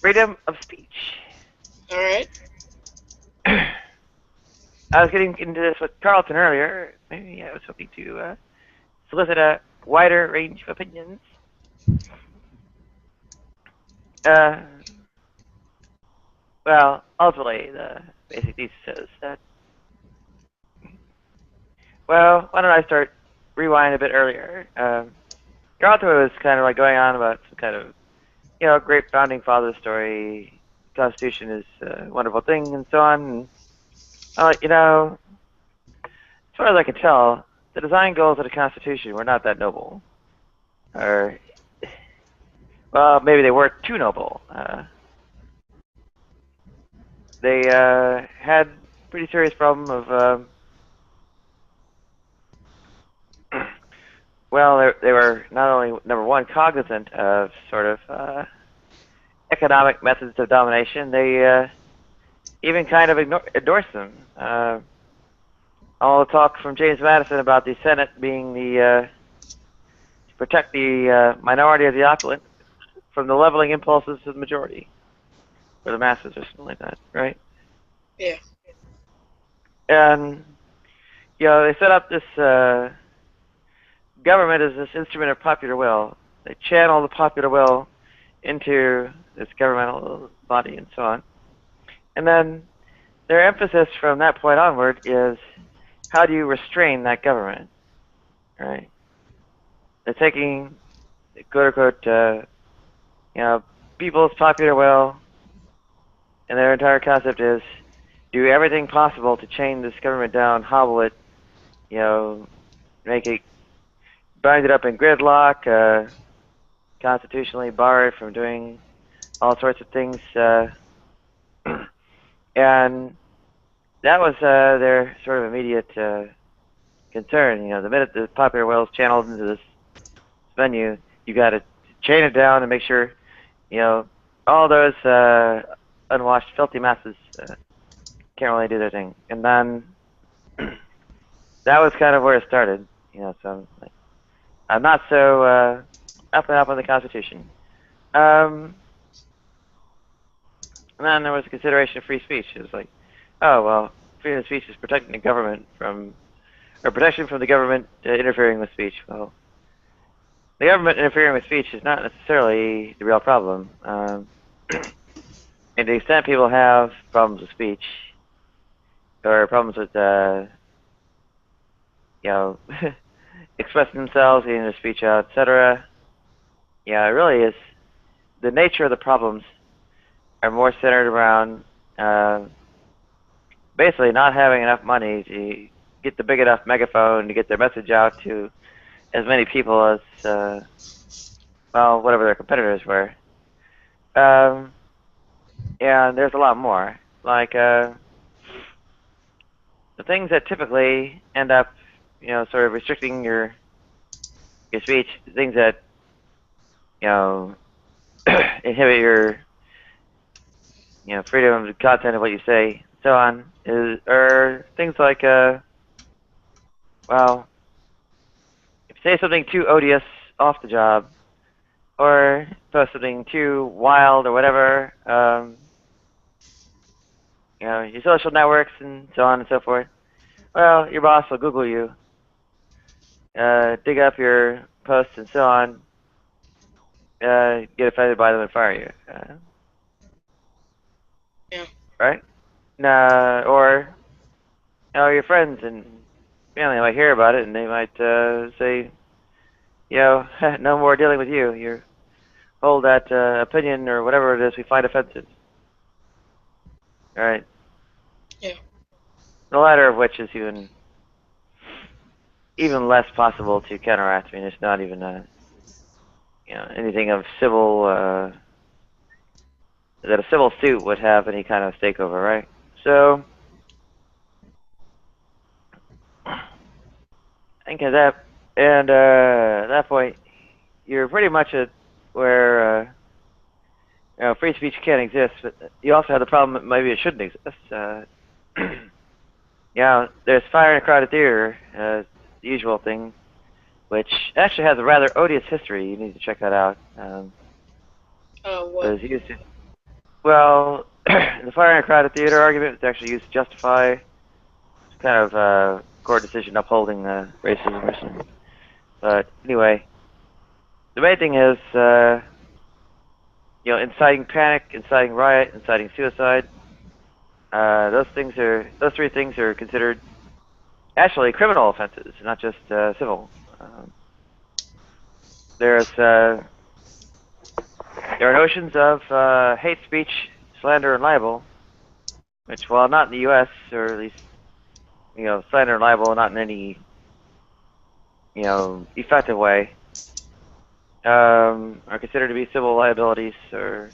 freedom of speech. All right. I was getting into this with Carlton earlier. Maybe I was hoping to solicit a wider range of opinions. Well, ultimately, the basic thesis is that, well, why don't I start rewind a bit earlier? Carlton was kind of like going on about some kind of, great founding father story. Constitution is a wonderful thing, and so on. And as far as I can tell, the design goals of the Constitution were not that noble. Or, well, maybe they weren't too noble. They had pretty serious problem of, well, they were not only, number one, cognizant of sort of economic methods of domination, they even kind of endorsed them. All the talk from James Madison about the Senate being to protect the minority of the opulent from the leveling impulses of the majority, or the masses, or something like that, right? Yeah. And they set up this government as this instrument of popular will. They channel the popular will into this governmental body and so on. And then their emphasis from that point onward is how do you restrain that government, right? They're taking, quote unquote, people's popular will, and their entire concept is do everything possible to chain this government down, hobble it, make it, bind it up in gridlock, constitutionally bar it from doing all sorts of things, and that was their sort of immediate concern. The minute the popular will is channeled into this venue, you got to chain it down and make sure, all those unwashed, filthy masses can't really do their thing. And then that was kind of where it started. So I'm not so up and up on the Constitution. And then there was a consideration of free speech. It was like, oh, well, freedom of speech is protecting the government from, or protection from the government interfering with speech. Well, the government interfering with speech is not necessarily the real problem. And to the extent people have problems with speech, or problems with, expressing themselves, getting their speech out, etc., it really is, the nature of the problems are more centered around basically not having enough money to get the big enough megaphone to get their message out to as many people as, well, whatever their competitors were. And there's a lot more. Like, the things that typically end up, sort of restricting your speech, the things that, inhibit your, freedom of content of what you say, so on, are things like, well, if you say something too odious off the job, or post something too wild or whatever, your social networks and so on and so forth, well, your boss will Google you, dig up your posts and so on, get offended by them and fire you. Yeah. Right? Or your friends and family might hear about it and they might say, no more dealing with you. You hold that opinion or whatever it is we find offensive. All right? Yeah. The latter of which is even less possible to counteract. I mean, it's not even anything of civil that a civil suit would have any kind of stake over, right? So I think at that point, you're pretty much at where free speech can't exist, but you also have the problem that maybe it shouldn't exist. There's fire in a crowded theater, the usual thing, which actually has a rather odious history. You need to check that out. What? Well, the fire in a crowded theater argument is actually used to justify kind of court decision upholding racism or something. But anyway, the main thing is, inciting panic, inciting riot, inciting suicide. Those three things are considered actually criminal offenses, not just civil. There are notions of hate speech, slander, and libel, which, while not in the U.S., or at least slander and libel, not in any effective way, are considered to be civil liabilities or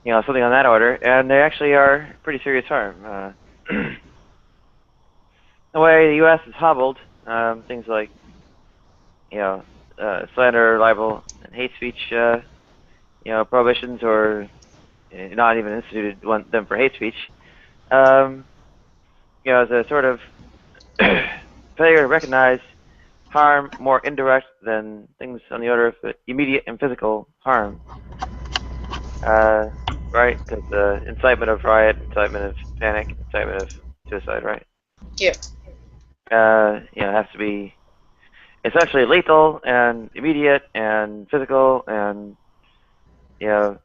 something on that order, and they actually are pretty serious harm. The way the U.S. is hobbled, things like slander, libel, and hate speech, prohibitions, or not even instituted them for hate speech, as a sort of failure to recognize harm more indirect than things on the order of immediate and physical harm. Right? Because incitement of riot, incitement of panic, incitement of suicide, right? Yeah. It has to be essentially lethal and immediate and physical, and they're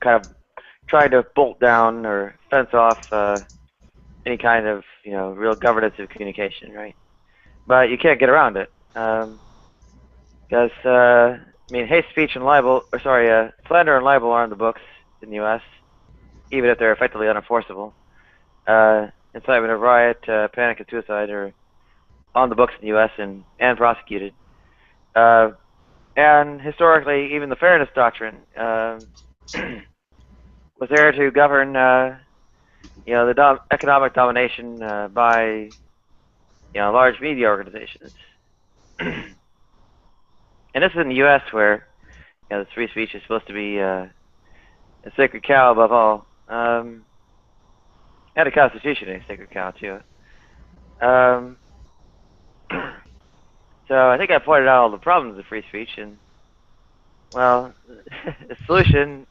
kind of trying to bolt down or fence off any kind of real governance of communication, right? But you can't get around it because hate speech and libel, or sorry, slander and libel are in the books in the U.S., even if they're effectively unenforceable. Incitement of riot, panic, and suicide are on the books in the U.S. and prosecuted. And historically, even the fairness doctrine was there to govern, the economic domination by, large media organizations. And this is in the U.S. where, the free speech is supposed to be a sacred cow above all. And the Constitution is a sacred cow too. So I think I pointed out all the problems of free speech, and well, the solutions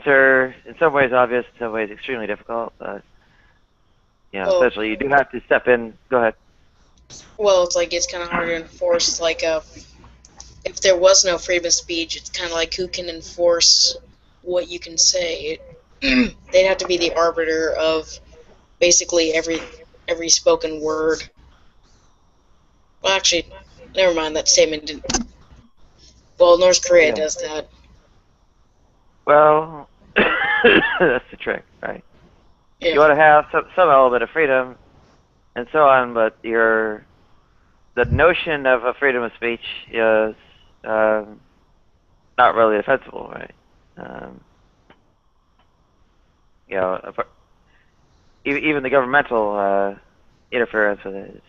are in some ways obvious, in some ways extremely difficult. But essentially, you do have to step in. Go ahead. Well, it's kind of hard to enforce. If there was no freedom of speech, it's kind of like who can enforce what you can say. They'd have to be the arbiter of basically every spoken word. Well, actually, never mind. That statement didn't. Well, North Korea does that. Well, that's the trick, right? Yeah. You want to have some element of freedom and so on, but the notion of a freedom of speech is not really defensible, right? Even the governmental interference with it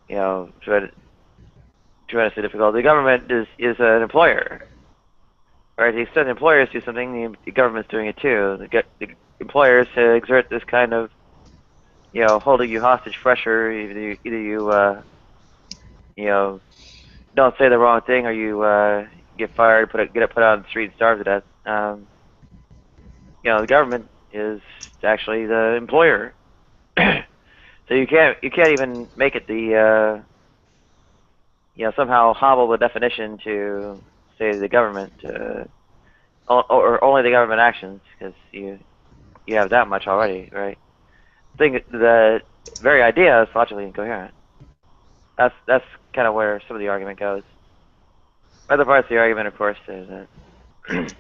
is, tremendously difficult. The government is an employer, right? To the extent the employers do something, the government's doing it too. The employers exert this kind of, holding you hostage pressure. Either you don't say the wrong thing, or you get fired, get put out on the street, and starve to death. The government is actually the employer, so you can't even make it the somehow hobble the definition to say the government or only the government actions, because you have that much already, right? The very idea is logically incoherent. That's kind of where some of the argument goes. Other parts of the argument, of course, is that there's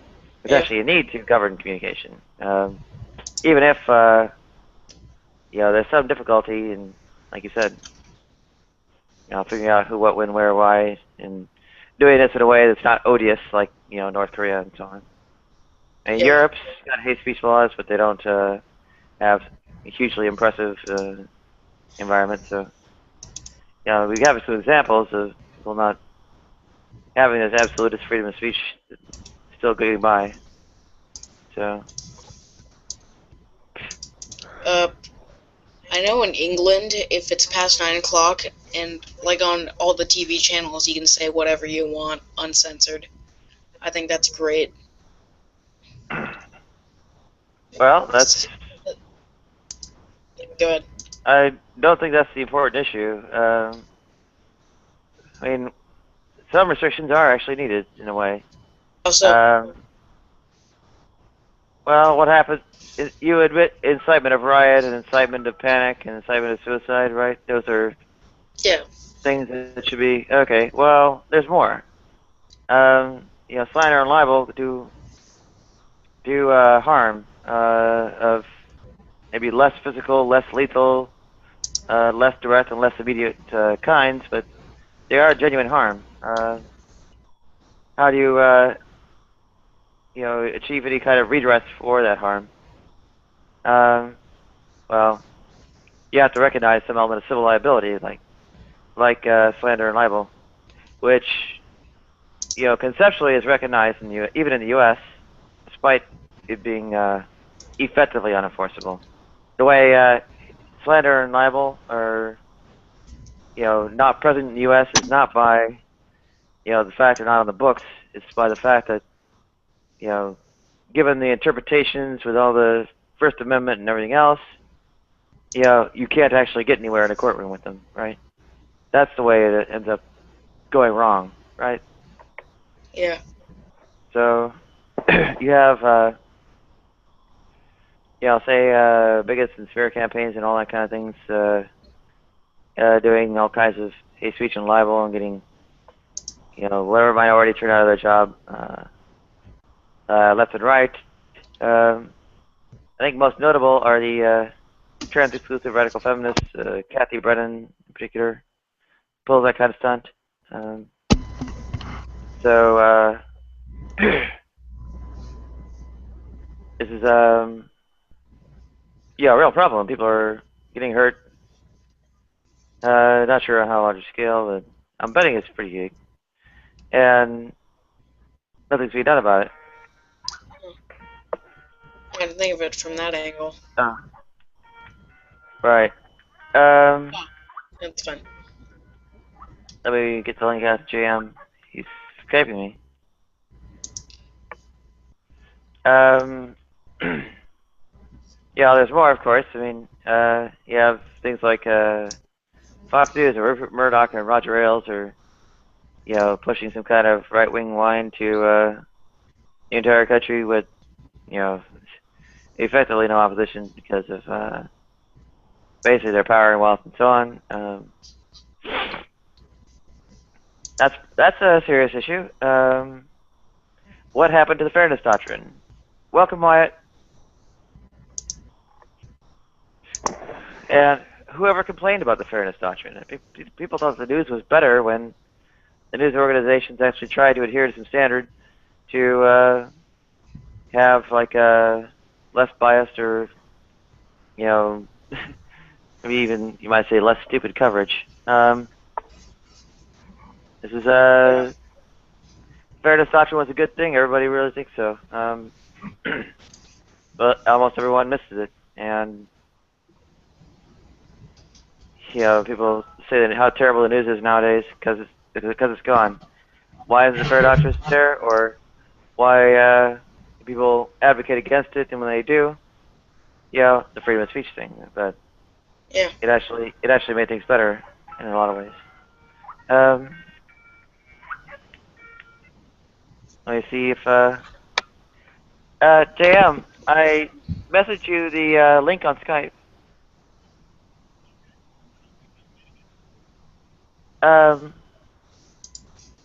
actually a need to govern communication, even if there's some difficulty in, like you said, figuring out who, what, when, where, why, and doing this in a way that's not odious, like North Korea and so on. And Europe's got hate speech laws, but they don't have a hugely impressive environment. So, we have some examples of people not having this absolutist freedom of speech still getting by. So. I know in England, if it's past 9 o'clock, And like on all the TV channels, you can say whatever you want, uncensored. I think that's great. Well, that's. Go ahead. I don't think that's the important issue. I mean, some restrictions are actually needed in a way. Also, Um, well, what happens? You admit incitement of riot and incitement of panic and incitement of suicide, right? Those are yeah, things that should be okay. Well, there's more. Slander and libel do harm of maybe less physical, less lethal, less direct, and less immediate kinds, but they are genuine harm. How do you achieve any kind of redress for that harm? Um, well, you have to recognize some element of civil liability, like slander and libel, which conceptually is recognized even in the U.S., despite it being effectively unenforceable. The way slander and libel are, not present in the U.S. is not by, the fact they're not on the books. It's by the fact that, given the interpretations with all the First Amendment and everything else, you can't actually get anywhere in a courtroom with them, right? That's the way it ends up going wrong, right? yeah, So you have, say bigots and smear campaigns and all that kind of things, doing all kinds of hate speech and libel and getting, whatever minority turned out of their job, left and right. I think most notable are the trans-exclusive radical feminists, Kathy Brennan in particular, pulls that kind of stunt. So this is a real problem. People are getting hurt. Not sure on how large a scale, but I'm betting it's pretty big, and nothing's being done about it. I didn't think of it from that angle. Uh, right. That's fine. Let me get the link out to JM. He's Skyping me. Yeah, there's more, of course. I mean, you have things like Fox News and Rupert Murdoch and Roger Ailes are, pushing some kind of right-wing line to the entire country with, effectively no opposition because of basically their power and wealth and so on. That's a serious issue. What happened to the fairness doctrine? Welcome, Wyatt. And whoever complained about the fairness doctrine? People thought the news was better when the news organizations actually tried to adhere to some standard to have like a less biased or maybe even you might say less stupid coverage. This is a fairness doctrine was a good thing. Everybody really thinks so. But almost everyone misses it, and people say that how terrible the news is nowadays because it's gone. Why is the fair doctrine there, or why people advocate against it, and when they do, the freedom of speech thing. But Yeah. it actually made things better in a lot of ways. Let me see if JM, I messaged you the link on Skype.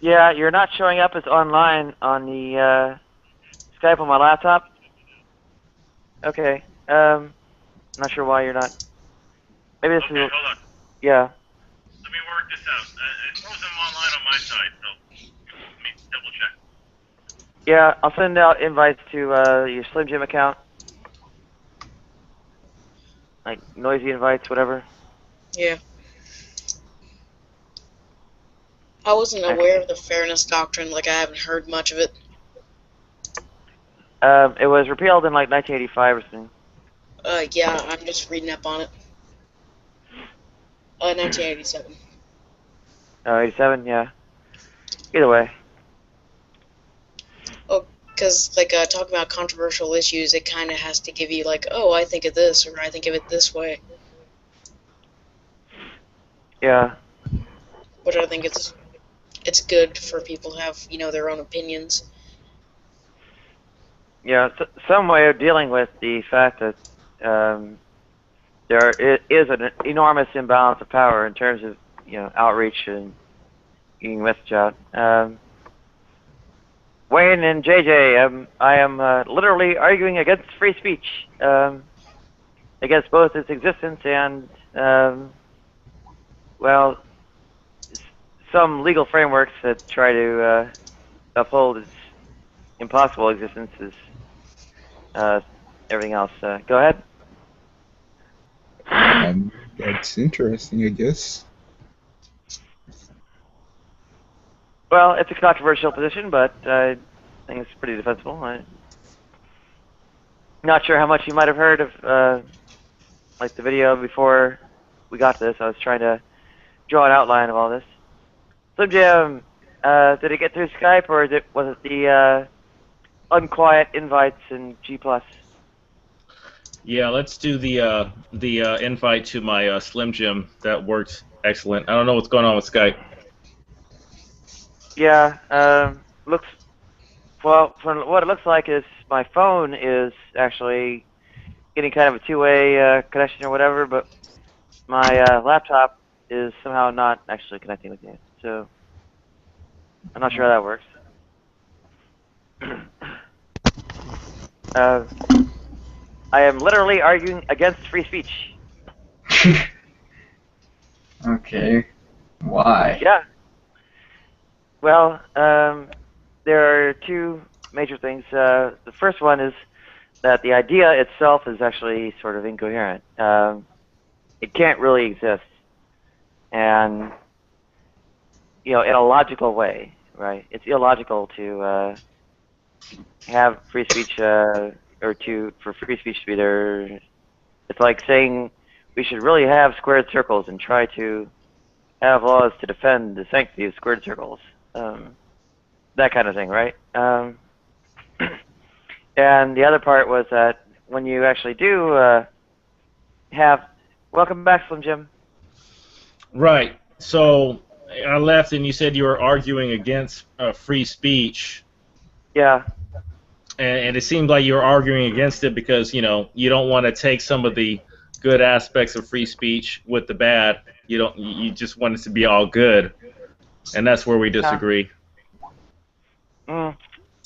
Yeah, you're not showing up as online on the Skype on my laptop. Okay. Not sure why you're not. Maybe this Okay, is. hold on. Yeah. Let me work this out. It shows I'm online on my side, so let me double check. Yeah, I'll send out invites to your Slim Jim account. Like noisy invites, whatever. Yeah. I wasn't aware of the fairness doctrine, like I haven't heard much of it. It was repealed in like 1985 or something. Yeah, I'm just reading up on it. 1987. Oh, 87, yeah. Either way. Oh, because like talking about controversial issues, it kind of has to give you like, oh, I think of this, or I think of it this way. Yeah. But I think it's good for people to have their own opinions. Yeah, some way of dealing with the fact that there is an enormous imbalance of power in terms of outreach and getting the message out. Wayne and JJ, I am literally arguing against free speech, against both its existence and well, some legal frameworks that try to uphold its impossible existence as everything else. Go ahead. That's interesting, I guess. Well, it's a controversial position, but I think it's pretty defensible. I'm not sure how much you might have heard of, like the video before we got to this. I was trying to draw an outline of all this. Slim Jim, did it get through Skype, or was it the unquiet invites in G+? Yeah, let's do the invite to my Slim Jim. That worked excellent. I don't know what's going on with Skype. Yeah, looks well. From what it looks like is my phone is actually getting kind of a two-way connection or whatever, but my laptop is somehow not actually connecting with you. So I'm not sure how that works. I am literally arguing against free speech. Okay. Why? Yeah. Well, there are two major things. The first one is that the idea itself is actually sort of incoherent. It can't really exist, and in a logical way, right? It's illogical to have free speech, or for free speech to be there. It's like saying we should really have squared circles and try to have laws to defend the sanctity of squared circles. That kind of thing, right? And the other part was that when you actually do have... Welcome back, Slim Jim. Right. So I left, and you said you were arguing against free speech. Yeah. And it seemed like you were arguing against it because you don't want to take some of the good aspects of free speech with the bad. You just want it to be all good, and that's where we disagree. Mm.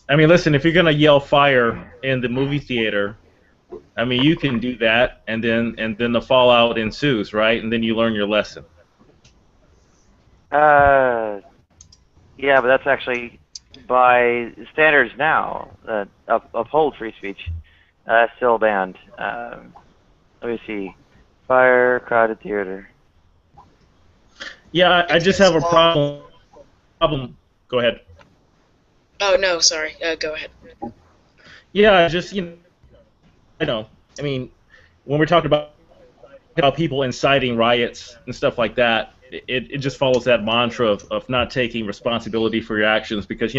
I mean, listen, if you're gonna yell fire in the movie theater, I mean, you can do that, and then the fallout ensues, right? And then you learn your lesson. Yeah, but that's actually by standards now that uphold free speech. Still banned. Let me see. Fire, crowded theater. Yeah, I just have a problem. Go ahead. Oh no, sorry. Go ahead. Yeah, just I mean, when we're talking about people inciting riots and stuff like that, it just follows that mantra of not taking responsibility for your actions because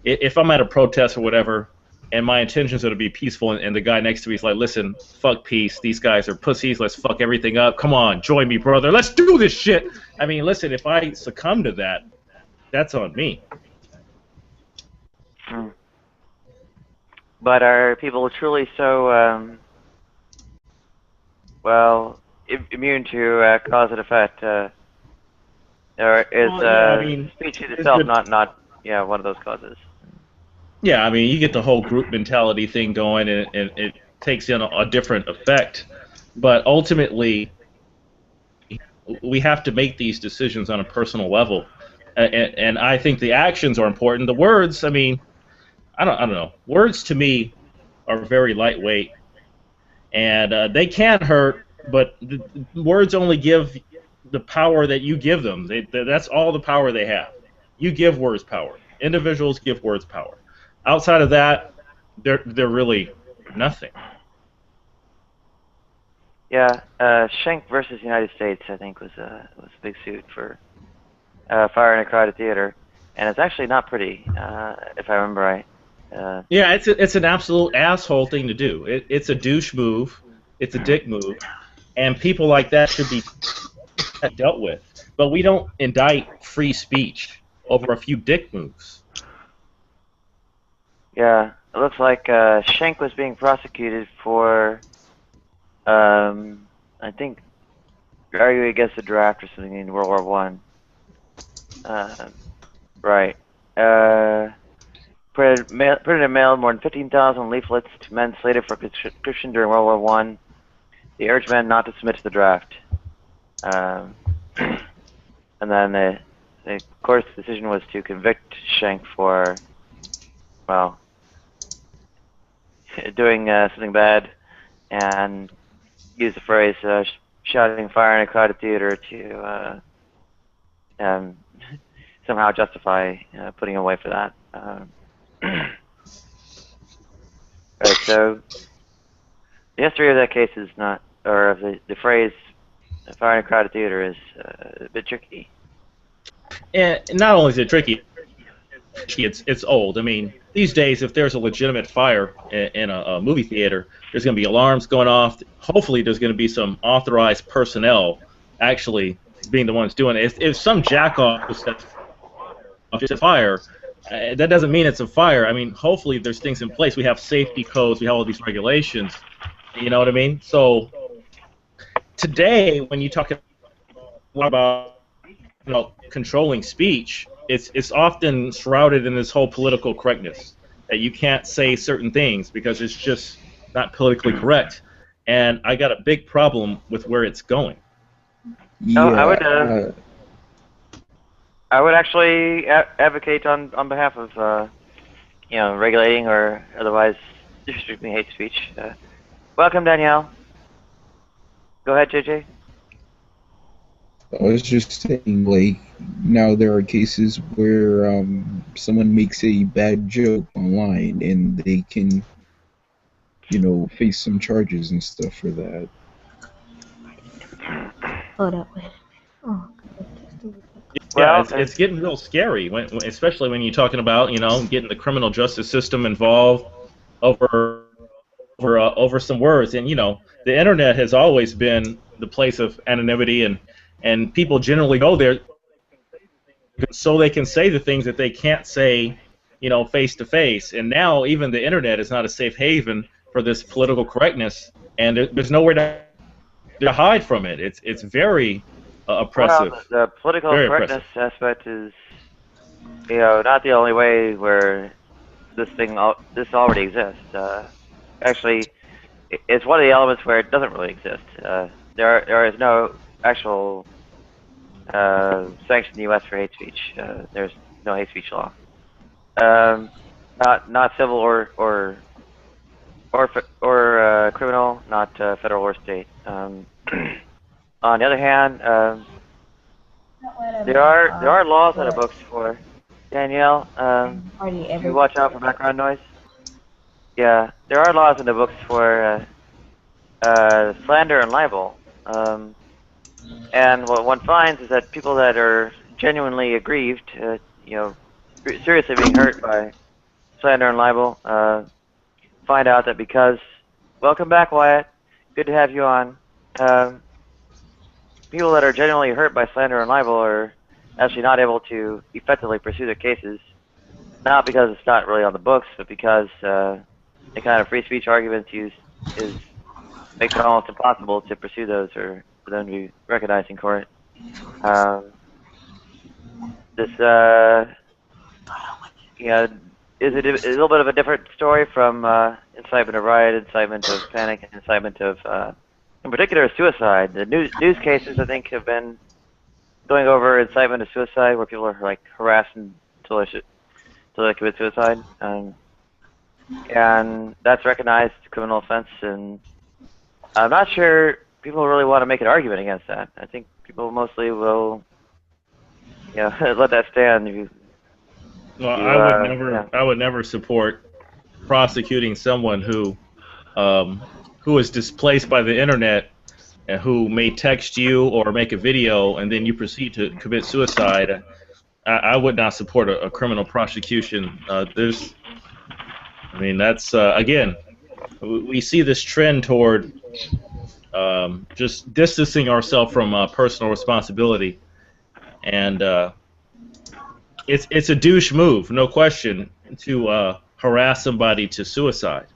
if I'm at a protest or whatever and my intentions are to be peaceful and the guy next to me is like, listen, fuck peace, these guys are pussies, let's fuck everything up, come on, join me, brother, let's do this shit. I mean, listen, if I succumb to that, that's on me. But are people truly so, well, immune to cause and effect? Or is I mean, speech in itself not one of those causes? Yeah, I mean, you get the whole group mentality thing going, and it takes in a different effect. But ultimately, we have to make these decisions on a personal level, and I think the actions are important. The words, I mean, I don't know. Words to me are very lightweight, and they can hurt, but the words only give the power that you give them. That's all the power they have. You give words power. Individuals give words power. Outside of that, they're really nothing. Yeah, Schenck versus United States, I think, was a big suit for fire in a crowded theater, and it's actually not pretty, if I remember right. Yeah, it's an absolute asshole thing to do. It's a douche move. It's a dick move, and people like that should be dealt with. But we don't indict free speech over a few dick moves. Yeah, it looks like Schenck was being prosecuted for, I think, arguing against the draft or something in World War One. Right. Printed and mailed more than 15,000 leaflets to men slated for conscription during World War One. They urged men not to submit to the draft. And then the court's decision was to convict Schenck for, well, doing something bad, and use the phrase shouting fire in a crowded theater to somehow justify putting him away for that. Right, so the history of that case is not, or of the phrase fire in a crowded theater is a bit tricky. And not only is it tricky, it's old. I mean, these days, if there's a legitimate fire in a movie theater, there's going to be alarms going off. Hopefully, there's going to be some authorized personnel actually being the ones doing it. If some jackoff sets a fire, that doesn't mean it's a fire. I mean, hopefully, there's things in place. We have safety codes. We have all these regulations. You know what I mean? So today, when you talk about controlling speech, it's often shrouded in this whole political correctness that you can't say certain things because it's just not politically correct. And I got a big problem with where it's going. Yeah, I would actually advocate on behalf of regulating or otherwise restricting hate speech. Welcome, Danielle. Go ahead, JJ. I was just saying, like, now there are cases where someone makes a bad joke online and they can, face some charges and stuff for that. Hold up, wait. Oh, Yeah, it's getting real scary, especially when you're talking about getting the criminal justice system involved over some words. And the internet has always been the place of anonymity, and people generally go there so they can say the things that they can't say, face to face. And now even the internet is not a safe haven for this political correctness, and there's nowhere to hide from it. It's very oppressive. Well, the political correctness aspect is, not the only way where this already exists. Actually, it's one of the elements where it doesn't really exist. There is no actual sanction in the U.S. for hate speech. There's no hate speech law. Not civil or criminal, not federal or state. On the other hand, there are laws in the books for Danielle. You watch out for background noise. Yeah, there are laws in the books for slander and libel. And what one finds is that people that are genuinely aggrieved, seriously being hurt by slander and libel, find out that because, welcome back, Wyatt, good to have you on. People that are genuinely hurt by slander and libel are actually not able to effectively pursue their cases, not because it's not really on the books, but because the kind of free speech arguments used makes it almost impossible to pursue those or for them to be recognized in court. This is a little bit of a different story from incitement of riot, incitement of panic, and incitement of, in particular, suicide. The news cases, I think, have been going over incitement of suicide, where people are like harassed until they commit suicide, and that's recognized criminal offense. And I'm not sure people really want to make an argument against that. I think people mostly will, let that stand. I would never support prosecuting someone who is displaced by the internet and who may text you or make a video and then you proceed to commit suicide. I would not support a criminal prosecution. That's again, we see this trend toward just distancing ourselves from personal responsibility, and it's a douche move, no question, to harass somebody to suicide.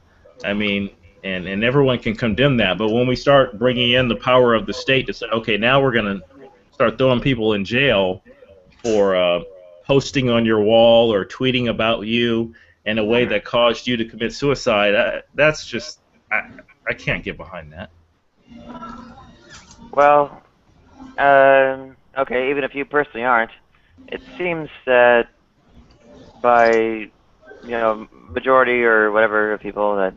I mean, and everyone can condemn that, but when we start bringing in the power of the state to say, okay, now we're going to start throwing people in jail for posting on your wall or tweeting about you in a way that caused you to commit suicide, that's just, I can't get behind that. Well, okay, even if you personally aren't, it seems that by, majority or whatever of people that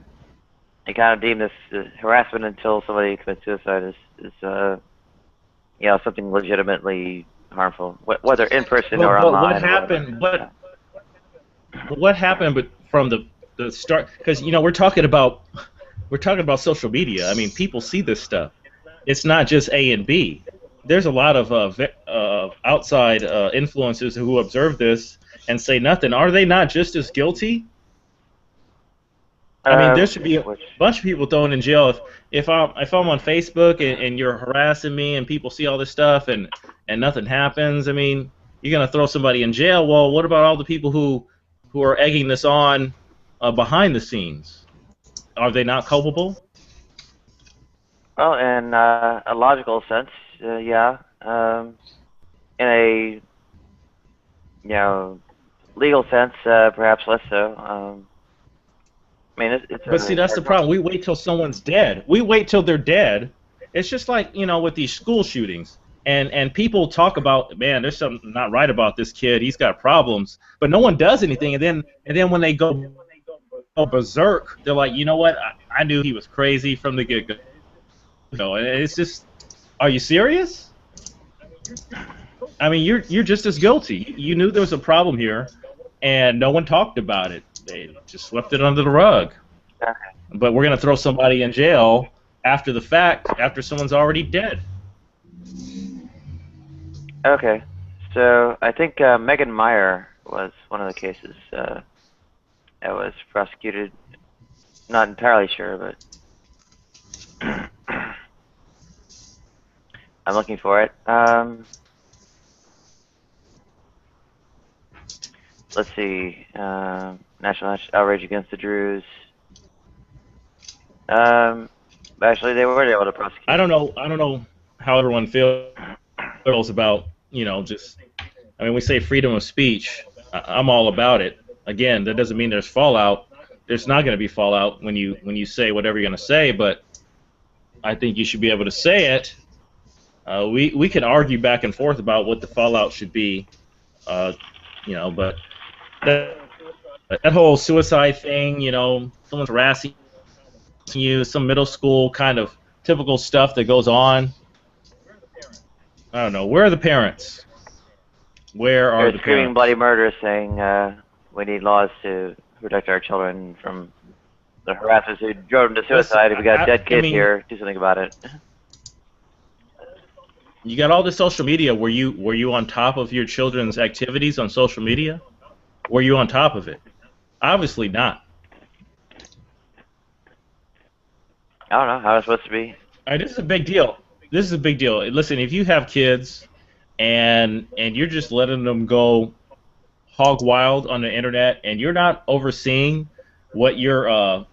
they kind of deem this harassment until somebody commits suicide is something legitimately harmful, whether in person or But online. what happened? What happened? But from the start, because we're talking about social media. I mean, people see this stuff. It's not just A and B. There's a lot of outside influencers who observe this and say nothing. Are they not just as guilty? I mean, there should be a bunch of people thrown in jail if I'm on Facebook and you're harassing me and people see all this stuff and nothing happens. I mean, you're gonna throw somebody in jail. Well, what about all the people who are egging this on behind the scenes? Are they not culpable? Well, in a logical sense, yeah. In a legal sense, perhaps less so. I mean, But see, that's the problem. We wait till someone's dead. We wait till they're dead. It's just like, with these school shootings. And people talk about, man, there's something not right about this kid. He's got problems. But no one does anything. And then when they go berserk, they're like, you know what? I knew he was crazy from the get-go. And it's just, are you serious? I mean, you're just as guilty. You knew there was a problem here, and no one talked about it. They just swept it under the rug. But we're going to throw somebody in jail after the fact, after someone's already dead. Okay. So I think Megan Meyer was one of the cases that was prosecuted. Not entirely sure, but I'm looking for it. Let's see. National outrage against the Druze. Actually, they were able to prosecute. I don't know how everyone feels about, just. I mean, we say freedom of speech. I'm all about it. Again, that doesn't mean there's fallout. There's not going to be fallout when you say whatever you're going to say, but I think you should be able to say it. We can argue back and forth about what the fallout should be, but that whole suicide thing, someone's harassing you, some middle school kind of typical stuff that goes on. I don't know. Where are the parents? Where are the screaming parents? bloody murder, saying we need laws to protect our children from the harassers who drove them to suicide. If we got a dead kid here, do something about it. You got all this social media. Were you on top of your children's activities on social media? Were you on top of it? Obviously not. I don't know how it's supposed to be. All right, this is a big deal. This is a big deal. Listen, if you have kids and you're just letting them go hog wild on the internet and you're not overseeing what your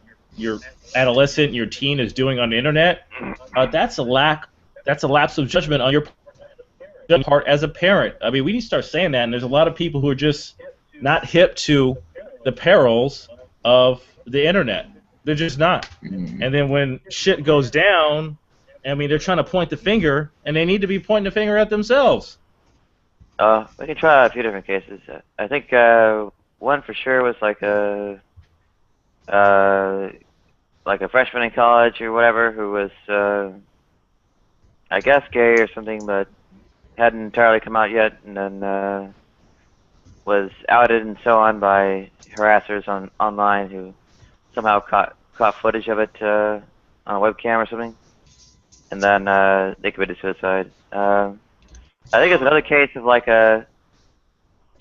adolescent, your teen is doing on the internet, that's a lapse of judgment on your part as a parent. I mean, we need to start saying that, and there's a lot of people who are just not hip to the perils of the internet. They're just not. And then when shit goes down, I mean, they're trying to point the finger, and they need to be pointing the finger at themselves. We can try a few different cases. I think one for sure was like a freshman in college or whatever who was, I guess, gay or something, but hadn't entirely come out yet, and then was outed and so on by harassers online who somehow caught footage of it on a webcam or something, and then they committed suicide. I think it's another case of like a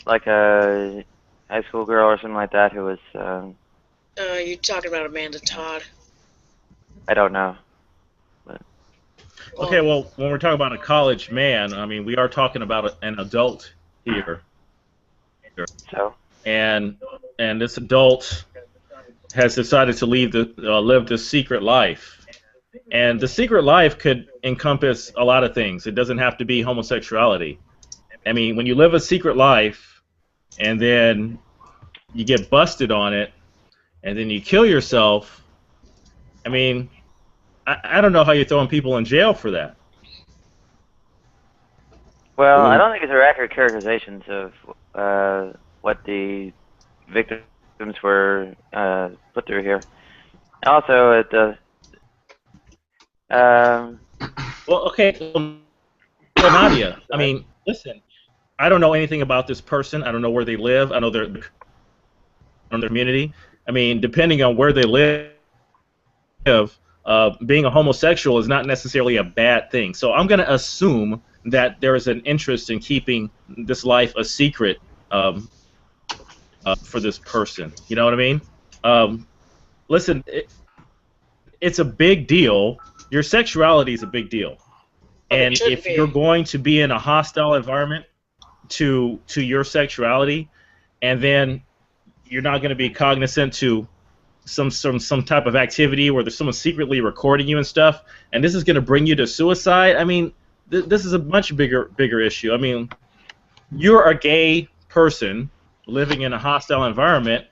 like a high school girl or something like that who was, You're talking about Amanda Todd. I don't know. Okay, well, when we're talking about a college man, I mean, we are talking about an adult here, So, and this adult has decided to live this secret life, and the secret life could encompass a lot of things. It doesn't have to be homosexuality. I mean, when you live a secret life, and then you get busted on it, and then you kill yourself, I mean, I don't know how you're throwing people in jail for that. well, I don't think these are accurate characterizations of what the victims were put through here. Also, Well, okay, well, Nadia, I mean, listen, I don't know anything about this person. I don't know where they live. I know their community. I mean, depending on where they live, being a homosexual is not necessarily a bad thing. So I'm going to assume that there is an interest in keeping this life a secret for this person. You know what I mean? Listen, it's a big deal. Your sexuality is a big deal. And if you're going to be in a hostile environment to your sexuality, and then you're not going to be cognizant to some type of activity where there's someone secretly recording you and stuff, and this is going to bring you to suicide. I mean, this is a much bigger issue. I mean, you're a gay person living in a hostile environment,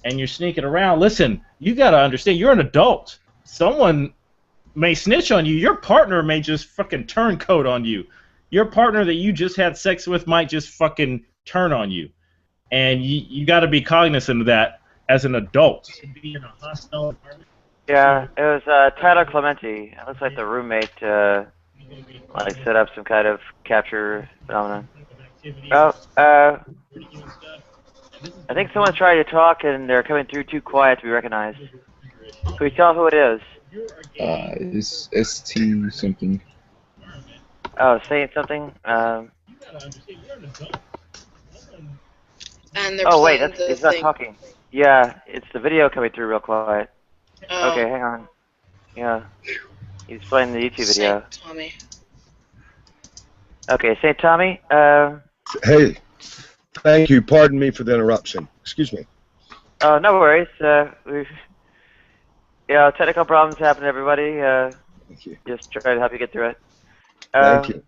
and you're sneaking around. Listen, you got to understand, you're an adult. Someone may snitch on you. Your partner may just fucking turncoat on you. Your partner that you just had sex with might just fucking turn on you. And you got to be cognizant of that as an adult. yeah, it was Tyler Clementi. It looks like the roommate like set up some kind of capture phenomenon. Well, I think someone's trying to talk and they're coming through too quiet to be recognized. Can we tell who it is? It's ST something. Oh, saying something? And they're Oh wait, playing the it's not thing. talking. Yeah, it's the video coming through real quiet. Oh, Okay, hang on. Yeah, he's playing the YouTube video. Saint Tommy. Okay, St. Tommy. Hey, thank you. Pardon me for the interruption. Excuse me. Oh, no worries. Technical problems happen to everybody. Thank you. Just try to help you get through it. Thank you.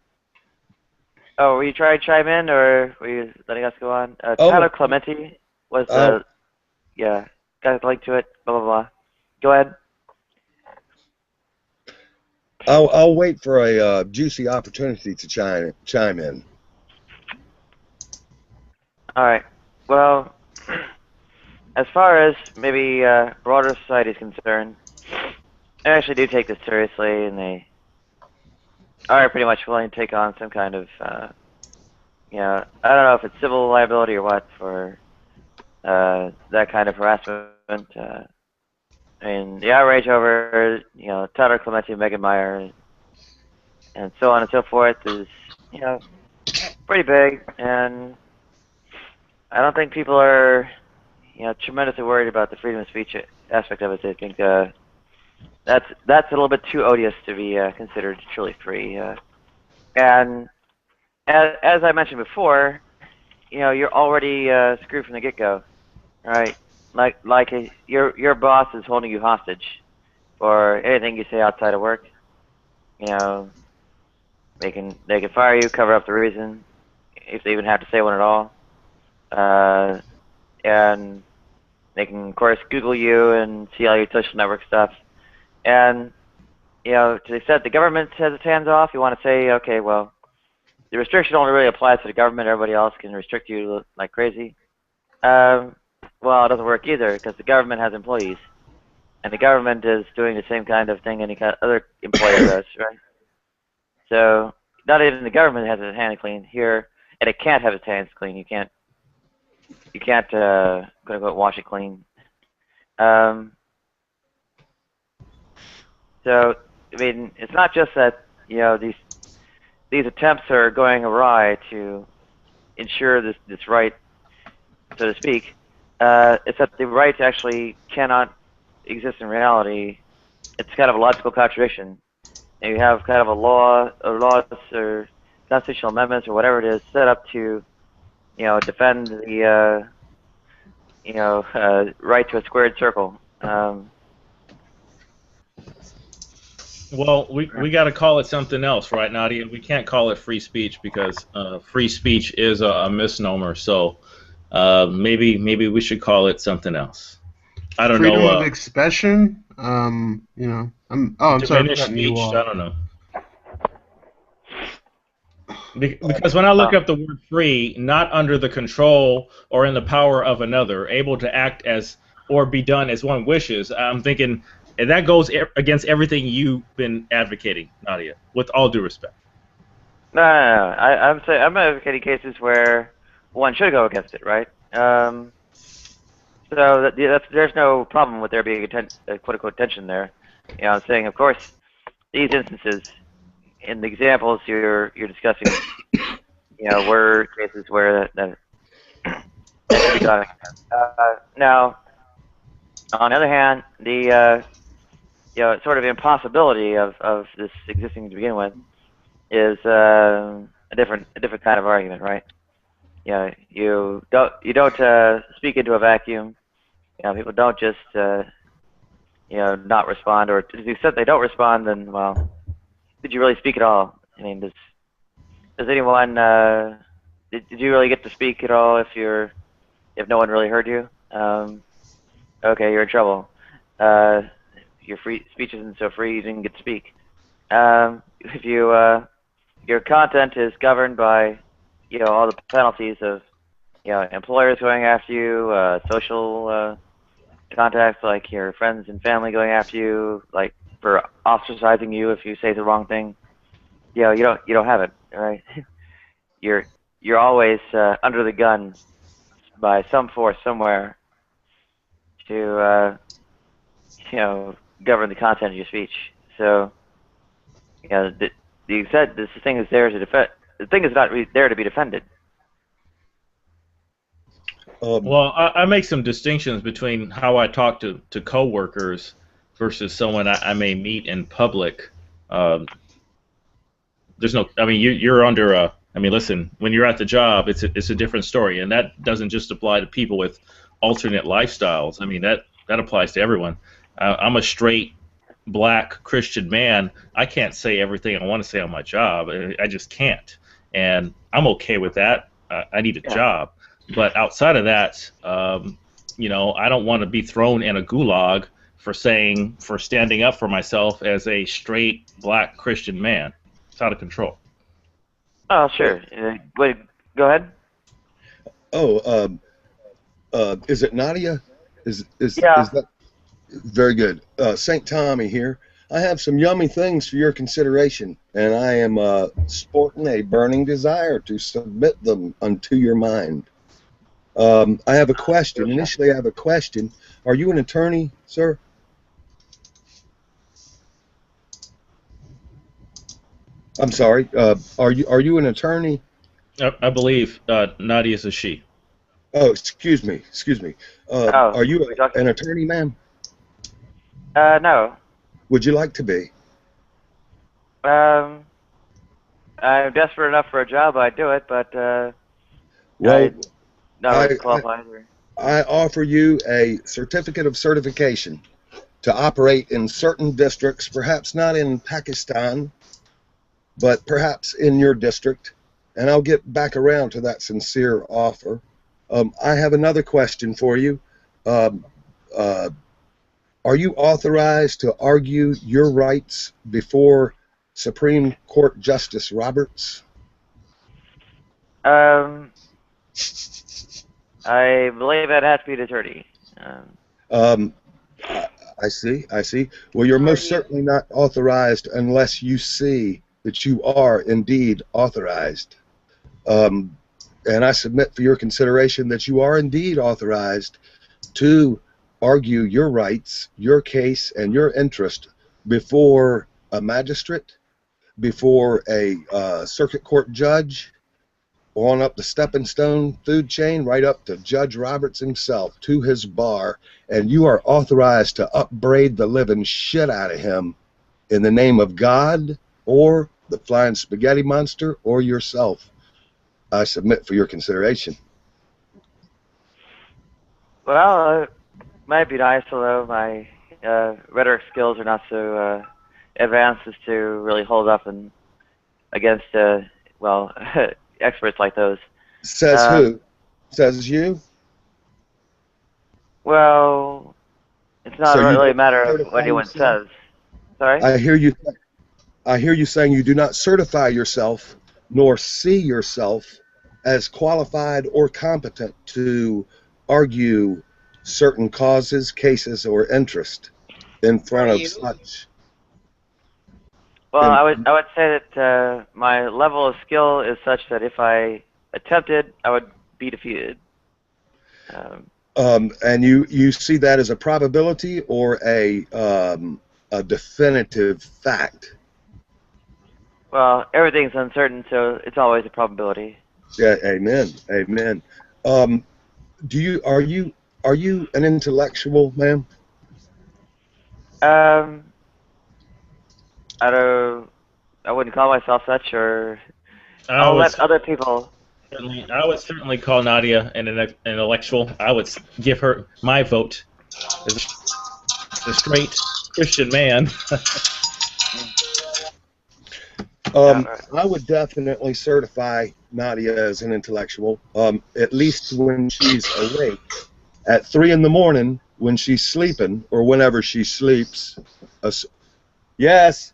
Oh, were you trying to chime in, or were you letting us go on? Tyler Clementi was, got a link to it, blah, blah, blah. Go ahead. I'll wait for a juicy opportunity to chime in. All right. Well, as far as maybe broader society is concerned, they actually do take this seriously, and they are pretty much willing to take on some kind of, I don't know if it's civil liability or what for that kind of harassment. I mean, the outrage over, Tyler Clementi and Megan Meyer and so on and so forth is, pretty big, and I don't think people are, tremendously worried about the freedom of speech aspect of it. They think that's a little bit too odious to be considered truly free. And as I mentioned before, you're already screwed from the get-go, right? Like your boss is holding you hostage for anything you say outside of work. They can fire you, cover up the reason, if they even have to say one at all. And they can, of course, Google you and see all your social network stuff. And, to the extent the government has its hands off, you want to say, okay, well, the restriction only really applies to the government. Everybody else can restrict you like crazy. Well, it doesn't work either, because the government has employees. And the government is doing the same kind of thing any kind of other employer does, right? So, not even the government has its hands clean here, and it can't have its hands clean. You can't quote unquote wash it clean. So, I mean, it's not just that, these attempts are going awry to ensure this right so to speak. It's that the rights actually cannot exist in reality. It's kind of a logical contradiction. And you have kind of a law, or laws, or constitutional amendments, or whatever it is, set up to, defend the, right to a squared circle. Well, we got to call it something else, right, Nadia? We can't call it free speech because free speech is a misnomer. So maybe we should call it something else. I don't Freedom know. of expression. I'm sorry for Diminished cutting you speech. off. I don't know. Because when I look up the word free, not under the control or in the power of another, able to act as or be done as one wishes, I'm thinking that goes against everything you've been advocating, Nadia. With all due respect. No. I'm advocating cases where one should go against it, right? So there's no problem with there being a quote-unquote tension there. I'm saying, of course, these instances, in the examples you're discussing, were cases where that should be done. Now, on the other hand, the sort of impossibility of this existing to begin with is a different kind of argument, right? You don't speak into a vacuum. People don't just not respond, or to the extent they don't respond, then well, did you really speak at all? I mean, does anyone did you really get to speak at all if no one really heard you? Okay, you're in trouble. Your free speech isn't so free, you didn't get to speak. If your content is governed by all the penalties of employers going after you, social contacts like your friends and family going after you, like for ostracizing you if you say the wrong thing. You don't have it, right? You're always under the gun by some force somewhere to govern the content of your speech. So the thing is there to defend. The thing is not really there to be defended. Well, I make some distinctions between how I talk to coworkers versus someone I may meet in public. There's no. I mean, you're under a. I mean, listen. When you're at the job, it's a different story, and that doesn't just apply to people with alternate lifestyles. I mean, that applies to everyone. I'm a straight black Christian man. I can't say everything I want to say on my job. I just can't, and I'm okay with that. I need a job. But outside of that, I don't want to be thrown in a gulag for standing up for myself as a straight black Christian man. It's out of control. Oh, sure. Wait, go ahead. Is it Nadia? Is Yeah. Is that very good? St. Tommy here. I have some yummy things for your consideration, and I am sporting a burning desire to submit them unto your mind. I have a question. Initially, I have a question. Are you an attorney, sir? I'm sorry. Are you an attorney? I believe Nadia is a she. Oh, excuse me. Are you an attorney, ma'am? No. Would you like to be? I'm desperate enough for a job. I'd do it, but Well, not qualified. I offer you a certificate of certification to operate in certain districts, perhaps not in Pakistan, but perhaps in your district, and I'll get back around to that sincere offer. I have another question for you. Are you authorized to argue your rights before Supreme Court Justice Roberts? I believe I'd have to be an attorney. I see. Well, you're most certainly not authorized unless you see that you are indeed authorized. And I submit for your consideration that you are indeed authorized to argue your rights, your case, and your interest before a magistrate, before a circuit court judge, on up the stepping stone food chain, right up to Judge Roberts himself, to his bar, and you are authorized to upbraid the living shit out of him in the name of God or the flying spaghetti monster or yourself. I submit for your consideration. Well, it might be nice, although my rhetoric skills are not so advanced as to really hold up against, well, experts like those. Says who? Says you? Well, it's not So you really a don't matter of certify what anyone yourself? says. Sorry? I hear you saying you do not certify yourself nor see yourself as qualified or competent to argue certain causes, cases, or interest in front Are of you? such. Well, And, I would say that my level of skill is such that if I attempted, I would be defeated. and you see that as a probability or a definitive fact? Well, everything's uncertain, so it's always a probability. Yeah, amen, amen. Are you an intellectual, ma'am? I wouldn't call myself such, or I I'll would let other people. certainly call Nadia an intellectual. I would give her my vote as a straight Christian man. I would definitely certify Nadia as an intellectual, at least when she's awake. At 3 in the morning, when she's sleeping, or whenever she sleeps. Yes,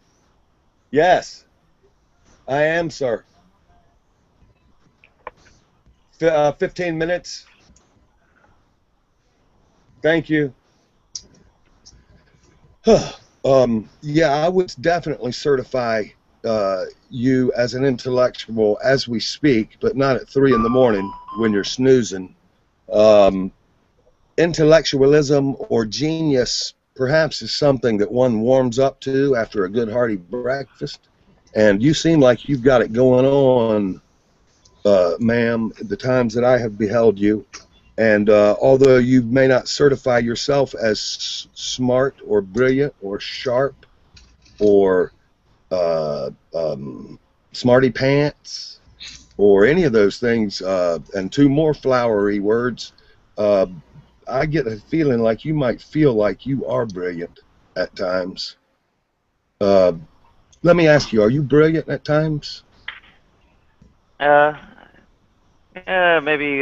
yes, I am, sir. 15 minutes. Thank you. Yeah, I would definitely certify you as an intellectual as we speak, but not at 3 in the morning when you're snoozing. Intellectualism or genius perhaps is something that one warms up to after a good hearty breakfast, and you seem like you've got it going on, ma'am, the times that I have beheld you. And although you may not certify yourself as smart or brilliant or sharp or smarty pants or any of those things, and 2 more flowery words, I get a feeling like you might feel like you are brilliant at times. Let me ask you, are you brilliant at times? Yeah, maybe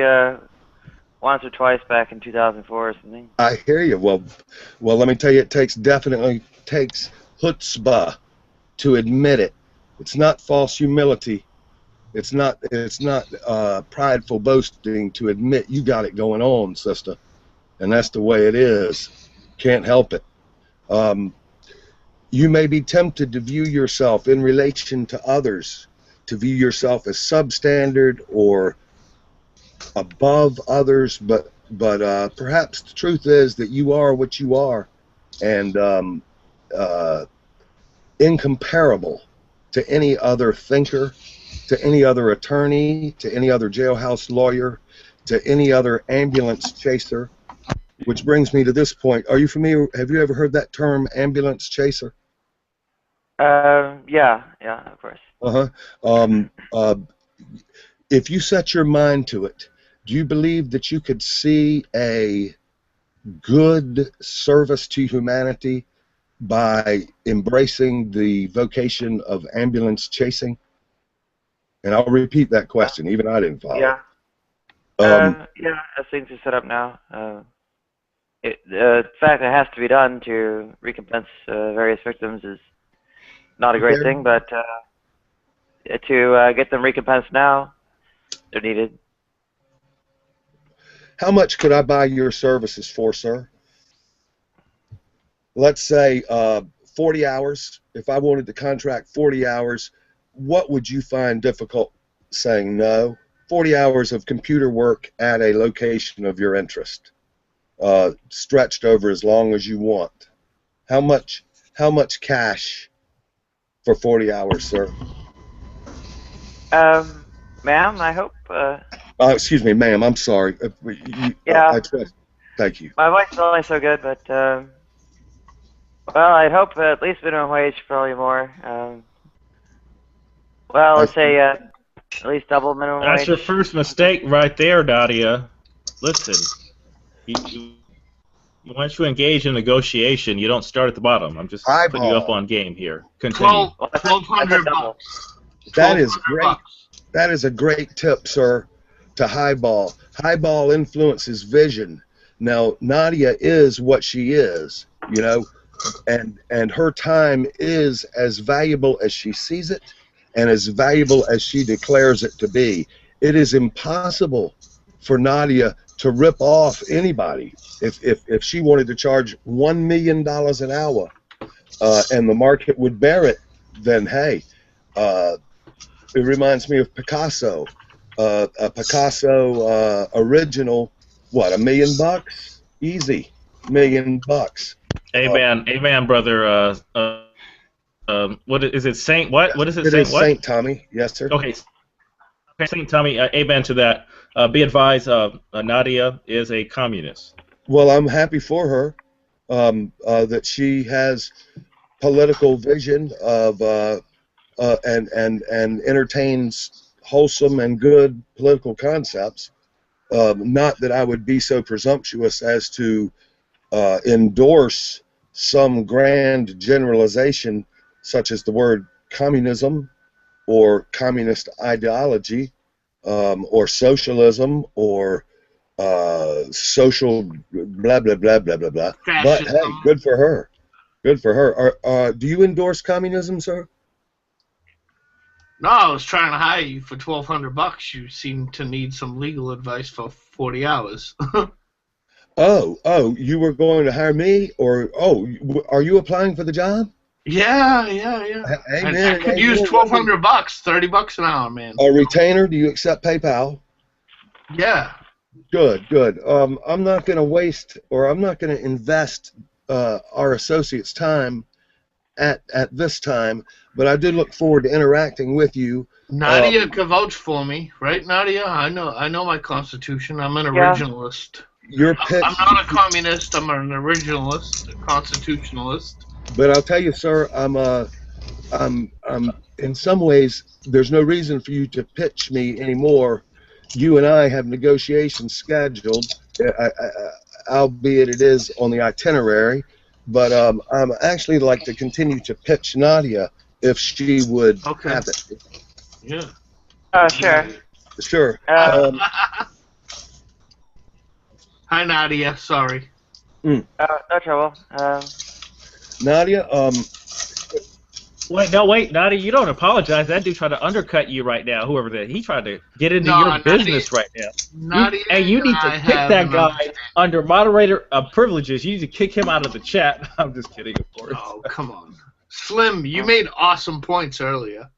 once or twice back in 2004 or something. I hear you. Well, let me tell you, it definitely takes chutzpah to admit it. It's not false humility. It's not prideful boasting to admit you got it going on, sister. And that's the way it is. Can't help it. You may be tempted to view yourself in relation to others, to view yourself as substandard or above others, but perhaps the truth is that you are what you are, and incomparable to any other thinker, to any other attorney, to any other jailhouse lawyer, to any other ambulance chaser. Which brings me to this point. Are you familiar? Have you ever heard that term, ambulance chaser? Yeah, of course. If you set your mind to it, do you believe that you could see a good service to humanity by embracing the vocation of ambulance chasing? And I'll repeat that question. Even I didn't follow. Yeah. Yeah, as things are set up now. The fact that it has to be done to recompense various victims is not a great thing, but to get them recompensed now, they're needed. How much could I buy your services for, sir? Let's say 40 hours. If I wanted to contract 40 hours, what would you find difficult saying no? 40 hours of computer work at a location of your interest, stretched over as long as you want. How much cash for 40 hours, sir? Ma'am, I hope. Excuse me, ma'am. I'm sorry. Yeah. I trust. Thank you. My voice is only so good, but well, I'd hope at least minimum wage, probably more. Well, I let's say at least double minimum That's wage. your first mistake right there, Nadia. Listen, once you engage in negotiation, you don't start at the bottom. I'm just putting you up Highball. on game here. Continue. Well, I said 1,200 double. bucks. That is 1,200 great. bucks. That is a great tip, sir, to highball. Highball influences vision. Now, Nadia is what she is, you know, and her time is as valuable as she sees it and as valuable as she declares it to be. It is impossible for Nadia to rip off anybody. If she wanted to charge $1 million an hour and the market would bear it, then hey, it reminds me of Picasso. A Picasso original, what, $1 million? Easy, $1 million. Amen, amen, brother. What is it, Saint? What? What is it, It Saint? is What? Saint Tommy, yes, sir. Okay, Saint Tommy. Amen to that. Be advised, Nadia is a communist. Well, I'm happy for her that she has political vision of and entertains wholesome and good political concepts. Not that I would be so presumptuous as to endorse some grand generalization such as the word communism or communist ideology or socialism or social blah blah blah blah blah blah. But hey, Fascism. good for her. Good for her. Do you endorse communism, sir? No, I was trying to hire you for 1,200 bucks. You seem to need some legal advice for 40 hours. Oh, you were going to hire me, or are you applying for the job? Yeah. Amen. I could use 1,200 bucks, 30 bucks an hour, man. A retainer? Do you accept PayPal? Yeah. Good. I'm not going to waste, or I'm not going to invest our associates' time at this time, but I do look forward to interacting with you. Nadia can vouch for me, right, Nadia? I know my constitution. I'm an originalist. Your pitch, I'm not a communist. I'm an originalist, a constitutionalist. but I'll tell you, sir, I'm in some ways there's no reason for you to pitch me anymore. You and I have negotiations scheduled, albeit it is on the itinerary. But I'm actually like to continue to pitch Nadia if she would have it. Yeah. Oh, sure. Sure. Hi, Nadia. Sorry. No trouble. Nadia, Wait, Nadia, you don't apologize. That dude tried to undercut you right now, whoever that. He tried to get into your business right now. Nadia You need to kick that guy under moderator privileges. You need to kick him out of the chat. I'm just kidding, of course. Oh, come on. Slim, you made awesome points earlier.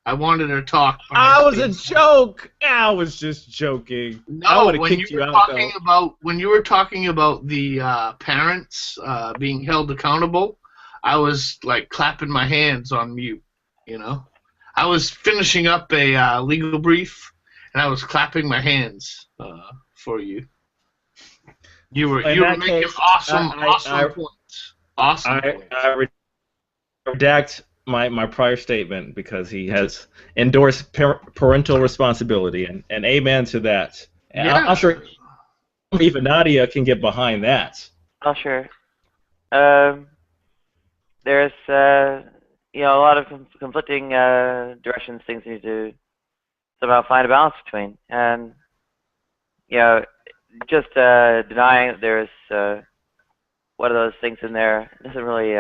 I wanted to talk. I was a joke. I was just joking. I would have kicked you out, though. When you were talking about the parents being held accountable, I was like clapping my hands on mute. You know, I was finishing up a legal brief, and I was clapping my hands for you. You were making awesome points. Awesome points. I redact my prior statement because he has endorsed parental responsibility, and amen to that. And Yeah. I'm sure even Nadia can get behind that. Oh, sure. There's a lot of conflicting directions things need to somehow find a balance between, and just denying that there's one of those things in there doesn't really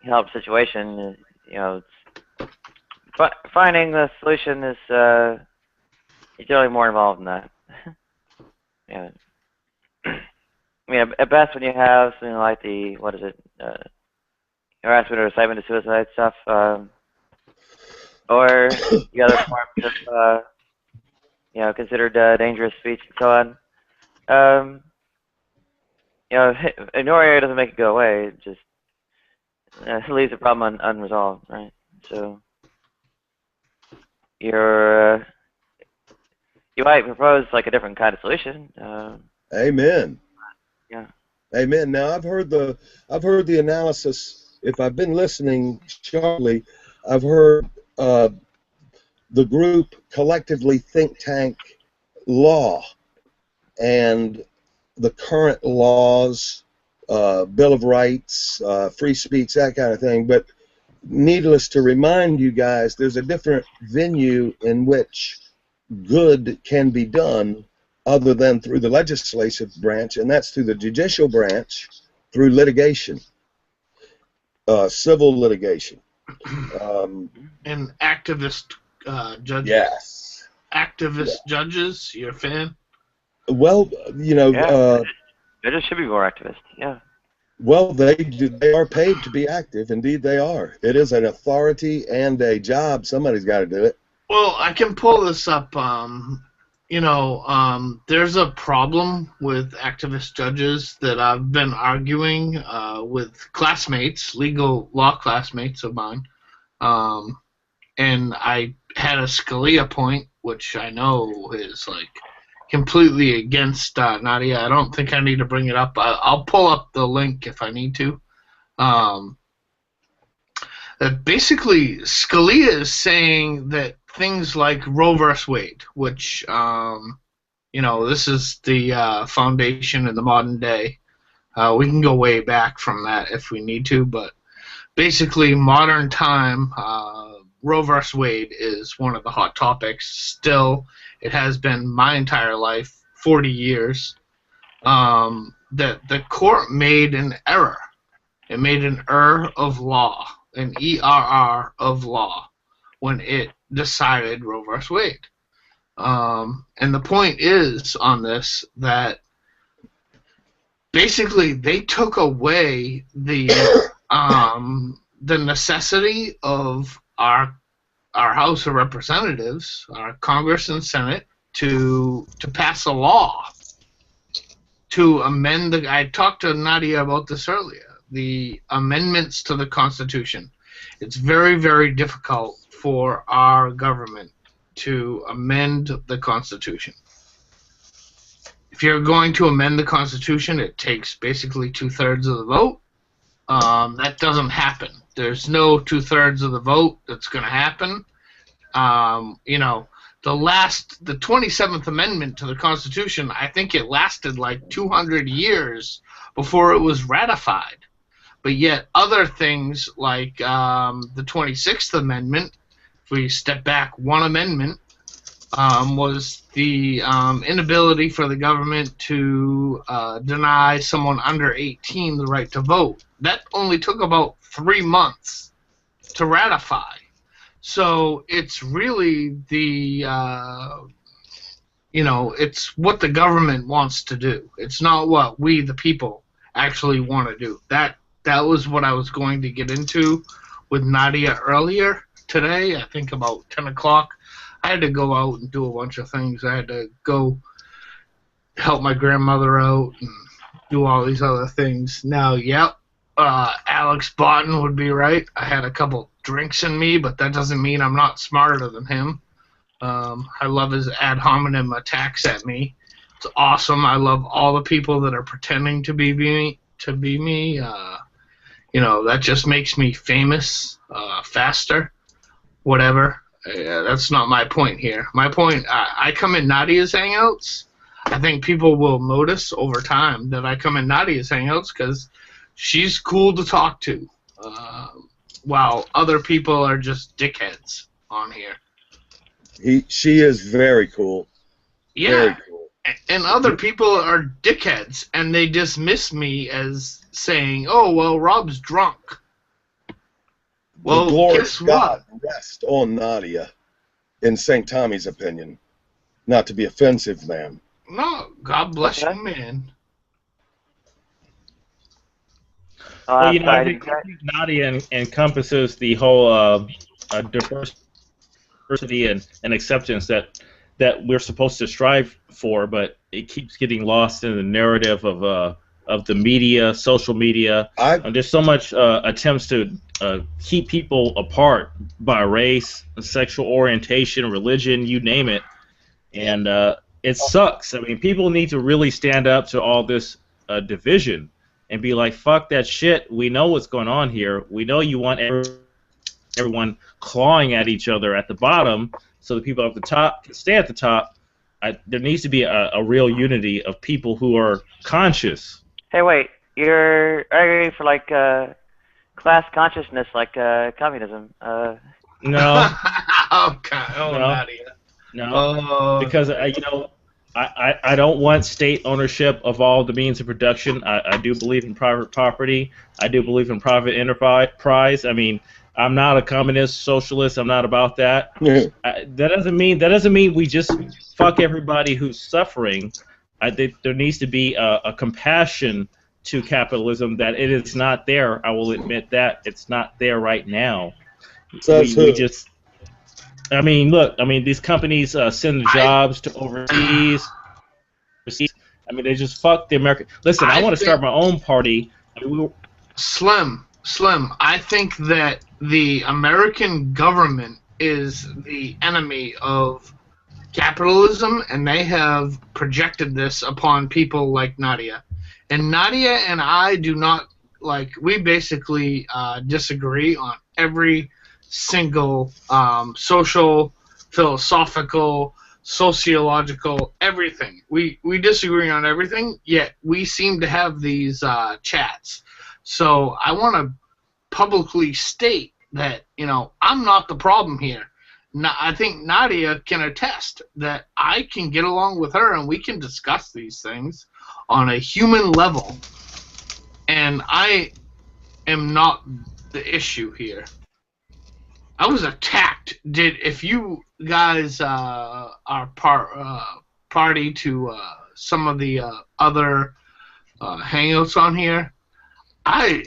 help the situation. Finding the solution is generally more involved in that. Yeah. I mean, at best, when you have something like the harassment or incitement to suicide stuff, or the other forms of considered dangerous speech and so on. Ignoring it doesn't make it go away. It just leaves the problem unresolved, right? So you're you might propose like a different kind of solution. Amen. Yeah. Amen. Now I've heard the analysis. If I've been listening sharply, I've heard the group collectively think tank law and the current laws, Bill of Rights, free speech, that kind of thing. But needless to remind you guys, there's a different venue in which good can be done other than through the legislative branch, and that's through the judicial branch, through litigation, civil litigation. And activist judges. Yes. Activist judges, you're a fan? Well, you know, judges should be more activist. Yeah. Well, they are paid to be active. Indeed, they are. It is an authority and a job. Somebody's got to do it. Well, I can pull this up. There's a problem with activist judges that I've been arguing with classmates, legal law classmates of mine. And I had a Scalia point, which I know is like completely against Nadia. I don't think I need to bring it up. I'll pull up the link if I need to. Basically, Scalia is saying that things like Roe vs. Wade, which, this is the foundation in the modern day. We can go way back from that if we need to, but basically, modern time, Roe vs. Wade is one of the hot topics. Still, it has been my entire life, 40 years, that the court made an error. It made an error of law, an ERR of law, when it decided Roe vs. Wade. And the point is on this that basically they took away the necessity of our House of Representatives, our Congress and Senate, to pass a law to amend the. I talked to Nadia about this earlier. The amendments to the Constitution. It's very, very difficult for our government to amend the Constitution. If you're going to amend the Constitution, it takes basically 2/3 of the vote. That doesn't happen. There's no 2/3 of the vote that's going to happen. The 27th Amendment to the Constitution, I think it lasted like 200 years before it was ratified. But yet other things like the 26th Amendment, if we step back one amendment, was the inability for the government to deny someone under 18 the right to vote. That only took about 3 months to ratify. So it's really it's what the government wants to do. It's not what we, the people, actually want to do. That was what I was going to get into with Nadia earlier today, I think about 10 o'clock. I had to go out and do a bunch of things. I had to go help my grandmother out and do all these other things. Now, Alex Botten would be right. I had a couple drinks in me, but that doesn't mean I'm not smarter than him. I love his ad hominem attacks at me. It's awesome. I love all the people that are pretending to be me. That just makes me famous faster. Whatever. That's not my point here. My point, I come in Nadia's Hangouts. I think people will notice over time that I come in Nadia's Hangouts because she's cool to talk to, while other people are just dickheads on here. She is very cool. Yeah. Very cool. And other people are dickheads, and they dismiss me as saying, "Oh, well, Rob's drunk." Well, the glory guess of God what? rest on Nadia, in St. Tommy's opinion. Not to be offensive, ma'am. No, God bless you, man. Well, I think Nadia encompasses the whole diversity and acceptance that we're supposed to strive for, but it keeps getting lost in the narrative of the media, social media. There's so much attempts to keep people apart by race, sexual orientation, religion, you name it. And it sucks. I mean, people need to really stand up to all this division and be like, fuck that shit. We know what's going on here. We know you want everyone clawing at each other at the bottom so the people at the top can stay at the top. There needs to be a real unity of people who are conscious. Hey, wait. You're arguing for, like, class consciousness, like communism. No. Okay. Oh, No. Nadia. No. Oh, Because, I don't want state ownership of all the means of production. I do believe in private property. I do believe in private enterprise. I mean, I'm not a communist socialist. I'm not about that. That doesn't mean we just fuck everybody who's suffering. I think there needs to be a compassion to capitalism that it is not there. I will admit that it's not there right now. We just. I mean, look. I mean, these companies send the jobs to overseas. I mean, they just fuck the American. Listen, I want to start my own party. I mean, Slim. I think that the American government is the enemy of capitalism, and they have projected this upon people like Nadia. And Nadia and I do not, like, we basically disagree on every single social, philosophical, sociological, everything. We disagree on everything, yet we seem to have these chats. So I want to publicly state that, you know, I'm not the problem here. I think Nadia can attest that I can get along with her and we can discuss these things on a human level. And I am not the issue here. I was attacked. If you guys are party to some of the other hangouts on here, I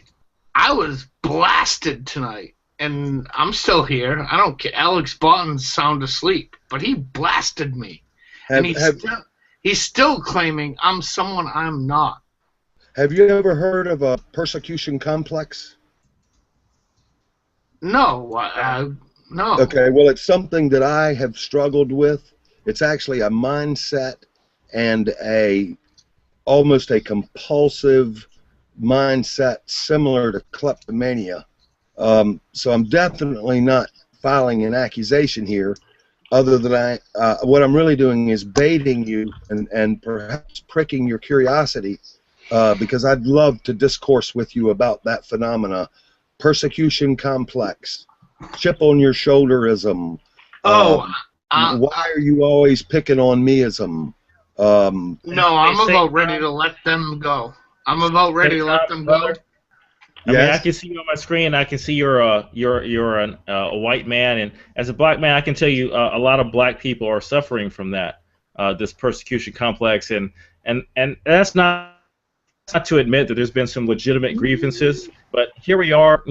was blasted tonight, and I'm still here. I don't care. Alex Botton's sound asleep, but he blasted me, and he's still claiming I'm someone I'm not. Have you ever heard of a persecution complex? No, no. Okay, well, it's something that I have struggled with. It's actually a mindset and almost a compulsive mindset similar to kleptomania. So I'm definitely not filing an accusation here, other than what I'm really doing is baiting you and perhaps pricking your curiosity, because I'd love to discourse with you about that phenomena. Persecution complex, chip on your shoulderism. Why are you always picking on meism? No, I'm about ready to let them go. I'm about ready to let them go. I mean, I can see you on my screen. I can see you're a white man, and as a black man, I can tell you a lot of black people are suffering from that, this persecution complex, and that's not to admit that there's been some legitimate grievances, but here we are,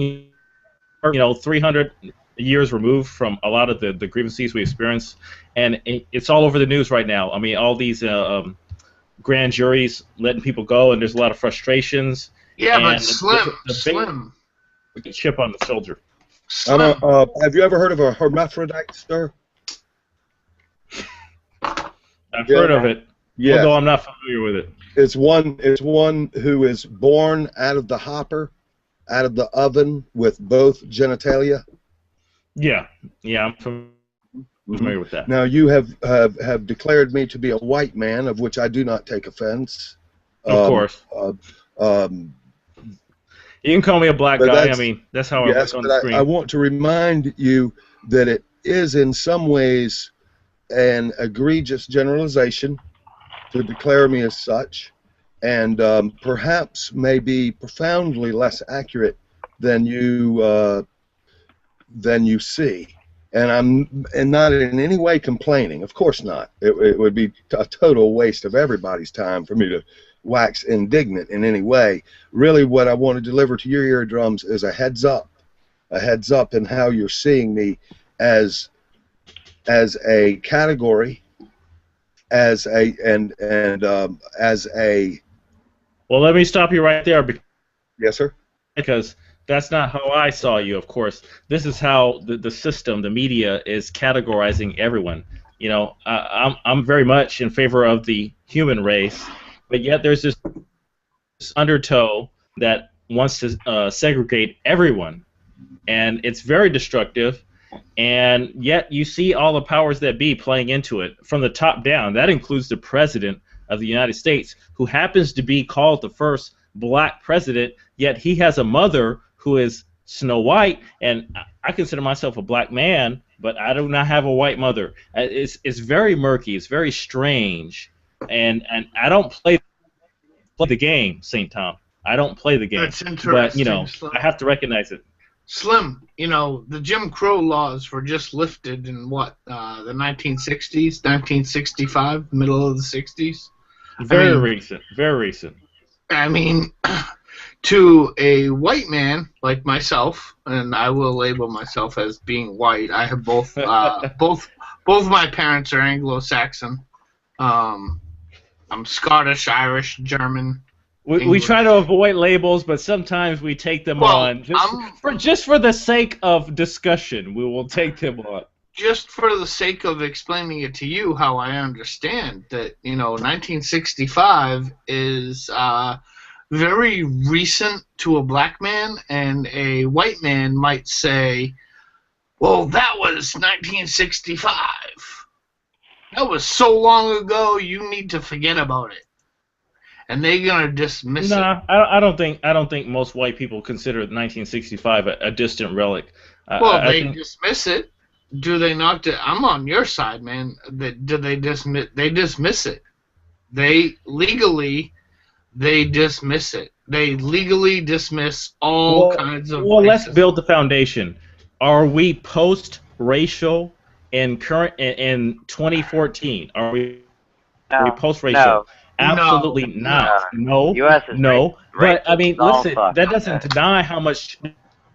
300 years removed from a lot of the grievances we experience, and it's all over the news right now. I mean, all these grand juries letting people go, and there's a lot of frustrations. Yeah, but Slim. Chip on the shoulder. Have you ever heard of a hermaphrodite, sir? I've heard of it, although I'm not familiar with it. It's one who is born out of the hopper, out of the oven with both genitalia. Yeah, I'm familiar with that. Now you have declared me to be a white man, of which I do not take offense. Of course. You can call me a black guy. I mean, that's how I look on the screen. I want to remind you that it is in some ways an egregious generalization to declare me as such, and perhaps may be profoundly less accurate than you see. And I'm not in any way complaining. Of course not. It would be a total waste of everybody's time for me to wax indignant in any way. Really, what I want to deliver to your eardrums is a heads up in how you're seeing me as a category, as a. Well, let me stop you right there. Yes, sir. Because that's not how I saw you, of course. This is how the system, the media, is categorizing everyone. You know, I'm very much in favor of the human race, but yet there's this undertow that wants to segregate everyone, and it's very destructive. And yet you see all the powers that be playing into it from the top down. That includes the president of the United States, who happens to be called the first black president, yet he has a mother who is Snow White, and I consider myself a black man, but I do not have a white mother. It's very murky. It's very strange, and I don't play the game, St. Tom. I don't play the game. That's interesting. But, you know, Slim. I have to recognize it. Slim, you know, the Jim Crow laws were just lifted in what, the 1960s, 1965, middle of the 60s? Very recent. Very recent. I mean, to a white man like myself, and I will label myself as being white. I have both both my parents are Anglo-Saxon. I'm Scottish, Irish, German. We try to avoid labels, but sometimes we take them on just for the sake of discussion. We will take them on. Just for the sake of explaining it to you how I understand that, you know, 1965 is very recent to a black man, and a white man might say, well, that was 1965. That was so long ago, you need to forget about it. And they're gonna dismiss it. I don't think most white people consider 1965 a distant relic. Well, they dismiss it. Do they not? I'm on your side, man. Do they dismiss? They dismiss it. They legally dismiss it. They legally dismiss all kinds of. Well, let's build the foundation. Are we post-racial in 2014? Are we post-racial? No. Absolutely not. No. U.S. is no. But I mean, listen, fucked. that doesn't deny how much.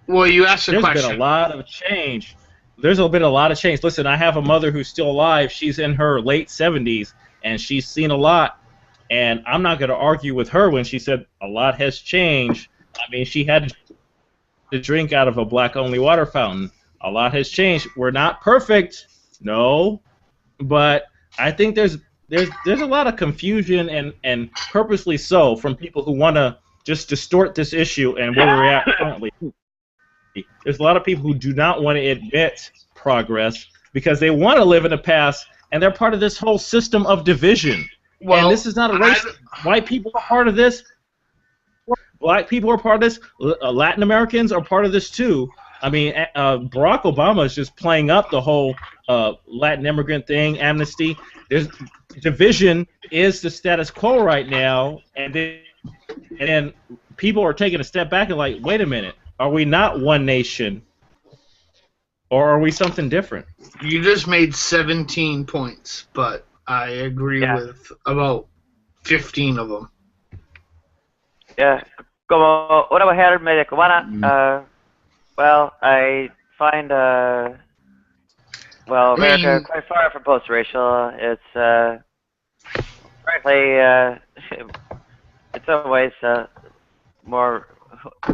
Well, you asked a question. There's been a lot of change. There's been a lot of change. Listen, I have a mother who's still alive. She's in her late 70s, and she's seen a lot. And I'm not going to argue with her when she said a lot has changed. I mean, she had to drink out of a black-only water fountain. A lot has changed. We're not perfect, no, but I think there's a lot of confusion and purposely so from people who want to just distort this issue and where we're at currently. There's a lot of people who do not want to admit progress because they want to live in the past, and they're part of this whole system of division. Well, and this is not a race. White people are part of this. Black people are part of this. Latin Americans are part of this too. I mean, Barack Obama is just playing up the whole Latin immigrant thing, amnesty. There's division is the status quo right now, and then people are taking a step back and like, wait a minute, are we not one nation, or are we something different? You just made 17 points, but I agree with about 15 of them. Yeah, como una mujer media cubana, well, I find America quite far from post-racial. It's frankly, in some ways,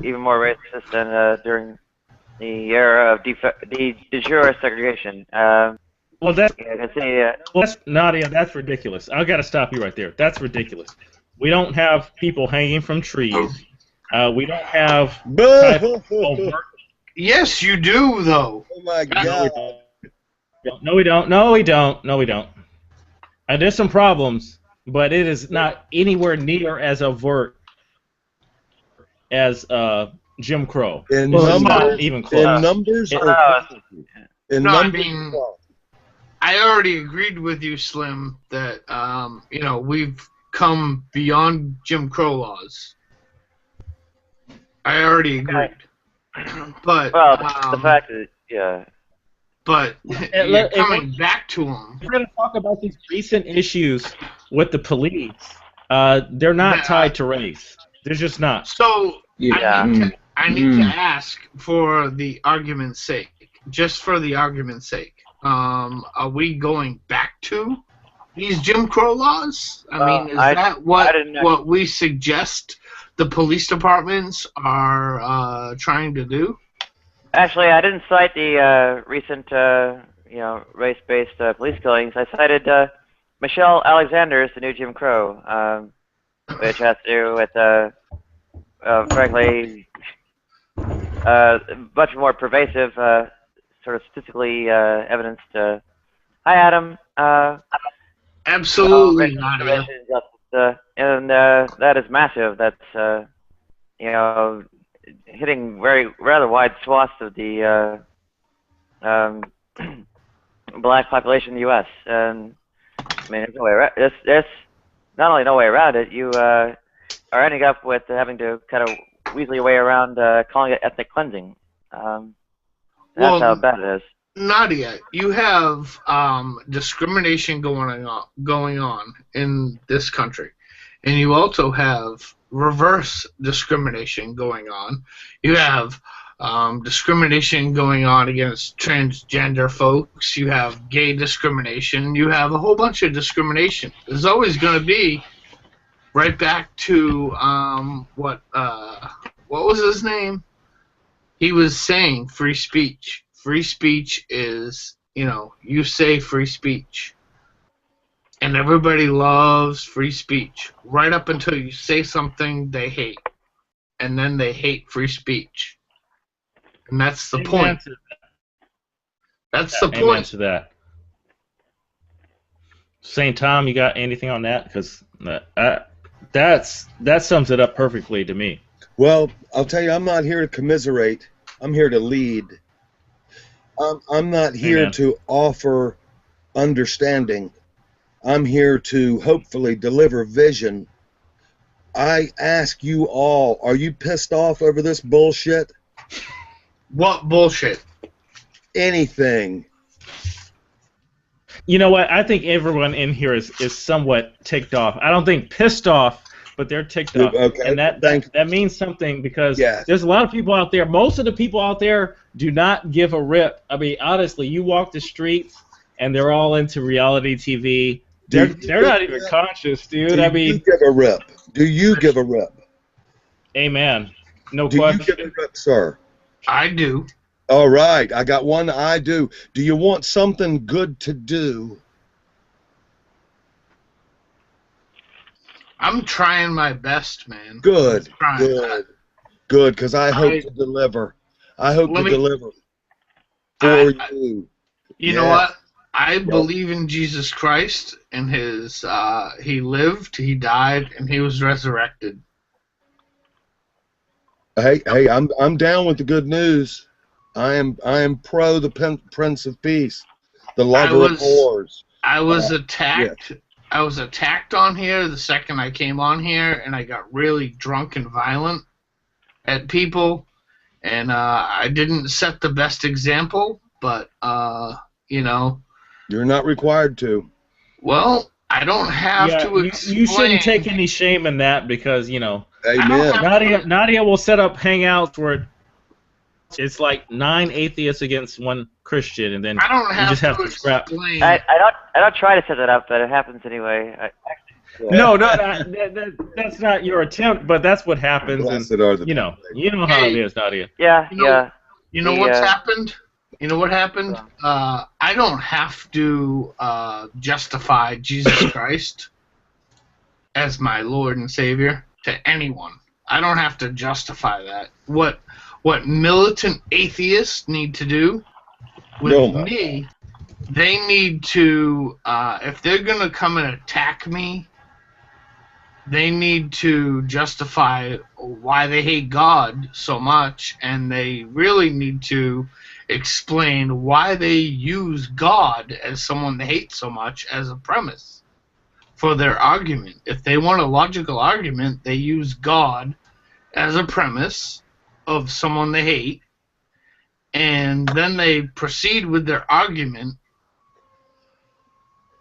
even more racist than during the era of de jure segregation. Well, that's Nadia. That's ridiculous. I got to stop you right there. That's ridiculous. We don't have people hanging from trees. We don't have. Yes, you do, though. Oh my God. No, we don't. No, we don't. No, we don't. There's some problems, but it is not anywhere near as overt as Jim Crow. In numbers, not even close. In numbers, I mean, I already agreed with you, Slim, that you know, we've come beyond Jim Crow laws. I already agreed. But the fact is, but you're coming back to them. We're going to talk about these recent issues with the police. They're not tied to race. They're just not. So I need to ask, for the argument's sake, just for the argument's sake, are we going back to these Jim Crow laws? I mean, is that what we suggest the police departments are trying to do? Actually, I didn't cite the recent race-based police killings, I cited Michelle Alexander's The New Jim Crow, which has to do with, frankly, much more pervasive, sort of statistically evidenced. Hi, Adam. Absolutely, Racial Nadia. discrimination and justice, and that is massive. That's hitting rather wide swaths of the black population in the U.S. And I mean, there's no way around. There's not only no way around it. You are ending up with having to kind of weasel your way around calling it ethnic cleansing. That's how bad it is. Nadia, you have discrimination going on in this country, and you also have reverse discrimination going on. You have discrimination going on against transgender folks. You have gay discrimination. You have a whole bunch of discrimination. There's always going to be, right back to what was his name? He was saying free speech. Free speech is, you say free speech. And everybody loves free speech, right up until you say something they hate. And then they hate free speech. And that's the point. That's the Amen point. to that. St. Tom, you got anything on that? Because that sums it up perfectly to me. Well, I'll tell you, I'm not here to commiserate. I'm here to lead. I'm not here Amen. to offer understanding. I'm here to hopefully deliver vision. I ask you all, are you pissed off over this bullshit? What bullshit? Anything. You know what? I think everyone in here is somewhat ticked off. I don't think pissed off, but they're ticked off. Okay. And that means something, because there's a lot of people out there. Most of the people out there do not give a rip. I mean, honestly, you walk the streets and they're all into reality TV. They're not even conscious, dude. Do you give a rip? Do you give a rip? Amen. No Do question. you give a rip, sir? I do. All right, I got one I do. Do you want something good to do? I'm trying my best, man. Good, I'm trying. good, because I hope to deliver. I hope to deliver for you. You know what? I believe in Jesus Christ and his. He lived, he died, and he was resurrected. Hey, I'm down with the good news. I am pro the Prince of Peace, the lover of whores. I was attacked. Yeah. I was attacked on here the second I came on here, and I got really drunk and violent at people, and I didn't set the best example, but You're not required to. Well, I don't have to explain. You shouldn't take any shame in that, because, Amen. Nadia will set up hangouts where it's like 9 atheists against 1 Christian, and then you just have to scrap. I don't try to set that up, but it happens anyway. No, that's not your attempt, but that's what happens. And, you know how it is, Nadia. Yeah. You know what's happened? You know what happened? I don't have to justify Jesus Christ as my Lord and Savior to anyone. I don't have to justify that. What militant atheists need to do with me, they need to, if they're going to come and attack me, they need to justify why they hate God so much, and they really need to explain why they use God as someone they hate so much as a premise for their argument. If they want a logical argument, they use God as a premise of someone they hate, and then they proceed with their argument,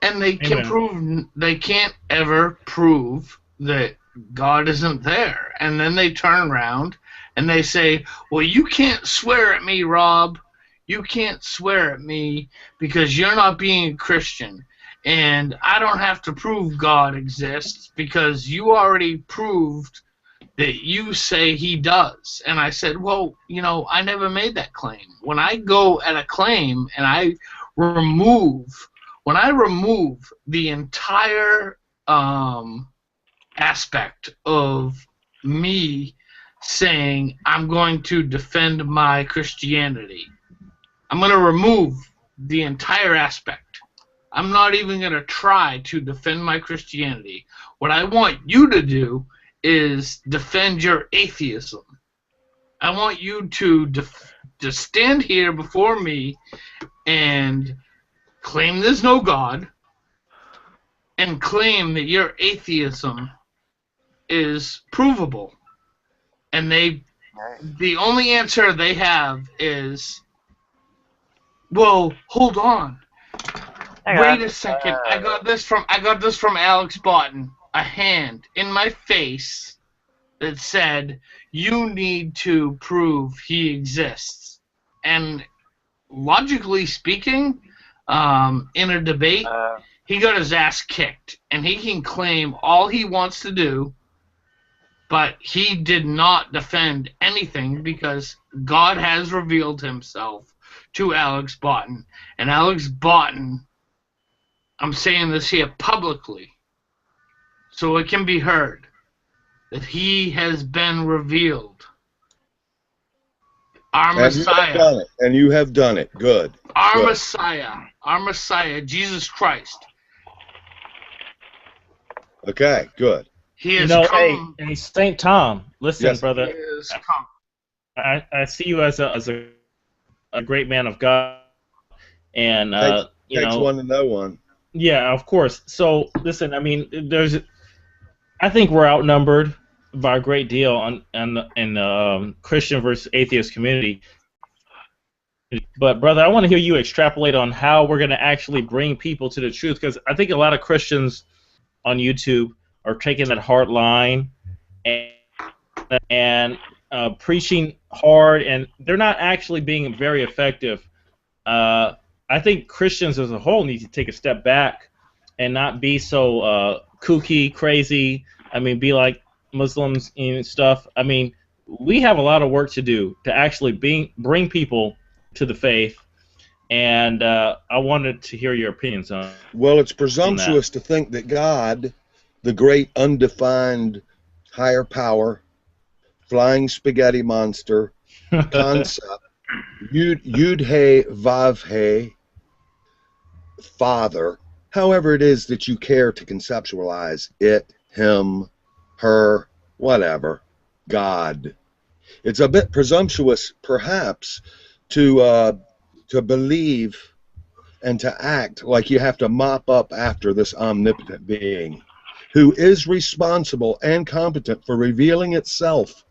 and they can't ever prove that God isn't there. And then they turn around and they say, well, you can't swear at me, Rob. You can't swear at me because you're not being a Christian. And I don't have to prove God exists because you already proved that you say he does. And I said, well, I never made that claim. When I go at a claim and I remove the entire aspect of me saying I'm going to defend my Christianity, I'm going to remove the entire aspect. I'm not even going to try to defend my Christianity. What I want you to do is defend your atheism. I want you to stand here before me and claim there's no God and claim that your atheism is provable. And the only answer they have is, well, hold on. Wait a second. I got this from Alex Boughton. A hand in my face that said, you need to prove he exists. And logically speaking, in a debate, he got his ass kicked. And he can claim all he wants to do, but he did not defend anything because God has revealed himself to Alex Boughton. And Alex Boughton, I'm saying this here publicly, so it can be heard, that he has been revealed. Our Messiah. And you have done it. Good. Our Messiah, Jesus Christ. Okay, good. He has come. Hey, St. Tom, listen, Yes. brother. He has come. I see you as a great man of God, and Takes one to know one. Yeah, of course. So listen, I mean, I think we're outnumbered by a great deal in Christian versus atheist community. But brother, I want to hear you extrapolate on how we're going to actually bring people to the truth, because I think a lot of Christians on YouTube are taking that hard line and preaching hard, and they're not actually being very effective. I think Christians as a whole need to take a step back and not be so kooky, crazy. I mean, be like Muslims and stuff. I mean, we have a lot of work to do to actually bring people to the faith, and I wanted to hear your opinions on. Well, it's presumptuous to think that God, the great undefined higher power, flying spaghetti monster concept, Yud He Vav He, Father, however it is that you care to conceptualize it, him, her, whatever, God. It's a bit presumptuous, perhaps, to believe and to act like you have to mop up after this omnipotent being who is responsible and competent for revealing itself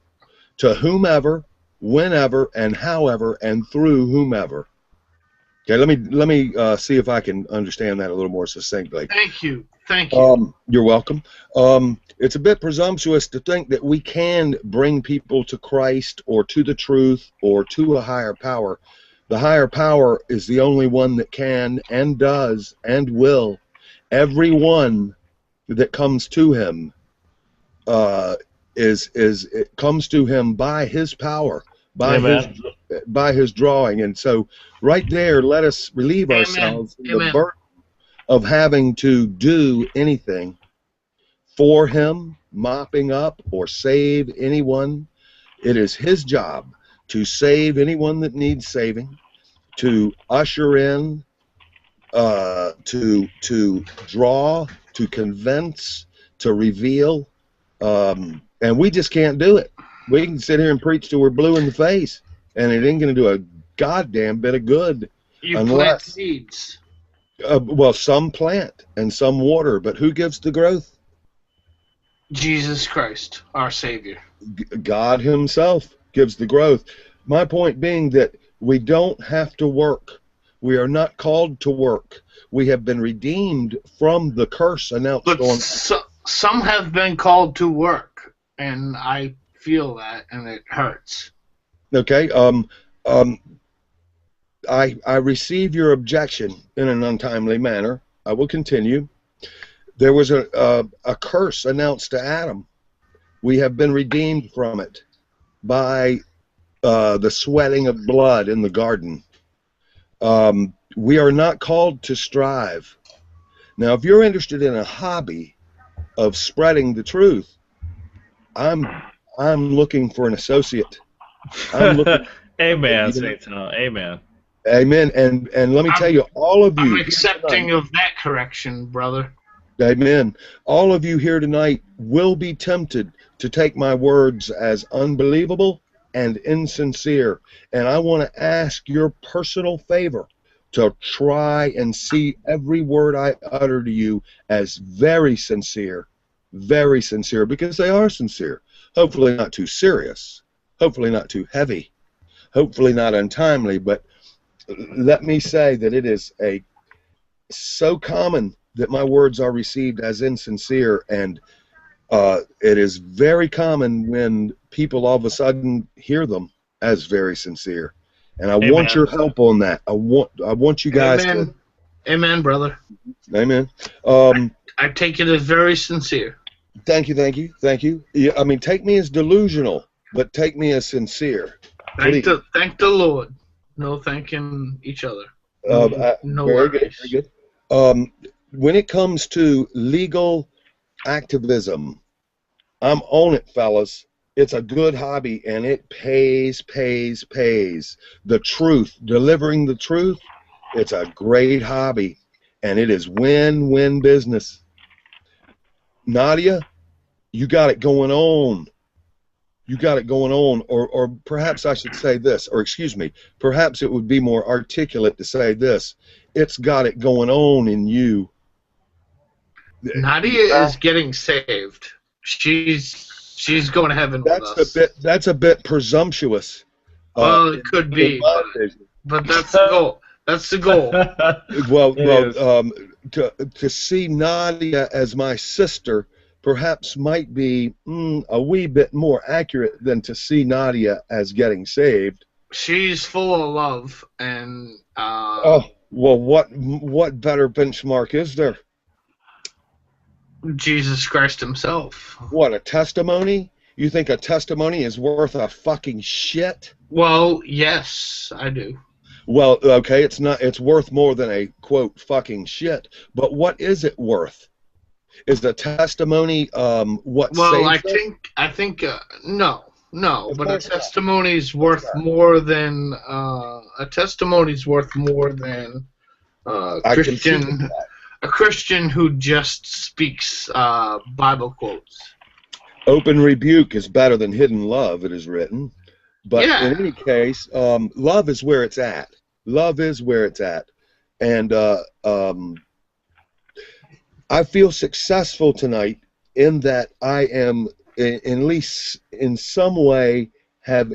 to whomever, whenever, and however, and through whomever. Okay, let me see if I can understand that a little more succinctly. Thank you. Thank you. You're welcome. It's a bit presumptuous to think that we can bring people to Christ or to the truth or to a higher power. The higher power is the only one that can and does and will. Everyone that comes to him it comes to him by his power, by his drawing. And so right there, let us relieve ourselves of the burden of having to do anything for him, mopping up or save anyone. It is his job to save anyone that needs saving, to usher in, to draw, to convince, to reveal, and we just can't do it. We can sit here and preach till we're blue in the face, and it ain't going to do a goddamn bit of good. You plant seeds. Well, some plant and some water, but who gives the growth? Jesus Christ, our Savior. God himself gives the growth. My point being that we don't have to work. We are not called to work. We have been redeemed from the curse announced But on... some have been called to work, and I feel that, and it hurts. Okay, I receive your objection in an untimely manner. I will continue. There was a curse announced to Adam. We have been redeemed from it by the sweating of blood in the garden. We are not called to strive. Now, if you're interested in a hobby of spreading the truth, I'm looking for an associate. I'm looking. Amen, You know, Saint Tom. Amen. amen. And let me tell you, all of you. I'm accepting of that correction, brother. Amen. All of you here tonight will be tempted to take my words as unbelievable and insincere. And I want to ask your personal favor to try and see every word I utter to you as very sincere, because they are sincere. Hopefully not too serious, hopefully not too heavy, hopefully not untimely, but let me say that it is so common that my words are received as insincere, and it is very common when people all of a sudden hear them as very sincere. And I want your help on that. I want you guys Amen. to. Amen, brother. Amen. I take it as very sincere. Thank you. Yeah, I mean, take me as delusional, but take me as sincere. Thank the Lord. No thanking each other. No very worries. good. Very good. When it comes to legal activism, I'm on it, fellas. It's a good hobby, and it pays. The truth, delivering the truth, it's a great hobby, and it is win-win business. Nadia, you got it going on. Or perhaps I should say this, or excuse me, perhaps it would be more articulate to say this. It's got it going on in you. Nadia is getting saved. She's going to heaven with us. That's a bit presumptuous. Well, it could be, but that's the goal. That's the goal. To see Nadia as my sister perhaps might be a wee bit more accurate than to see Nadia as getting saved. She's full of love, and what better benchmark is there? Jesus Christ himself. What, a testimony? You think a testimony is worth a fucking shit? Well, yes, I do. Well, okay, it's not. It's worth more than a quote fucking shit. But what is it worth? Is the testimony what? Well, I think no. But a testimony is worth more than Christian. A Christian who just speaks Bible quotes. Open rebuke is better than hidden love, it is written. But in any case, love is where it's at. Love is where it's at. And I feel successful tonight in that I am, at least in some way, have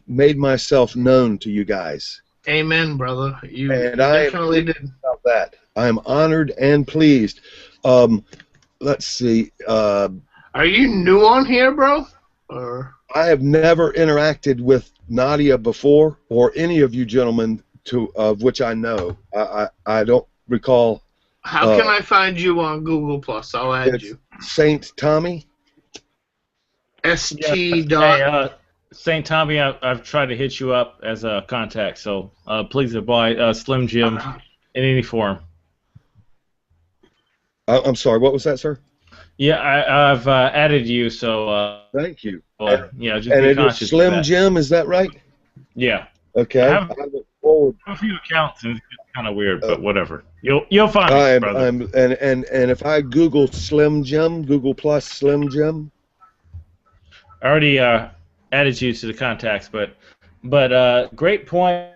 made myself known to you guys. Amen, brother. You definitely did. About that. I am honored and pleased. Let's see. Are you new on here, bro? Or I have never interacted with Nadia before, or any of you gentlemen of which I know. I don't recall. How can I find you on Google Plus? I'll add you. Saint Tommy. ST. Saint Tommy, I've tried to hit you up as a contact, so please apply Slim Jim in any form. I'm sorry, what was that, sir? Yeah, I've added you, so... Thank you. Yeah, just and be it conscious is Slim of that. Jim, is that right? Yeah. Okay. I have a few accounts, and it's kind of weird, but whatever. You'll find me, brother. And if I Google Slim Jim, Google Plus Slim Jim... I already added you to the contacts, but great point.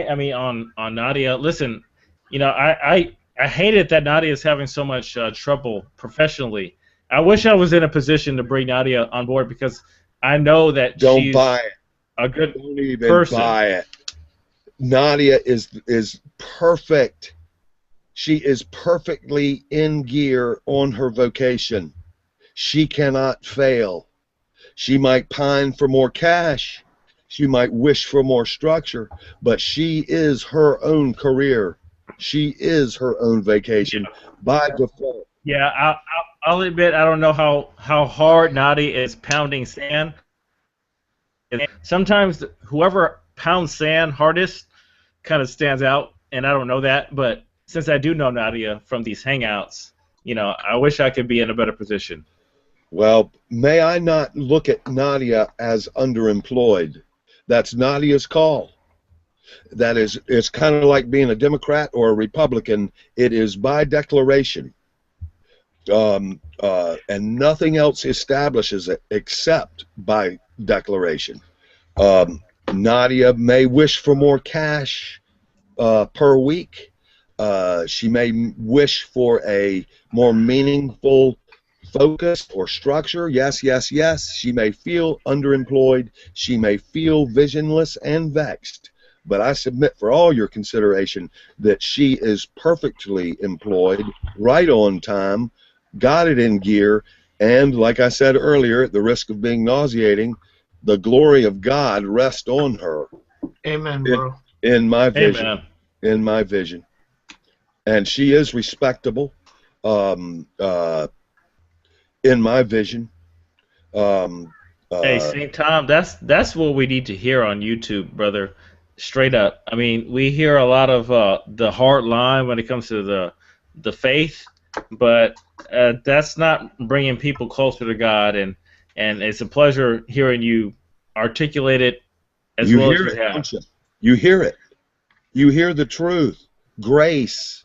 I mean, on Nadia. Listen, I hate it that Nadia is having so much trouble professionally. I wish I was in a position to bring Nadia on board because I know that she's buy it. A good Don't even person. Buy it. Nadia is perfect. She is perfectly in gear on her vocation. She cannot fail. She might pine for more cash. She might wish for more structure, but she is her own career. She is her own vacation by default. Yeah, I'll admit I don't know how hard Nadia is pounding sand. Sometimes whoever pounds sand hardest kind of stands out and I don't know that, but since I do know Nadia from these hangouts, I wish I could be in a better position. Well, may I not look at Nadia as underemployed? That's Nadia's call. That is, it's kind of like being a Democrat or a Republican. It is by declaration. And nothing else establishes it except by declaration. Nadia may wish for more cash per week. She may wish for a more meaningful focus or structure. Yes, yes, yes. She may feel underemployed. She may feel visionless and vexed. But I submit for all your consideration that she is perfectly employed, right on time, got it in gear, and like I said earlier, at the risk of being nauseating, the glory of God rests on her. Amen, bro. In my vision. Amen. In my vision. And she is respectable. In my vision. Hey, St. Tom, that's what we need to hear on YouTube, brother. Straight up. I mean, we hear a lot of the hard line when it comes to the faith, but that's not bringing people closer to God, and it's a pleasure hearing you articulate it as well as you have. You hear it. You hear the truth. Grace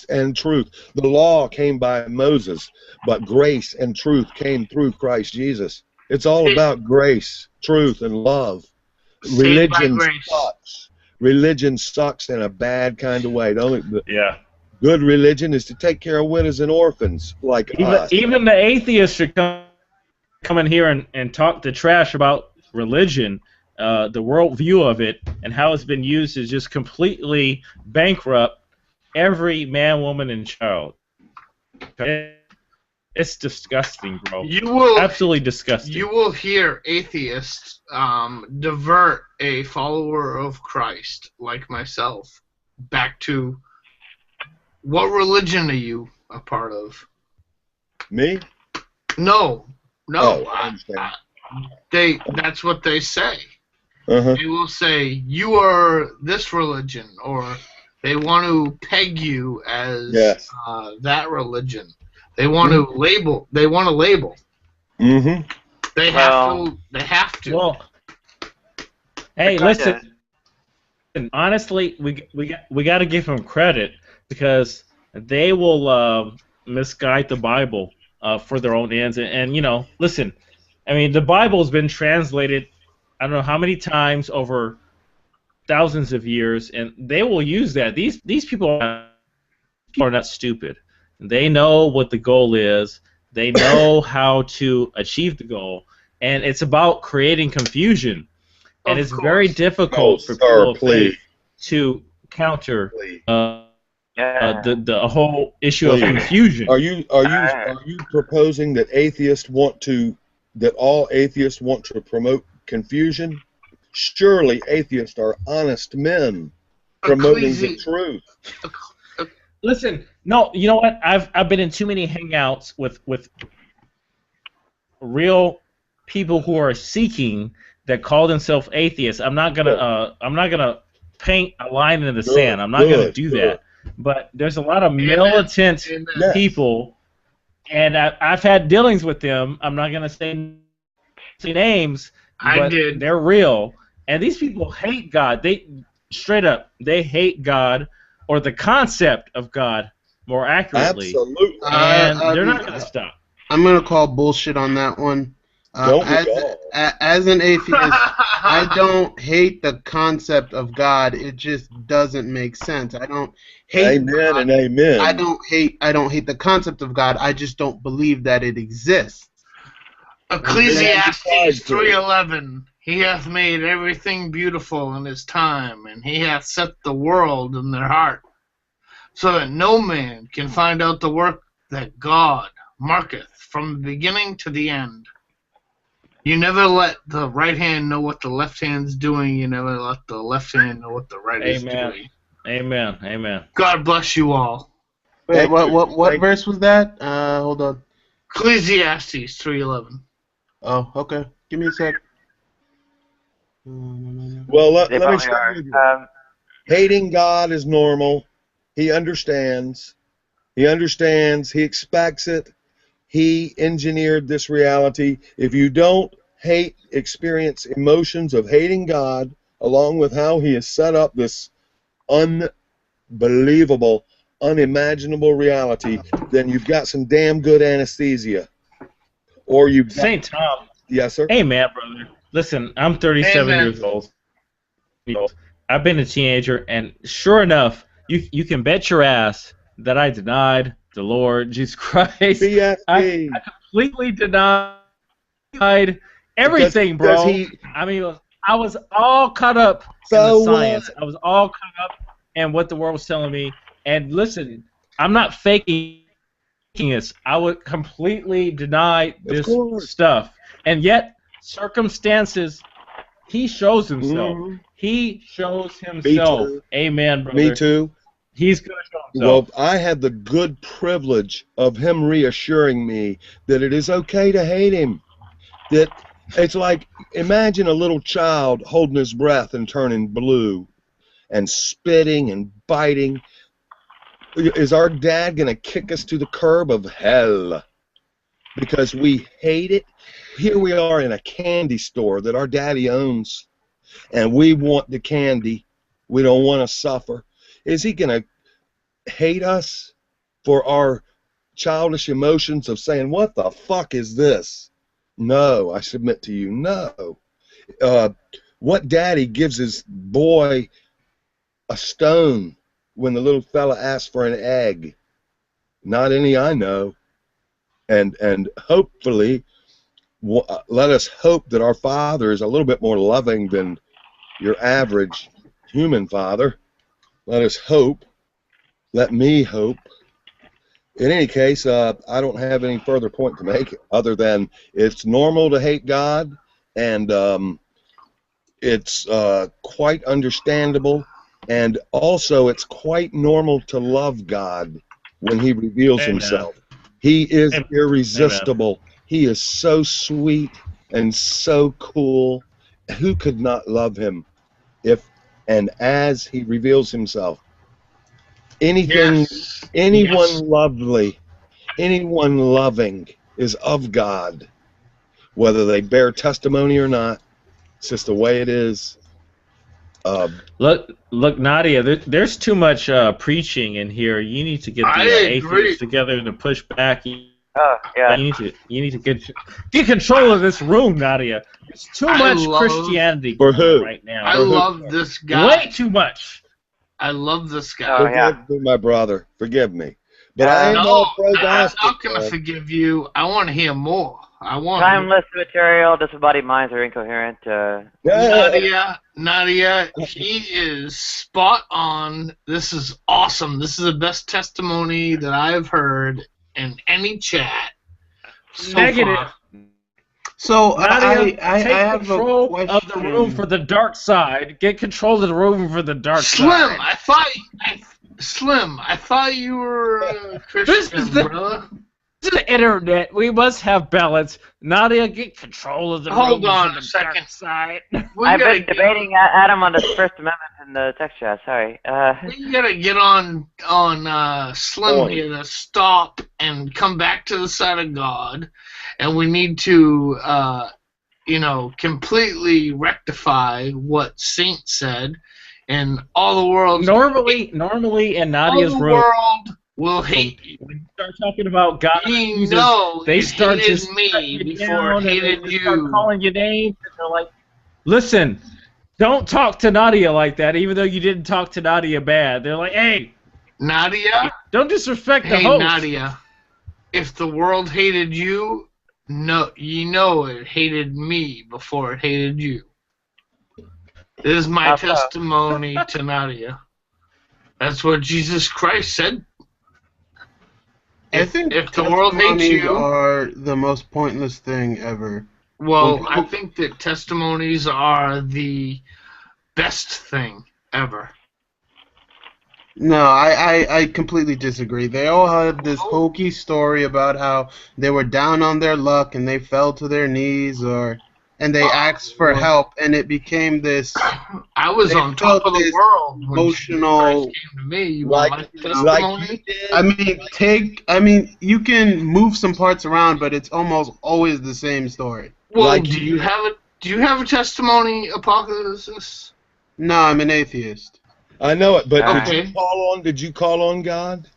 and truth. The law came by Moses, but grace and truth came through Christ Jesus. It's all about grace, truth, and love. Religion sucks. Religion sucks in a bad kind of way. Yeah. Good religion is to take care of widows and orphans like us. Even the atheists should come in here and talk the trash about religion, the worldview of it, and how it's been used to just completely bankrupt every man, woman, and child. It's disgusting, bro. Absolutely disgusting. You will hear atheists divert a follower of Christ like myself back to, what religion are you a part of? Me? No. Oh, I understand. That's what they say. Uh-huh. They will say, you are this religion, or they want to peg you as that religion. They want to label. They want to label. Mm-hmm. They have to. Well, hey, listen. Honestly, we got to give them credit, because they will misguide the Bible for their own ends. And listen, I mean, the Bible has been translated, I don't know how many times over thousands of years, and they will use that. These people are not stupid. They know what the goal is. They know how to achieve the goal, and it's about creating confusion. And it's very difficult for people of faith to counter the whole issue of confusion. Are you proposing that all atheists want to promote confusion? Surely atheists are honest men promoting the truth. Listen, no, you know what? I've been in too many hangouts with real people who are seeking that call themselves atheists. I'm not gonna paint a line in the sand. I'm not gonna do that. But there's a lot of militant people, and I've had dealings with them. I'm not gonna say names, but they're real. And these people hate God. They straight up, they hate God, or the concept of God, more accurately. Absolutely. And they're not going to stop. I'm going to call bullshit on that one. As an atheist, I don't hate the concept of God. It just doesn't make sense. I don't hate Amen God. And amen. I don't hate the concept of God. I just don't believe that it exists. Ecclesiastes 3:11. He hath made everything beautiful in his time, and he hath set the world in their heart, so that no man can find out the work that God marketh from the beginning to the end. You never let the right hand know what the left hand's doing. You never let the left hand know what the right is doing. Amen. Amen. God bless you all. Wait, what verse was that? Hold on. Ecclesiastes 3:11. Oh, okay. Give me a sec. Well, let me start with you. Hating God is normal. He understands. He understands. He expects it. He engineered this reality. If you don't experience emotions of hating God, along with how he has set up this unbelievable, unimaginable reality, then you've got some damn good anesthesia. Or you've got... St. Tom. Yes, sir? Amen, brother. Listen, I'm 37 Amen. years old. I've been a teenager, and sure enough, you can bet your ass that I denied the Lord Jesus Christ. BFD. I completely denied everything, bro. I mean, I was all caught up in the science. I was all caught up in what the world was telling me. And listen, I'm not faking this. I would completely deny this stuff. And yet, circumstances, he shows himself. Mm-hmm. He shows himself. Amen, brother. Me too. He's going to show himself. Well, I had the good privilege of him reassuring me that it is okay to hate him. That it's like, imagine a little child holding his breath and turning blue and spitting and biting. Is our dad going to kick us to the curb of hell because we hate it? Here we are in a candy store that our daddy owns, and we want the candy. We don't want to suffer. Is he going to hate us for our childish emotions of saying, what the fuck is this? No, I submit to you, no. What daddy gives his boy a stone when the little fella asks for an egg? Not any I know. And hopefully, let us hope that our Father is a little bit more loving than your average human father. Let us hope. Let me hope. In any case, I don't have any further point to make other than it's normal to hate God, and it's quite understandable, and also it's quite normal to love God when he reveals himself. He is irresistible. Amen. He is so sweet and so cool. Who could not love him if and as he reveals himself? Anything, anyone lovely, anyone loving is of God, whether they bear testimony or not. It's just the way it is. Look, Nadia, there's too much preaching in here. You need to get the atheists together to push back. Yeah. You need to get control of this room, Nadia. There's too much Christianity going on right now. I love this guy. Way too much. I love this guy. Forgive me, my brother. Forgive me. But I am not pro-gospel. I'm not going to forgive you. I want to hear more. Timeless material, disembodied minds are incoherent. Nadia, he is spot on. This is awesome. This is the best testimony that I've heard in any chat so Negative. Far. So Nadia, I have control of the room for the dark side. Get control of the room for the dark side. Slim, I thought you were a Christian, brother. This is the internet. We must have balance. Nadia, get control of the room Hold on for a the second. dark side. I've been debating Adam on the First Amendment in the text chat. Sorry. We gotta get on Slim here to stop and come back to the side of God, and we need to, completely rectify what Saint said, and all the world. Normally, in Nadia's room, world will hate you. When you start talking about God, they start hated me before it hated you. Start calling you names, and they're like, "Listen, don't talk to Nadia like that, even though you didn't talk to Nadia bad." They're like, "Hey, Nadia, don't disrespect the host." Hey, Nadia, if the world hated you, it hated me before it hated you. This is my testimony to Nadia. That's what Jesus Christ said. I think if the world hates you, are the most pointless thing ever. Well, I think that testimonies are the best thing ever. No, I completely disagree. They all had this hokey story about how they were down on their luck and they fell to their knees, and they asked for help, and it became this. I was on top of the world when emotional. Jesus Christ came to me. You want my testimony? I mean, you can move some parts around, but it's almost always the same story. Well, do you have a testimony, Apocalypse? No, I'm an atheist. I know it, but Okay. did you call on God?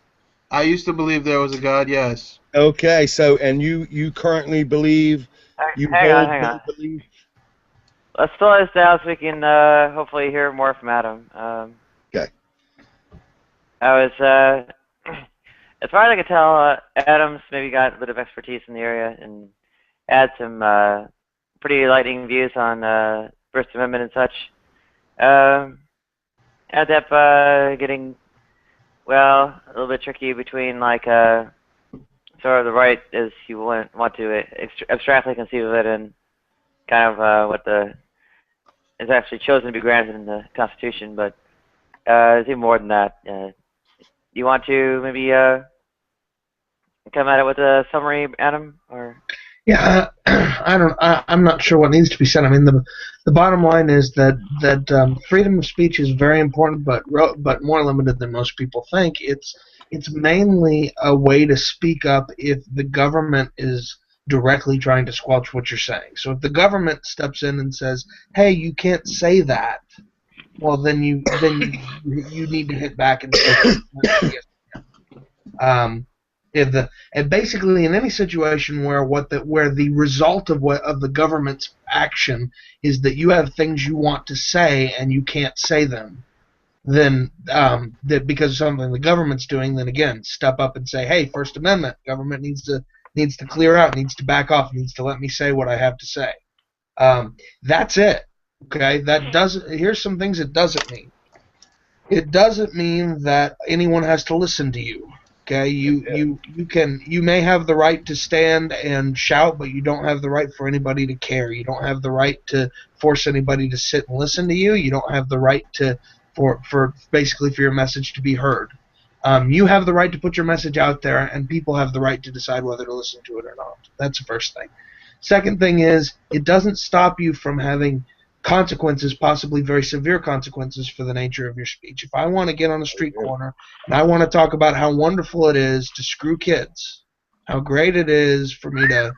I used to believe there was a God, yes. Okay, so and you currently believe Hang on. belief? Let's slow this down so we can hopefully hear more from Adam. Okay. As far as I can tell, Adam's maybe got a bit of expertise in the area and had some pretty enlightening views on First Amendment and such. Ended up getting, well, a little bit tricky between like sort of the right as you want to abstractly conceive of it and kind of what is actually chosen to be granted in the Constitution, but it's even more than that. You want to maybe come at it with a summary, Adam, or? Yeah, I'm not sure what needs to be said. I mean, the bottom line is that freedom of speech is very important, but more limited than most people think. It's mainly a way to speak up if the government is directly trying to squelch what you're saying. So if the government steps in and says, "Hey, you can't say that," well, then you need to hit back and say, and basically in any situation where the result of the government's action is that you have things you want to say and you can't say them, then that because of something the government's doing, then again step up and say, hey, First Amendment, government needs to clear out, needs to back off, needs to let me say what I have to say. That's it. Okay, here's some things it doesn't mean. It doesn't mean that anyone has to listen to you. Okay, you may have the right to stand and shout, but you don't have the right for anybody to care. You don't have the right to force anybody to sit and listen to you. You don't have the right for your message to be heard. You have the right to put your message out there, and people have the right to decide whether to listen to it or not. That's the first thing. Second thing is, it doesn't stop you from having consequences, possibly very severe consequences for the nature of your speech. If I want to get on a street corner and I want to talk about how wonderful it is to screw kids, how great it is for me to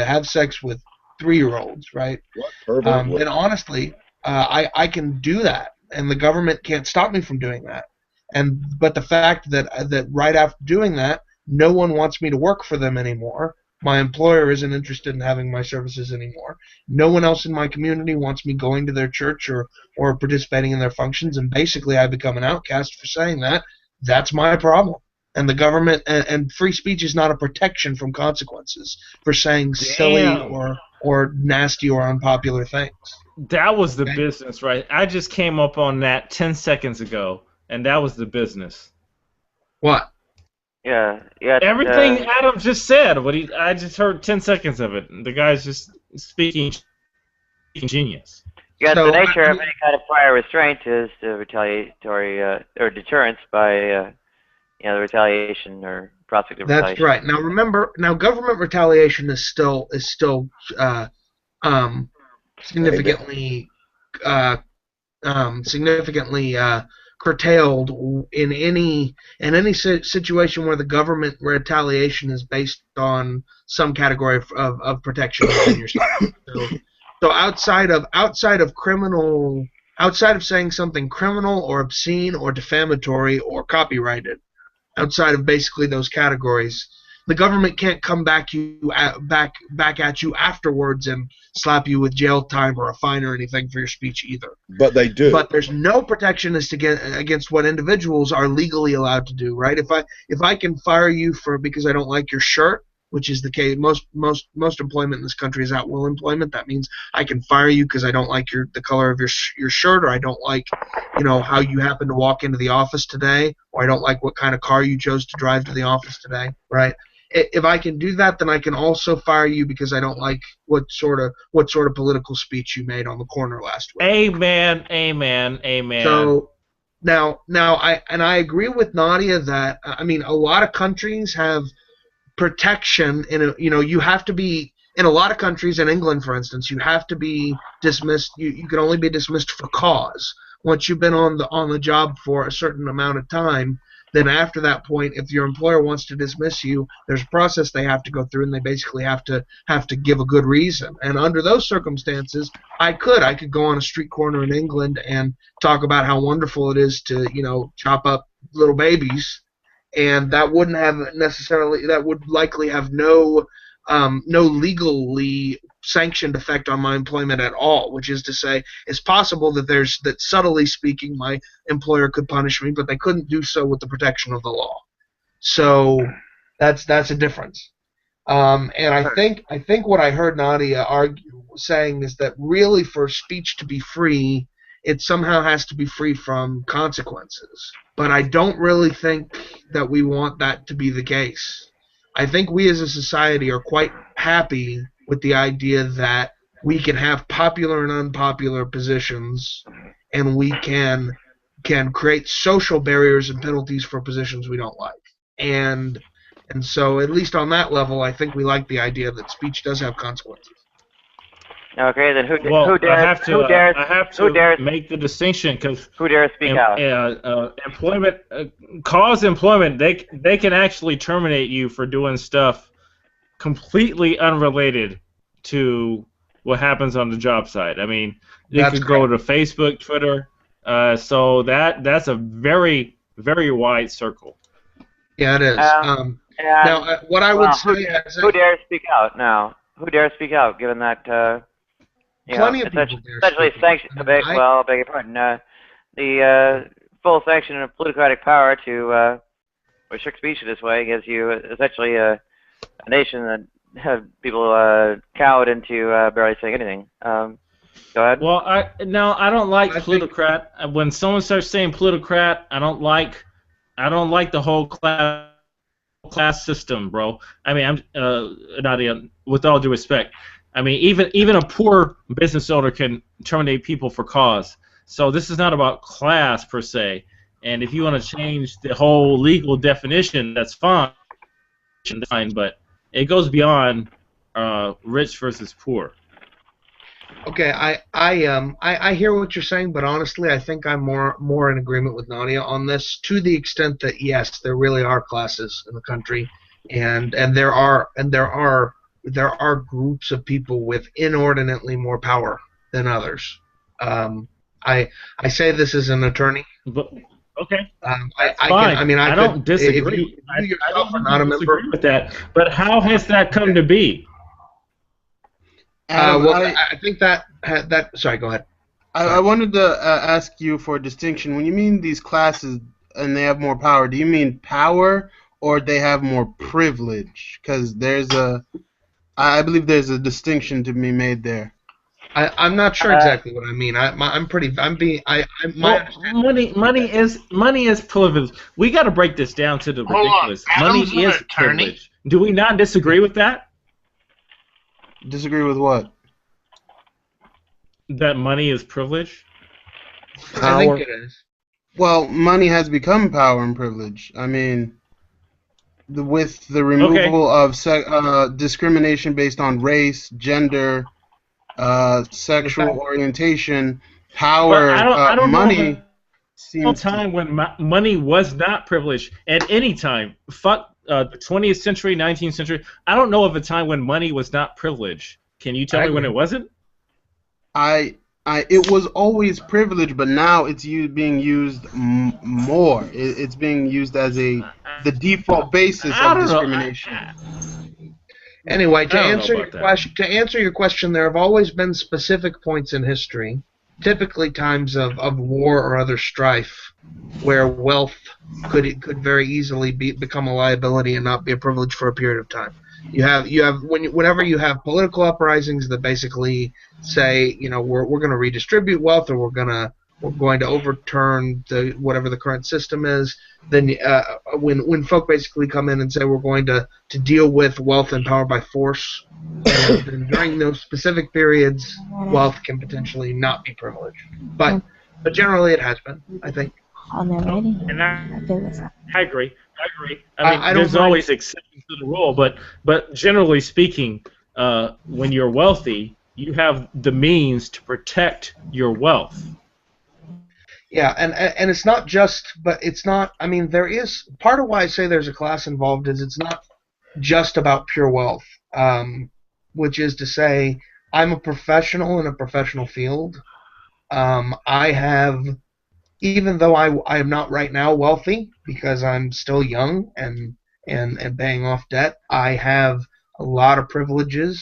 have sex with 3-year-olds, right? Then honestly, I can do that, and the government can't stop me from doing that. But the fact that right after doing that, no one wants me to work for them anymore. My employer isn't interested in having my services anymore. No one else in my community wants me going to their church or participating in their functions, and basically I become an outcast for saying that. That's my problem. And the government and free speech is not a protection from consequences for saying silly or nasty or unpopular things. That was the business, right? I just came up on that 10 seconds ago, and that was the business. What? Yeah. Everything Adam just said. I just heard 10 seconds of it. The guy's just speaking genius. Yeah, the nature of any kind of prior restraint is the retaliatory or deterrence by the retaliation or prospect of retaliation. That's right. Now remember, government retaliation is still significantly curtailed in any situation where the government retaliation is based on some category of protection within yourself. So outside of saying something criminal or obscene or defamatory or copyrighted, outside of basically those categories, the government can't come back at you afterwards and slap you with jail time or a fine or anything for your speech either. But they do. But there's no protection against what individuals are legally allowed to do, right? If I can fire you because I don't like your shirt, which is the case, most employment in this country is at-will employment. That means I can fire you because I don't like the color of your shirt, or I don't like how you happen to walk into the office today, or I don't like what kind of car you chose to drive to the office today, right? If I can do that, then I can also fire you because I don't like what sort of political speech you made on the corner last week. Amen. So now I agree with Nadia that a lot of countries have protection you have to be in a lot of countries, in England, for instance, you have to be dismissed. You can only be dismissed for cause. Once you've been on the job for a certain amount of time, then after that point, if your employer wants to dismiss you, there's a process they have to go through, and they basically have to give a good reason. And under those circumstances, I could go on a street corner in England and talk about how wonderful it is to chop up little babies, and that would likely have no legally sanctioned effect on my employment at all, which is to say, it's possible that subtly speaking, my employer could punish me, but they couldn't do so with the protection of the law. So that's a difference. And I think what I heard Nadia saying is that really for speech to be free, it somehow has to be free from consequences. But I don't really think that we want that to be the case. I think we as a society are quite happy with the idea that we can have popular and unpopular positions, and we can create social barriers and penalties for positions we don't like. And so, at least on that level, I think we like the idea that speech does have consequences. Okay, then who dares? I have to who dares make the distinction because who dares speak out? Employment, cause employment, they can actually terminate you for doing stuff completely unrelated to what happens on the job site. I mean, they could go to Facebook, Twitter, so that's a very, very wide circle. Yeah, it is. Now, what I would say is... Who dares speak out now? Who dares speak out, given that, plenty of people essentially sanctioned, beg your pardon, the full sanction of plutocratic power to restrict speech in this way gives you essentially a nation that have people cowed into barely saying anything. Go ahead. Well, I don't like plutocrat. When someone starts saying plutocrat, I don't like the whole class system, bro. I mean, I'm Nadia, with all due respect. I mean, even a poor business owner can terminate people for cause. So this is not about class per se. And if you want to change the whole legal definition, that's fine. But it goes beyond rich versus poor. Okay, I hear what you're saying, but honestly, I think I'm more in agreement with Nadia on this, to the extent that yes, there really are classes in the country, and there are groups of people with inordinately more power than others. I say this as an attorney. But, okay. I don't disagree. If you yourself are not a member with that. But how has that come to be? I think that. Sorry, go ahead. I wanted to ask you for a distinction. When you mean these classes and they have more power, do you mean power or they have more privilege? Because I believe there's a distinction to be made there. I'm not sure exactly what I mean. Money is privilege. We got to break this down to the ridiculous. Money is privilege. Do we not disagree with that? Disagree with what? That money is privilege? I think it is. Well, money has become power and privilege. I mean, with the removal of discrimination based on race, gender, sexual orientation, power, I don't money. Know seems time when money was not privileged at any time. Fuck the 20th century, 19th century. I don't know of a time when money was not privileged. Can you tell me when it wasn't? It was always privileged, but now it's being used more. It's being used as the default basis of discrimination. Anyway, to answer your question, there have always been specific points in history, typically times of war or other strife, where wealth could very easily become a liability and not be a privilege for a period of time. Whenever you have political uprisings that basically say, we're going to redistribute wealth, or we're going to overturn whatever the current system is, then when folk basically come in and say we're going to deal with wealth and power by force, and during those specific periods, wealth can potentially not be privileged. But generally, it has been, I think. And I agree. I mean, there's always exceptions to the rule, but generally speaking, when you're wealthy, you have the means to protect your wealth. Yeah, and it's not just, but it's not. I mean, there is part of why I say there's a class involved is it's not just about pure wealth, which is to say, I'm a professional in a professional field. I have, even though I am not right now wealthy because I'm still young and paying off debt, I have a lot of privileges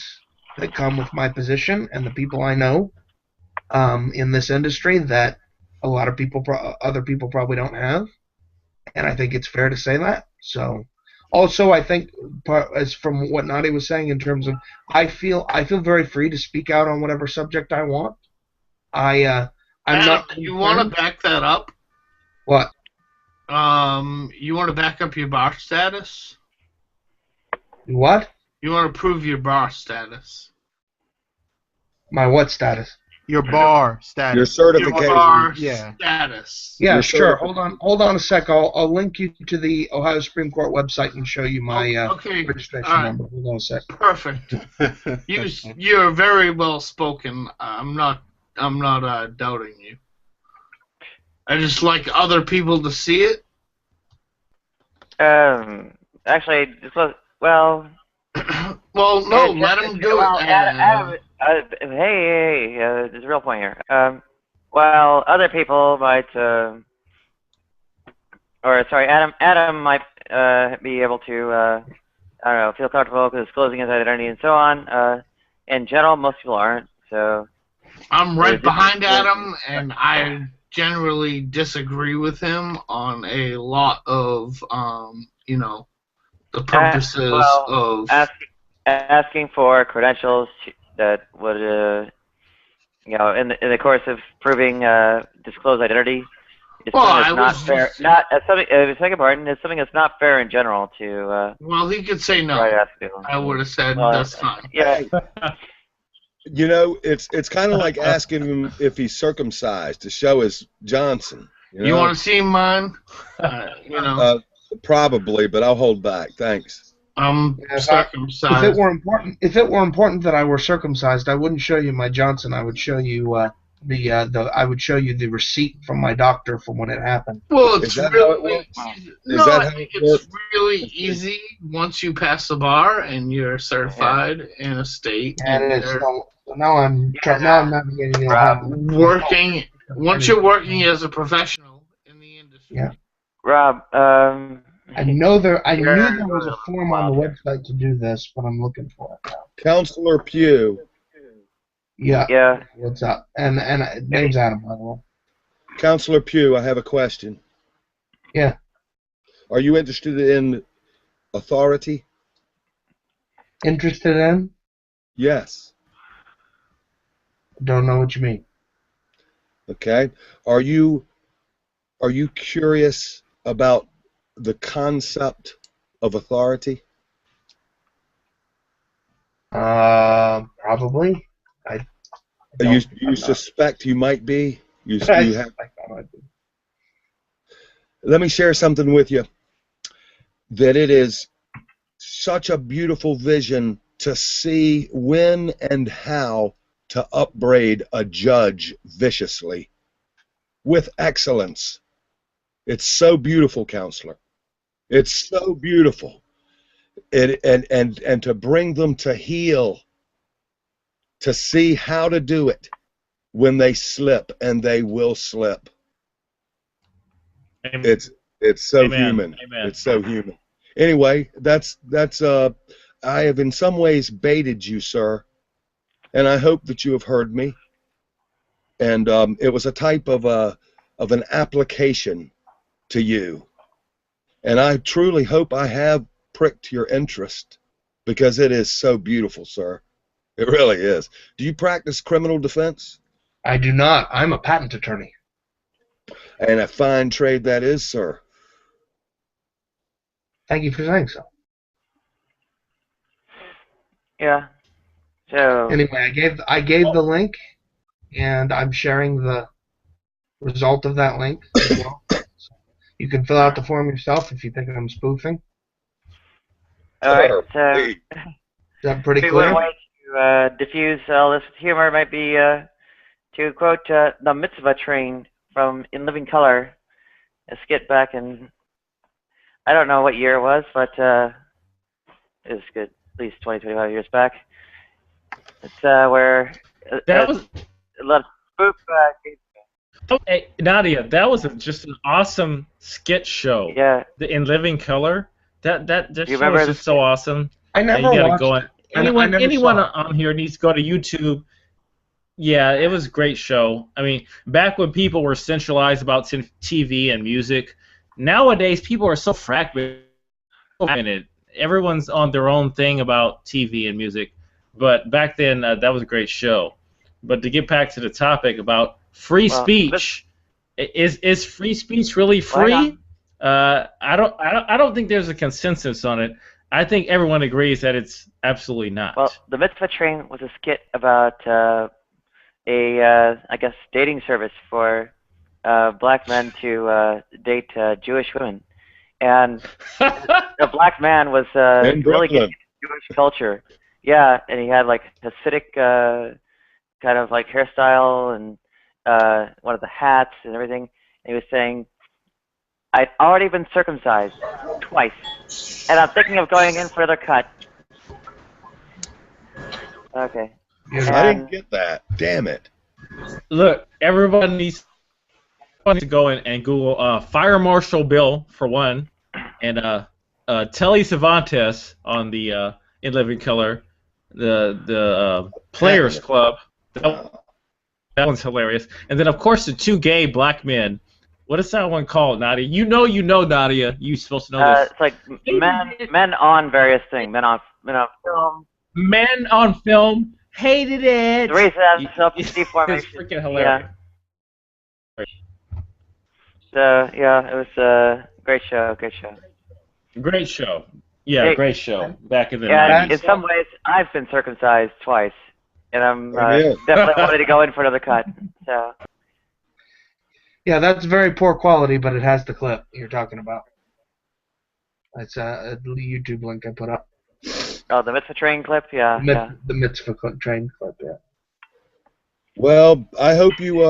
that come with my position and the people I know in this industry that a lot of people, other people probably don't have, and I think it's fair to say that. So, also I think, as from what Nadi was saying in terms of, I feel very free to speak out on whatever subject I want. I'm Adam, not. you want to back that up? What? You want to back up your bar status? What? You want to prove your bar status? My what status? Your bar status. Your certification. Your bar Yeah. status. Yeah, Your sure. certification. Hold on a sec. I'll link you to the Ohio Supreme Court website and show you my Okay. registration All right. number. Hold on a sec. Perfect. You're very well spoken. I'm not doubting you. I just like other people to see it. Actually, this was, well. Well, no, let him do well, it. Hey, there's a real point here. Well, other people might, Adam might be able to, I don't know, feel comfortable disclosing his identity and so on. In general, most people aren't. So. I'm right behind Adam, and I generally disagree with him on a lot of, the purposes of asking for credentials that would, in the course of proving disclosed identity, is something that's not fair. The second part is something that's not fair in general to. Well, he could say no. I would have said that's fine. Yeah. You know, it's kind of like asking him if he's circumcised to show his Johnson. You want to see mine? Probably, but I'll hold back. Thanks. I'm circumcised. If it were important that I were circumcised, I wouldn't show you my Johnson. I would show you I would show you the receipt from my doctor from when it happened. Well, it's really easy once you pass the bar and you're certified in a state. And now I'm navigating working. Once you're working as a professional in the industry. Yeah. Rob, I knew there was a form on the website to do this, but I'm looking for it now. Counselor Pugh. Yeah. Yeah. What's up? And name's Adam, by the way. Counselor Pugh, I have a question. Yeah. Are you interested in authority? Interested in? Yes. Don't know what you mean. Okay. Are you curious about the concept of authority? Probably. You suspect you might be? Let me share something with you. That it is such a beautiful vision to see when and how to upbraid a judge viciously with excellence. It's so beautiful, counselor. It's so beautiful. And to bring them to heel, to see how to do it when they slip, and they will slip. Amen. It's so Amen. human. Amen. It's so human. Anyway, that's I have in some ways baited you, sir, and I hope that you have heard me. And it was a type of an application to you, and I truly hope I have pricked your interest, because it is so beautiful, sir. It really is. Do you practice criminal defense? I do not. I'm a patent attorney. And a fine trade that is, sir. Thank you for saying so. Yeah. So. Anyway, I gave the link, and I'm sharing the result of that link as well. So you can fill out the form yourself if you think I'm spoofing. All right. So. Is that pretty clear? to diffuse all this with humor might be to quote the Mitzvah Train from In Living Color, a skit back in, I don't know what year it was, but it was good, at least 20, 25 years back. It's where That was a lot of spoof. Hey, Nadia, that was just an awesome skit show. Yeah. In Living Color. That You show remember is the just so awesome. I never You gotta watched go it. on. I never Anyone saw it. on here needs to go to YouTube. Yeah, it was a great show. I mean, back when people were centralized about TV and music, nowadays people are so fragmented. Everyone's on their own thing about TV and music. But back then, that was a great show. But to get back to the topic about free speech, is free speech really free? I don't think there's a consensus on it. I think everyone agrees that it's absolutely not. Well, the Mitzvah Train was a skit about I guess, dating service for black men to date Jewish women, and the black man was really getting into Jewish culture. Yeah, and he had like Hasidic kind of like hairstyle and one of the hats and everything. And he was saying, "I'd already been circumcised twice, and I'm thinking of going in for another cut." Okay. I didn't get that. Damn it. Look, everyone needs to go in and Google Fire Marshal Bill for one, and Telly Cervantes on the In Living Color, the Players Club. That one's hilarious. And then of course the two gay black men. What is that one called, Nadia? You know, Nadia. You're supposed to know this. It's like men on various things. Men on film. Men on film. Hated it. The reason that's self-deformation. It's freaking hilarious. Yeah. So yeah, it was a great show. Great show. Great show. Yeah, great show. Back in the 90s. Yeah, in some ways, I've been circumcised twice, and I'm definitely wanting to go in for another cut. So. Yeah, that's very poor quality, but it has the clip you're talking about. That's a YouTube link I put up. Oh, the Mitzvah Train clip, yeah. The Mitzvah Train clip, yeah. Well, I hope you.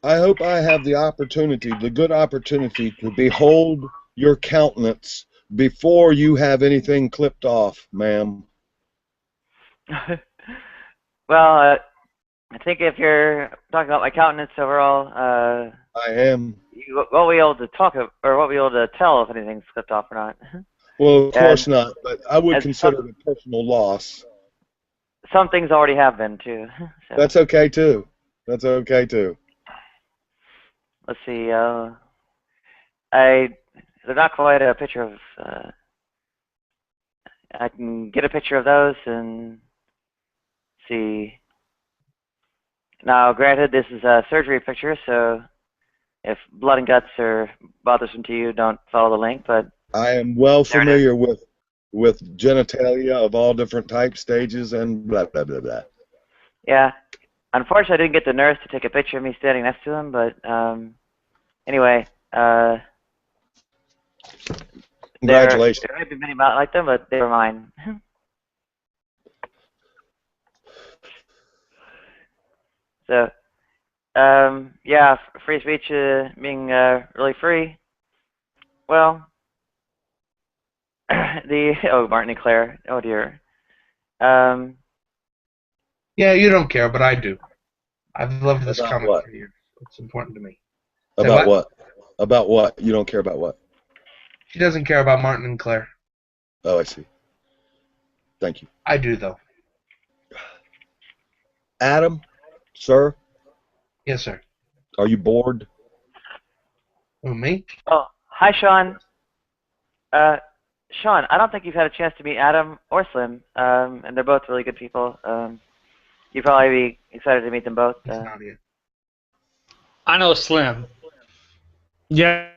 I hope I have the good opportunity to behold your countenance before you have anything clipped off, ma'am. Well, I think if you're talking about my countenance overall, I am. You won't be able to talk or won't be able to tell if anything's clipped off or not. Well, of course not, but I would consider it a personal loss. Some things already have been, too. So. That's okay, too. That's okay, too. Let's see. They're not quite a picture of... I can get a picture of those and see. Now, granted, this is a surgery picture, so if blood and guts are bothersome to you, don't follow the link, but... I am well familiar with genitalia of all different types, stages, and blah, blah, blah, blah. Yeah. Unfortunately, I didn't get the nurse to take a picture of me standing next to him, but anyway. Congratulations. There may be many like them, but they were mine. So, yeah, free speech being really free. Well, Martin and Claire. Oh dear. Yeah, you don't care, but I do. I've loved this comic for years. It's important to me. About what? About what? You don't care about what? She doesn't care about Martin and Claire. Oh, I see. Thank you. I do, though. Adam, sir? Yes, sir. Are you bored? Who, me? Oh, hi, Sean. Sean, I don't think you've had a chance to meet Adam or Slim, and they're both really good people. You'd probably be excited to meet them both. I know Slim. Yeah,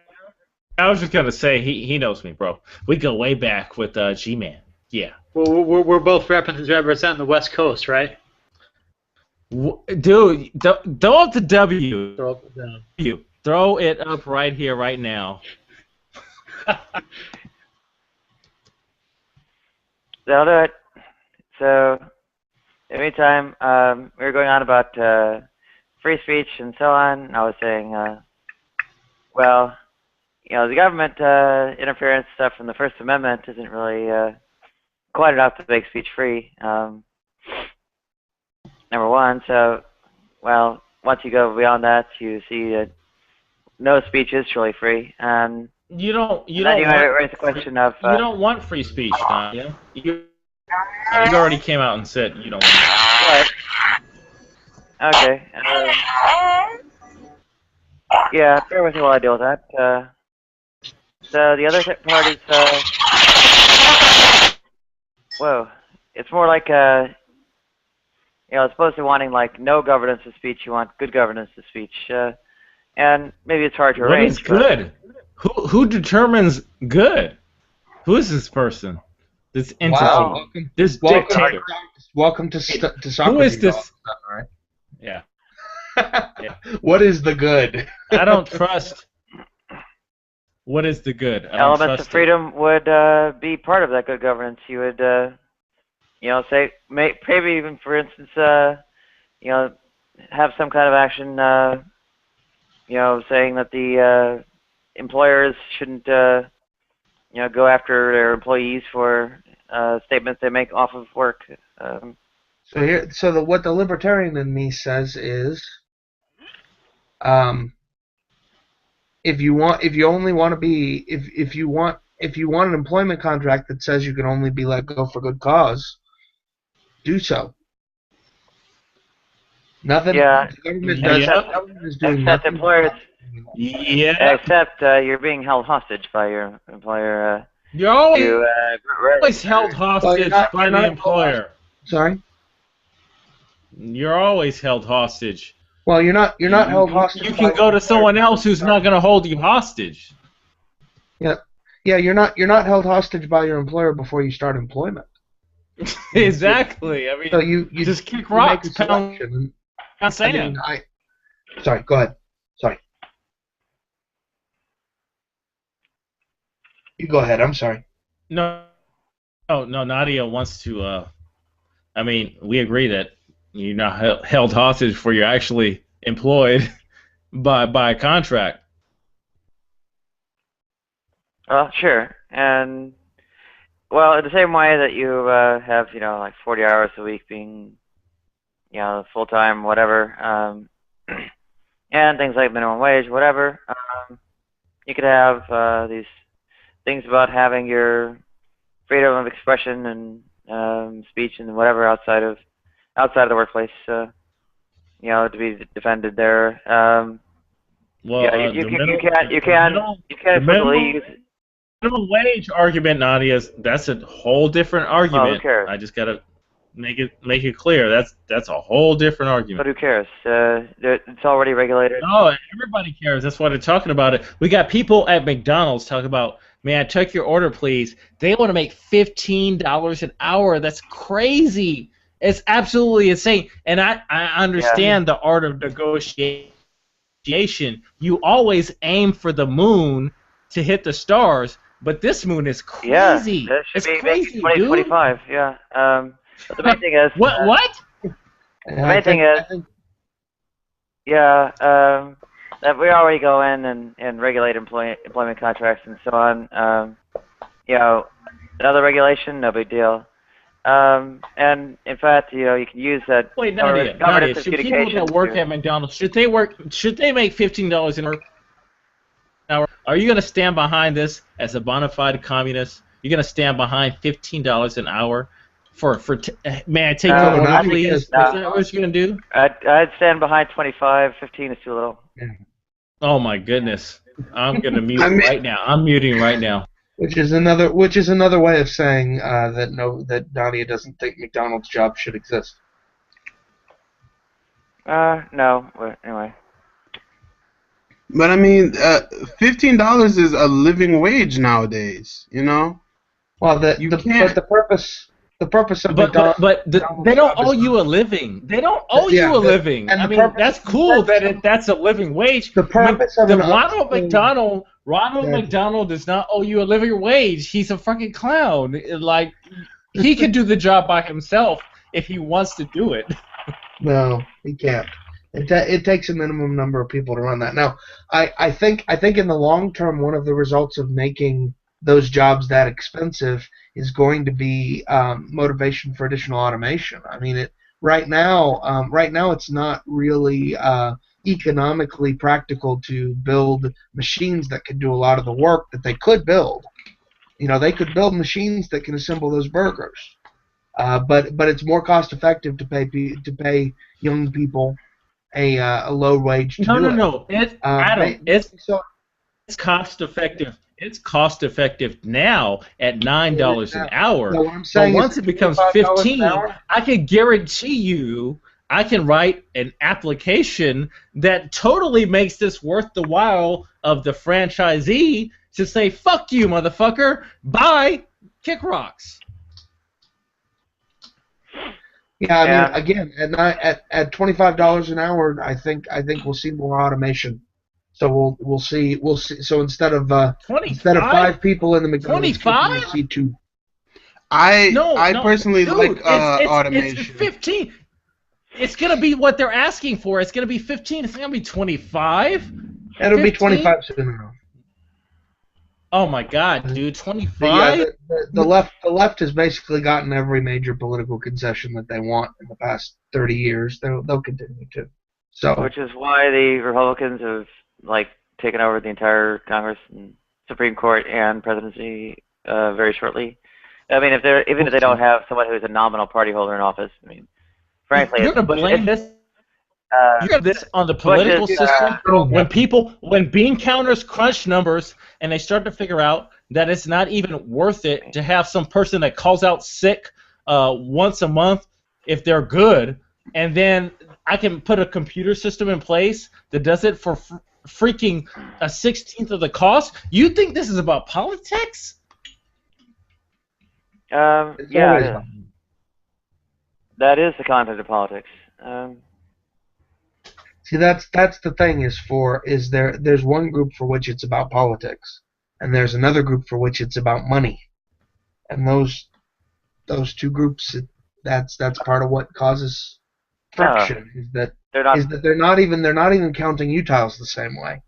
I was just gonna say he knows me, bro. We go way back with G-Man. Yeah. Well, we're both representing the West Coast, right? Dude, throw up the W. Throw up the W. Throw it up right here, right now. They'll do it. So, in the meantime, we were going on about free speech and so on. I was saying, well, the government interference stuff from the First Amendment isn't really quite enough to make speech free. Number one, so, well, once you go beyond that, you see that no speech is truly free. You don't raise the question of you don't want free speech, Tanya. You already came out and said you don't want it. Right. Okay. Yeah, bear with me while I deal with that. So the other part is, whoa, it's more like as opposed to wanting like no governance of speech, you want good governance of speech, and maybe it's hard to arrange. What is good? Who determines good? Who is this person? This entity? Wow. This dictator? Welcome to Socrates. Who is this? Right? Yeah. Yeah. What is the good? I don't trust. What is the good? Elements of freedom would be part of that good governance. You would, say, maybe even, for instance, have some kind of action, saying that the employers shouldn't, go after their employees for statements they make off of work. What the libertarian in me says is, if you want an employment contract that says you can only be let go for good cause, do so. Nothing. Yeah. The government does. Except, The government is doing except nothing. employers. Yeah. Except you're being held hostage by your employer. You're always held hostage by the employer. Sorry. You're always held hostage. Well, you're not held hostage. You can go to someone else who's not going to hold you hostage. Yeah, you're not held hostage by your employer before you start employment. Exactly. I mean, so you just kick rocks, pound sand. Sorry, go ahead. Sorry. You go ahead. I'm sorry. No, Nadia wants to. I mean, we agree that you're not held hostage before you're actually employed by a contract. Sure. And, well, in the same way that you have, like 40 hours a week being, full-time, whatever, and things like minimum wage, whatever, you could have these things about having your freedom of expression and speech and whatever outside of the workplace, to be defended there. You can't explicitly use. The minimum wage argument, Nadia, that's a whole different argument. Well, who cares? I just gotta make it clear. That's a whole different argument. But who cares? It's already regulated. No, everybody cares. That's why they're talking about it. We got people at McDonald's talking about, man, check your order, please. They want to make $15 an hour. That's crazy. It's absolutely insane. And I understand the art of negotiation. You always aim for the moon to hit the stars, but this moon is crazy. Yeah, it's crazy, 20, dude. 25, yeah. But the main thing is... What? The main thing is... that we already go in and regulate employment contracts and so on. Another regulation, no big deal. And in fact, you can use that. Wait, Nadia, should people that work at McDonald's should they make $15 an hour? Are you going to stand behind this as a bona fide communist? You're going to stand behind $15 an hour may I take your order, please? Is that what you're going to do? I'd stand behind 25. 15 is too little. Yeah. Oh my goodness! I'm going to mute right now. I'm muting right now. Which is another way of saying that Nadia doesn't think McDonald's job should exist. No. But anyway. But I mean, $15 is a living wage nowadays. Well, but the purpose of McDonald's. But they don't owe you a living. They don't owe you a living. I mean, that's cool that's a living wage. The purpose of Ronald McDonald does not owe you a living wage. He's a fucking clown. Like, he could do the job by himself, if he wants to do it. No, he can't. It takes a minimum number of people to run that. Now, I think in the long term, one of the results of making those jobs that expensive is going to be motivation for additional automation. I mean, right now it's not really economically practical to build machines that could do a lot of the work that they could build. You know, they could build machines that can assemble those burgers, but it's more cost effective to pay young people a low wage to do it. No. It's cost effective. It's cost effective now at $9 an hour. No, what I'm saying but once it becomes $15, I can guarantee you I can write an application that totally makes this worth the while of the franchisee to say, fuck you, motherfucker, bye, kick rocks. Yeah, I mean, again, at $25 an hour, I think we'll see more automation. So we'll see. So instead of 5 people in the McDonald's kitchen, we'll see 2. I personally like automation. It's 15. It's gonna be what they're asking for. It's gonna be 15. It's not gonna be 25. It'll be 25 soon enough. Oh my God, dude, 25. The left has basically gotten every major political concession that they want in the past 30 years. They'll continue to. So, which is why the Republicans have taken over the entire Congress and Supreme Court and presidency very shortly. I mean, if they don't have someone who's a nominal party holder in office, I mean, frankly, you're gonna blame this. You got this on the political system. When bean counters crunch numbers and they start to figure out that it's not even worth it to have some person that calls out sick once a month if they're good, and then I can put a computer system in place that does it for freaking a 16th of the cost. You think this is about politics? Yeah, that is the content of politics. See, that's the thing there's one group for which it's about politics, and there's another group for which it's about money, and those two groups, that's part of what causes friction. Is that they're not even counting Utahs the same way,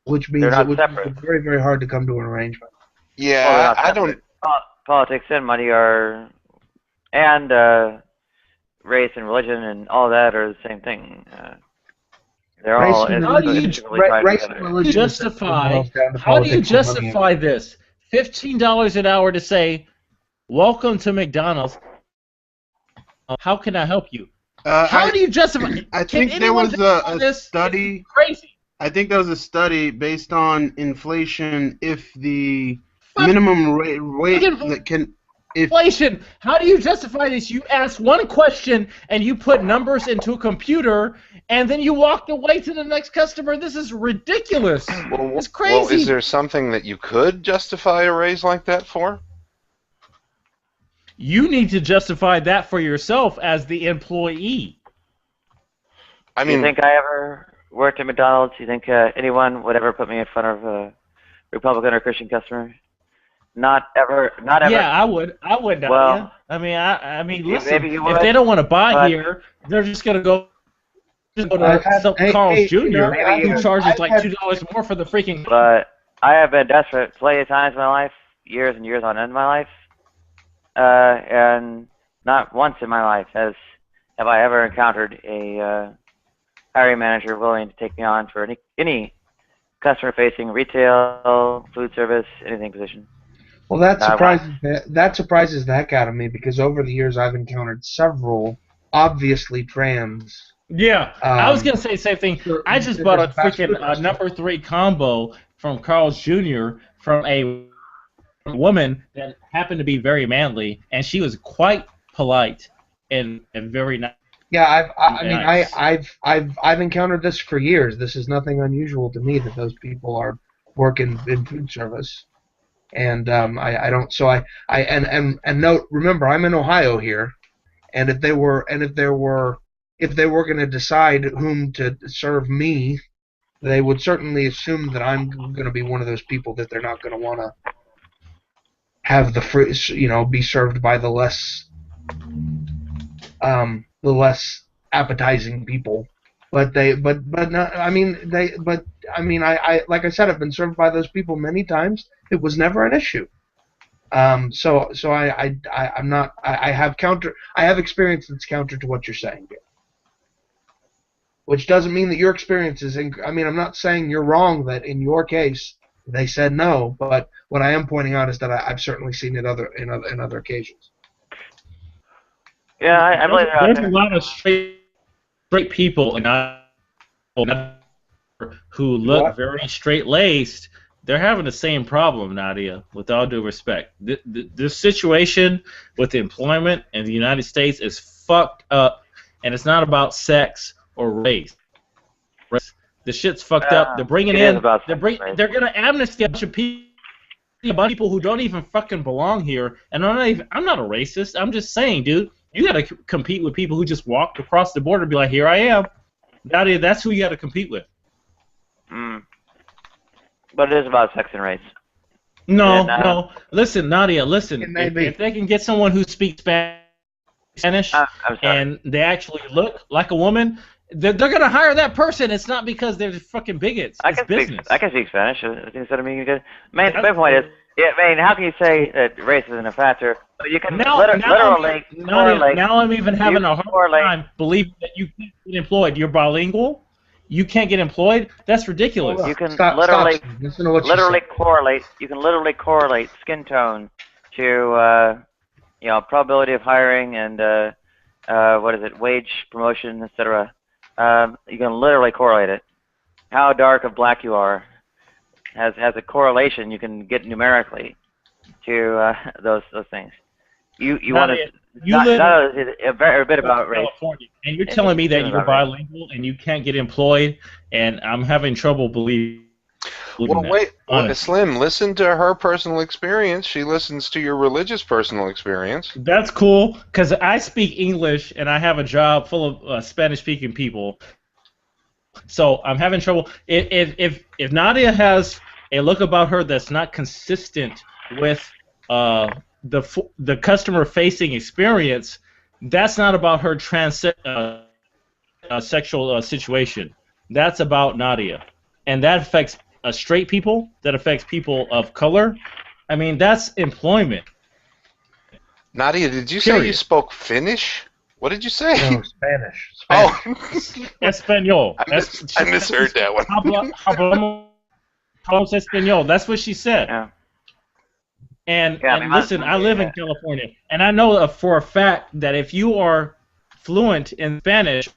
which means it would be very, very hard to come to an arrangement. Yeah, I don't. Politics and money and race and religion and all that are the same thing. They're all. How do you justify this? $15 an hour to say, "Welcome to McDonald's. How can I help you?" How do you justify? I think there was a study. Crazy. I think there was a study based on inflation. If the minimum wage that can. Inflation. How do you justify this? You ask one question and you put numbers into a computer, and then you walked away to the next customer. This is ridiculous. It's crazy. Well, is there something that you could justify a raise like that for? You need to justify that for yourself as the employee. I mean, you think I ever worked at McDonald's? You think anyone would ever put me in front of a Republican or Christian customer? Not ever. Yeah, I would. Well, I mean, listen. If they don't want to buy here, they're just gonna go to Carl's Jr. who charges like $2 more for the freaking. But I have been desperate plenty of times in my life, years and years on end in my life, and not once in my life have I ever encountered a hiring manager willing to take me on for any customer-facing retail, food service, anything position. Well, that surprises the heck out of me, because over the years I've encountered several obviously trans. Yeah, I was gonna say the same thing. I just bought a freaking number 3 combo from Carl's Jr. from a woman that happened to be very manly, and she was quite polite and very nice. Yeah, I've encountered this for years. This is nothing unusual to me that those people are working in food service. And I don't. So I note. Remember, I'm in Ohio here, and if they were going to decide whom to serve me, they would certainly assume that I'm going to be one of those people that they're not going to want to have the free, be served by the less the less appetizing people. But not, I mean, I like I said, I've been served by those people many times. It was never an issue. So I'm not. I have experience that's counter to what you're saying here. Which doesn't mean that your experience is. I mean, I'm not saying you're wrong that in your case they said no, but what I am pointing out is that I've certainly seen it in other occasions. Yeah, I believe there's a lot of straight people who look very straight-laced. They're having the same problem, Nadia, with all due respect. This situation with employment in the United States is fucked up, and it's not about sex or race. The shit's fucked up. They're bringing in. They're going to amnesty a bunch of people who don't even fucking belong here. And I'm not a racist. I'm just saying, dude, you got to compete with people who just walked across the border and be like, here I am. Nadia, that's who you got to compete with. But it is about sex and race. No. Listen, Nadia, listen. If they can get someone who speaks Spanish and they actually look like a woman, they're going to hire that person. It's not because they're fucking bigots. It's business. I can speak Spanish. Instead of being good. My point is, how can you say that race isn't a factor? You can literally correlate. Now I'm even having a hard time believing that you can't get employed. You're bilingual. You can't get employed? That's ridiculous. You can literally correlate. You can literally correlate skin tone to probability of hiring and wage promotion, etc. You can literally correlate it. How dark of black you are has a correlation you can get numerically to those things. You want to. You live a bit about race. California, and you're telling me that you're bilingual and you can't get employed, and I'm having trouble believing that. Slim, listen to her personal experience. She listens to your religious personal experience. That's cool, because I speak English, and I have a job full of Spanish-speaking people. So I'm having trouble. If Nadia has a look about her that's not consistent with the customer-facing experience, that's not about her sexual situation. That's about Nadia, and that affects straight people. That affects people of color. I mean, that's employment. Nadia, did you say you spoke Finnish? What did you say? No, Spanish. Oh, Español. I misheard that one. Hablamos español. That's what she said. Yeah. And listen, I live in California, and I know for a fact that if you are fluent in Spanish,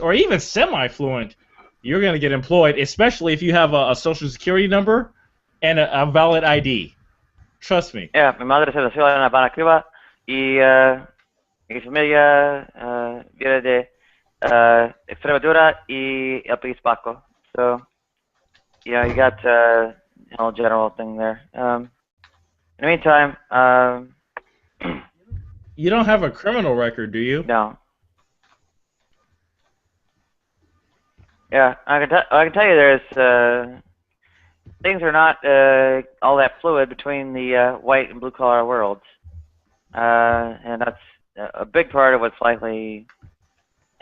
or even semi-fluent, you're going to get employed, especially if you have a social security number and a valid ID. Trust me. Yeah, mi madre se nació en La Habana, Cuba, y mi familia viene de Extremadura y El País Vasco. So, you got a general thing there. In the meantime, you don't have a criminal record, do you? No. Yeah, I can tell you there's things are not all that fluid between the white and blue collar worlds, and that's a big part of what's likely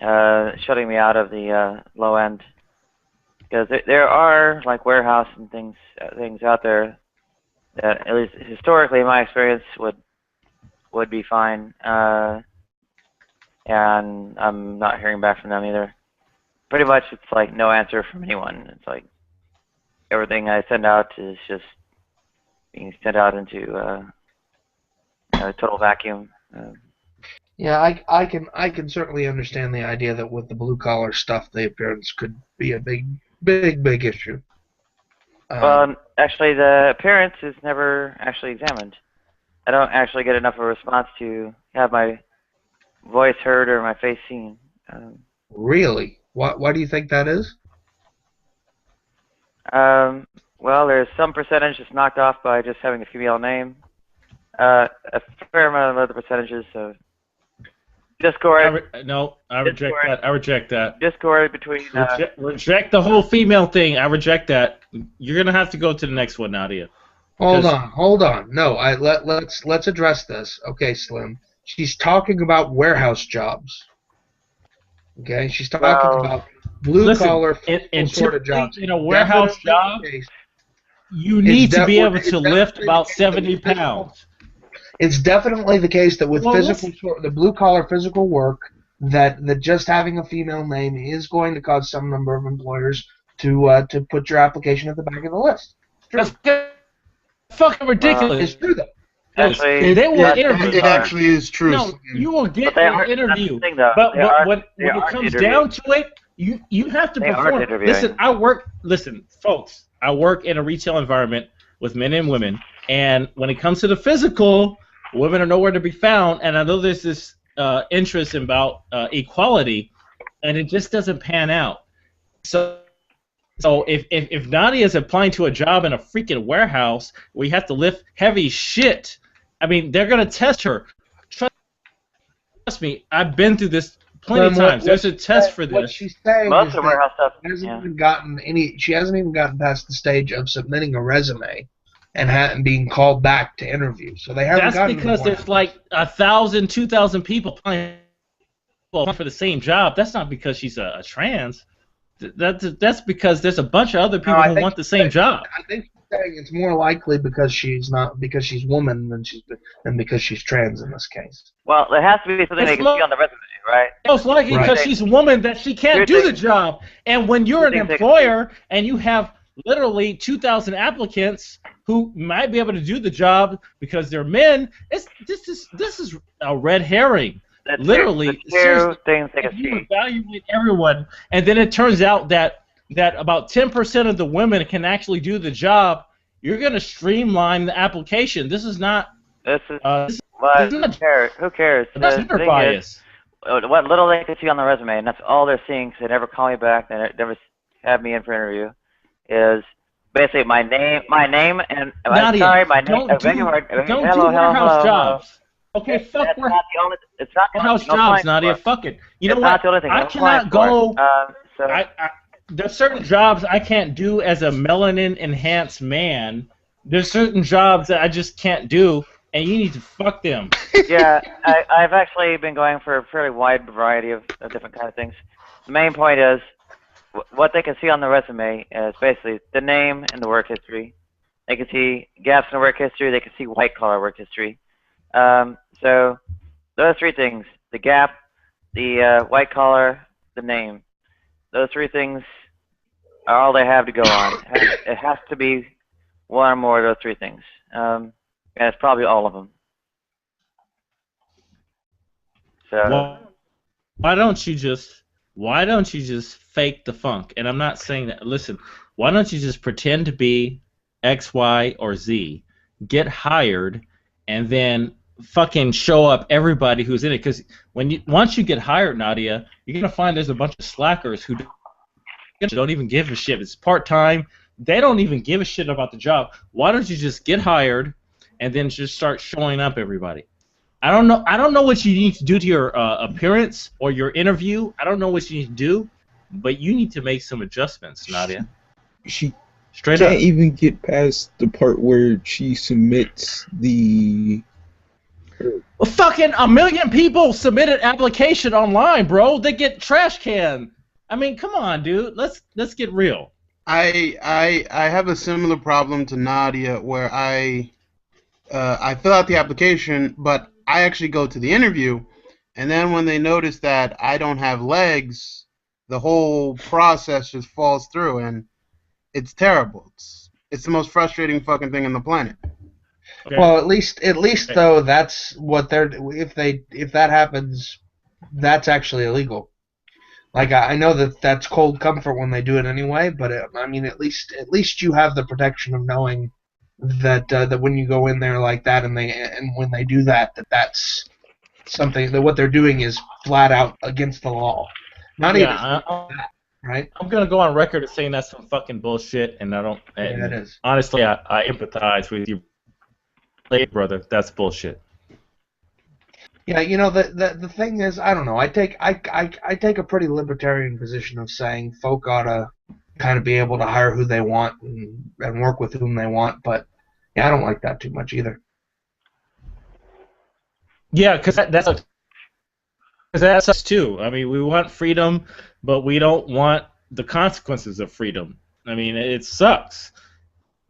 shutting me out of the low end, because there are like warehouse and things out there that, at least historically, in my experience, would be fine, and I'm not hearing back from them either. Pretty much, it's like no answer from anyone. It's like everything I send out is just being sent out into a total vacuum. Yeah, I can certainly understand the idea that with the blue collar stuff, the appearance could be a big issue. Well, actually, the appearance is never actually examined. I don't actually get enough of a response to have my voice heard or my face seen. Really? Why do you think that is? Well, there's some percentage that's knocked off by just having a female name. A fair amount of other percentages of discord. I reject that. Discord between. Reject the whole female thing. I reject that. You're gonna have to go to the next one, Nadia. Hold on. No, let's address this. Okay, Slim. She's talking about warehouse jobs. Okay, she's talking about blue collar, sort of jobs. In a warehouse job, you need to be able to lift about 70 pounds. It's definitely the case that with the blue collar physical work, that just having a female name is going to cause some number of employers to put your application at the back of the list. It's true. That's fucking ridiculous. It's true though. Actually, they will interview. It actually is true. No, you will get an interview. But when it comes down to it, you have to perform. Listen, folks. I work in a retail environment with men and women, and when it comes to the physical, women are nowhere to be found. And I know there's this interest about equality, and it just doesn't pan out. So if Nadia is applying to a job in a freaking warehouse where you have to lift heavy shit, I mean, they're gonna test her. Trust me, I've been through this plenty of times. There's a test for this. What she's saying Most of warehouse stuff. She hasn't even gotten past the stage of submitting a resume and being called back to interview. So they haven't. That's because there's like 1,000, 2,000 people applying for the same job. That's not because she's a trans. That's because there's a bunch of other people who want the same job. I think she's saying it's more likely because she's woman than because she's trans in this case. Well, there has to be something they can see on the resume, right? Most likely because she's a woman that she can't do the job. And when you're an employer and you have literally 2,000 applicants who might be able to do the job because they're men, this is a red herring. Literally, seriously, if you evaluate everyone, and then it turns out that about 10% of the women can actually do the job, you're going to streamline the application. This is not. Who cares? That's gender bias. What little they can see on the resume, and that's all they're seeing, because they never call me back, they never have me in for an interview, is basically my name, and Nadia, sorry, my name. Don't do warehouse jobs. Okay, fuck warehouse jobs, Nadia. Fuck it. You know what? I cannot go. There's certain jobs I can't do as a melanin-enhanced man. There's certain jobs that I just can't do, and you need to fuck them. Yeah, I've actually been going for a fairly wide variety of different kind of things. The main point is what they can see on the resume is basically the name and the work history. They can see gaps in the work history. They can see white-collar work history. So those three things: the gap, the white collar, the name. Those three things are all they have to go on. It has to be one or more of those three things, and it's probably all of them. So why don't you just fake the funk? And I'm not saying that. Listen, why don't you just pretend to be X, Y, or Z, get hired, and then fucking show up everybody who's in it? Because once you get hired, Nadia, you're gonna find there's a bunch of slackers who don't even give a shit. It's part-time. They don't even give a shit about the job. Why don't you just get hired and then just start showing up everybody? I don't know what you need to do to your appearance or your interview. I don't know what you need to do, but you need to make some adjustments, Nadia. She Straight can't up. even get past the part where she submits the... Well, fucking 1 million people submit an application online, bro. They get trash can. I mean, come on, dude. Let's get real. I have a similar problem to Nadia where I fill out the application, but I actually go to the interview, and then when they notice that I don't have legs, the whole process just falls through, and it's terrible. It's the most frustrating fucking thing on the planet. Okay. Well, at least though, that's what they're. If that happens, that's actually illegal. Like I know that's cold comfort when they do it anyway, but I mean, at least you have the protection of knowing that when you go in there like that, and when they do that's something that what they're doing is flat out against the law. Not even that, right? I'm gonna go on record as saying that's some fucking bullshit, and I don't. Yeah, it is. Honestly, I empathize with you. Hey, brother, that's bullshit. Yeah, you know the thing is, I don't know. I take a pretty libertarian position of saying folk ought to kind of be able to hire who they want and work with whom they want, but yeah, I don't like that too much either. Yeah, because that's us too. I mean, we want freedom, but we don't want the consequences of freedom. I mean, it sucks.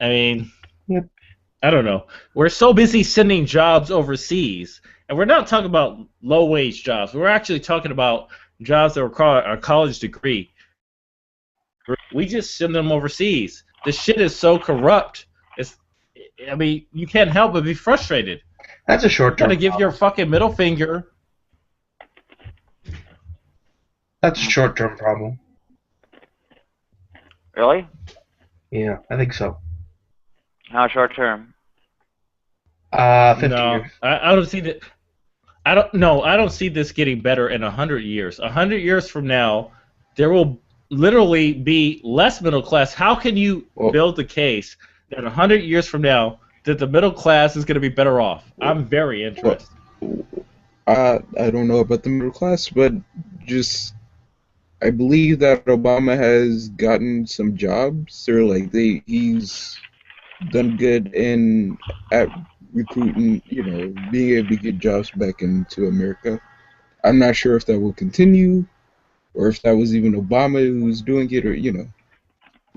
I mean, Yep. I don't know. We're so busy sending jobs overseas, and we're not talking about low-wage jobs. We're actually talking about jobs that require a college degree. We just send them overseas. This shit is so corrupt. I mean, you can't help but be frustrated. That's a You short-term gotta give problem. your fucking middle finger. That's a short-term problem. Really? Yeah, I think so. How short term? 50 No, years. I don't see that. I don't see this getting better in 100 years. 100 years from now, there will literally be less middle class. How can you build the case that 100 years from now that the middle class is going to be better off? I'm very interested. I don't know about the middle class, but just I believe that Obama has gotten some jobs, or like he's done good at recruiting, being able to get jobs back into America. I'm not sure if that will continue, or if that was even Obama who was doing it, or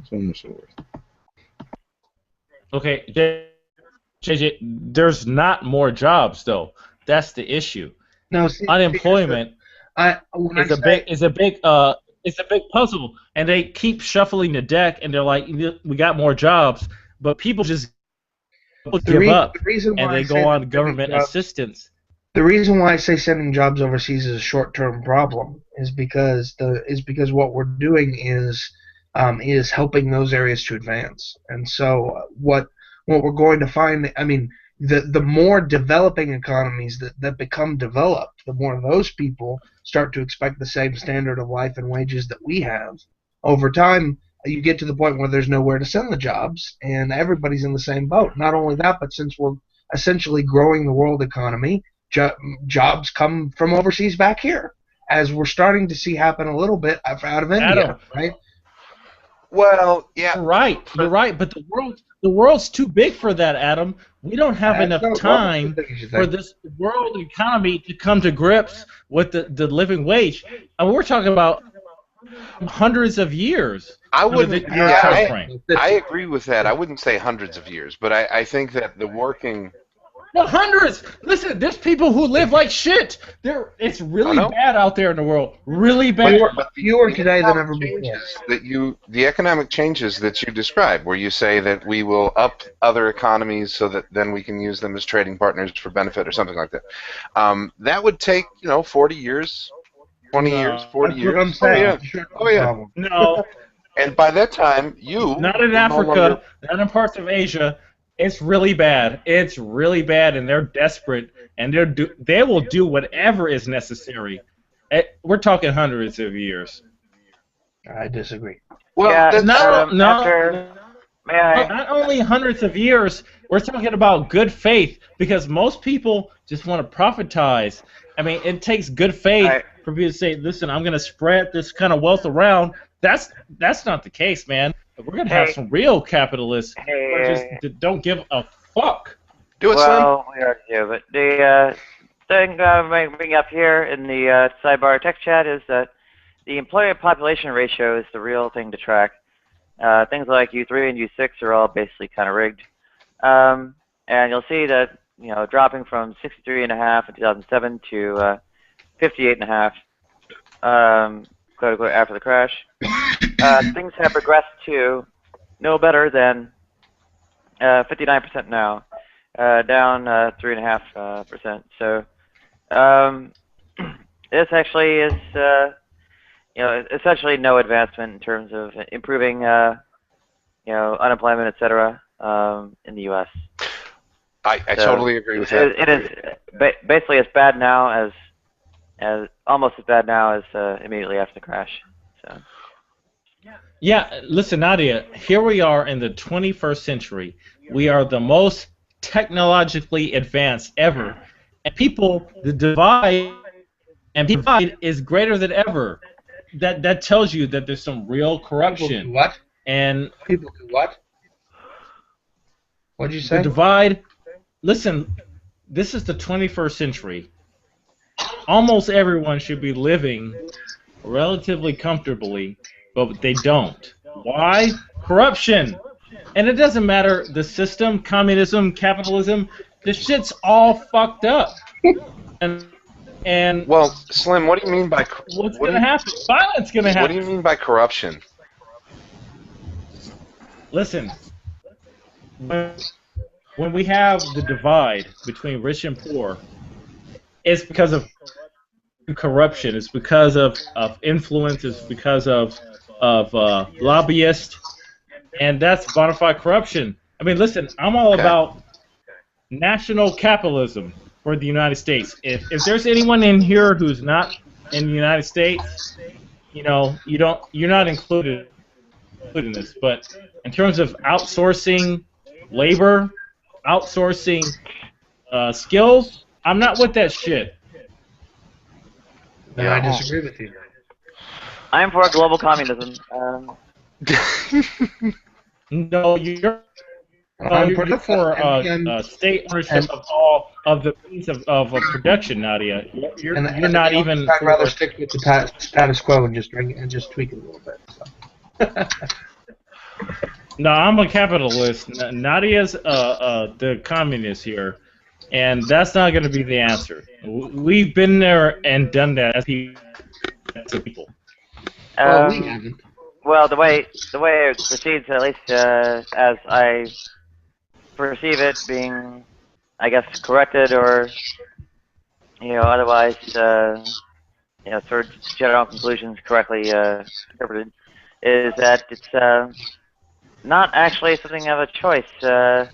so on and so forth. Okay, JJ, there's not more jobs though. That's the issue. No, see, Unemployment is a big puzzle, and they keep shuffling the deck, and they're like, we got more jobs, but people just give up, and they go on government assistance. The reason why I say sending jobs overseas is a short-term problem is because what we're doing is helping those areas to advance. And so what we're going to find, I mean, the more developing economies that become developed, the more those people start to expect the same standard of life and wages that we have. Over time, you get to the point where there's nowhere to send the jobs, and everybody's in the same boat. Not only that, but since we're essentially growing the world economy, jobs come from overseas back here, as we're starting to see happen a little bit out of India, right? Well, yeah. You're right, but the world's too big for that, Adam. We don't have enough time for this world economy to come to grips with the living wage. I mean, we're talking about hundreds of years. I wouldn't. I agree with that. I wouldn't say hundreds of years, but I think that the working. No, hundreds. Listen, there's people who live like shit. It's really bad out there in the world. Really bad. But fewer today than ever before. The economic changes that you describe, where you say that we will up other economies so that then we can use them as trading partners for benefit or something like that. That would take 40 years, 20 years, 40 years. That's what I'm saying. Oh yeah. No. And by that time, not in Africa, not in parts of Asia. It's really bad. It's really bad, and they're desperate, and they will do whatever is necessary. We're talking hundreds of years. I disagree. Well, yeah, not only hundreds of years. We're talking about good faith, because most people just want to profitize. I mean, it takes good faith for people to say, "Listen, I'm going to spread this kind of wealth around." That's not the case, man. We're going to have some real capitalists who just don't give a fuck. Do it, Slim. We are too, but the thing I bring up here in the sidebar text chat is that the employment-population ratio is the real thing to track. Things like U3 and U6 are all basically kind of rigged. And you'll see that, dropping from 63.5 in 2007 to 58.5, quote unquote, after the crash. Things have progressed to no better than 59% now, down 3.5%. So this actually is, essentially no advancement in terms of improving, unemployment, etc. In the U.S. I totally agree with that. It is basically as bad now as almost as bad now as immediately after the crash. So. Yeah, listen, Nadia, here we are in the 21st century. We are the most technologically advanced ever. And the divide is greater than ever. That tells you that there's some real corruption. People do what? And people do what? What'd you say? The divide, listen, this is the 21st century. almost everyone should be living relatively comfortably, but they don't. Why? Corruption. And it doesn't matter the system, communism, capitalism, this shit's all fucked up. And well, Slim, what do you mean by what's going to happen? Violence going to happen. What do you mean by corruption? Listen, when we have the divide between rich and poor, it's because of corruption. It's because of influence. It's because of lobbyists, and that's bona fide corruption. I mean, listen, I'm all about national capitalism for the United States. If there's anyone in here who's not in the United States, you're not included in this. But in terms of outsourcing labor, outsourcing skills, I'm not with that shit. No, I disagree with you. I'm for global communism. No, you're for state ownership of all of the means of production, Nadia. You're not even. I'd rather stick with the status quo and just tweak it a little bit. So. No, I'm a capitalist. Nadia's the communist here, and that's not going to be the answer. We've been there and done that as people. Well, we haven't. Well, the way it proceeds, at least as I perceive it, being, I guess, corrected or otherwise, sort of general conclusions correctly interpreted, is that it's not actually something of a choice. The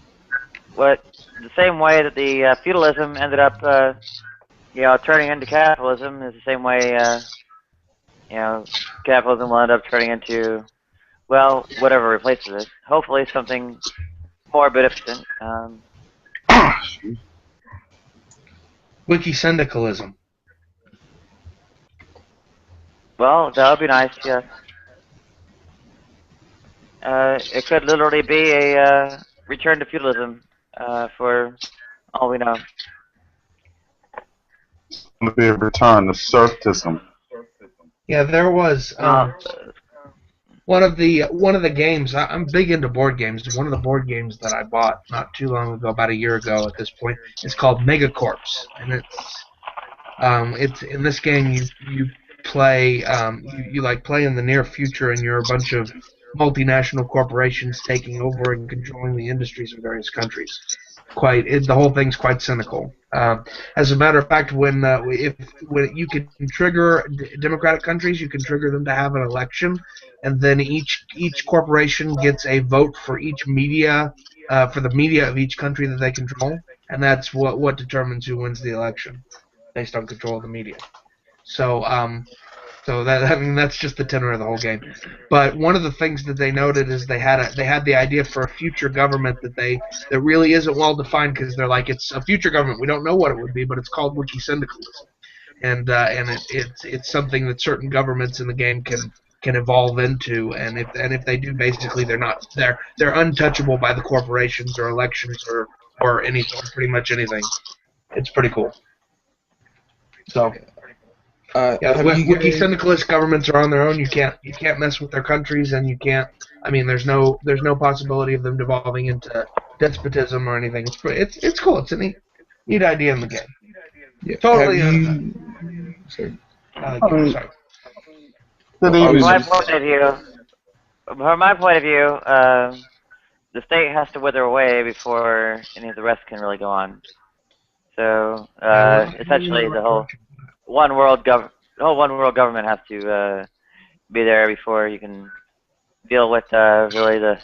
same way that the feudalism ended up, turning into capitalism is the same way, capitalism will end up turning into, well, whatever replaces it. Hopefully something more beneficent. Wiki-syndicalism. Well, that would be nice, yes. It could literally be a return to feudalism, for all we know. It's going to be a return to serfdom. Yeah, there was one of the games. I'm big into board games. One of the board games that I bought not too long ago, about a year ago at this point, is called Megacorps, and it's in this game you play you like play in the near future, and you're a bunch of multinational corporations taking over and controlling the industries of various countries. The whole thing's quite cynical. As a matter of fact, when you can trigger democratic countries, you can trigger them to have an election, and then each corporation gets a vote for each media, for the media of each country that they control, and that's what determines who wins the election, based on control of the media. So that's just the tenor of the whole game. But one of the things that they noted is they had the idea for a future government that really isn't well defined, because they're like, it's a future government, we don't know what it would be, but it's called wiki-syndicalism, and it's something that certain governments in the game can evolve into, and if they do, basically they're untouchable by the corporations or elections or anything, or pretty much anything. It's pretty cool. So. Wiki-syndicalist governments are on their own. You can't mess with their countries, and you can't. I mean, there's no possibility of them devolving into despotism or anything. It's cool. It's a neat idea in the game. Yeah. Totally. Sorry. Sorry. From my point of view, the state has to wither away before any of the rest can really go on. So essentially, the whole one world government has to be there before you can deal with really the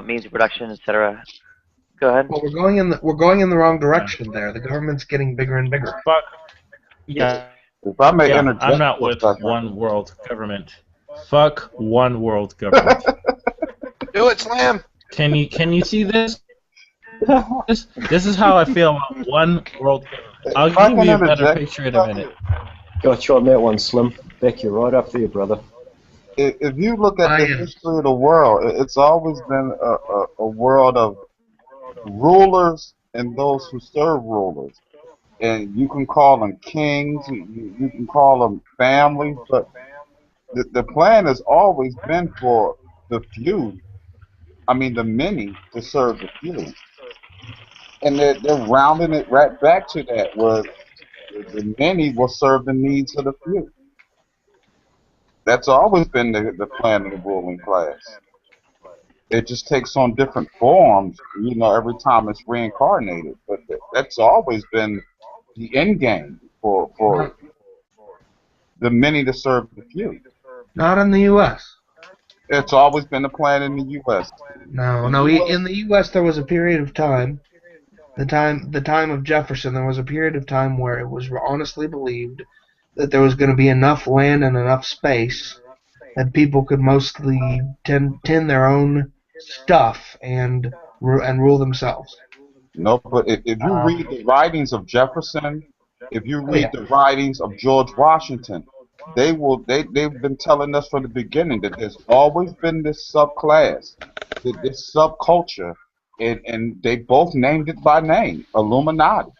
means of production, etc. Go ahead. Well, we're going in the wrong direction there. The government's getting bigger and bigger. Fuck. Yeah. If I may interject, I'm not with one world government. Fuck one world government. Do it, Slam. Can you see this? This is how I feel about one world government. I'll give you a better picture in a minute. Got you on that one, Slim. Becky, right after you, brother. If you look at the history of the world, it's always been a world of rulers and those who serve rulers. and you can call them kings, you can call them family, but the plan has always been for the few, I mean the many, to serve the few. And they're rounding it right back to that, where the many will serve the needs of the few. That's always been the plan of the ruling class. It just takes on different forms, every time it's reincarnated. But that's always been the end game for the many to serve the few. Not in the U.S. It's always been the plan in the U.S. No, In no. the US, In the U.S., there was a period of time, the time of Jefferson. There was a period of time where it was honestly believed that there was going to be enough land and enough space that people could mostly tend their own stuff and rule themselves. no, but if you read the writings of Jefferson, if you read the writings of George Washington, they've been telling us from the beginning that there's always been this subclass, this subculture, and they both named it by name, Illuminati.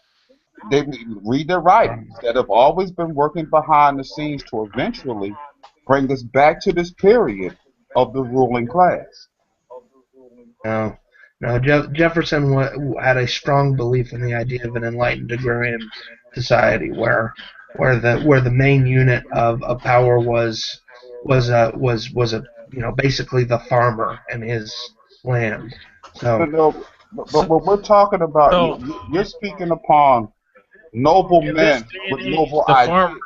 They read their writings that have always been working behind the scenes to eventually bring us back to this period of the ruling class. No, Jefferson had a strong belief in the idea of an enlightened agrarian society where the main unit of power was basically the farmer and his land. So, but what we're talking about, you're speaking upon noble men with noble ideas.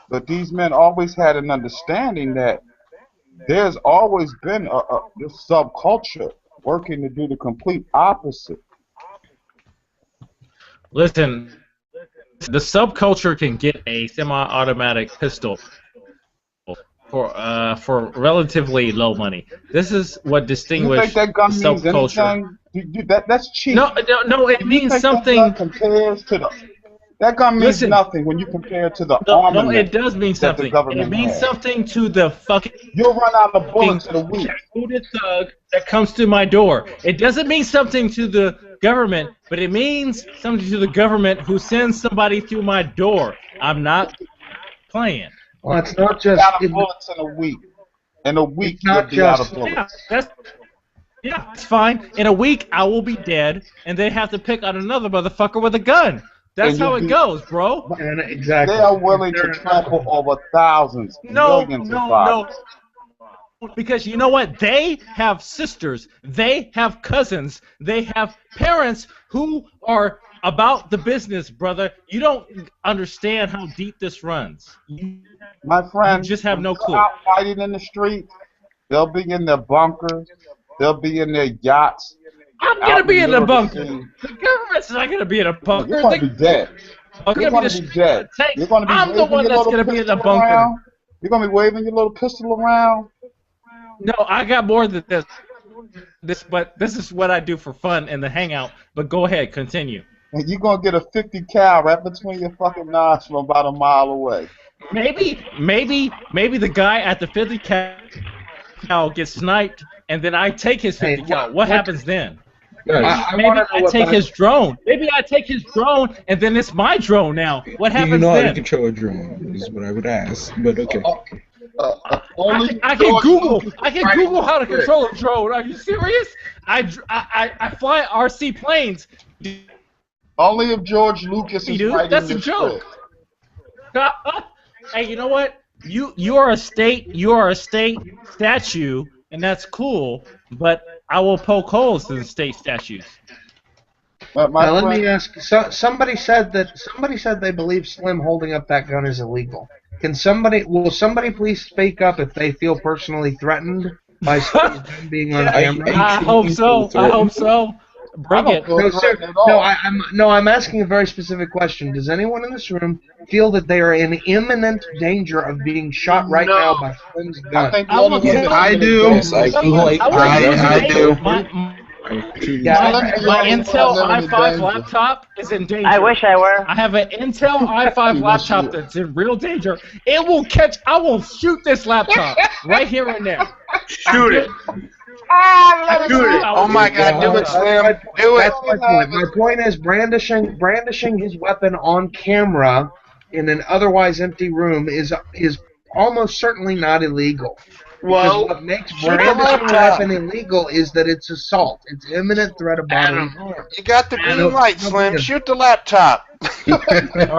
But these men always had an understanding that there's always been this subculture working to do the complete opposite. Listen, the subculture can get a semi-automatic pistol for relatively low money. This is what distinguishes that gun the means subculture. anything? That's cheap. No, it means something. That gun compares to that gun means nothing when you compare it to the armament. No, it does mean something. It means something to the fucking. You'll run out of bullets in a week. Thug that comes to my door. It doesn't mean something to the government, but it means something to the government who sends somebody through my door. I'm not playing. Well, it's not just out of bullets in a week. In a week, you'll be out of bullets. Yeah, that's fine. In a week, I will be dead, and they have to pick on another motherfucker with a gun. That's how it goes, bro. Exactly. They are willing to trample over thousands, millions of lives. Because you know what? They have sisters. They have cousins. They have parents who are about the business, brother. You don't understand how deep this runs. My friend, you just have no clue. Out fighting in the street, they'll be in their bunkers. They'll be in their yachts. I'm gonna be in the bunker. The government's not gonna be in a bunker. You're gonna be dead. You're gonna be dead. I'm the one that's gonna be in the bunker. You're gonna be waving your little pistol around. No, I got more than this. But this is what I do for fun in the hangout. But go ahead, continue. And you're gonna get a 50 cal right between your fucking nostrils from about a mile away. Maybe the guy at the 50 cal gets sniped, and then I take his 50 cal. What happens then? Maybe I take his drone. Maybe I take his drone, and then it's my drone now. What happens then? Do you know how to control a drone? Is what I would ask. But okay. I can Google how to control a drone. Are you serious? I fly RC planes. Only if George Lucas is writing That's a joke. Hey, you know what? You are a state statue, and that's cool. But I will poke holes in the state statues. Now, let me ask. Somebody said they believe Slim holding up that gun is illegal. Will somebody please speak up if they feel personally threatened by Slim's gun being on camera? I hope so. Bring it. No, sir. I'm asking a very specific question. Does anyone in this room feel that they are in imminent danger of being shot right now by Slim's gun? I do. Yes, I do. My Intel i5 laptop is in danger. I wish I were. I have an Intel i5 laptop that's in real danger. It will catch. I will shoot this laptop right here and there. Shoot it. Do it. Oh my God, do it, Slim. Do it. That's my point. My point is brandishing his weapon on camera in an otherwise empty room is almost certainly not illegal. Because Well, what makes brandishing a weapon illegal is that it's assault. It's imminent threat of bodily harm. You got the green light, Slim. Shoot the laptop. All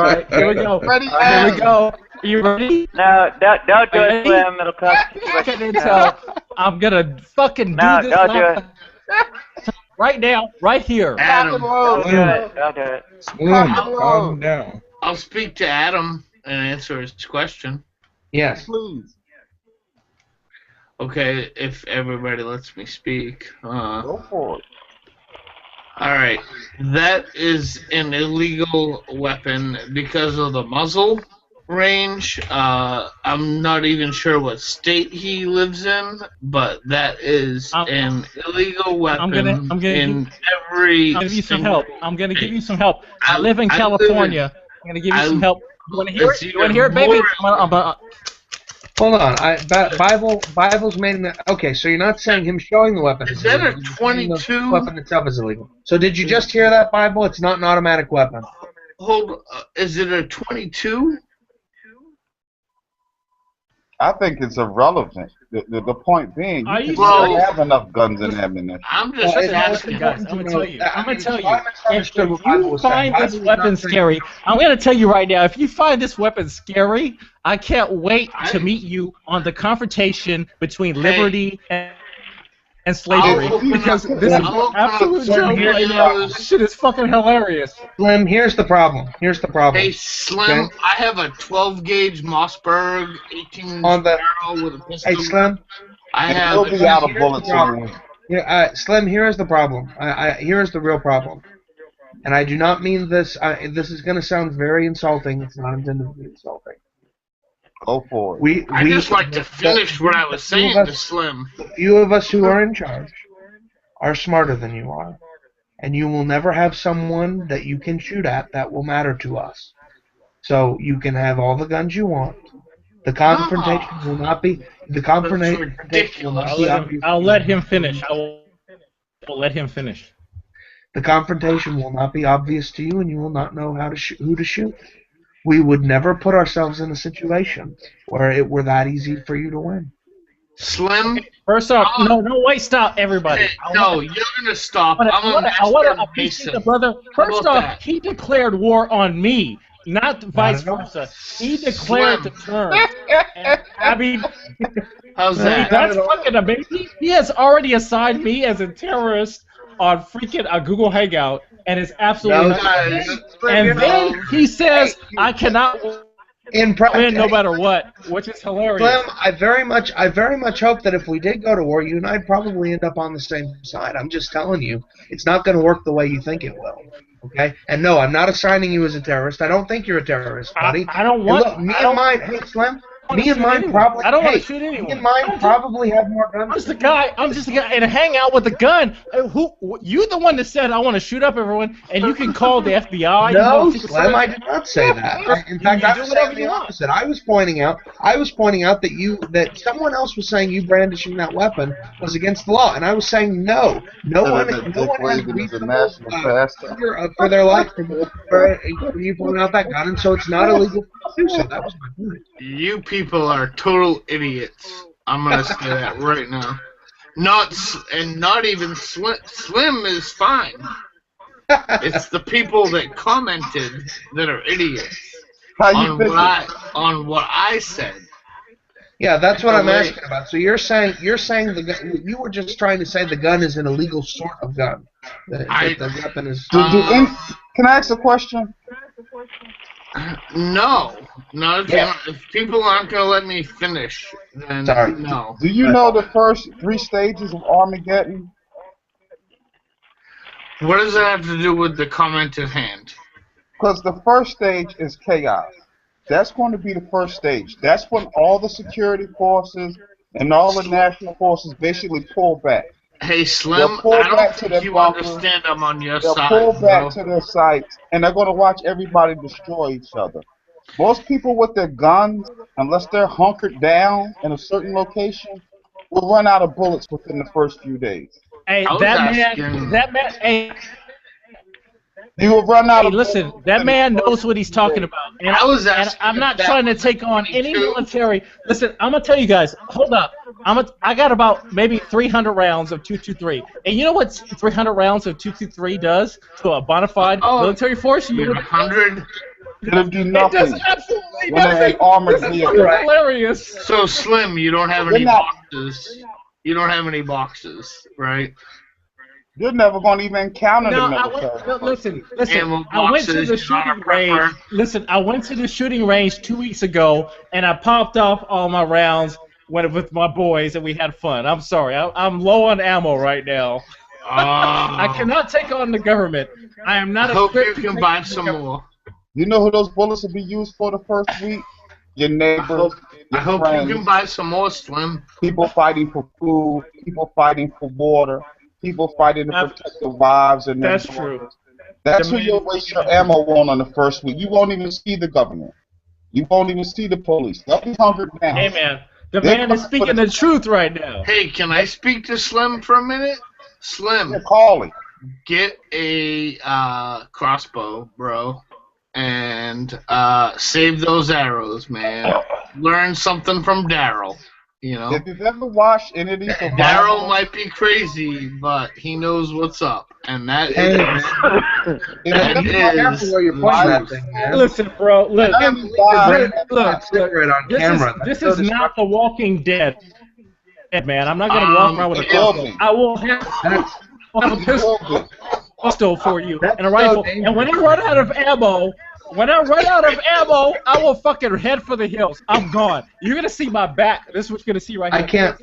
right, here we go. Ready, Here we go. Are you ready? No, don't do it, Ready? Slim. It'll cost you too much. Fucking intel. I'm gonna fucking No, do this don't do it. right now, right here. Adam, Don't do it. Don't do it. Slim, calm down. I'll speak to Adam and answer his question. Yes. Please. Okay, if everybody lets me speak. Go for it. Alright, that is an illegal weapon because of the muzzle range. I'm not even sure what state he lives in, but that is an illegal weapon in every. I'm gonna give you some single help. I'm gonna give you some help. I I- live in I live California. I'm gonna give you some help. You wanna hear it? You wanna hear it, baby? Hold on. Bible's made that. Okay, so you're not saying him showing the weapon Is that a illegal. You're saying 22? The weapon itself is illegal. So did you just hear that, Bible? It's not an automatic weapon. Hold, is it a 22? I think it's irrelevant. The point being, Are you you don't serious? have enough guns and ammunition. I'm just asking. Guys, I'm gonna tell you. I'm gonna tell you. If Understood what Bible you was saying. find this Bible was weapon not saying- scary, I'm gonna tell you right now. If you find this weapon scary, I can't wait to meet you on the confrontation between liberty and slavery. I'll open Because up- this is I'll an absolute open up joke right now. This shit is fucking hilarious. Slim, here's the problem. Hey, Slim, Okay? I have a 12 gauge Mossberg 18 On the- barrel with a pistol. Hey, Slim. I have. He'll be out of Here's the bullets problem. soon. Yeah, Slim, here is the problem. Here is the real problem. And I do not mean this. This is going to sound very insulting. It's not intended to be insulting. Go for it. I just like to finish what I was saying to Slim. The few of us who are in charge are smarter than you are. And you will never have someone that you can shoot at that will matter to us. So you can have all the guns you want. The confrontation will not be. The confrontation will not be obvious. I'll let him finish. I will let him finish. The confrontation will not be obvious to you, and you will not know how to who to shoot. We would never put ourselves in a situation where it were that easy for you to win. Slim. First off, no, wait, stop, everybody. No, you're gonna stop. I I'm a want to master appreciate mason. the brother. How First about off, that? he declared war on me, not vice versa. He declared the term. And, I mean, How's that? that's fucking amazing. He has already assigned me as a terrorist on freaking a Google Hangout, and it's absolutely No, not. guys, And then he says, I cannot win no matter what, which is hilarious. Slim, I very much hope that if we did go to war, you and I'd probably end up on the same side. I'm just telling you, it's not going to work the way you think it will. Okay? And no, I'm not assigning you as a terrorist. I don't think you're a terrorist, buddy. I don't And want. look, me I don't and mine. Hey, Slim. wanna Me and shoot mine anyone. probably. I don't want hey, to shoot anyone. Me and mine probably have more guns. I'm just a guy. I'm just a guy and hang out with a gun. You're the one that said I want to shoot up everyone, and you can call the FBI. No, you can Slim, I did not say that. In fact, I was saying the opposite. I was pointing out that someone else was saying you brandishing that weapon was against the law, and I was saying no one has reasonable fear for their life for you pulling out that gun, and so it's not illegal to do so. That was my point. You people are total idiots. I'm gonna say that right now. Not even Slim is fine. It's the people that commented that are idiots on what I said. Yeah, that's what I'm asking about. So you're saying the gun, you were just trying to say the gun is an illegal sort of gun. The weapon is. Can I ask a question? No, if people aren't gonna let me finish, then no. Do you know the first 3 stages of Armageddon? What does that have to do with the comment at hand? Because the first stage is chaos. That's going to be the first stage. That's when all the security forces and all the national forces basically pull back. Hey, Slim, They'll pull I back don't to think their you bunkers. understand I'm on your They'll side. pull back bro. to their sites, and they're going to watch everybody destroy each other. Most people with their guns, unless they're hunkered down in a certain location, will run out of bullets within the first few days. Hey, hey, you will run out of listen, bullets. That man knows what he's talking about. And I'm not trying to take on any military. Listen, I'm gonna tell you guys. Hold up. I got about maybe 300 rounds of 223. And you know what 300 rounds of 223 does to a bona fide military force? You 100. It'll do nothing. It does absolutely when nothing. Armored This is vehicle. hilarious. So Slim, you don't have any boxes. You don't have any boxes, right? You're never going to even encounter No, the military. listen. Ammo I went to boxes, the you're not a shooting range. prepper. Listen, I went to the shooting range 2 weeks ago, and I popped off all my rounds with my boys, and we had fun. I'm sorry, I'm low on ammo right now. I cannot take on the government. I am not. I hope you can buy some more. You know who those bullets will be used for the first week? Your neighbors. I hope you can buy some more, Slim. People fighting for food. People fighting for water. People fighting to protect their wives and their That's true. That's who you'll waste your ammo on the first week. You won't even see the government. You won't even see the police. They'll be hunkered down. Hey, man. The man is speaking the truth right now. Hey, can I speak to Slim for a minute? Slim. Call him. Get a crossbow, bro, and save those arrows, man. Learn something from Daryl. You know. If you've ever watched any of these, Daryl might be crazy, but he knows what's up, and that is where you're pointing that thing, man. Listen, bro. Look. Camera. This is not The Walking Dead, man. I'm not gonna walk around with a crossbow. I will have a pistol for you and a rifle. And when I run out of ammo. I will fucking head for the hills. I'm gone. You're gonna see my back. This is what you're gonna see right here. I can't.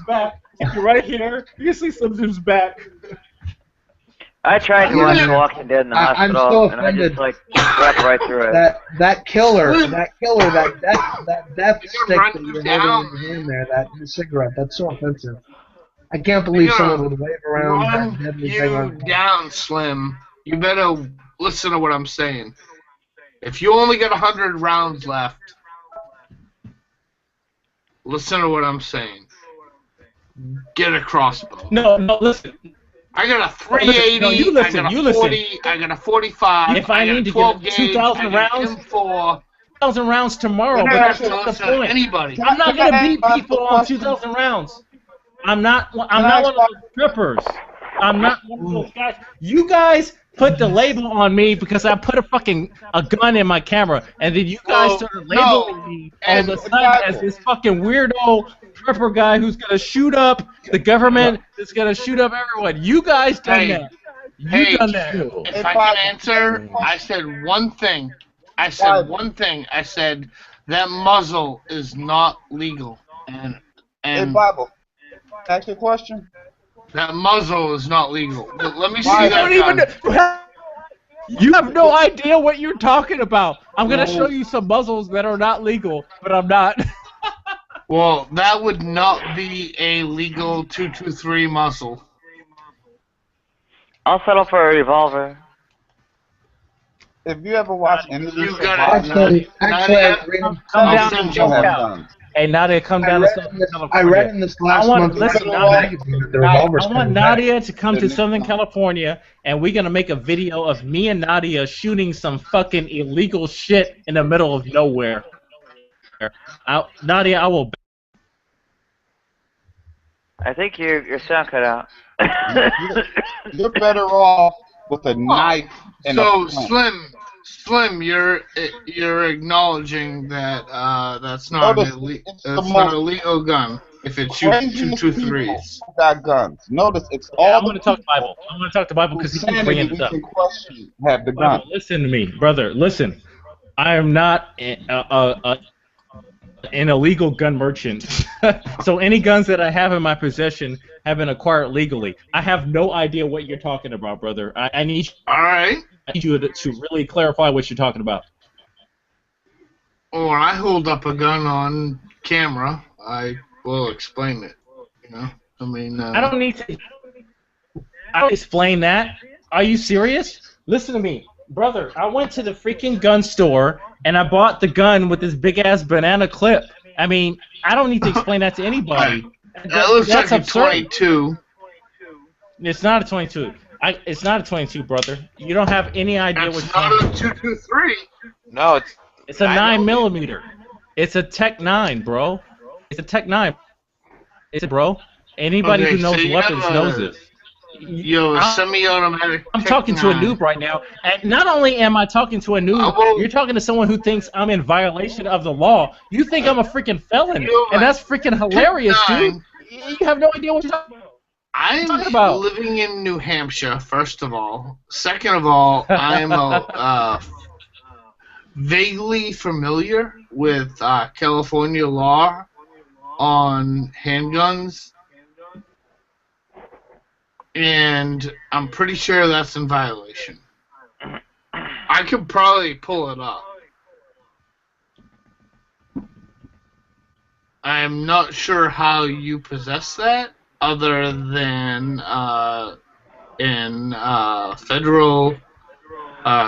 Back. Right here. You can see some dude's back. I tried to watch The Walking Dead in the I'm hospital, so and I just offended. slept right through it. That killer, that death stick that you're holding in your hand there, that cigarette, that's so offensive. I can't believe someone would wave around that deadly thing on down, Slim. You better listen to what I'm saying. If you only got 100 rounds left, listen to what I'm saying. Get a crossbow. No, listen. I got a 380. No, you listen. I got a 40. I got a 45. If I need to get 2,000 rounds, 2,000 rounds tomorrow, but that's not the point. Anybody. I'm not gonna beat people on 2,000 rounds. I'm not one of those trippers. I'm not one of those guys. You guys put the label on me because I put a gun in my camera, and then you guys started labeling me all of a sudden as this fucking weirdo prepper guy who's gonna shoot up the government, that's gonna shoot up everyone. You guys done that. You done that. If I can answer, I said one thing. I said that muzzle is not legal. And Hey, Bible, ask your question. That muzzle is not legal. But let me see You that don't gun. even. You have no idea what you're talking about. I'm gonna show you some muzzles that are not legal, but I'm not. Well, that would not be a legal 223 muzzle. I'll settle for a revolver. If you ever watch any of these, You got it. Hey, Nadia, come down to Southern California. I read in this last month's listen, magazine that the revolver's I want coming back. Nadia to come to Southern California, and we're gonna make a video of me and Nadia shooting some fucking illegal shit in the middle of nowhere. Nadia, I will. I think your sound cut out. You're better off with a knife and So a plant. Slim, you're acknowledging that that's not Notice, a legal gun if it shoots Craziest 223s. people got guns. Notice it's Yeah, all I'm gonna talk Bible. I'm gonna talk the Bible because he's bringing it up. Have the gun. Bible, listen to me, brother. Listen, I am not an illegal gun merchant. So any guns that I have in my possession have been acquired legally. I have no idea what you're talking about, brother. I need you to really clarify what you're talking about. Well, when I hold up a gun on camera, I will explain it. You know, I mean. I don't need to. I don't explain that. Are you serious? Listen to me, brother. I went to the freaking gun store and I bought the gun with this big ass banana clip. I mean, I don't need to explain that to anybody. That looks That's like a absurd. 22. It's not a 22. It's not a 22, brother. You don't have any idea what It's you're not talking a 223. No, It's a 9mm. It's a Tech 9, bro. It's a Tech 9. It's a bro. Anybody Okay, who knows so you weapons have knows a- this. You have a semi-automatic. I'm Tech talking to a 9. noob right now, and not only am I talking to a noob, you're talking to someone who thinks I'm in violation of the law. You think I'm a freaking felon, and that's freaking hilarious, dude. You have no idea what you're talking I'm about. living in New Hampshire, first of all. Second of all, I'm vaguely familiar with California law on handguns, and I'm pretty sure that's in violation. I could probably pull it up. I'm not sure how you possess that, other than in federal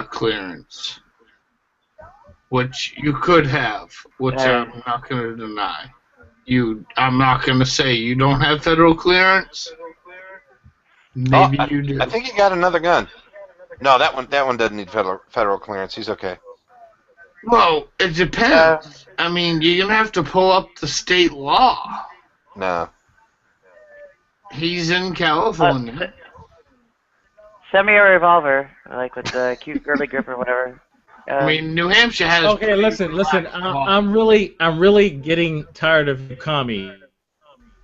clearance, which you could have, which I'm not going to deny. I'm not going to say you don't have federal clearance. Maybe you do. I think he got another gun. No, that one doesn't need federal clearance. He's okay. Well, it depends. I mean, you're going to have to pull up the state law. No. He's in California. Send me a revolver, like with the cute girly grip or whatever. I mean, New Hampshire has. Okay, listen. I'm really getting tired of you commies.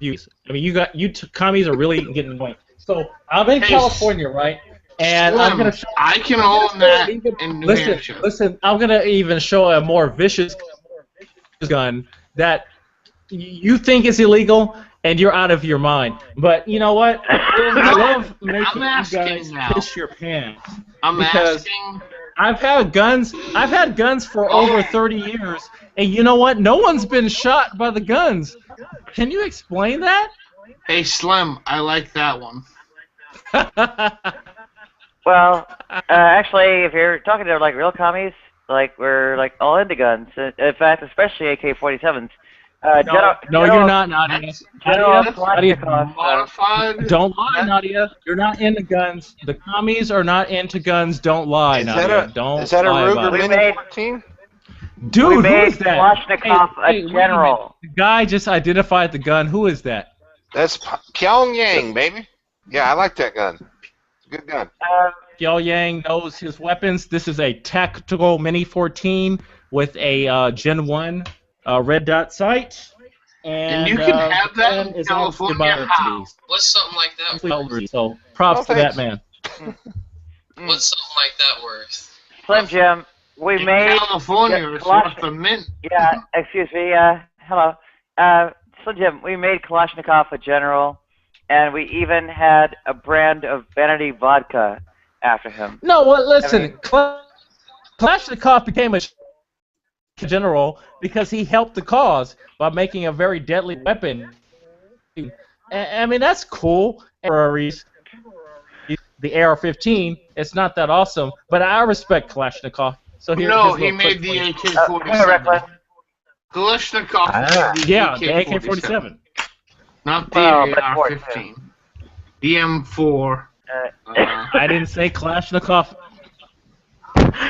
I mean, commies are really getting annoying. So I'm in California, right? And Slim, I'm gonna show. I can own that in New Hampshire. Listen. I'm gonna even show a more vicious gun that you think is illegal, and you're out of your mind. But you know what? I love making you guys piss your pants. Because I've had guns for over 30 years, and you know what? No one's been shot by the guns. Can you explain that? Hey, Slim, I like that one. Well, actually, if you're talking to like real commies, like we're like all into guns. In fact, especially AK-47s. No, you're not, Nadia. Nadia, Modified? Don't lie, Nadia. You're not into guns. The commies are not into guns. Don't lie, Nadia. Don't Is that a lie about Ruger it. Mini 14? Dude, we who made is that? Kalashnikov Hey, a wait general. minute. The guy just identified the gun. Who is that? That's Pyongyang, baby. Yeah, I like that gun. It's a good gun. Pyongyang knows his weapons. This is a tactical Mini 14 with a Gen 1 red dot sight. And you can have that in California. What's something like that worth? So props to that man. What's something like that worth? Slim Jim, we In made California, it's worth a mint. Yeah, excuse me. Hello. Slim Jim, we made Kalashnikov a general, and we even had a brand of vanity vodka after him. No, well, listen. Kalashnikov became a general because he helped the cause by making a very deadly weapon. I mean, that's cool. The AR-15, it's not that awesome, but I respect Kalashnikov. So here, No, he made the AK-47. Kalashnikov made the AK-47. Not the AR-15. The M4. I didn't say Kalashnikov.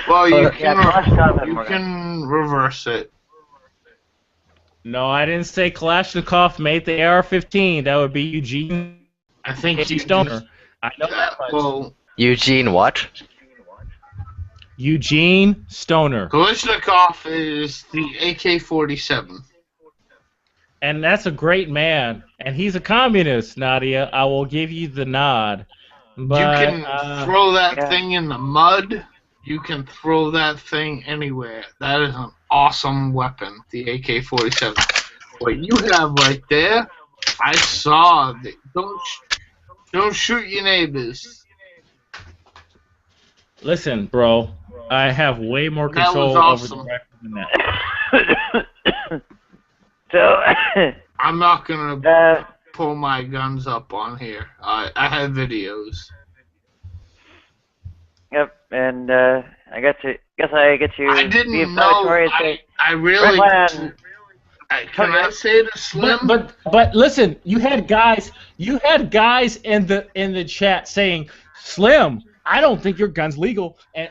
Well, you can reverse it. No, I didn't say Kalashnikov made the AR-15. That would be Eugene. I think you Stoner. I know that much. Well, Eugene what? Eugene Stoner. Kalashnikov is the AK-47. And that's a great man. And he's a communist, Nadia. I will give you the nod. But, you can throw that thing in the mud. You can throw that thing anywhere. That is an awesome weapon, the AK-47. What you have right there, I saw. Don't shoot your neighbors. Listen, bro. I have way more control over the record than that. So, I'm not gonna pull my guns up on here. I have videos. Yep, and I guess I get to I be didn't a know. notorious I really. Redland. Can I say to Slim? But listen, you had guys in the chat saying, Slim, I don't think your gun's legal, and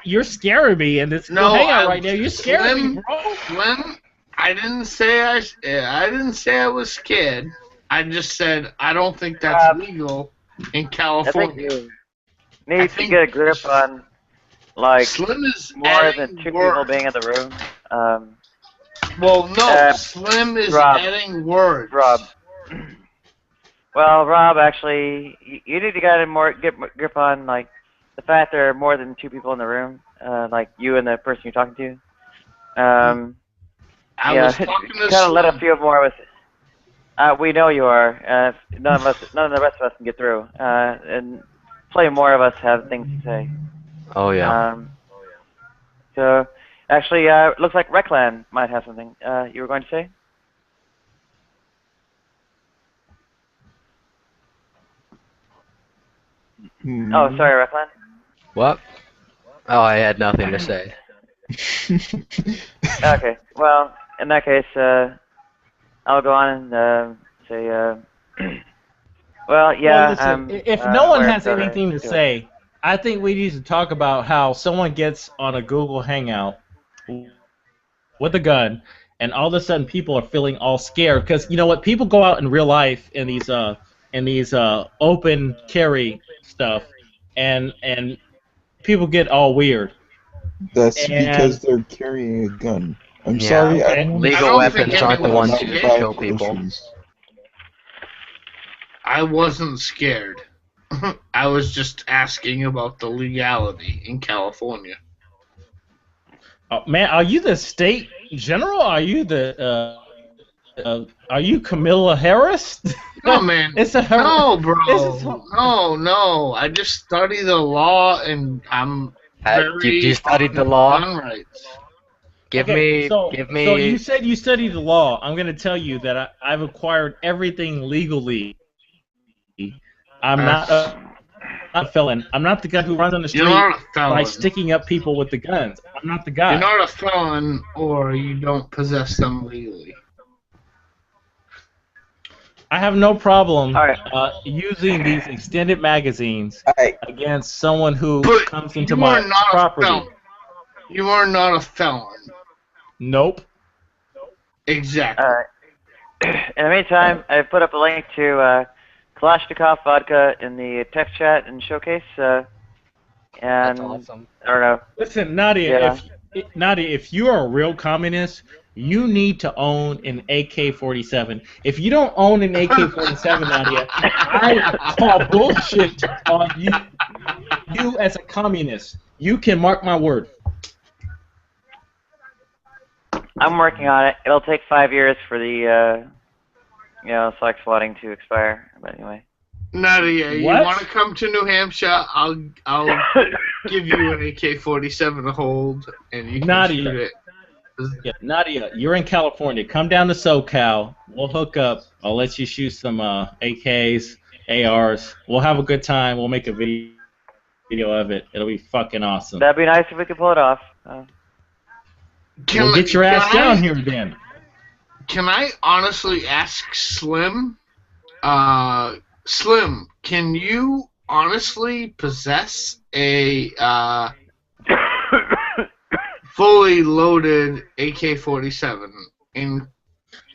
you're scaring me in this hangout right now. You're scaring me, bro. Slim, I didn't say I was scared. I just said I don't think that's legal in California. I think you need to get a grip on, like, Slim is more than two people being in the room. Well, no, Slim is adding words. Rob. Well, Rob, actually, you need to get grip on, like, the fact there are more than two people in the room, like you and the person you're talking to. I was talking to kind of let a Slim. few more of us. We know you are. None of the rest of us can get through, and plenty more of us have things to say. Oh yeah. So, actually, looks like Reclan might have something you were going to say. Oh, sorry, Reclan. What? Oh, I had nothing to say. Okay, well, in that case, I'll go on and say, well, yeah. Well, listen, if no one has anything to say, I think we need to talk about how someone gets on a Google Hangout with a gun, and all of a sudden people are feeling all scared because you know what? People go out in real life in these open carry stuff, and people get all weird. That's because they're carrying a gun. I'm Yeah, sorry. okay. I don't Legal weapons aren't the ones who about kill people. issues. I wasn't scared. I was just asking about the legality in California. Man, are you the state general? Are you are you Camilla Harris? No, man. It's a no, bro. No. I just study the law, and I'm very you studied the law? gun rights. Give me. So you said you studied the law. I'm going to tell you that I've acquired everything legally. I'm not a felon. I'm not the guy who runs on the street You're not a felon. by sticking up people with the guns. I'm not the guy. You're not a felon, or you don't possess them legally. I have no problem using these extended magazines against someone who comes into my property. You are not a felon. Nope. Exactly. In the meantime, I've put up a link to Kalashnikov vodka in the text chat and showcase. And That's awesome. I don't know. Listen, Nadia, if you are a real communist, you need to own an AK-47. If you don't own an AK-47, Nadia, I call bullshit on you. You as a communist, you can mark my word. I'm working on it. It'll take 5 years for the, select swatting to expire. But anyway. Nadia, you want to come to New Hampshire? I'll give you an AK-47 to hold, and you can shoot it. Yeah, Nadia, you're in California. Come down to SoCal. We'll hook up. I'll let you shoot some AKs, ARs. We'll have a good time. We'll make a video of it. It'll be fucking awesome. That'd be nice if we could pull it off. We'll get your ass down here then. Can I honestly ask Slim? Slim, can you honestly possess a fully loaded AK-47 in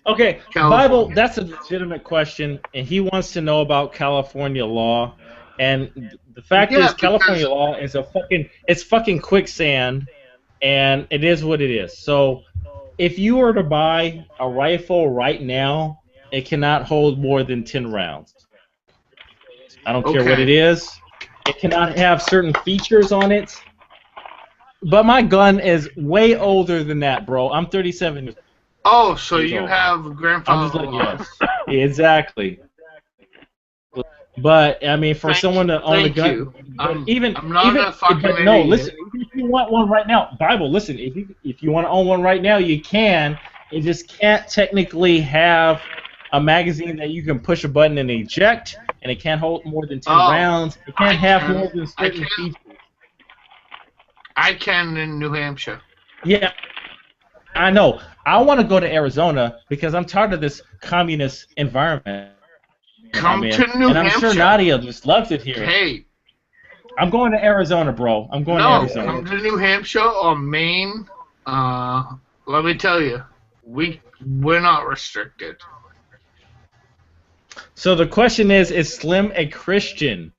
California? Bible, that's a legitimate question, and he wants to know about California law. And the fact is, California law is it's fucking quicksand, and it is what it is. So, if you were to buy a rifle right now, it cannot hold more than 10 rounds. I don't care what it is. It cannot have certain features on it. But my gun is way older than that, bro. I'm 37 years old. Oh, so you have grandfather. I'm just letting you know. Exactly. But I mean, for someone to own a gun, I'm not a fucking idiot. No, listen. If you want one right now, Bible, listen. If you want to own one right now, you can. You just can't technically have a magazine that you can push a button and eject, and it can't hold more than 10 rounds. It can't have more than certain features. I can in New Hampshire. Yeah. I know. I want to go to Arizona because I'm tired of this communist environment. Come to New and I'm Hampshire. sure Nadia just loves it here. Hey. I'm going to Arizona, bro. I'm going to Arizona. Come to New Hampshire or Maine. Let me tell you, we're not restricted. So the question is Slim a Christian?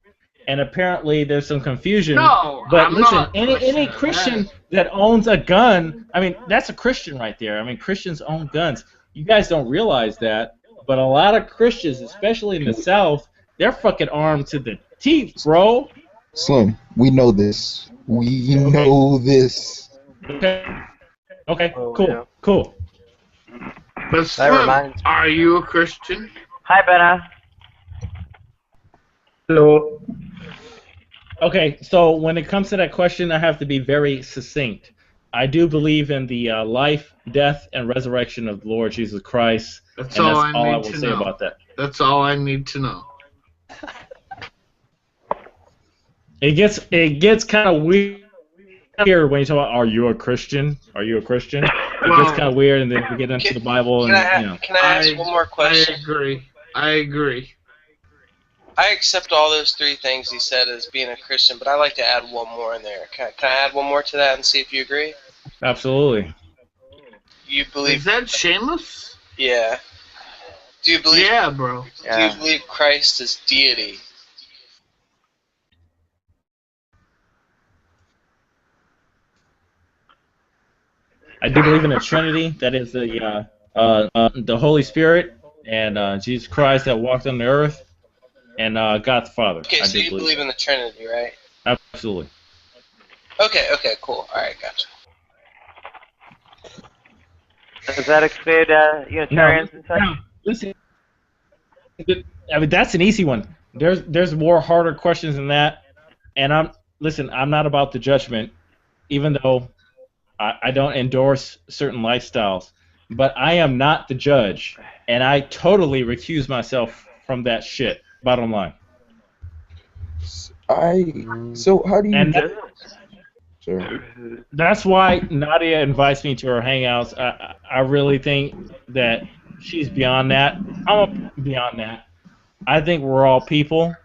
And apparently there's some confusion. No, but I'm listen, not any Christian that owns a gun, I mean, that's a Christian right there. I mean, Christians own guns. You guys don't realize that, but a lot of Christians, especially in the South, they're fucking armed to the teeth, bro. Slim, we know this. We know this. Okay. Okay. Cool. But Slim, are you a Christian? Hi, Benna. Hello. Okay, so when it comes to that question, I have to be very succinct. I do believe in the life, death, and resurrection of the Lord Jesus Christ. That's and all that's I all I need will to say know. about that. That's all I need to know. It gets kind of weird when you talk about, are you a Christian? Are you a Christian? It gets kind of weird, and then we get into the Bible, and Can I ask one more question? I agree. I accept all those three things he said as being a Christian, but I like to add one more in there. Can I add one more to that and see if you agree? Absolutely. You believe? Is that shameless? Yeah. Do you believe? Yeah, bro. Do you believe Christ is deity? I do believe in the Trinity. That is the Holy Spirit and Jesus Christ that walked on the earth, and God the Father. Okay, so you believe in the Trinity, right? Absolutely. Okay, cool. All right, gotcha. Does that exclude Unitarians and such? No, listen. I mean, that's an easy one. There's more harder questions than that, and I'm not about the judgment, even though I don't endorse certain lifestyles, but I am not the judge, and I totally recuse myself from that shit. Bottom line. So how do you? And Sorry. that's why Nadia invites me to her hangouts. I really think that she's beyond that. I'm beyond that. I think we're all people,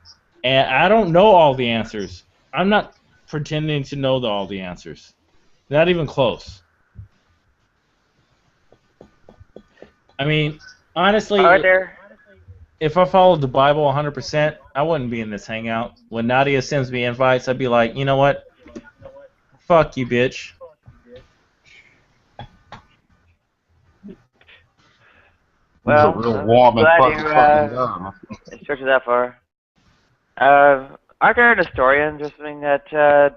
and I don't know all the answers. I'm not pretending to know all the answers. Not even close. I mean, honestly, if I followed the Bible 100%, I wouldn't be in this hangout. When Nadia sends me invites, I'd be like, you know what? Fuck you, bitch. Well, It's a real warm and fuzzy fucking glad gun. it stretches that far. Aren't there historians or something that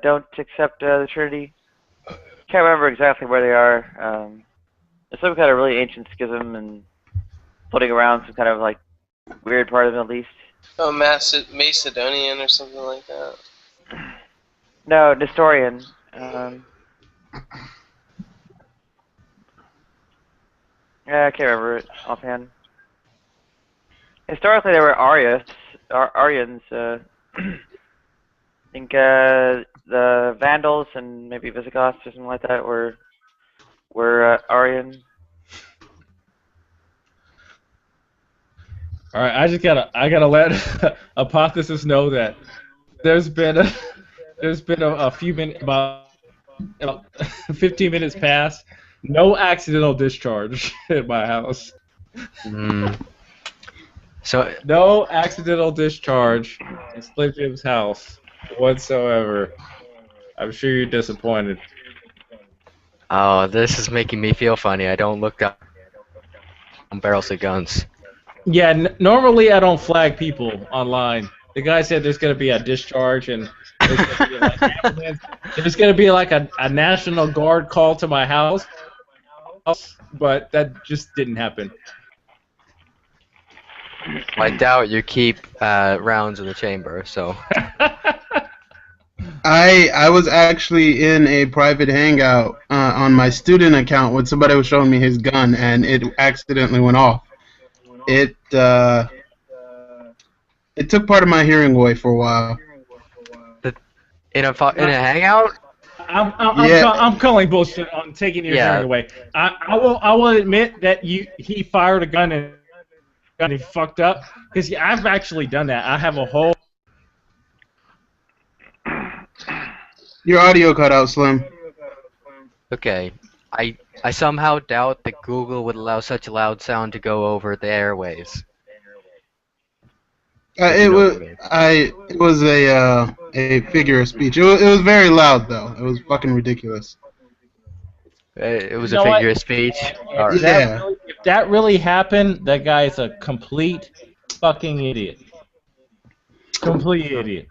don't accept the Trinity? Can't remember exactly where they are. There's some kind of really ancient schism and floating around some kind of like weird part of the Middle East. Oh, Macedonian or something like that. No, Nestorian. Yeah, I can't remember it offhand. Historically, there were Aryans. I think the Vandals and maybe Visigoths or something like that were Aryan. All right, I gotta let Hypothesis know that there's been a few minutes, about 15 minutes past, no accidental discharge at my house. So no accidental discharge in Slim Jim's house whatsoever. I'm sure you're disappointed. Oh, this is making me feel funny. I don't look up on barrels of guns. Yeah, normally I don't flag people online. The guy said there's going to be a discharge and there's going to be like a National Guard call to my house, but that just didn't happen. I doubt you keep rounds in the chamber, so. I was actually in a private hangout on my student account when somebody was showing me his gun, and it accidentally went off. It took part of my hearing away for a while. In a hangout? I'm calling bullshit on taking your hearing away. I will admit that he fired a gun and he fucked up, because I've actually done that. I have a whole. Your audio cut out, Slim. Okay, I somehow doubt that Google would allow such a loud sound to go over the airways. It was a figure of speech. It was very loud though. It was fucking ridiculous. It was a figure of speech. If that really happened, that guy is a complete fucking idiot. Complete idiot.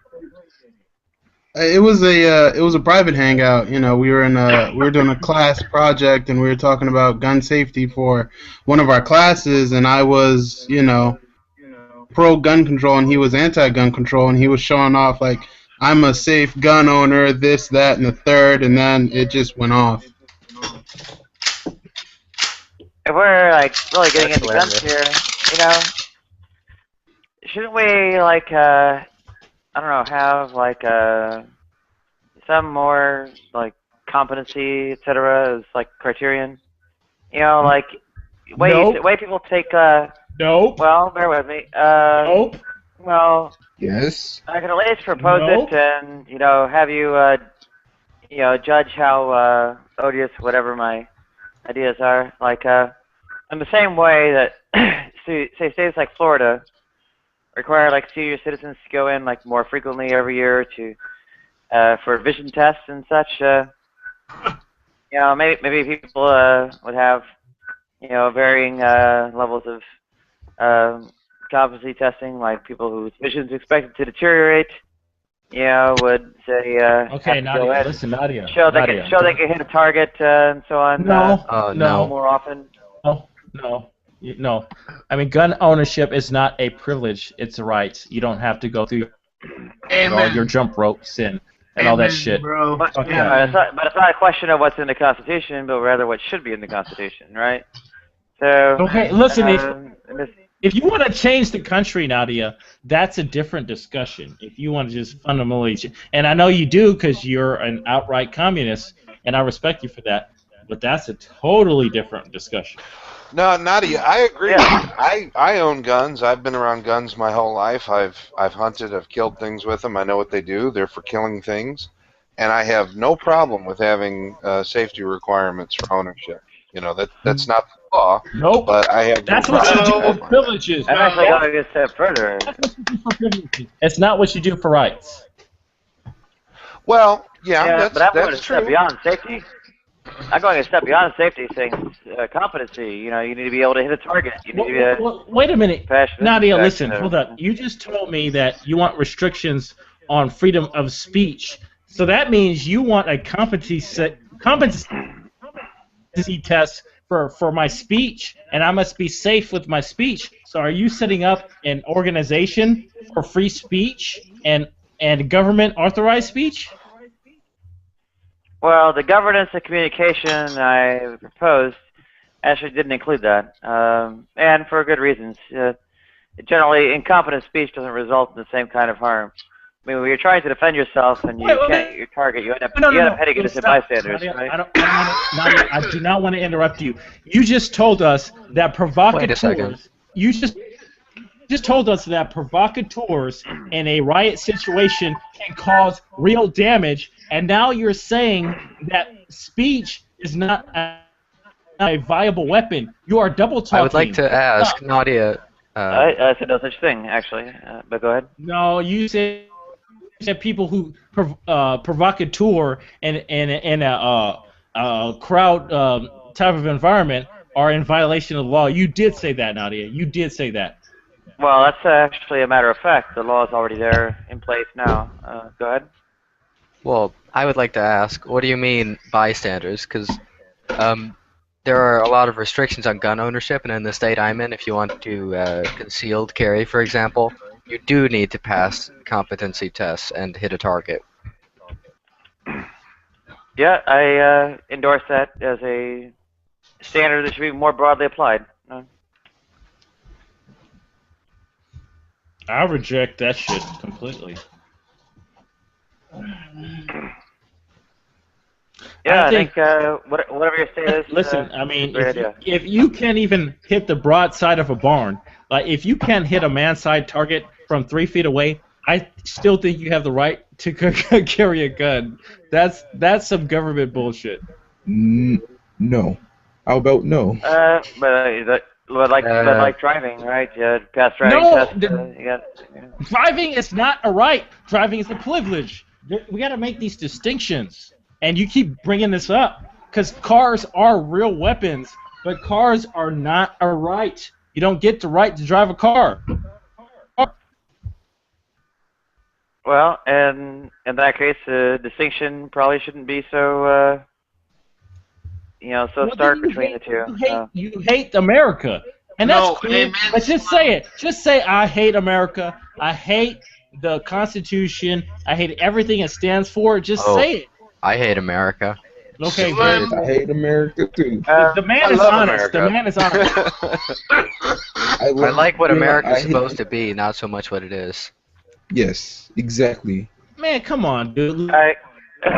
It was a private hangout. You know, we were doing a class project and we were talking about gun safety for one of our classes, and I was, pro gun control and he was anti gun control, and he was showing off like, I'm a safe gun owner, this, that, and the third, and then it just went off. If we're like really getting into guns here, shouldn't we like I don't know, have like some more like competency, etc. as like criterion? Like way people take Nope. Well, bear with me. Nope. Well. Yes. I can at least propose it and have you judge how odious whatever my ideas are. Like in the same way that say states like Florida require like senior citizens to go in like more frequently every year to for vision tests and such. Maybe people would have varying levels of competency testing, like people whose vision is expected to deteriorate. Would say okay, Nadia, listen, Nadia. Show they can hit a target and so on. No. More often. No. I mean, gun ownership is not a privilege; it's a right. You don't have to go through all your jump ropes and all that shit. Bro. But it's not a question of what's in the Constitution, but rather what should be in the Constitution, right? So. Okay, listen. If you want to change the country, Nadia, that's a different discussion. If you want to just fundamentally, and I know you do because you're an outright communist, and I respect you for that, but that's a totally different discussion. No, Nadia, I agree. I own guns. I've been around guns my whole life. I've hunted. I've killed things with them. I know what they do. They're for killing things, and I have no problem with having safety requirements for ownership. That's not the law. Nope. But I have. That's what you do for privileges. I'm actually going a step further. That's what you do for privileges. It's not what you do for rights. Well, yeah, but I'm going a step beyond safety. I'm going a step beyond safety, saying competency. You need to be able to hit a target. You need to be wait a minute, Nadia. Listen, hold up. You just told me that you want restrictions on freedom of speech. So that means you want a competency test for my speech, and I must be safe with my speech. So are you setting up an organization for free speech and government authorized speech? Well, the governance and communication I proposed actually didn't include that, and for good reasons. Generally, incompetent speech doesn't result in the same kind of harm. I mean, when you're trying to defend yourself and you can't hit your target, you end up hitting innocent bystanders, right? I do not want to interrupt you. You just told us that provocateurs. You just told us that provocateurs in a riot situation can cause real damage, and now you're saying that speech is not a viable weapon. You are double talking. I would like to ask Nadia. I said no such thing, actually, but go ahead. No, you said people who provocateur in a crowd type of environment are in violation of the law. You did say that, Nadia. You did say that. Well, that's actually a matter of fact. The law is already there in place now. Go ahead. Well, I would like to ask, what do you mean bystanders? Because there are a lot of restrictions on gun ownership, and in the state I'm in, if you want to concealed carry, for example, you do need to pass competency tests and hit a target. Yeah, I endorse that as a standard that should be more broadly applied. I reject that shit completely. Yeah, I think whatever your state is. Listen, I mean, great idea. if you can't even hit the broadside of a barn, like if you can't hit a man-side target from 3 feet away, I still think you have the right to carry a gun. That's some government bullshit. No. How about no? But like driving, right? Yeah, pass driving No, test. Driving is not a right. Driving is a privilege. We got to make these distinctions. And you keep bringing this up because cars are real weapons, but cars are not a right. You don't get the right to drive a car. Well, and in that case, the distinction probably shouldn't be so, stark between the two. You hate America, and that's cool. But just say it. Just say, I hate America. I hate the Constitution. I hate everything it stands for. Just say it. I hate America. Okay, I hate America too. The man is honest. The man is honest. I like what America's supposed to be, not so much what it is. Yes, exactly. Man, come on, dude.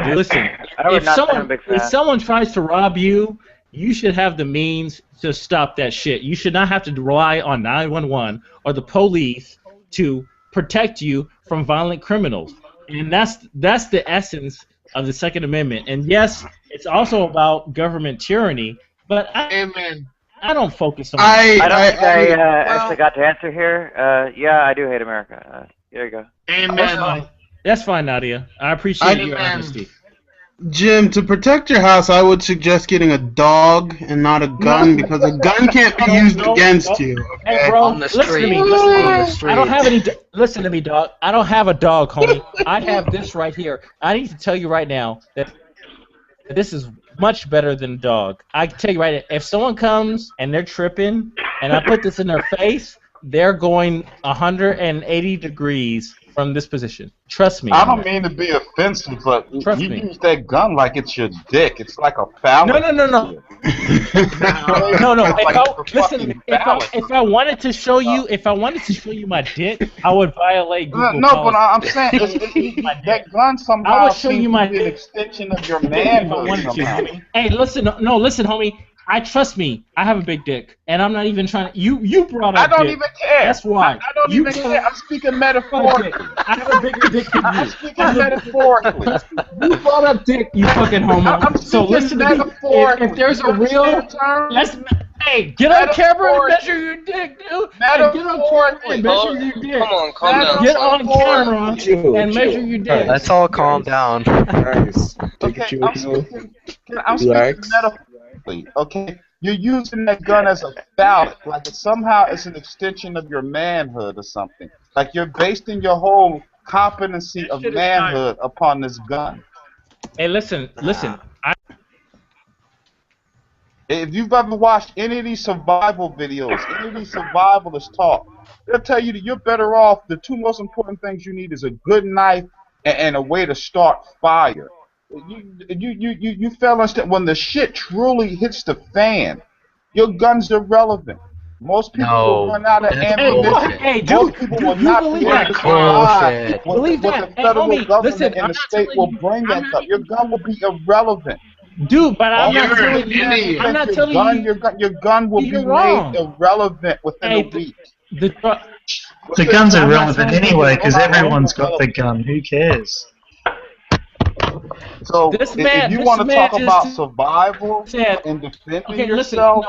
Listen, if someone tries to rob you, you should have the means to stop that shit. You should not have to rely on 911 or the police to protect you from violent criminals. And that's the essence of the Second Amendment. And yes, it's also about government tyranny, but I don't focus on I don't think I actually got to answer here. Yeah, I do hate America. There you go. Amen. That's fine, Nadia. I appreciate your honesty. Jim, to protect your house, I would suggest getting a dog and not a gun because a gun can't be used against you. Okay? Hey, bro, listen to me. I don't have any. Listen to me, dog. I don't have a dog, homie. I have this right here. I need to tell you right now that this is much better than a dog. I can tell you right now, if someone comes and they're tripping, and I put this in their face, they're going 180 degrees from this position. Trust me. I don't mean to be offensive, but you use that gun like it's your dick. It's like a phallus. No. No. Listen, if I wanted to show you my dick, I would violate Google No, but I'm policy. saying that gun somehow I would show you my an extension of your manhood somehow. Hey, listen, homie. Trust me. I have a big dick, and I'm not even trying to. You brought up. I don't dick. even care. That's why. I don't even care. I'm speaking metaphorically. I have a bigger dick than you. I'm speaking metaphorically. You brought up dick, you fucking homo. I'm So listen to me. If there's a real, hey, get on camera and measure your dick, dude. Hey, get on camera and measure your dick. Come on, calm down. Get on camera and measure your dick. Let's all calm down. Nice. Take a chill I'm speaking metaphorically. Okay, you're using that gun as a phallus, like somehow it's an extension of your manhood or something. Like you're basing your whole competency of manhood upon this gun. Hey, listen. If you've ever watched any of these survival videos, any of these survivalists talk, they'll tell you that you're better off. The two most important things you need is a good knife and a way to start fire. You fail understand when the shit truly hits the fan, your gun's irrelevant. Most people will run out of ammunition. Hey, Most people will not be able to survive what the federal government and the state will bring that up. Your gun will be irrelevant. Dude, but I'm not telling you. I'm not telling you. Your gun will be made irrelevant within a week. The gun's irrelevant anyway because everyone's got the gun. Who cares? So if you want to talk about survival and defending yourself,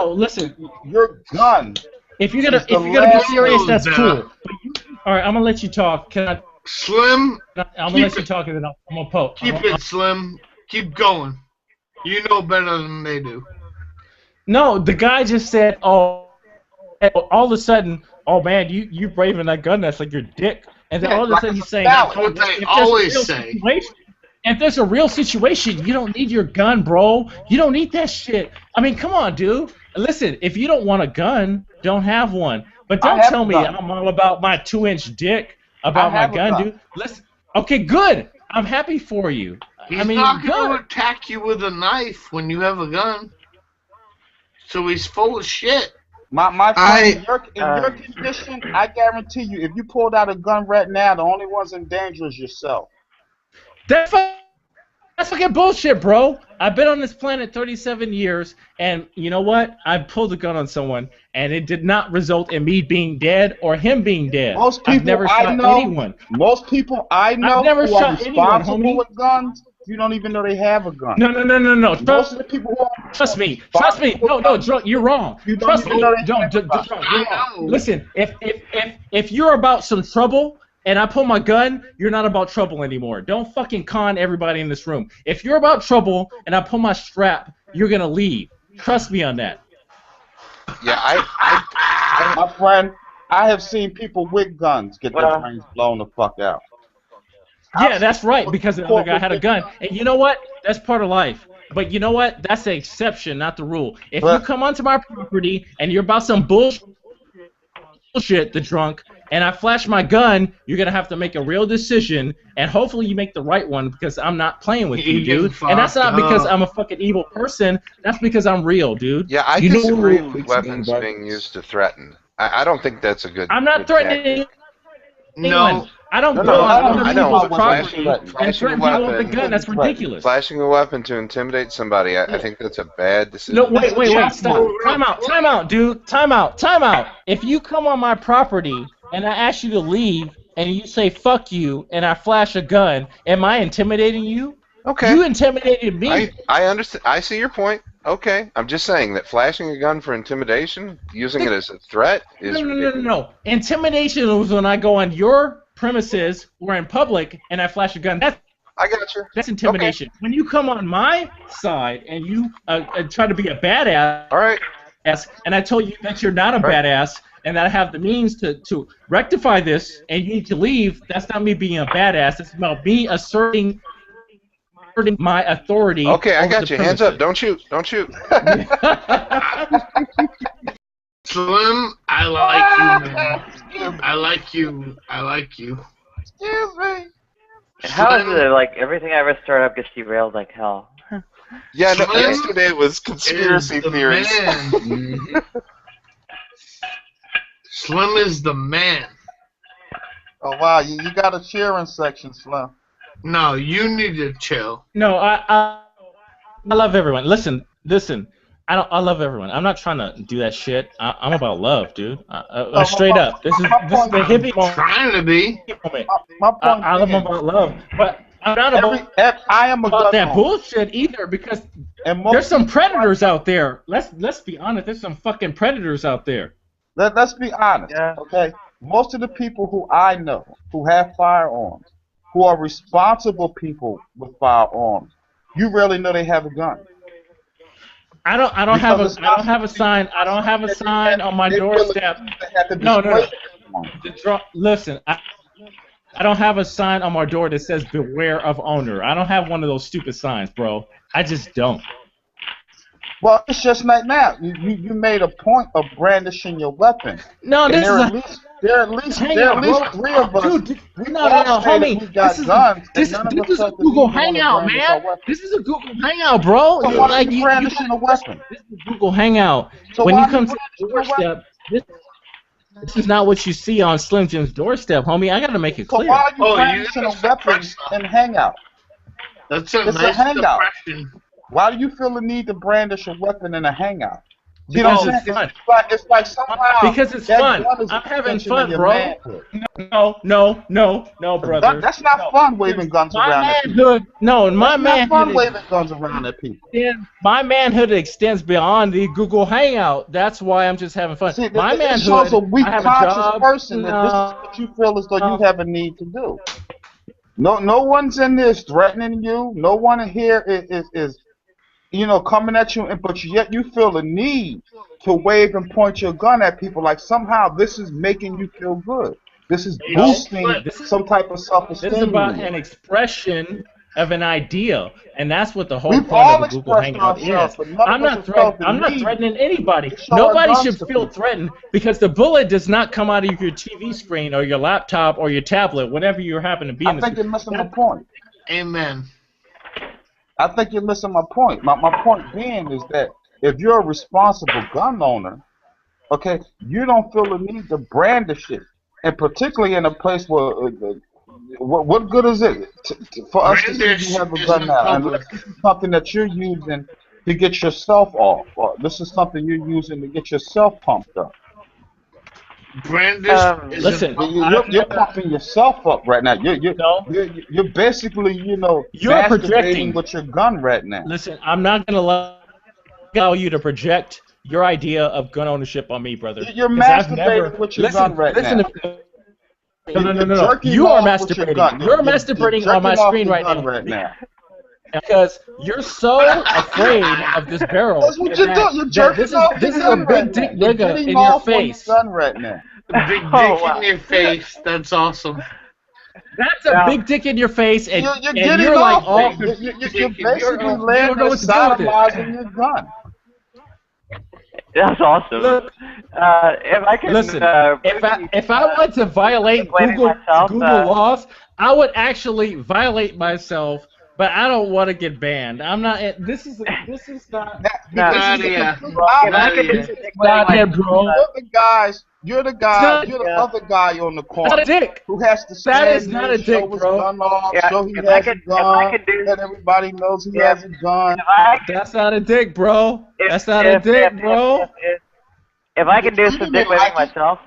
your gun. If you're gonna be serious, that's cool. All right, I'm gonna let you talk. Can I? Slim. I'm gonna let you talk, and then I'm gonna poke. Keep it, Slim. Keep going. You know better than they do. No, the guy just said, "Oh, all of a sudden, oh man, you braving that gun? That's like your dick." And then all of a sudden, he's saying, "That's what they always say." If there's a real situation, you don't need your gun, bro. You don't need that shit. I mean, come on, dude. Listen, if you don't want a gun, don't have one. But don't tell me I'm all about my 2-inch dick about my gun, dude. Listen, okay, good. I'm happy for you. He's not going to attack you with a knife when you have a gun. So he's full of shit. My friend, in your condition, I guarantee you, if you pulled out a gun right now, the only one's in danger is yourself. That's That's fucking bullshit, bro. I've been on this planet 37 years, and you know what? I pulled a gun on someone, and it did not result in me being dead or him being dead. Most I've people never I shot know, anyone. most people I know I've never who are shot anyone, responsible homie. with guns, you don't even know they have a gun. No. Most of the people who are Trust me. responsible No, with drunk. You're wrong. you don't Trust even me. know they Don't, have a gun. drunk. You're wrong. Listen, if you're about some trouble and I pull my gun, you're not about trouble anymore. Don't fucking con everybody in this room. If you're about trouble and I pull my strap, you're gonna leave. Trust me on that. Yeah, my friend, I have seen people with guns get their Well- brains blown the fuck out. Yeah, that's right, because the other guy had a gun. And you know what? That's part of life. But you know what? That's the exception, not the rule. If you come onto my property and you're about some bullshit, the drunk, and I flash my gun, you're going to have to make a real decision, and hopefully you make the right one, because I'm not playing with you, dude. And that's not because I'm a fucking evil person. That's because I'm real, dude. Yeah, I You know- disagree with weapons being used to threaten. I don't think that's a good. I'm not good threatening tactic. anyone. I don't No, go on other I know, people's but property and flashing a threaten people with a weapon, gun. That's ridiculous. Flashing a weapon to intimidate somebody, I think that's a bad decision. No, wait, stop. Time out, dude. Time out. If you come on my property and I ask you to leave and you say fuck you and I flash a gun, am I intimidating you? Okay. You intimidated me. I understand. I see your point. Okay. I'm just saying that flashing a gun for intimidation, using it as a threat, is ridiculous. No. Intimidation is when I go on your premises or in public and I flash a gun. I got you. That's intimidation. When you come on my side and you try to be a badass, all right, and I told you that you're not a badass and that I have the means to rectify this and you need to leave, that's not me being a badass. It's about me asserting my authority. Okay, I over got the you. Hands premises. up. Don't shoot. Don't shoot. Slim, I like you, man. I like you. Excuse me. And how is it like everything I ever start up gets derailed like hell? Yeah, no, Slim yesterday it was conspiracy is the theories. man. Slim is the man. Oh wow, you got a cheering section, Slim. No, you need to chill. No, I love everyone. Listen. I love everyone. I'm not trying to do that shit. I'm about love, dude. Straight up. This is the hippie moment. Trying to be. My point I'm about love, but I'm not about that bullshit either, because there's some predators out there. Let's be honest. There's some fucking predators out there. Let's be honest. Okay, most of the people who I know who have firearms, who are responsible people with firearms, you rarely know they have a gun. I don't have a sign on my doorstep. No. Listen, I don't have a sign on my door that says "Beware of owner." I don't have one of those stupid signs, bro. I just don't. Well, it's just like now. You made a point of brandishing your weapon. No, and this there is are at least three of us. Dude, no, homie. This is a Google Hangout, man. This is a Google Hangout, bro. So why are you brandishing a weapon? This is Google Hangout. So when why you are come you to the brandishing a doorstep, this is not what you see on Slim Jim's doorstep, homie. I gotta make it So clear. why are you brandishing a weapon in Hangout? That's a It's nice a Hangout. depression. Why do you feel the need to brandish a weapon in a Hangout? You Because know, it's fun. It's like somehow Because it's that fun. gun is I'm having extension fun, of your bro. manhood. No, brother. That's not fun waving guns My around at people. manhood, no, my That's not fun manhood, waving guns around at people. my manhood extends beyond the Google Hangout. That's why I'm just having fun. See, My it manhood, shows a weak, I have a conscious job. person that this is what you feel as though you have a need to do. No one's in this threatening you. No one in here is coming at you, but yet you feel a need to wave and point your gun at people like somehow this is making you feel good. This is boosting some type of self-esteem. This is about an expression of an idea, and that's what the whole We've point all of the Google expressed Hangout ourselves, is. but none I'm of us not have felt the I'm not need threatening anybody. to show our Nobody guns should to feel people. threatened because the bullet does not come out of your TV screen or your laptop or your tablet, whatever you happen to be in. I think you're missing my point. Amen. I think you're missing my point. My point being is that if you're a responsible gun owner, okay, you don't feel the need to brandish it, and particularly in a place where What good is it for us to see Brandish you have a is gun in now, public. unless this is something that you're using to get yourself off, or this is something you're using to get yourself pumped up. Brandish is Listen, You're pumping yourself up right now. No. You're basically, You're masturbating projecting. with your gun right now. Listen, I'm not going to allow you to project your idea of gun ownership on me, brother. You're 'Cause I've masturbating never, with your listen, gun right listen now. to No. You're jerking You are off with your masturbating. gun. You're You're masturbating on my jerking off screen your right gun now. right now. Because you're so afraid of this barrel. That's what you're doing. You're jerking off This your is a gun right big now. dick You're nigga getting in your off on your face. gun right now. Big dick in your face. That's awesome. That's a big dick in your face, and You're and getting you're like off. all. You're You basically you laying don't know there what to do with it. sodomizing your gun. That's awesome. Look, if I can, listen, if I want to violate explaining Google myself, laws, I would actually violate myself, but I don't want to get banned. I'm not. This is not. This is Not the here. complete Not opposite. here. This is not it, bro. You're the other guy on the corner Not a dick. who has to stand That is not there, a dick, show his bro. gun off, Yeah, show he if I has could- a if I gun, could do- let everybody knows he Yeah. has a gun. That's not a dick, bro. That's not a dick, bro. If I can do some dick waving myself,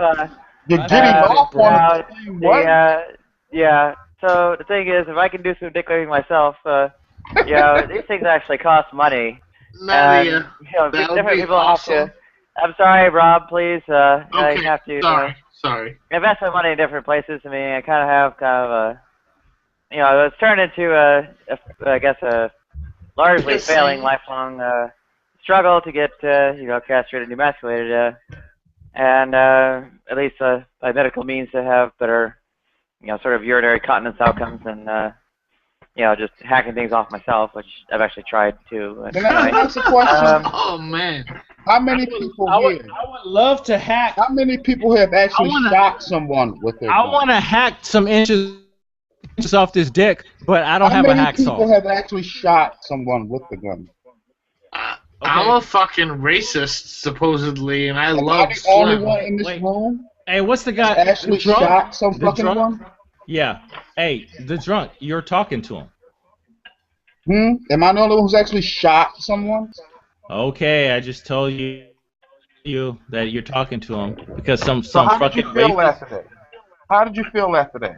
You're getting off on uh, the same way. yeah. So the thing is, if I can do some dick waving myself, these things actually cost money. Nadia, Different that would be people awesome. have to. I'm sorry, Rob. Please, Okay, you have to. sorry. Invest my money in different places. I mean, I kind of have it's turned into I guess a largely Yes, failing same. lifelong struggle to get castrated and demasculated, and at least by medical means to have better sort of urinary continence outcomes and just hacking things off myself, which I've actually tried to. Can I ask a question? Oh man, How many people I here? would love to hack. How many people have actually I wanna- shot someone with their I gun? want to hack some inches off this dick, but I don't How have a many people hacksaw. have actually shot someone with the gun? I'm a fucking racist supposedly, and I Am love I the only Slim. one in this Wait. room Hey, what's the guy? that actually the drunk? shot some The fucking drunk? one? Yeah. Hey, the drunk. You're talking to him. Am I the only one who's actually shot someone? Okay, I just told you that you're talking to him because some So how did fucking you feel rapist. after that? How did you feel after that?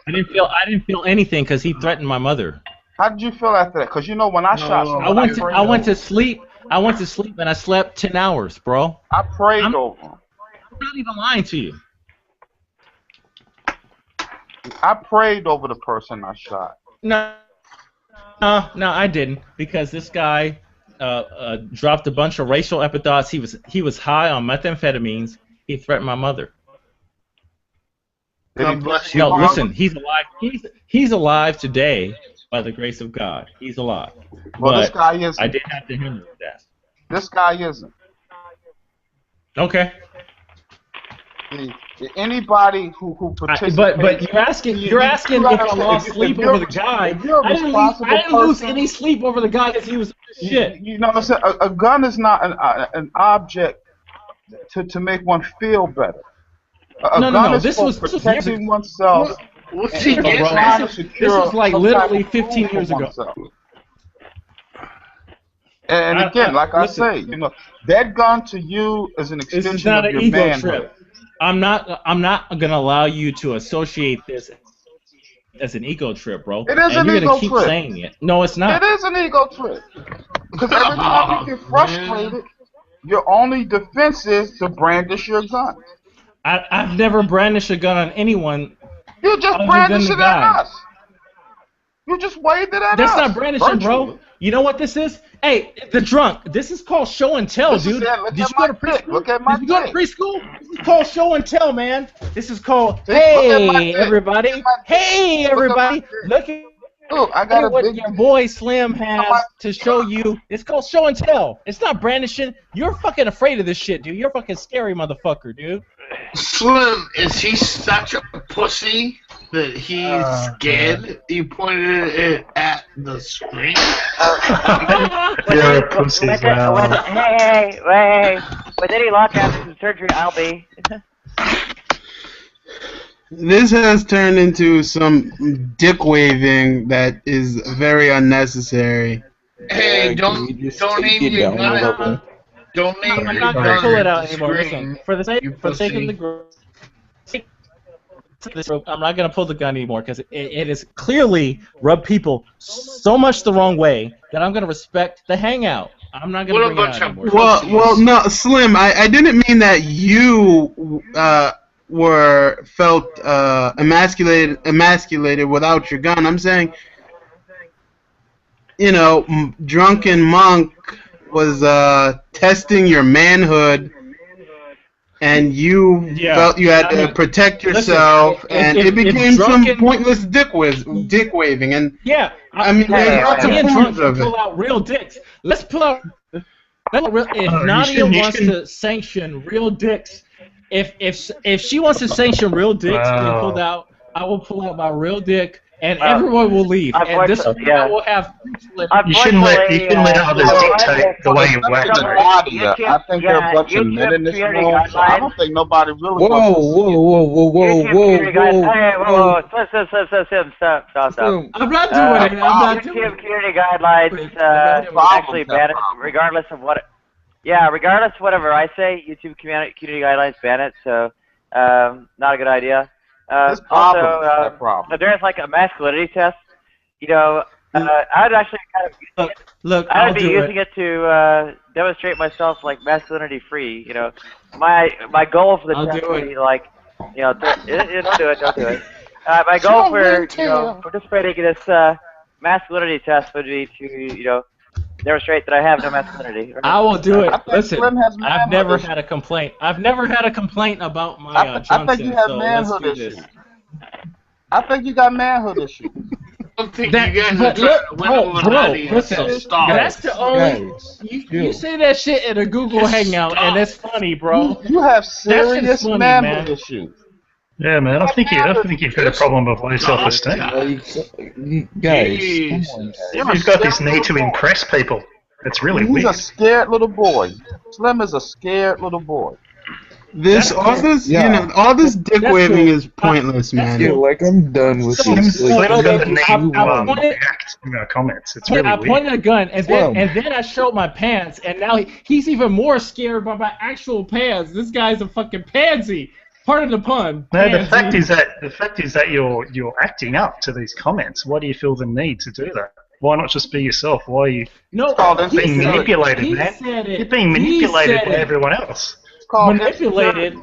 I didn't feel anything because he threatened my mother. How did you feel after that? Because when I shot someone, I went to prayed sleep. I went to sleep and I slept 10 hours, bro. I prayed over him. I'm not even lying to you. I prayed over the person I shot. No, I didn't because this guy dropped a bunch of racial epithets. He was high on methamphetamines. He threatened my mother. God bless you. No, Rob. listen, he's alive. He's alive today by the grace of God. He's alive. Well, this But guy isn't. I did have to handle that. This guy isn't. Okay. Anybody who participates. But you're asking if I lost sleep over the guy. I didn't lose any sleep over the guy because he was shit. You know what I'm saying? A gun is not an object to make one feel better. A gun is This for was protecting oneself. What's he and getting trying at? to secure This was like some literally type of 15 food years for ago. oneself. And again, like I say, that gun to you is an This extension is not of an your ego manhood. trip. I'm not gonna allow you to associate this as an ego trip, bro. It is and an you're ego gonna keep trip. saying it. No, it's not. It is an ego trip. Because every time you get frustrated, your only defense is to brandish your gun. I've never brandished a gun on anyone. You just other brandished than it the at guy. us. You just waved it at That's us. not brandishing, virtually. bro. You know what this is? Hey, the drunk. This is called show and tell, This is dude. it. Look Did at you go my to dick. preschool? Look at my Did you go to dick. preschool? This is called show and tell, man. This is called See, look at my hey dick. everybody. Look at my dick. Hey Look at my everybody. dick. Look at Look, I got a what big your boy Slim has to show you. It's called show and tell. It's not brandishing. You're fucking afraid of this shit, dude. You're a fucking scary motherfucker, dude. Slim, is he such a pussy that he's scared? You pointed it at the screen. You're a pussy, man. Hey. With any luck after some surgery, I'll be. This has turned into some dick waving that is very unnecessary. Hey, Can you just don't take aim it your down a gun at level? don't aim I'm your not gonna gun pull it at out the anymore. Listen, screen, for the sake you for the sake of pussy. the group, I'm not gonna pull the gun anymore because it is clearly rubbed people so much the wrong way that I'm gonna respect the hangout. I'm not gonna What a bring it bunch out of anymore. Well, no, Slim. I didn't mean that you were felt emasculated without your gun. I'm saying, drunken monk was testing your manhood, and you felt you had to protect yourself, and it became some pointless dick waving. And yeah, I mean, there's lots of me and forms drunk of it. pull out real dicks. Let's pull out. If Oh, Nadia you wants shouldn't- to sanction real dicks, if she wants to sanction real dicks being Wow. pulled out, I will pull out my real dick, and everyone will leave. And this way, I will have. You shouldn't let others dictate the way you act. Nadia, I think there are a bunch of men in this room, so I don't think nobody really Whoa, wants to whoa, whoa, whoa, whoa, whoa, Community guidelines. Hey, whoa, Stop. I'm not doing it. I'm not doing YouTube community guidelines actually ban it, regardless of what. Regardless of whatever I say, YouTube community guidelines ban it. So, not a good idea. This problem is Also, that problem. if there's like a masculinity test, I'd actually kind of look. I I'll would be do using it to demonstrate myself like masculinity free. My goal for the I'll test do would it. be like, don't do it. My goal for participating in this masculinity test would be to demonstrate that I have no masculinity. I will do it. I think Listen, Slim has I've manhood never issues. had a complaint. I've never had a complaint about my I Johnson. think you have So let's manhood do issues. this. I think you got manhood issues. I don't think That, you guys are but trying look, to win over bro, Nadia, listen. so stop. That's the only. You say that shit in a Google Hangout, and it's funny, bro. You have That shit's serious funny, manhood man. issues. Yeah, man. I think you've got a problem with low self-esteem. Guys, Jeez. come on, guys. You've got this need to impress people. It's really He's a weird. scared little boy. Slim is a scared little boy. All this dick waving is pointless, man. Yeah, like I'm done with Slim this. Like, doesn't need move to on. react in our comments. It's really I weird. pointed a gun, and Slim. then I showed my pants, and now he's even more scared by my actual pants. This guy's a fucking pansy. Pardon the pun. No, the Pansy. fact is that you're acting up to these comments. Why do you feel the need to do that? Why not just be yourself? Why are you being manipulated, man? You're being manipulated by everyone else. Manipulated?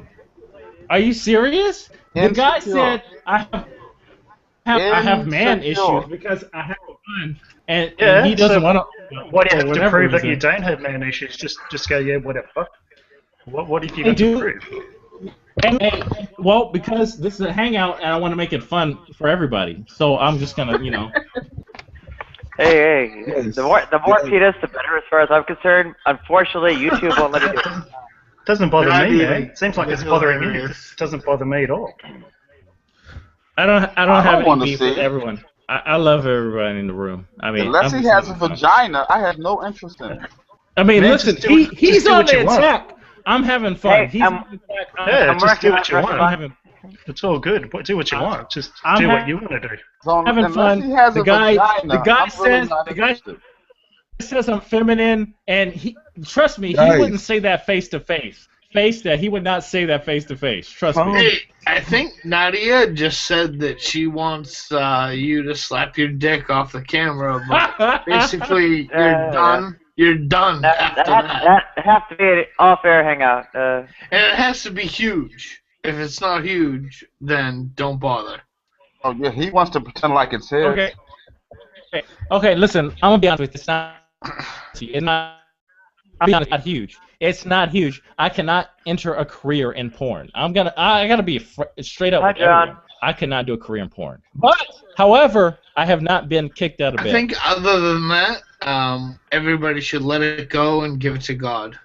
Are you serious? The guy said I have man issues because I have a gun, and he doesn't want to. Why do you have to whatever prove that reason. you don't have man issues? Just go, yeah, whatever. What have you got to prove? Well, because this is a hangout and I want to make it fun for everybody, so I'm just gonna, Hey, Yes. the more penis, the better as far as I'm concerned. Unfortunately, YouTube won't let me do it. Doesn't bother Not me, even. man. It seems like it's bothering you. It doesn't bother me at all. I don't have any wanna beef see with it. everyone. I love everybody in the room. I mean, Unless I'm he just has a having fun. vagina, I have no interest in it. I mean, Man, listen, just do he's what on the you want. attack. I'm having fun. Hey, He's I'm- on the attack. Yeah, I'm just do working what you on want. I'm having, It's all good. Do what you want. Just I'm do ha- what you want to do. So having unless fun. he has The a guy vagina, I'm really says not the guy says I'm feminine, and trust me, Guys. he wouldn't say that face to face. He would not say that face to face. Trust me. Hey, I think Nadia just said that she wants you to slap your dick off the camera, but basically you're done. You're done after that. That has to be an all-fair hangout. And it has to be huge. If it's not huge, then don't bother. Oh yeah, he wants to pretend like it's his. Okay, listen, I'm gonna be honest with you. It's not. I'll be honest, it's not huge. It's not huge. I cannot enter a career in porn. I gotta be straight up Hi, with John. everyone. I cannot do a career in porn. But, however, I have not been kicked out of I bed. think other than that, everybody should let it go and give it to God.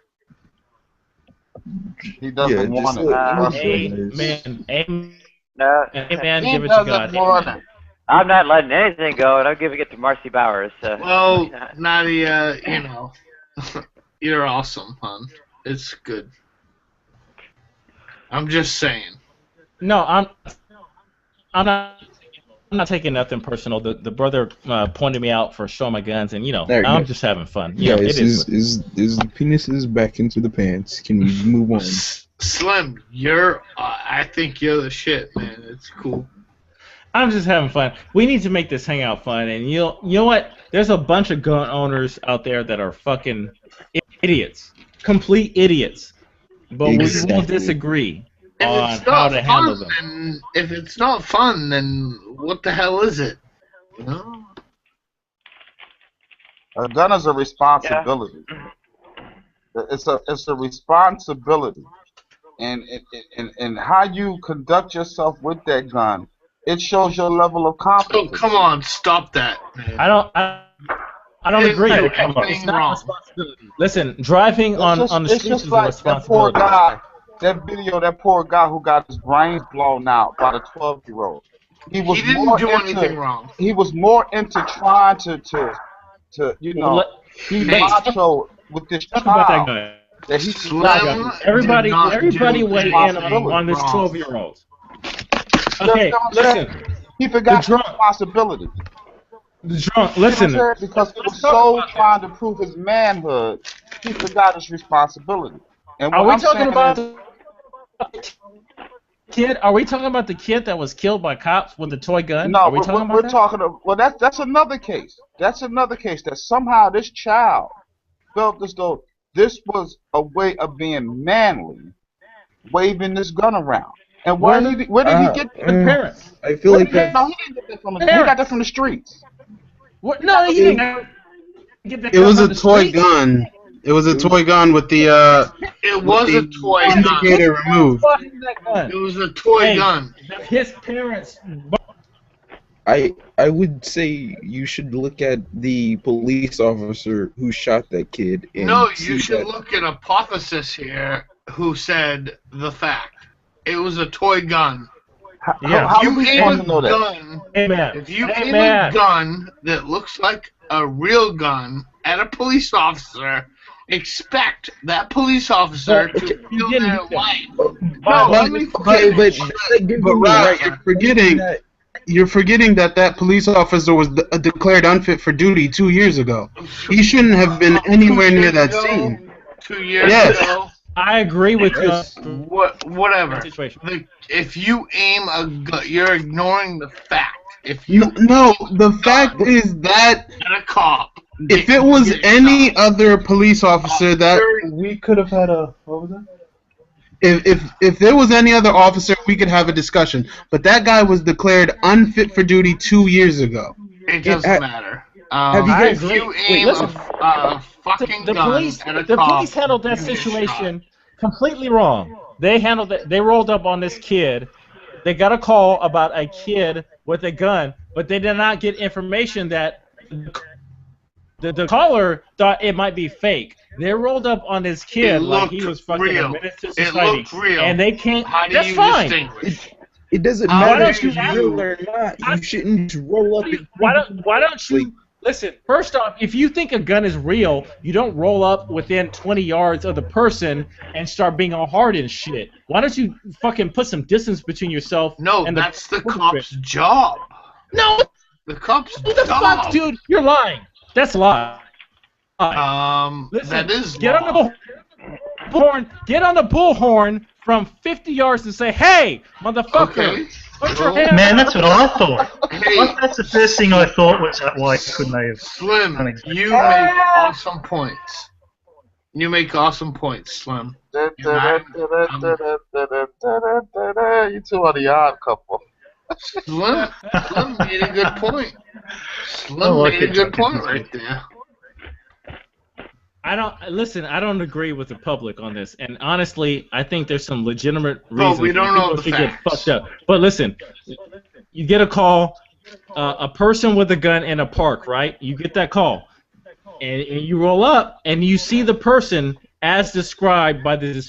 He doesn't want it. Amen. Amen. No. Amen. He Give it to doesn't God. want Amen. it. I'm not letting anything go, and I'm giving it to Marcy Bowers. Well, Nadia, you're awesome, hon. It's good. I'm just saying. No, I'm not taking nothing personal. The brother pointed me out for showing my guns, and There, I'm just having fun. You know, guys, it is. is the penises back into the pants? Can we move on? Slim, you're. I think you're the shit, man. It's cool. I'm just having fun. We need to make this hangout fun, and you know what? There's a bunch of gun owners out there that are fucking idiots, complete idiots. But Exactly. we won't disagree If on it's how not to handle fun, them. then if it's not fun, then what the hell is it? You know? A gun is a responsibility. It's a responsibility, and how you conduct yourself with that gun, it shows your level of competence. Oh, come on, stop that, man. I don't agree. do It's anything not a wrong. responsibility. Listen, driving on the It's streets just is a like that poor responsibility. guy, that video, that poor guy who got his brains blown out by the 12-year-old. He was He didn't more do into, anything wrong. He was more into trying to you know, be macho with this Talk about that child guy. that he Slim Everybody did not do weigh in anything on this wrong. 12-year-old. Okay, listen. He forgot The drunk- his responsibility. The drunk. Listen. Because he was so trying to prove his manhood, he forgot his responsibility. And Are what we I'm talking saying about is, the kid? Are we talking about the kid that was killed by cops with a toy gun? no, Are we talking about we're that? talking. Well, that's another case. That's another case that somehow this child felt as though this was a way of being manly, waving this gun around. And where did he get the parents? I feel like no, he didn't get that from the. He got that from the streets. What? No, he didn't. Get that It was gun a from the toy streets. gun. It was a toy gun with the It was a toy gun. indicator removed. It was a toy gun. His parents. I would say you should look at the police officer who shot that kid. And No, see you should that- look at hypothesis here who said the fact. It was a toy gun. How If you do we aim want a to know that? gun, Amen. if you aim Amen. a gun that looks like a real gun at a police officer, expect that police officer to feel their life. No, let me finish. But Rod, you're forgetting that police officer was declared unfit for duty 2 years ago. He shouldn't have been anywhere near that scene. 2 years Yes. ago. I agree with you. Whatever. If you aim a gun, you're ignoring the fact. If you No, the fact is that at a cop, if it was any other police officer that we could have had a what was that? if there was any other officer, we could have a discussion. But that guy was declared unfit for duty 2 years ago. it doesn't matter. Have you guys- if you wait, aim listen. a fucking The gun police, at a the cop, police handled that you get situation completely wrong. They handled it. They rolled up on this kid. They got a call about a kid with a gun, but they did not get information that the caller thought it might be fake. They rolled up on this kid It like he looked was fucking real. a menace to It society, looked real. and they can't. How do That's you fine. distinguish? It doesn't How matter do if it's you- real or not. You shouldn't just roll up. Why don't you listen? First off, if you think a gun is real, you don't roll up within 20 yards of the person and start being all hard and shit. Why don't you fucking put some distance between yourself? No, and that's the cop's job. No, the cop's what the job. fuck, dude? You're lying. That's a lie. Listen, that is get on the bullhorn. Get on the bullhorn from 50 yards and say, "Hey, motherfucker, put your hand Man, up." that's what I thought. That's the first thing I thought was that why couldn't they have? Slim, you make awesome points. You make awesome points, Slim. You two are the odd couple. Slim made a good point. Slim like made a it, good Chuck. point right there. I don't agree with the public on this, and honestly, I think there's some legitimate But reasons we don't why know people the should get facts. fucked up. But listen, you get a call, a person with a gun in a park, right? You get that call, and you roll up, and you see the person as described by the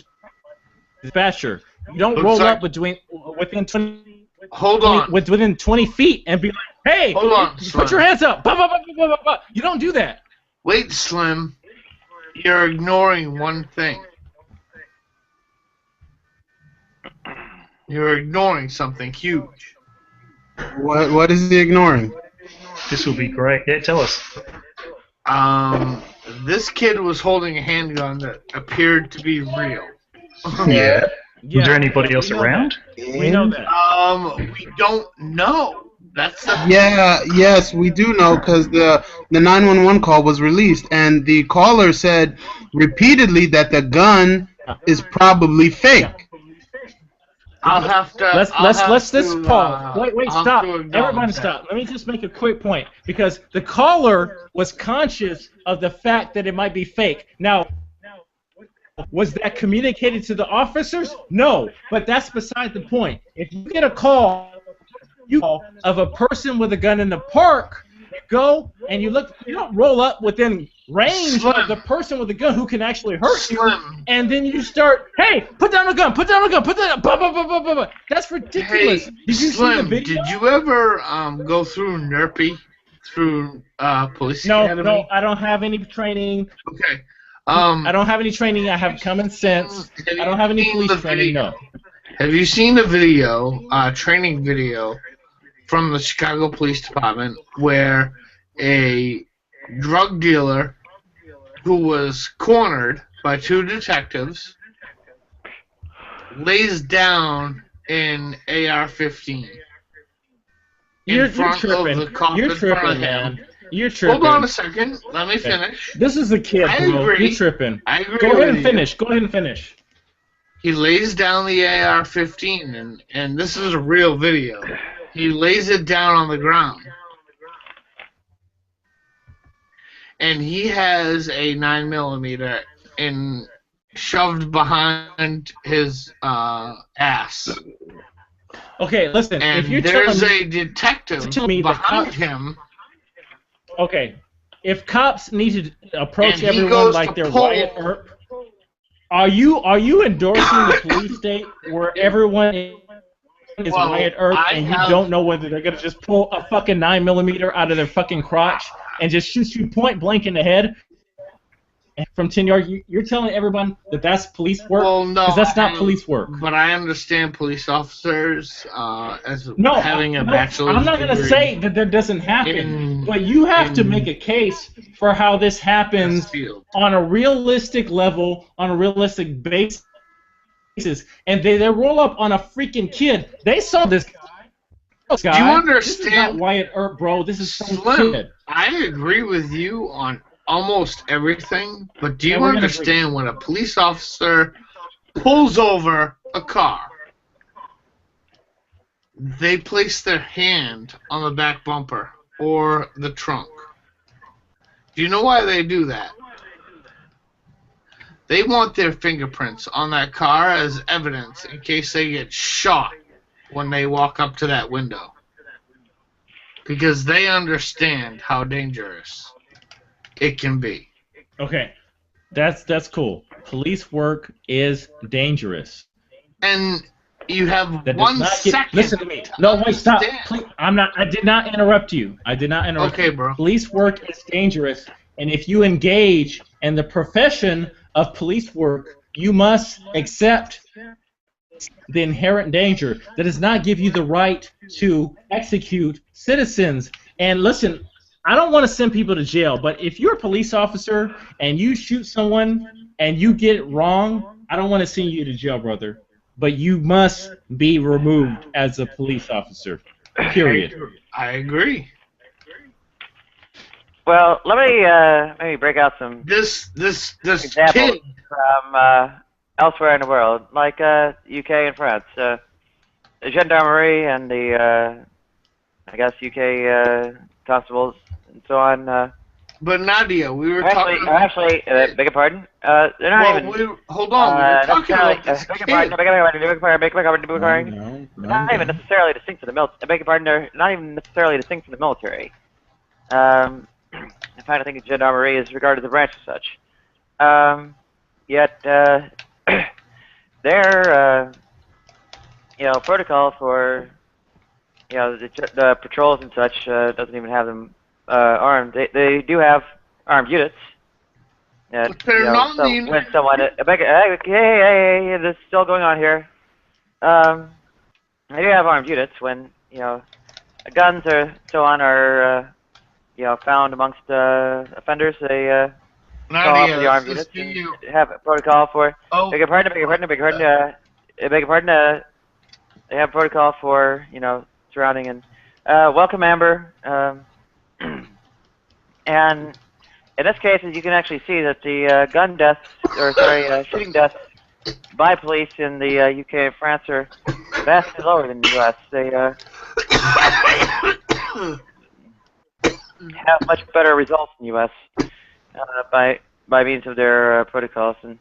dispatcher. You don't Looks roll like- up within 20. Hold on. Within 20 feet, and be like, "Hey, Hold on, put Slim. your hands up!" Bah, bah, bah, bah, bah, bah. You don't do that. Wait, Slim. You're ignoring one thing. You're ignoring something huge. What is he ignoring? This will be great. Yeah, tell us. This kid was holding a handgun that appeared to be real. Yeah. Was there anybody we else know around? We know that. We don't know. That's the Yes, we do know because the 911 call was released, and the caller said repeatedly that the gun is probably fake. I'll have to. Let's this Paul. Wait, I'll stop. have to acknowledge Everybody that. stop. Let me just make a quick point because the caller was conscious of the fact that it might be fake. Now, was that communicated to the officers? No, but that's beside the point. If you get a call of a person with a gun in the park, you go and you look. You don't roll up within range of the person with the gun who can actually hurt you, and then you start, hey, put down a gun, put down a gun, put down. Blah, blah, blah, blah, blah, blah. That's ridiculous. Hey, Did you see the Slim, video? did you ever go through NERPy through police academy? No, I don't have any training. Okay. I don't have any training. I have common sense. I don't have any police training. No. Have you seen the video, training video, from the Chicago Police Department where a drug dealer who was cornered by two detectives lays down an AR-15 in front of the cop in front of him? Man. You're tripping. Hold on a second. Let me finish. This is a kid, I bro. agree. You're tripping. I agree Go ahead with and you. finish. Go ahead and finish. He lays down the AR-15, and this is a real video. He lays it down on the ground. And he has a 9mm shoved behind his ass. Okay, listen. And if you're there's telling a detective me that behind cops- him. Okay, if cops need to approach And he everyone goes like to they're pull- Wyatt Earp, are you endorsing the police state where everyone is Well, Wyatt Earp I and you have- don't know whether they're gonna just pull a fucking 9mm out of their fucking crotch and just shoot you point blank in the head from 10 yards? You're telling everyone that that's police work? Well, no, Because that's not police work. But I understand police officers as No, having a bachelor's I'm not going to degree say that that doesn't happen, in- but you have to in make a case for how this happens on a realistic level, on a realistic basis. And they roll up on a freaking kid. They saw this guy. Do you understand? This is not Wyatt Earp, bro. This is some Slim, kid. I agree with you on almost everything, but do you Yeah, we're gonna understand when a police officer pulls over a car, they place their hand on the back bumper or the trunk? Do you know why they do that? They want their fingerprints on that car as evidence in case they get shot when they walk up to that window. Because they understand how dangerous it can be. Okay, that's cool. Police work is dangerous. And you have That does 1 not get, second. listen to me. No, wait, stop. understand. Please, I did not interrupt you. I did not interrupt Okay, you. bro. Police work is dangerous, and if you engage in the profession of police work, you must accept the inherent danger. That does not give you the right to execute citizens. And listen, I don't want to send people to jail, but if you're a police officer and you shoot someone and you get it wrong, I don't want to send you to jail, brother. But you must be removed as a police officer. Period. I agree. Well, let me maybe break out some This examples kid. from elsewhere in the world, like UK and France. The gendarmerie and the, I guess, UK constables and so on. But Nadia, we were Actually, talking. beg your pardon. They're not even. Hold on, we were talking about this beg your kid. pardon. Beg your pardon. Not even necessarily distinct from the military. Beg your pardon. They're not even necessarily distinct from the military. I'm trying to think of gendarmerie as regarded the branch as such. Yet their protocol for the patrols and such doesn't even have them armed. They do have armed units. But they're not so the- when someone hey, this is still going on here. They do have armed units when guns or so on are found amongst offenders, they call up the armed units and have a protocol for. Beg your pardon. They have a protocol for surrounding and welcome, Amber. And in this case, as you can actually see that the shooting deaths by police in the UK and France are vastly lower than the US. They have much better results in the US by means of their protocols, and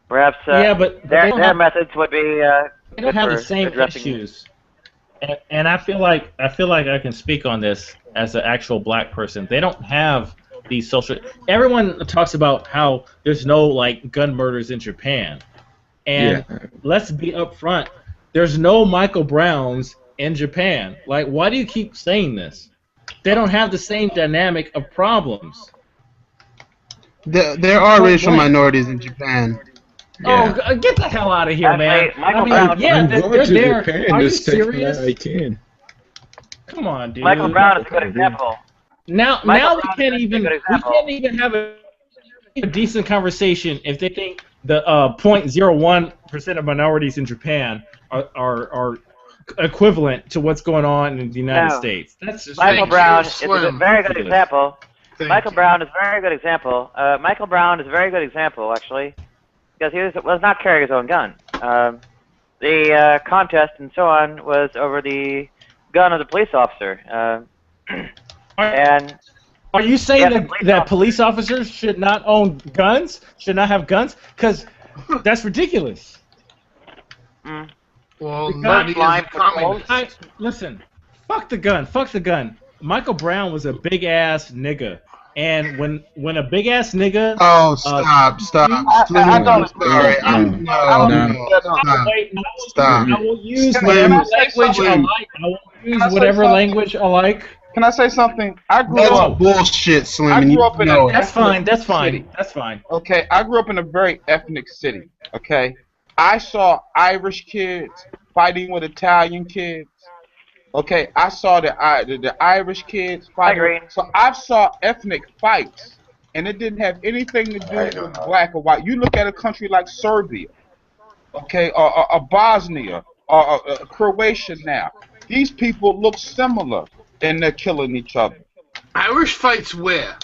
perhaps but their methods would be they don't have the same issues. And I feel like I can speak on this as an actual black person. They don't have these social. Everyone talks about how there's no gun murders in Japan, and let's be upfront. There's no Michael Browns in Japan. Why do you keep saying this? They don't have the same dynamic of problems. There are racial minorities in Japan. Oh, get the hell out of here, man! I'm going to Japan to serious? I can. Come on, dude. Michael Brown is a good example. Now we can't even have a decent conversation if they think the 0.01% of minorities in Japan are equivalent to what's going on in the United States. That's just Michael Brown is a very good example. Michael Brown is a very good example. Michael Brown is a very good example, actually, because he was not carrying his own gun. The contest and so on was over the gun of the police officer. And are you saying that police officers should not own guns? Should not have guns? Because that's ridiculous. Well, listen, fuck the gun. Fuck the gun. Michael Brown was a big ass nigga. And when a big ass nigga. Oh, stop. Stop. I will use whatever language I like. I will use whatever language I like. Can I say something? I grew up. Bullshit, Slim. I grew up in a That's fine. That's fine. That's fine. Okay, I grew up in a very ethnic city. Okay, I saw Irish kids fighting with Italian kids. Okay, I saw the Irish kids fighting. So I saw ethnic fights, and it didn't have anything to do with black or white. You look at a country like Serbia, okay, or Bosnia, or Croatia now. These people look similar, and they're killing each other. Irish fights where?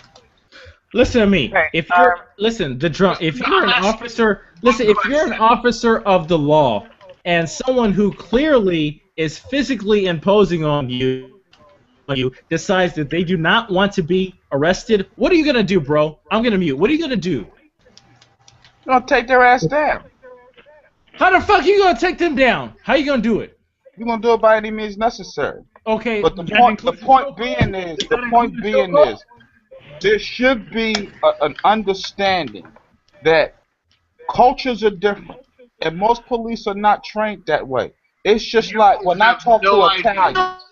Listen to me. If you're if you're an officer, if you're an officer of the law, and someone who clearly is physically imposing on you decides that they do not want to be arrested, what are you gonna do, bro? I'm gonna mute. What are you gonna do? You're gonna take their ass down. How the fuck are you gonna take them down? How you gonna do it? You're gonna do it by any means necessary. Okay. But the point being is, there should be an understanding that cultures are different, and most police are not trained that way. It's just like when I talk to Italians.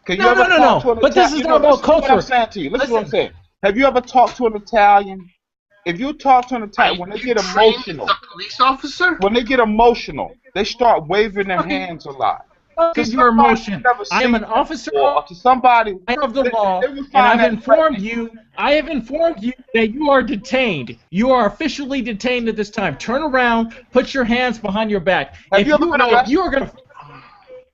No. But this is not about culture. Listen to what I'm saying to you. Listen to what I'm saying. Have you ever talked to an Italian? If you talk to an Italian, when they get emotional, a police officer? When they get emotional, they start waving their hands a lot. Because your emotion. I am an officer of the law, and I've informed you. I have informed you that you are detained. You are officially detained at this time. Turn around. Put your hands behind your back. Have you ever been arrested? You are gonna.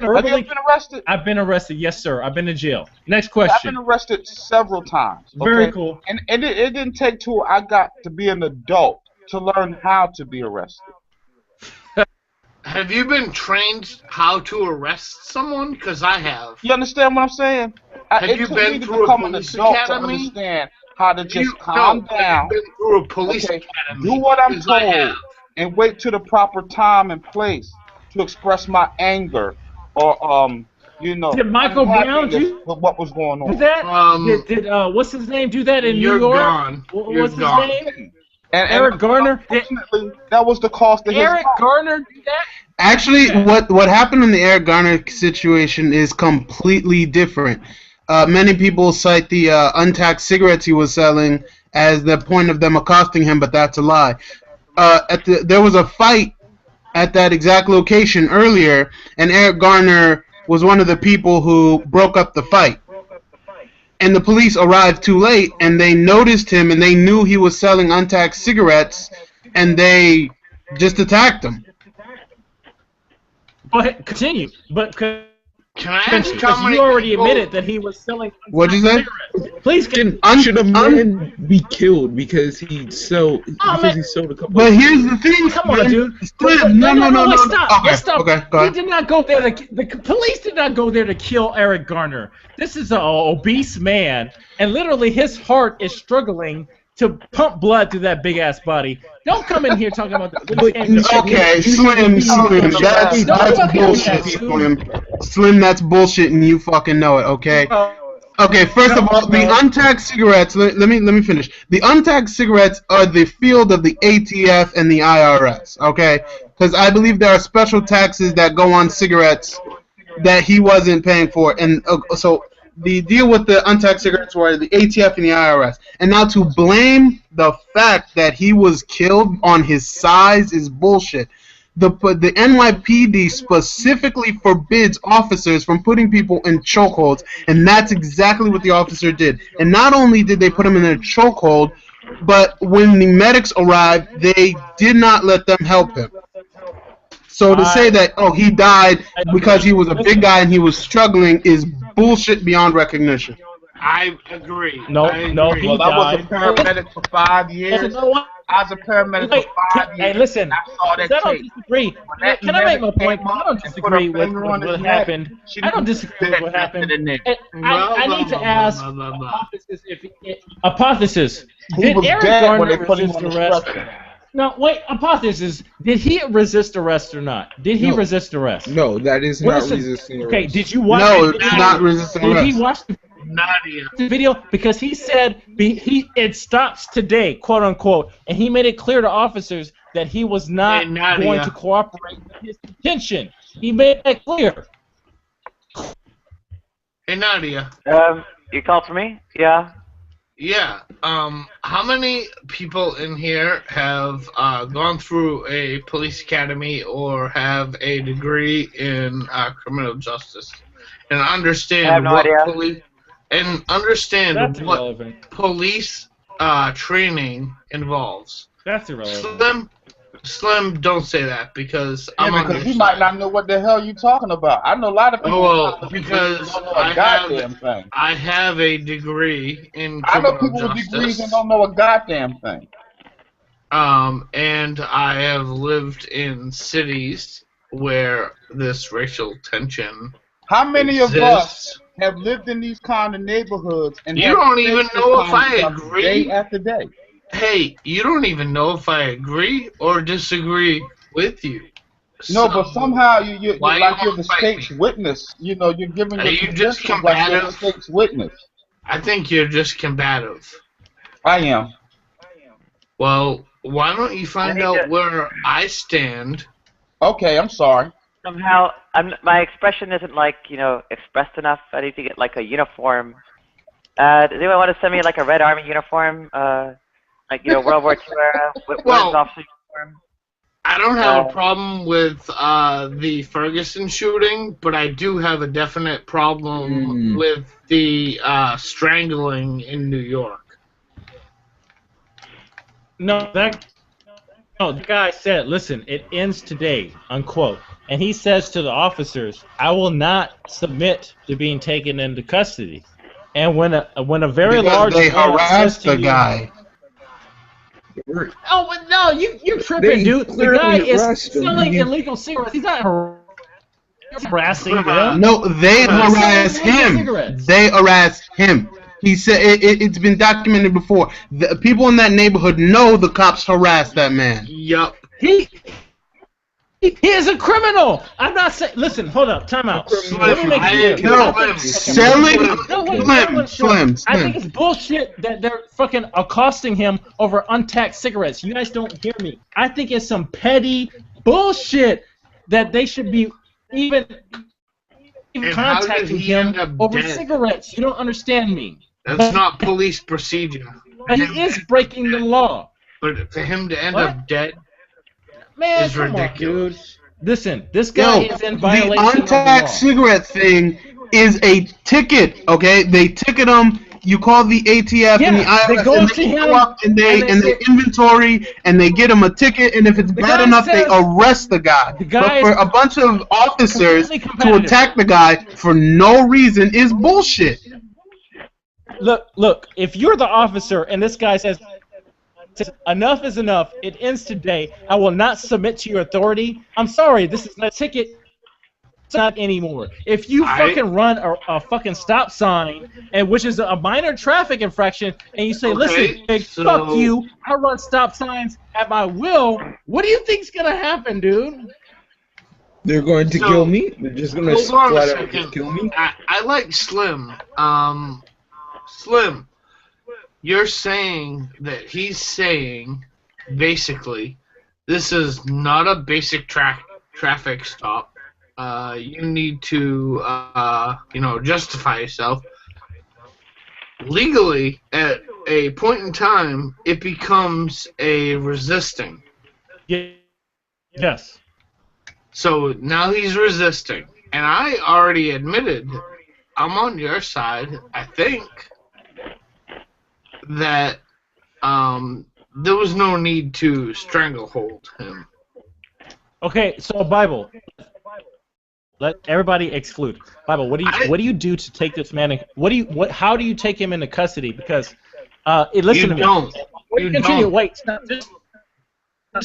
Have you ever been arrested? I've been arrested. Yes, sir. I've been in jail. Next question. I've been arrested several times. Okay? Very cool. And it didn't take till I got to be an adult to learn how to be arrested. Have you been trained how to arrest someone? Because I have. You understand what I'm saying? Have you been through a police academy? To understand how to just calm down. Have you been through a police academy? Do what I'm told and wait till the proper time and place to express my anger or Did Michael Brown do what was going on? Did that? Did what's his name do that in New York? What's his name? And Eric Garner. Unfortunately, that was the cost of Eric Garner do that? Actually, what happened in the Eric Garner situation is completely different. Many people cite the untaxed cigarettes he was selling as the point of them accosting him, but that's a lie. There was a fight at that exact location earlier, and Eric Garner was one of the people who broke up the fight. And the police arrived too late, and they noticed him, and they knew he was selling untaxed cigarettes, and they just attacked him. Go ahead, continue. But can I ask because you already admitted that he was selling. What'd you say? Please, should a man be killed because he sold a couple? But here's the thing, come on, dude. No. Stop. Okay, Let's stop. okay, go ahead. He did not go there. The police did not go there to kill Eric Garner. This is an obese man, and literally his heart is struggling to pump blood through that big ass body. Don't come in here talking about that. Okay, Slim, that's bullshit, Slim. Slim, that's bullshit, and you fucking know it. Okay. Okay. First of all, the untaxed cigarettes. Let me finish. The untaxed cigarettes are the field of the ATF and the IRS. Okay, because I believe there are special taxes that go on cigarettes that he wasn't paying for, and so. The deal with the untaxed cigarettes were the ATF and the IRS. And now to blame the fact that he was killed on his size is bullshit. The NYPD specifically forbids officers from putting people in chokeholds, and that's exactly what the officer did. And not only did they put him in a chokehold, but when the medics arrived, they did not let them help him. So to say that, oh, he died because he was a big guy and he was struggling is bullshit beyond recognition. I agree. No, I agree. no, he Well, I was a died. paramedic for 5 years. You know what? I was a paramedic for 5 years. Hey, listen. I saw that I don't tape. disagree. that Can I make my medic point? came I up don't and put disagree her with finger on what his neck, happened. she I don't didn't disagree say with what nothing happened. to the nigga. I need to ask hypothesis. He Did was Eric dead when Garner they put him resist on the arrest? stretcher. No, wait. Hypothesis. Did he resist arrest or not? Did he No. resist arrest? No, that is What not is the- resisting arrest. Okay, did you watch? No, it's not resisting Did arrest. he watch Nadia. the video? Because he said it stops today, quote unquote, and he made it clear to officers that he was not Hey, Nadia. going to cooperate with his detention. He made that clear. Hey, Nadia. You called for me? Yeah. Yeah. How many people in here have gone through a police academy or have a degree in criminal justice and understand I have no what idea. police and understand That's what irrelevant. police training involves? That's irrelevant. Slim, don't say that because I'm Yeah, on because your you might side. not know what the hell you're talking about. I know a lot of people. Oh, well, who because don't know I a goddamn have, thing. I have a degree in I know criminal people with justice. degrees and don't know a goddamn thing. And I have lived in cities where this racial tension How many of exists. us have lived in these kind of neighborhoods and You have don't faced even this know if kind of I stuff agree. day after day? Hey, you don't even know if I agree or disagree with you. No, So, but somehow you're why like you you're the wanna fight state's me? witness. You know, you're giving Are your you just credentials like you're the combative? state's witness. I think you're just combative. I am. Well, why don't you find out where I stand? Okay, I'm sorry. Somehow, my expression isn't expressed enough. I need to get like a uniform. Does anyone want to send me like a Red Army uniform? World War II era with Well, officer uniform. I don't have a problem with the Ferguson shooting, but I do have a definite problem with the strangling in New York. No, the guy said, listen, it ends today, unquote. And he says to the officers, I will not submit to being taken into custody. And when a very Because large they man says harassed to the you, guy. oh, but no, you're tripping, They dude. The clearly guy is harassed him. selling illegal cigarettes. He's not harassing them. No, they harassed him. Cigarettes. They harassed him. He said it's been documented before. The people in that neighborhood know the cops harassed that man. Yup. He is a criminal. I'm not saying. Listen, hold up, time out. Let me make it clear. No, selling Slim. I think it's bullshit that they're fucking accosting him over untaxed cigarettes. You guys don't hear me. I think it's some petty bullshit that they should be even And how did contacting he end him up over dead? cigarettes. You don't understand me. That's not police procedure. But he is breaking the law. But for him to end What? up dead Man, is come ridiculous. on, dude. Listen, this guy is in violation the of the untaxed law. cigarette thing is a ticket, okay? They ticket them. You call the ATF and the Yeah, they IRS, go and up they to go him, up and they say, inventory and they get him a ticket. And if it's bad guy enough, they says arrest the guy. the guy But for a bunch of officers completely to competitive. attack the guy for no reason is bullshit. Look, if you're the officer and this guy says, enough is enough, it ends today, I will not submit to your authority, I'm sorry, this is not a ticket, it's not anymore. If you fucking run a fucking stop sign, and which is a minor traffic infraction, and you say, listen, big, fuck you, I run stop signs at my will, what do you think's gonna happen, dude? They're going to kill me? They're just going to Hold on a flat out second. just kill me? I like Slim. Slim, you're saying that he's saying, basically, this is not a basic traffic stop. You need to, justify yourself. Legally, at a point in time, it becomes a resisting. Yes. So now he's resisting. And I already admitted, I'm on your side, I think, that there was no need to stranglehold him. Okay, so Bible. Let everybody exclude. Bible, what do you do to take this man how do you take him into custody? Because listen to me. You Continue. don't. Wait, stop.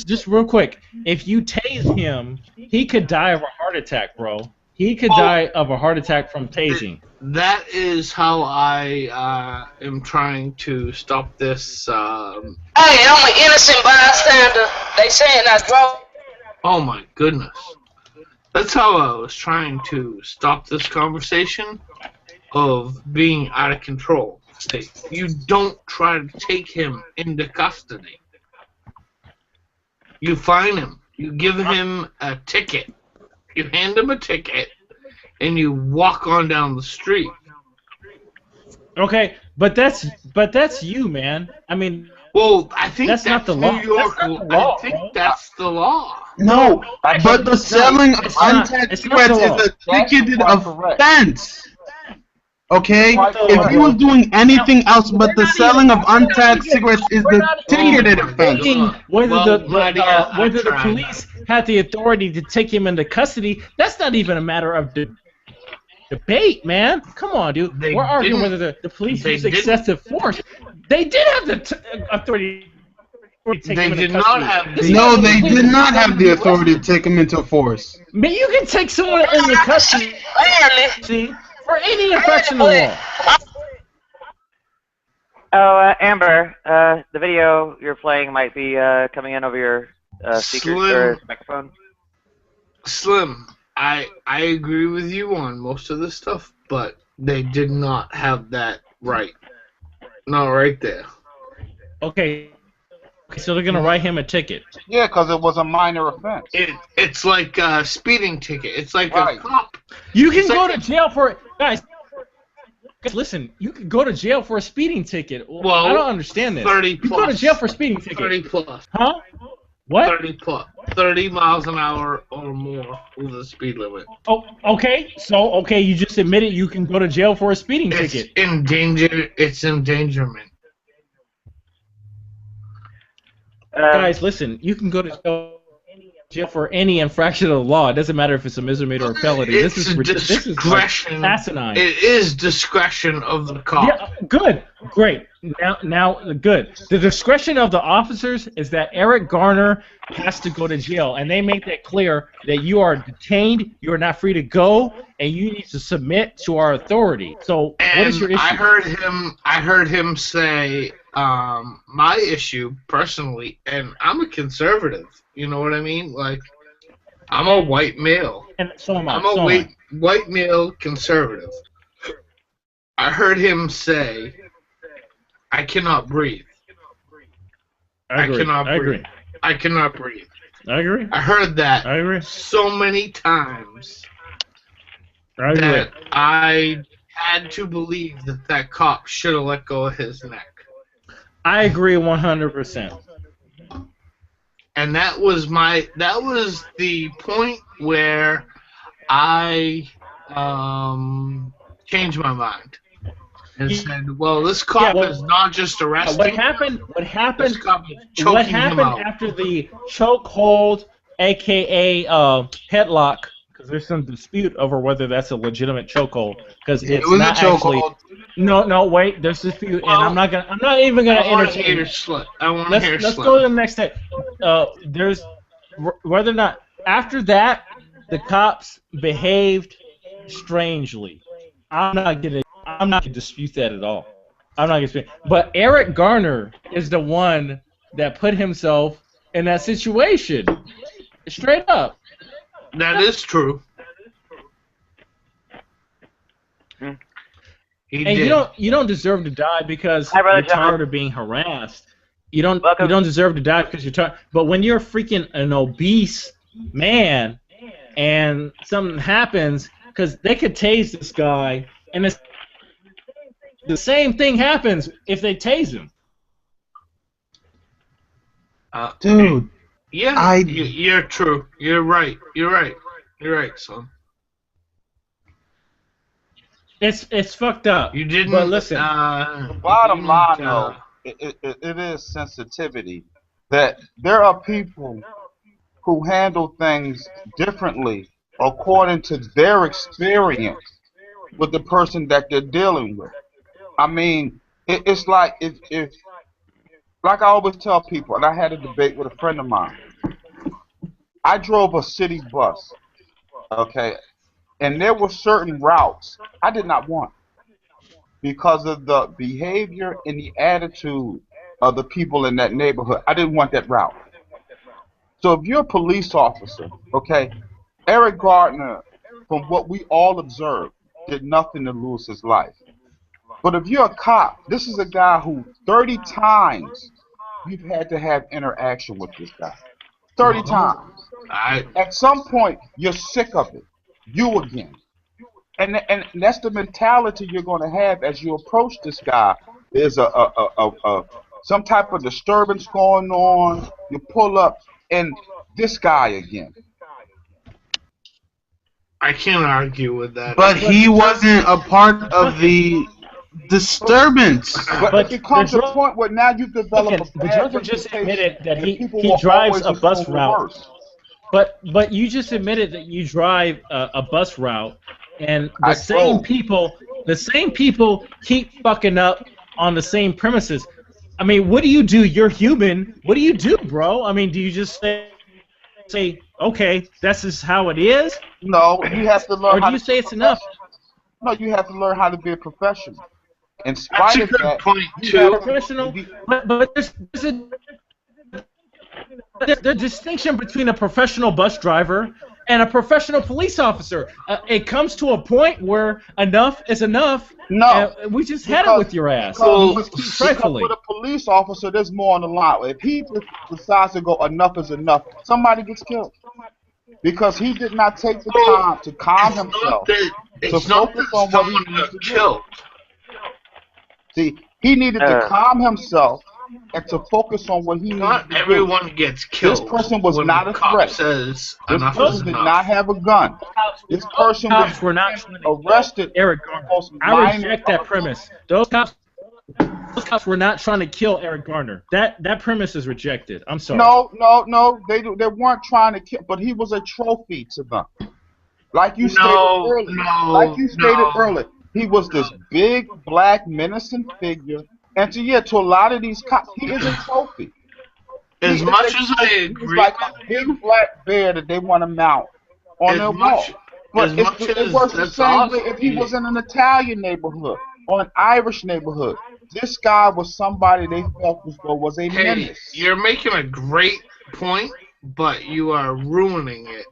Just real quick. If you tase him, he could die of a heart attack, bro. He could die of a heart attack from tasing. That is how I am trying to stop this. Hey, I'm an innocent bystander. They saying I drove. Oh my goodness. That's how I was trying to stop this conversation of being out of control. You don't try to take him into custody. You fine him. You give him a ticket. You hand him a ticket, and you walk on down the street. Okay, but that's you, man. I mean, well, I think that's not the law. New York. I think that's the law. No, but the selling of untaxed cigarettes is a ticketed offense. Okay? If he was doing anything else but the selling of untaxed cigarettes is the ticketed offense. Whether the police had the authority to take him into custody, that's not even a matter of debate, man. Come on, dude. We're arguing whether the police used excessive force. They did have the authority. They did not have. No, they did not have the authority to take him into force. Man, you can take someone into custody for any infraction of law. Oh, Amber, the video you're playing might be coming in over your speakers or microphone. Slim, I agree with you on most of this stuff, but they did not have that right. Not right there. Okay, so they're gonna write him a ticket. Yeah, because it was a minor offense. It's like a speeding ticket. It's like a cop. You can go to jail for guys. Listen, you can go to jail for a speeding ticket. Well, I don't understand this. 30 You plus. go to jail for a speeding ticket. 30 plus. Huh? What? 30 plus. 30 miles an hour or more is the speed limit. Oh, okay. So, you just admitted you can go to jail for a speeding ticket. It's endangerment. Guys, listen. You can go to jail for any infraction of the law. It doesn't matter if it's a misdemeanor or felony. This is discretion. Asinine. It is discretion of the cop. Yeah, good, great. Now, good. The discretion of the officers is that Eric Garner has to go to jail, and they make that clear that you are detained, you are not free to go, and you need to submit to our authority. So, what is your issue? I heard him say, my issue personally, and I'm a conservative. You know what I mean? Like, I'm a white male. And so am I. I'm a white male conservative. I heard him say, I cannot breathe. I agree. Cannot breathe. Agree. I cannot breathe. I agree. I heard that I agree. so many times I agree. that I had to believe that cop should have let go of his neck. I agree 100%. and that was the point where I changed my mind and said, "Well, this cop is not just arresting. What happened? This cop is choking him out." After the chokehold, aka headlock? Because there's some dispute over whether that's a legitimate chokehold. Because It it's was a not actually. chokehold. No, wait. There's dispute, and I'm not even gonna entertain. Let's go to the next step. There's whether or not after that the cops behaved strangely. I'm not gonna dispute that at all. I'm not gonna dispute. But Eric Garner is the one that put himself in that situation. Straight up. That is true. You don't deserve to die because you're tired of being harassed. You don't deserve to die because you're tired. But when you're freaking an obese man and something happens, because they could tase this guy, and the same thing happens if they tase him. Dude. Yeah, you're true. You're right. You're right, son. It's fucked up. You didn't. But listen. The bottom line, though, it is sensitivity. That there are people who handle things differently according to their experience with the person that they're dealing with. I mean, it's like if like I always tell people, and I had a debate with a friend of mine. I drove a city bus, okay, and there were certain routes I did not want because of the behavior and the attitude of the people in that neighborhood. I didn't want that route. So if you're a police officer, okay, Eric Gardner, from what we all observed, did nothing to lose his life. But if you're a cop, this is a guy who 30 times you've had to have interaction with this guy. 30 times. At some point, you're sick of it. You again. And that's the mentality you're going to have as you approach this guy. There's some type of disturbance going on. You pull up, and this guy again. I can't argue with that. But he wasn't a part of the disturbance. But it comes to a point where now you develop a the drunken just admitted that he drives a bus route. But you just admitted that you drive a bus route, and the same people keep fucking up on the same premises. I mean, what do you do? You're human. What do you do, bro? I mean, do you just say okay, this is how it is? No, you have to learn. Or do you say it's enough? No, you have to learn how to be a professional. In spite That's a of good that, point you too. gotta Professional, but there's a distinction between a professional bus driver and a professional police officer. It comes to a point where enough is enough. No, we just had it with your ass. Because Trifling. with a police officer, there's more on the line. If he decides to go, enough is enough, somebody gets killed. Because he did not take the time to calm himself, to focus on what he needs to do. See, he needed to calm himself and to focus on what he needs to do. Not everyone gets killed. This person was not a threat. This person did not have a gun. This person was arrested. Eric Garner. I reject that premise. Those cops were not trying to kill Eric Garner. That premise is rejected. I'm sorry. No. They weren't trying to kill, but he was a trophy to them. Like you stated earlier, he was this big, black, menacing figure, and to a lot of these cops, he is a trophy. As much as I agree, he's like a big black bear that they want to mount on their wall. But it works the same way if he was in an Italian neighborhood or an Irish neighborhood. This guy was somebody they felt was a menace. You're making a great point, but you are ruining it.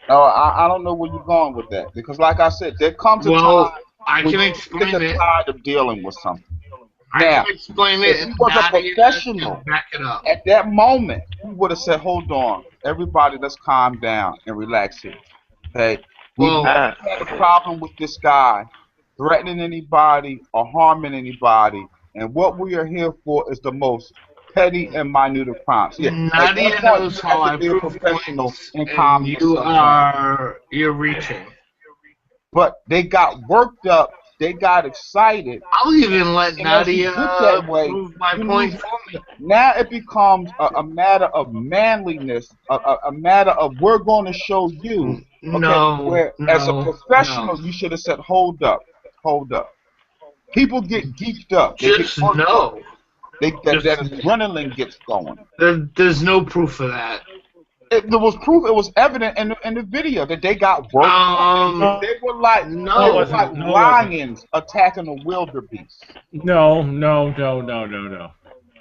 Oh, I don't know where you're going with that, because like I said, there comes a time I can explain it. Tired of dealing with something. I can explain it. If he was a professional, back it up. At that moment, he would have said, "Hold on, everybody, let's calm down and relax here." Okay, we never had a problem with this guy threatening anybody or harming anybody, and what we are here for is the most petty and minute crimes. Yeah, at Nadia one point knows you how have I to be a prove professional points, and and calm yourself down. you're reaching. But they got worked up, they got excited, I'll even let and as you Nadia get that way, prove my you point lose. for me. Now it becomes a matter of manliness, a matter of we're going to show you, okay, No, where as a no, no. professional you should have said, hold up, hold up. People get geeked up, they get Just worked up, no. that adrenaline gets going. There's no proof of that. There was proof. It was evident in the video that they got worked up. They were like lions attacking a wildebeest. No.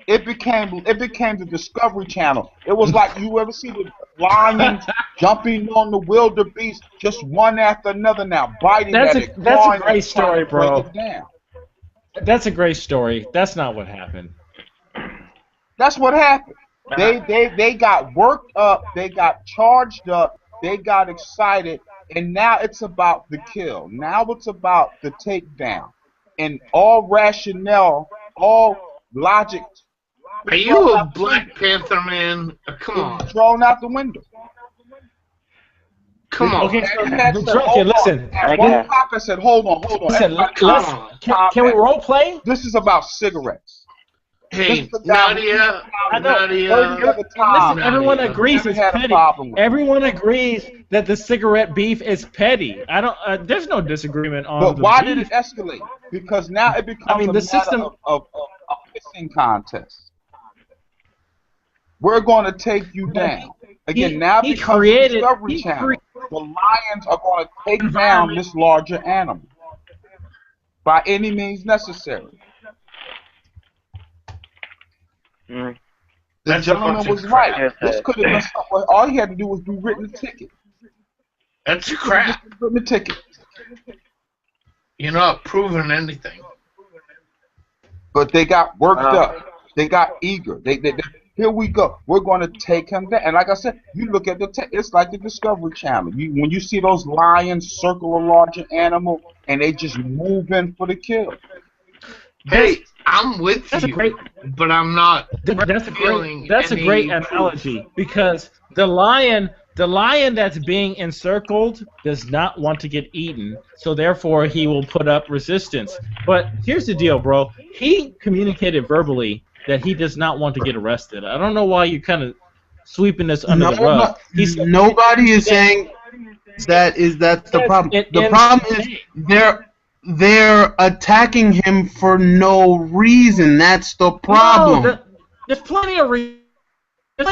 It became the Discovery Channel. It was like you ever see the lions jumping on the wildebeest, just one after another now, biting at it. That's a great story, break bro. it down. That's a great story. That's not what happened. That's what happened. They got worked up, they got charged up, they got excited, and now it's about the kill. Now it's about the takedown. And all rationale, all logic. Are you a Black Panther man? Come on. Thrown out the window. Come on. Okay, listen. One cop said, hold on. Listen, can we role play? This is about cigarettes. Hey, Nadia. Listen, everyone agrees it's petty. Everyone agrees that the cigarette beef is petty. I don't. There's no disagreement on. But the why beef. did it escalate? Because now it becomes a matter of a pissing contest. We're going to take you down. Again, now it becomes a Discovery Channel. The lions are going to take down this larger animal by any means necessary. The gentleman was right. This could have been something. All he had to do was be written a ticket. That's crap. Written a ticket. You're not proving anything. But they got worked up. They got eager. They here we go. We're going to take him down. And like I said, you look at it's like the Discovery Channel. When you see those lions circle a larger animal and they just move in for the kill. Hey, I'm with you, but I'm not. That's a great analogy because the lion that's being encircled does not want to get eaten, so therefore he will put up resistance. But here's the deal, bro. He communicated verbally that he does not want to get arrested. I don't know why you're kind of sweeping this under the rug. Nobody is saying that's the problem. The problem is they're attacking him for no reason. That's the problem. No, there's plenty of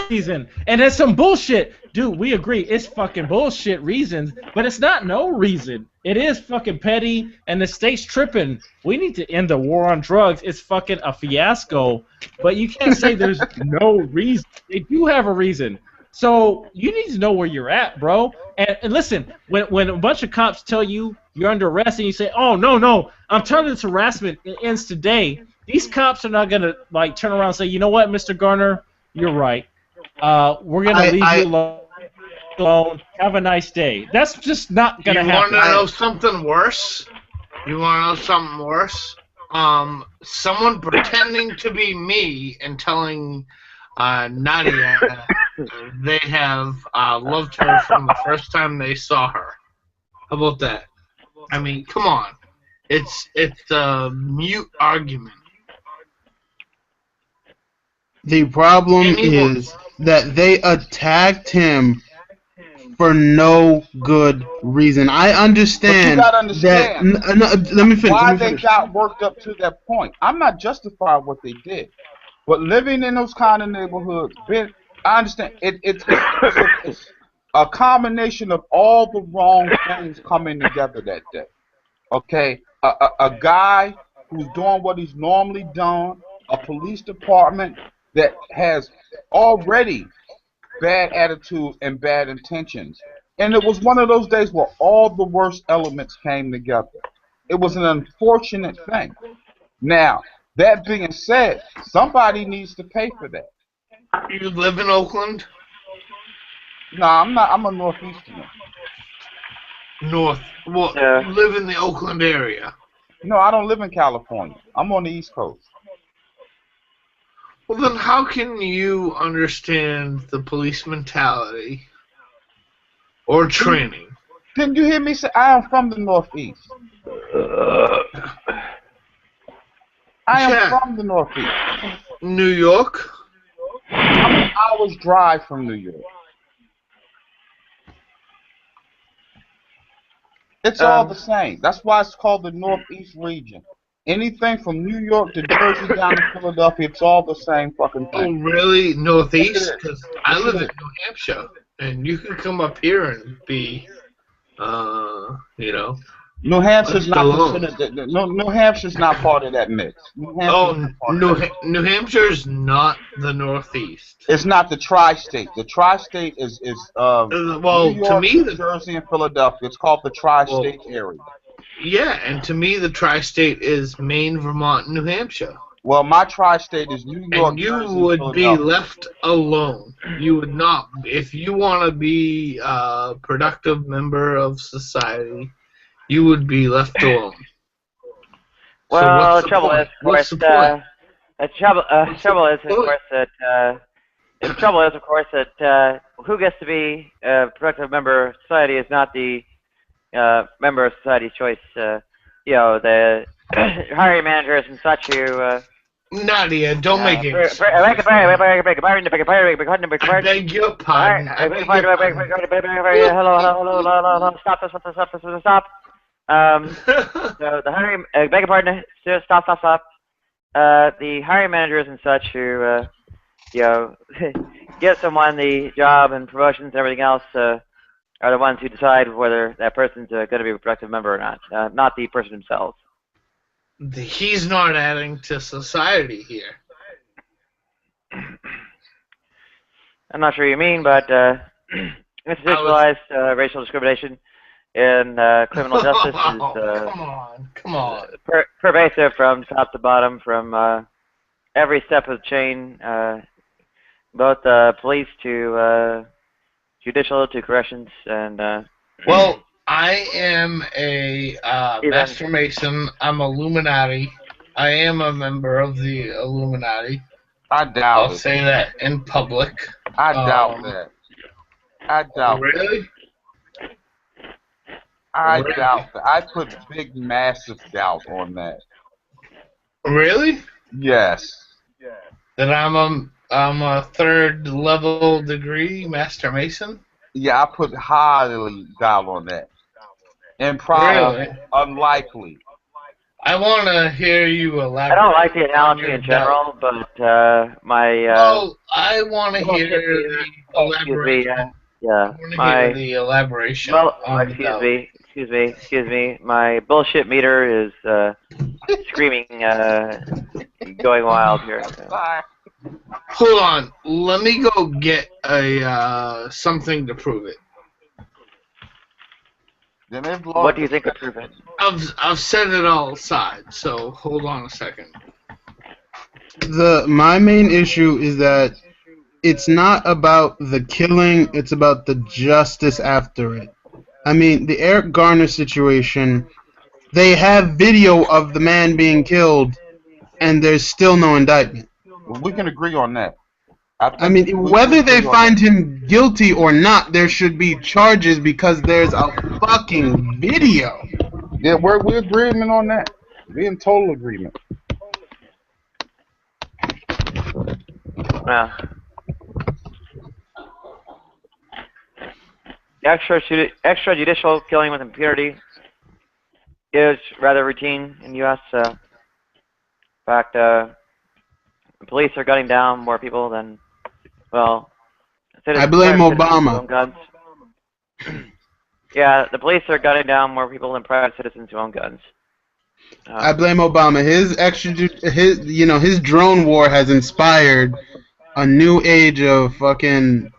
reason, and there's some bullshit. Dude, we agree. It's fucking bullshit reasons, but it's not no reason. It is fucking petty, and the state's tripping. We need to end the war on drugs. It's fucking a fiasco, but you can't say there's no reason. They do have a reason. So you need to know where you're at, bro. And listen, when a bunch of cops tell you you're under arrest and you say, "Oh no, I'm telling you this harassment ends today," these cops are not gonna like turn around and say, "You know what, Mr. Garner, you're right. We're gonna leave you alone. Have a nice day." That's just not gonna happen. You want to know something worse? Someone pretending to be me and telling Nadia they have loved her from the first time they saw her. How about that? I mean, come on. It's a mute argument. The problem is that they attacked him for no good reason. I understand. But you gotta understand let me finish. why they got worked up to that point. I'm not justifying what they did, but living in those kind of neighborhoods, I understand. It's a combination of all the wrong things coming together that day. Okay, a guy who's doing what he's normally done, a police department that has already bad attitude and bad intentions. And it was one of those days where all the worst elements came together. It was an unfortunate thing. Now, that being said, somebody needs to pay for that. You live in Oakland? No, I'm not. I'm a northeasterner. North. Well, you live in the Oakland area. No, I don't live in California. I'm on the East Coast. Well, then how can you understand the police mentality or training? Didn't you hear me say I am from the Northeast? I am from the Northeast. New York? How many hours drive from New York? It's all the same. That's why it's called the Northeast region. Anything from New York to Jersey down to Philadelphia, it's all the same fucking Oh, thing. really? Northeast? Because I live in New Hampshire, and you can come up here and be, you know. New Hampshire's left not alone. considered. New Hampshire's not part of that mix. New Hampshire's not the Northeast. It's not the tri-state. The tri-state is well, New York, to me, Jersey, and Philadelphia. It's called the tri-state area. Yeah, and to me, the tri-state is Maine, Vermont, and New Hampshire. Well, my tri-state is New York, And you Jersey, would and be Philadelphia. left alone. You would not, if you want to be a productive member of society, you would be left alone. Well, what's the trouble is, of what's course, the point? the trouble is, of course, that who gets to be a productive member of society is not the member of society's choice. The hiring managers and such who. Nadia, don't make it. I beg your pardon. Hello. Stop. So the hiring, beg your pardon. Stop. The hiring managers and such who, give someone the job and promotions and everything else are the ones who decide whether that person's going to be a productive member or not the person themselves. He's not adding to society here. I'm not sure what you mean, but institutionalized racial discrimination in criminal justice is come on. Pervasive from top to bottom, from every step of the chain, both police to judicial to corrections, and well, I am a Master Mason. I'm Illuminati. I am a member of the Illuminati. I doubt I'll say that in public. I doubt that. I doubt Really? that. I doubt that. I put big, massive doubt on that. Really? Yes. That I'm a third level degree Master Mason? Yeah, I put highly doubt on that. And probably Really? unlikely. I want to hear you elaborate. I don't like the analogy in general, but my well, I want to hear the elaboration. My the elaboration. Well, on excuse me. My bullshit meter is screaming, going wild here. Hold on. Let me go get a something to prove it. What do you think would prove it? I've set it all aside, so hold on a second. My main issue is that it's not about the killing, it's about the justice after it. I mean, the Eric Garner situation, they have video of the man being killed, and there's still no indictment. We can agree on that. I mean, whether they find him guilty or not, there should be charges because there's a fucking video. Yeah, we're agreement on that. We're in total agreement. Yeah. Extrajudicial killing with impunity is rather routine in the U.S. In fact, the police are gunning down more people than, well, I blame Obama. Guns. Yeah, the police are gunning down more people than private citizens who own guns. I blame Obama. His drone war has inspired a new age of fucking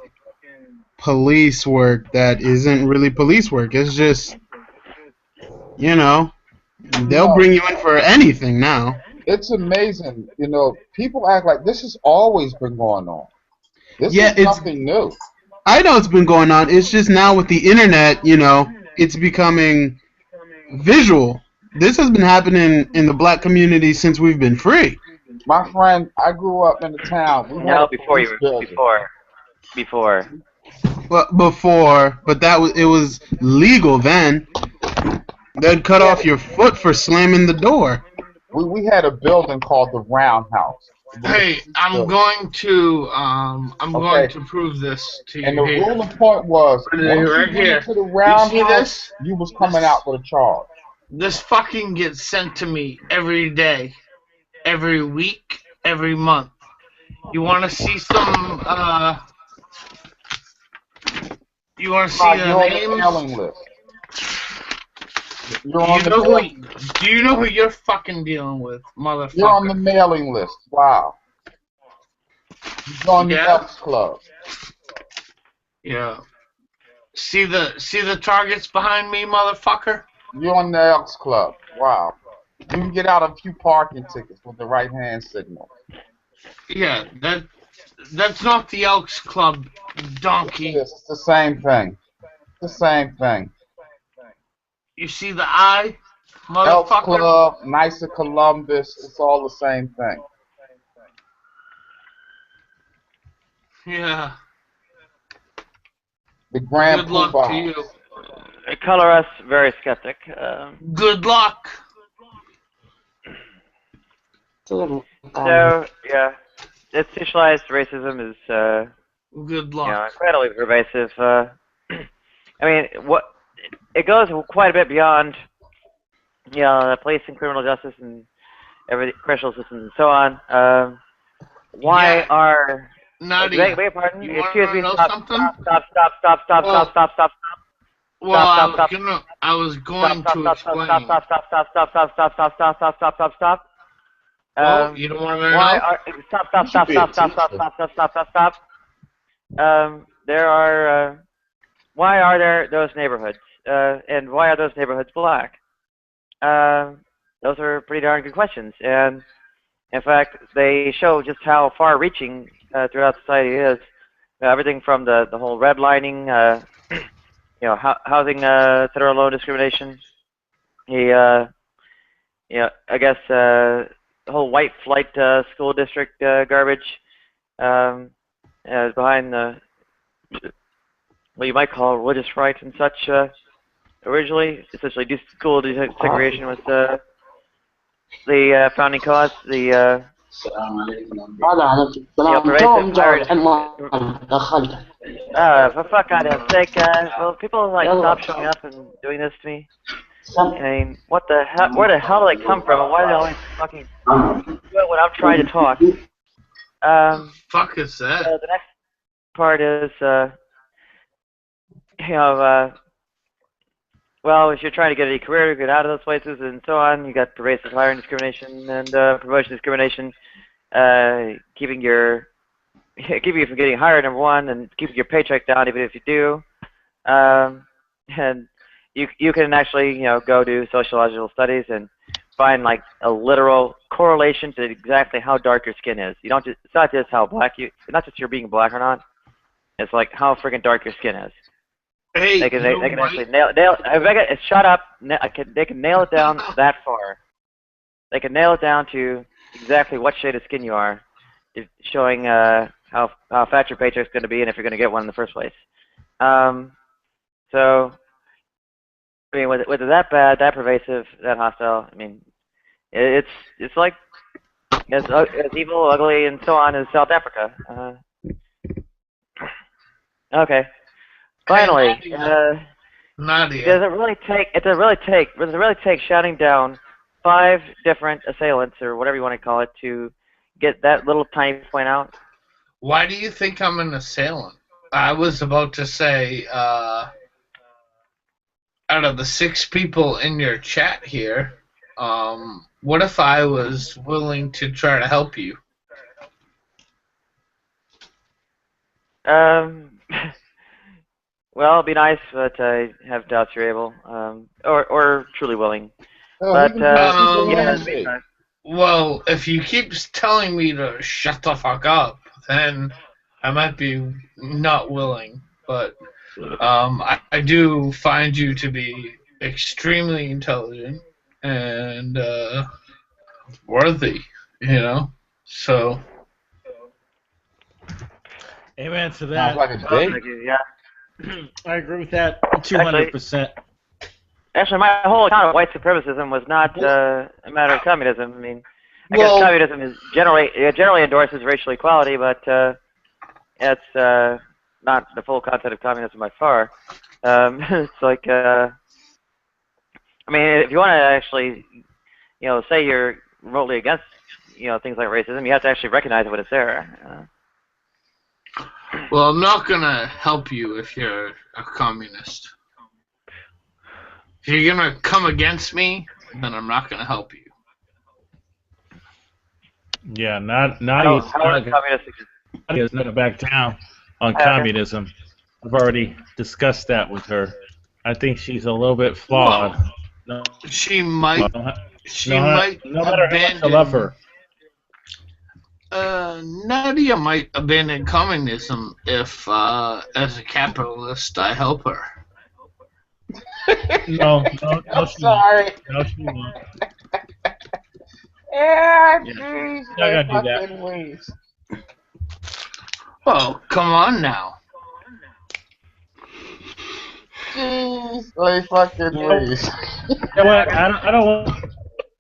police work that isn't really police work. It's just, they'll bring you in for anything now. It's amazing. People act like this has always been going on. This is nothing new. I know it's been going on. It's just now with the internet, it's becoming visual. This has been happening in the black community since we've been free. My friend, I grew up in the town. We had No, a before you police were building. before. Well, before, but it was legal then. They'd cut off your foot for slamming the door. We had a building called the Roundhouse. Hey, I'm going to prove this to you. And the here. ruling point was, once Right you went here. into the You see Roundhouse, this? you was coming out with a charge. This fucking gets sent to me every day, every week, every month. You want to see some? You want to see You're the on the names? mailing list. Do you know who you're fucking dealing with, motherfucker? You're on the mailing list. Wow. You joined the Elks Club. Yeah. See the targets behind me, motherfucker? You're on the Elks Club. Wow. You can get out a few parking tickets with the right hand signal. Yeah, that's not the Elks Club, donkey. It's the same thing. The same thing. You see the eye, Elks motherfucker? Club, Nicer Columbus, it's all the same thing. Yeah. The Grand Good luck Poobah. to you. They color us very skeptic. Good luck. So yeah, institutionalized racism is good luck. You know, incredibly pervasive. I mean, it goes quite a bit beyond, you know, the police and criminal justice and everything, correctional systems and so on. Why are Nadia, beg your pardon? you Excuse wanna me. know Stop! something? Stop! Well, I was going to explain. Stop. Well, you don't want to know? Why are stop. Why are there those neighborhoods? And why are those neighborhoods black? Those are pretty darn good questions. And in fact, they show just how far-reaching throughout society is. Everything from the whole redlining, you know, housing federal loan discrimination, you know, I guess the whole white flight school district garbage behind the what you might call religious right and such. Originally, essentially, school desegregation was the founding cause. The for fuck goddamn sake, will people like stop showing up and doing this to me? I mean, what the hell? Where the hell do they come from? And why do they always fucking do it when I'm trying to talk? Fuck is that? So the next part is, you know, well, if you're trying to get a career, get out of those places and so on, you got pervasive hiring discrimination and promotion discrimination, keeping you from getting hired, number one, and keeping your paycheck down even if you do. And you can actually, you know, go do sociological studies and find like a literal correlation to exactly how dark your skin is. You don't just, it's not just how black it's not just you're being black or not. It's like how freaking dark your skin is. Hey, they can actually nail. Shut up. They can nail it down that far. They can nail it down to exactly what shade of skin you are, showing how fat your paycheck's going to be and if you're going to get one in the first place. So, I mean, whether that bad, that pervasive, that hostile, I mean, it's like as evil, ugly, and so on as South Africa. Okay. Finally, Nadia. Does it really take shouting down 5 different assailants or whatever you want to call it to get that little tiny point out? Why do you think I'm an assailant? I was about to say, out of the 6 people in your chat here, what if I was willing to try to help you? Well, it'd be nice, but I have doubts you're able, or truly willing. But well, if you keep telling me to shut the fuck up, then I might be not willing. But I do find you to be extremely intelligent and worthy. You know, So. Amen to that. Sounds like a date. Yeah. I agree with that 200%. Actually, my whole account of white supremacism was not a matter of communism. I mean, I guess Well- communism is generally endorses racial equality, but it's not the full concept of communism by far. It's like, I mean, if you want to actually, say you're remotely against, things like racism, you have to actually recognize when it's there. Well, I'm not gonna help you if you're a communist. If you're gonna come against me, then I'm not gonna help you. Yeah, not How are communists? Nadia's not gonna back down on communism. I've already discussed that with her. I think she's a little bit flawed. No, She might. no might matter how much I love her. Nadia might abandon communism if, as a capitalist, I help her. No, I'm she sorry. won't. No, she won't. Yeah, Yeah. jeez, I gotta do that. fucking wings. Oh, come on now. Jeez, they fucking wings. You know what? I don't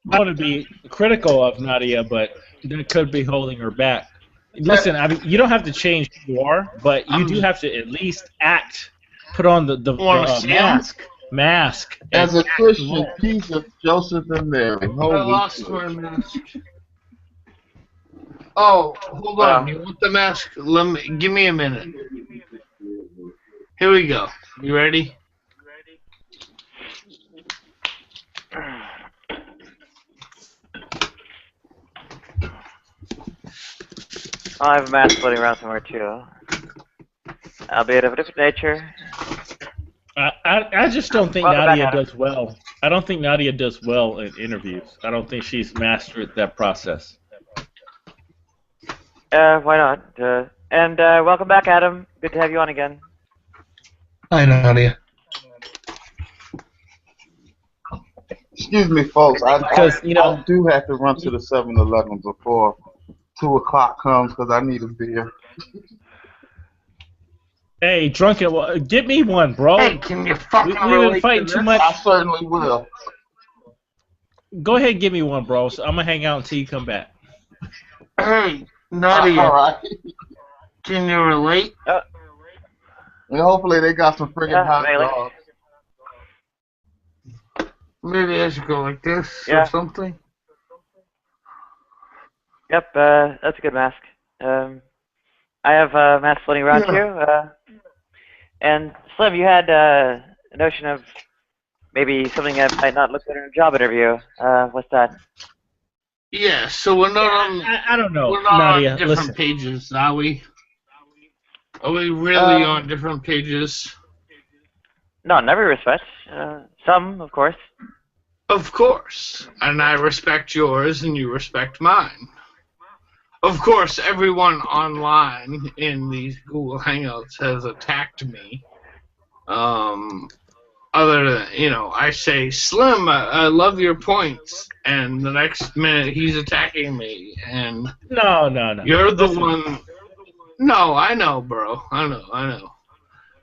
want to be critical of Nadia, but that could be holding her back. Listen, I mean, you don't have to change who you are, but you do have to at least act, put on the mask. As a and act Christian, normal. Jesus, Joseph, and Mary. I Holy lost shit. my mask. Oh, hold on. You want the mask? Give me a minute. Here we go. You ready? I have a mask floating around somewhere too, albeit of a different nature. I just don't think Welcome Nadia back, Adam. does well. I don't think Nadia does well in interviews. I don't think she's mastered that process. Why not? And welcome back, Adam. Good to have you on again. Hi, Nadia. Excuse me, folks. I do have to run to the 7-Eleven before 2 o'clock comes because I need a beer. Hey, drunken, get me one, bro. Hey, can you fucking We've been relate fighting to too this? much. I certainly will. Go ahead and give me one, bro. So I'm gonna hang out until you come back. Hey, Nadia. All right. Can you relate? And hopefully they got some friggin' hot really. dogs. Maybe I should go like this Yeah. or something. Yep, that's a good mask. I have a mask floating around Yeah. too. And Slim, you had a notion of maybe something that might not look good in a job interview. What's that? Yeah, so we're not on. I don't know, We're not Nadia. on different Listen, pages, are we? Are we really on different pages? No, in every respect. Some, of course. Of course. And I respect yours and you respect mine. Of course, everyone online in these Google Hangouts has attacked me. Other than, I say, Slim, I love your points. And the next minute he's attacking me. And no. you're the one. No, I know, bro. I know.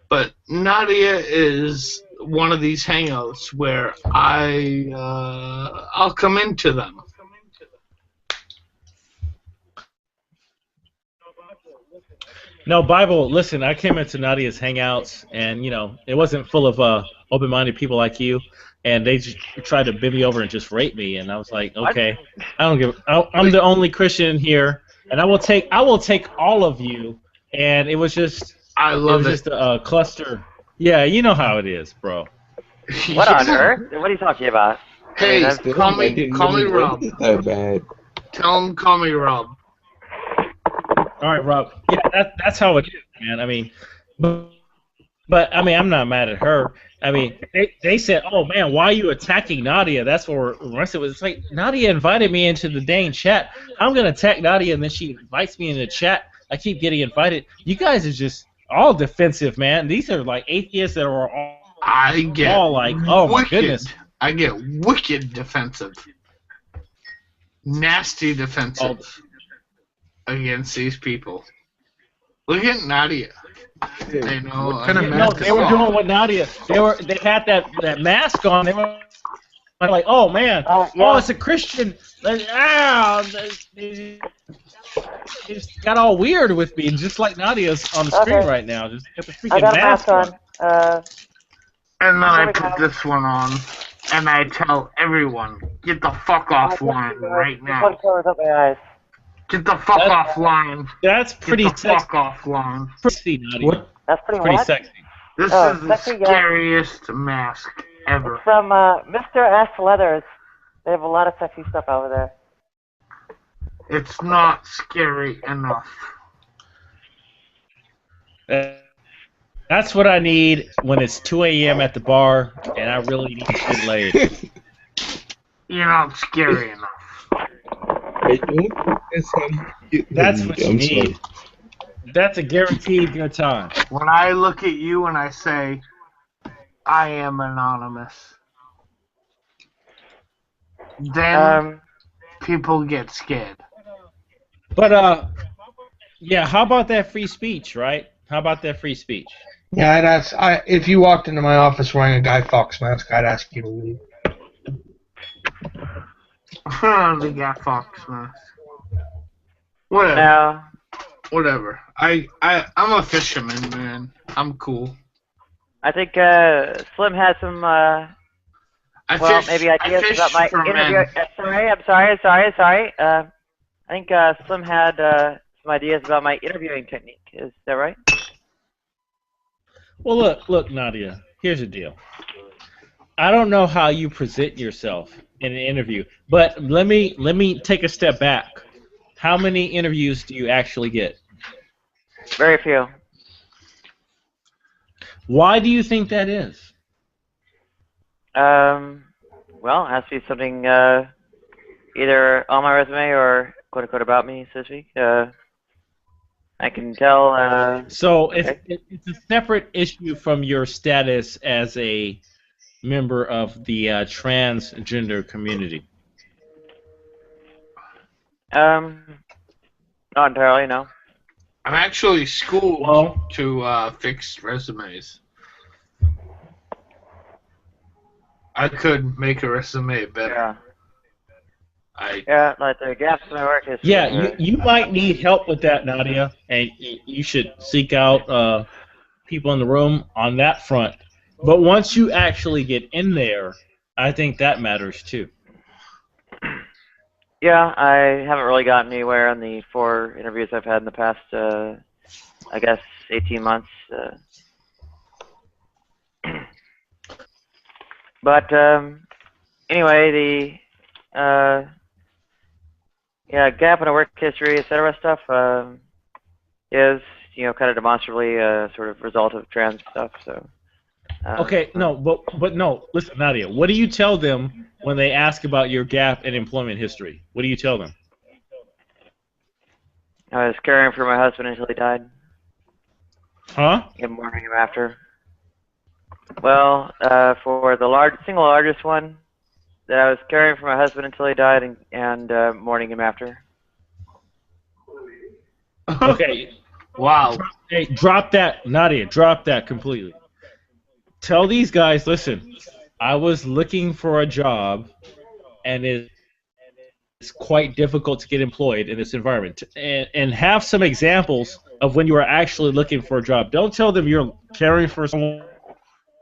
But Nadia is one of these hangouts where I'll come into them. no, Bible. Listen, I came into Nadia's hangouts, and it wasn't full of open-minded people like you, and they just tried to bid me over and just rape me, and I was like, okay, I don't give. I'm the only Christian here, and I will take all of you, and it was just. I love it. Just a cluster. Yeah, you know how it is, bro. What on earth? What are you talking about? Hey, I mean, call me Rob. That bad. Tell him call me Rob. All right, Rob. Yeah, that's how it is, man. I mean, but I mean, I'm not mad at her. I mean, they said, "Oh man, why are you attacking Nadia?" That's what I said. It's like Nadia invited me into the dang chat. I'm gonna attack Nadia, and then she invites me in the chat. I keep getting invited. You guys are just all defensive, man. These are like atheists that are all like, oh my goodness. I get wicked defensive. Nasty defensive. against these people. Look at Nadia. They know. What kind of mask? No, they were doing what Nadia. They had that mask on. They were like, oh man, oh it's a Christian. They just got all weird with me, just like Nadia's on the screen right now. Just got the freaking mask on. And then I put this one on, and I tell everyone, get the fuck offline right now. Get the fuck offline. That's pretty Get the sexy. fuck offline. Pretty Nadia. That's pretty sexy. This is the scariest mask ever. It's from Mr. S. Leathers. They have a lot of sexy stuff over there. It's not scary enough. That's what I need when it's 2 a.m. at the bar and I really need to get laid. You're not scary enough. That's what you need. That's a guaranteed good time. When I look at you and I say, I am anonymous, then people get scared. But yeah, how about that free speech, right? How about that free speech? Yeah, if you walked into my office wearing a Guy Fawkes mask, I'd ask you to leave. The Guy Fawkes mask. Whatever. No. Whatever. I'm a fisherman, man. I'm cool. I think Slim has some maybe ideas about my interview. I'm sorry. I think Slim had some ideas about my interviewing technique. Is that right? Well, look, Nadia. Here's the deal. I don't know how you present yourself in an interview, but let me take a step back. How many interviews do you actually get? Very few. Why do you think that is? Well, it has to be something either on my resume or quote unquote about me, so to speak. I can tell. So it's a separate issue from your status as a member of the transgender community. Not entirely, no. I'm actually schooled to fix resumes. I could make a resume better. Yeah, like the gaps in my work history. Yeah, you might need help with that, Nadia, and you should seek out people in the room on that front. But once you actually get in there, I think that matters too. Yeah, I haven't really gotten anywhere in the 4 interviews I've had in the past, I guess, 18 months. But anyway, the gap in a work history, etc. stuff is, kind of demonstrably a sort of result of trans stuff. So. Okay, no, but no. Listen, Nadia, what do you tell them when they ask about your gap in employment history? What do you tell them? I was caring for my husband until he died. Huh? And mourning him after. Well, for the single largest one, that I was caring for my husband until he died and mourning him after. Okay. Wow. Drop that, Nadia. Drop that completely. Tell these guys, listen, I was looking for a job, and it's quite difficult to get employed in this environment. And have some examples of when you are actually looking for a job. Don't tell them you're caring for someone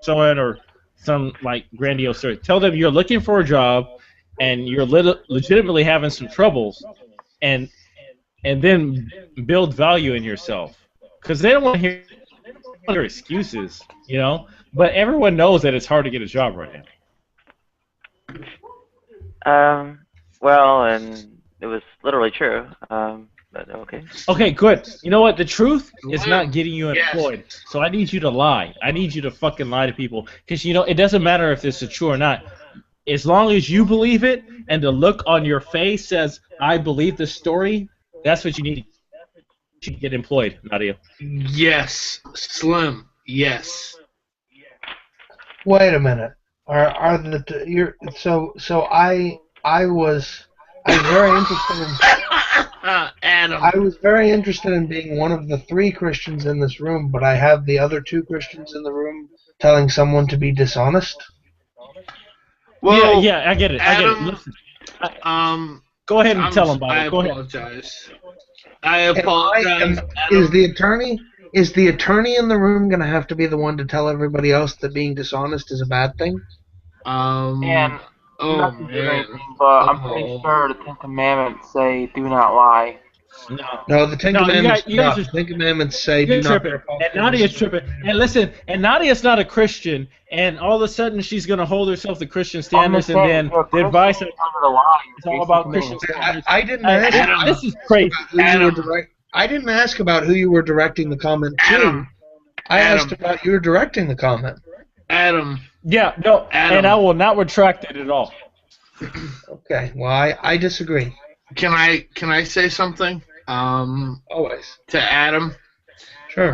or some like grandiose story. Tell them you're looking for a job, and you're legitimately having some troubles, and then build value in yourself. Because they don't want to hear your excuses, But everyone knows that it's hard to get a job right now. Well, and it was literally true. But okay. Okay, good. You know what? The truth is not getting you employed. So I need you to lie. I need you to fucking lie to people. Because, it doesn't matter if this is true or not. As long as you believe it and the look on your face says, I believe the story, that's what you need to get employed, Nadia. Yes. Slim. Yes. Wait a minute. I was very interested in. Adam. I was very interested in being one of the 3 Christians in this room, but I have the other 2 Christians in the room telling someone to be dishonest. Well, yeah, I get it. Adam, I get it. Listen, go ahead and tell him, Bible. I Go ahead. apologize. I apologize. Is the attorney in the room going to have to be the one to tell everybody else that being dishonest is a bad thing? And Oh, not to do man. anything, but I'm pretty sure the Ten Commandments say do not lie. No, the Ten No, Commandments you guys do not. are- The Ten Commandments say You're do not tripping. bear false And Nadia's witness. tripping. And listen, and Nadia's not a Christian, and all of a sudden she's going to hold herself to Christian standards, and then the advice is all about Christian standards. I didn't ask. This is crazy. I didn't ask about who you were directing the comment to. I asked about you were directing the comment. Adam. Yeah, no, Adam. and I will not retract it at all. Okay, well, I disagree. Can I say something? Always. To Adam. Sure.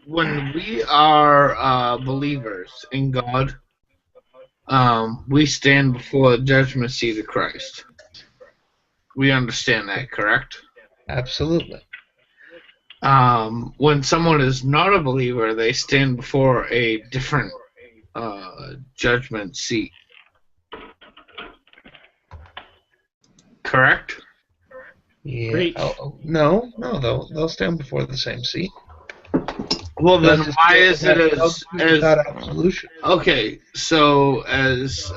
When we are believers in God, we stand before the judgment seat of Christ. We understand that, correct? Absolutely. When someone is not a believer, they stand before a different judgment seat. Correct? Yeah. No, they'll stand before the same seat. Well, then That's just- why is it without absolution? Okay, so as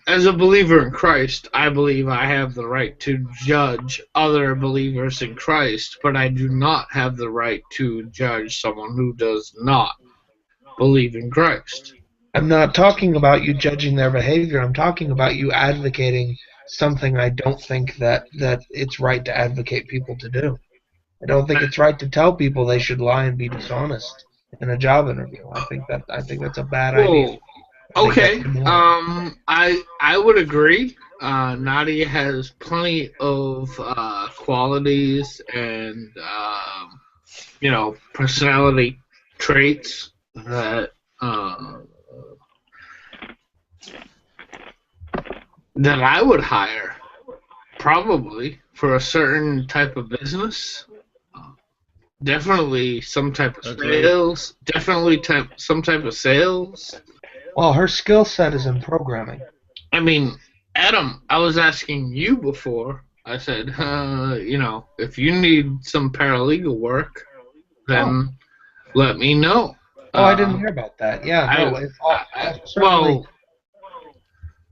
as a believer in Christ, I believe I have the right to judge other believers in Christ, but I do not have the right to judge someone who does not believe in Christ. I'm not talking about you judging their behavior. I'm talking about you advocating something I don't think that it's right to advocate people to do. I don't think it's right to tell people they should lie and be dishonest in a job interview. I think that's a bad idea. Okay, I would agree. Nadia has plenty of qualities and personality traits that that I would hire probably for a certain type of business. Definitely some type of sales. Definitely some type of sales. Well, her skill set is in programming. I mean, Adam, I was asking you before. I said, if you need some paralegal work, then let me know. Oh, I didn't hear about that. Yeah, certainly.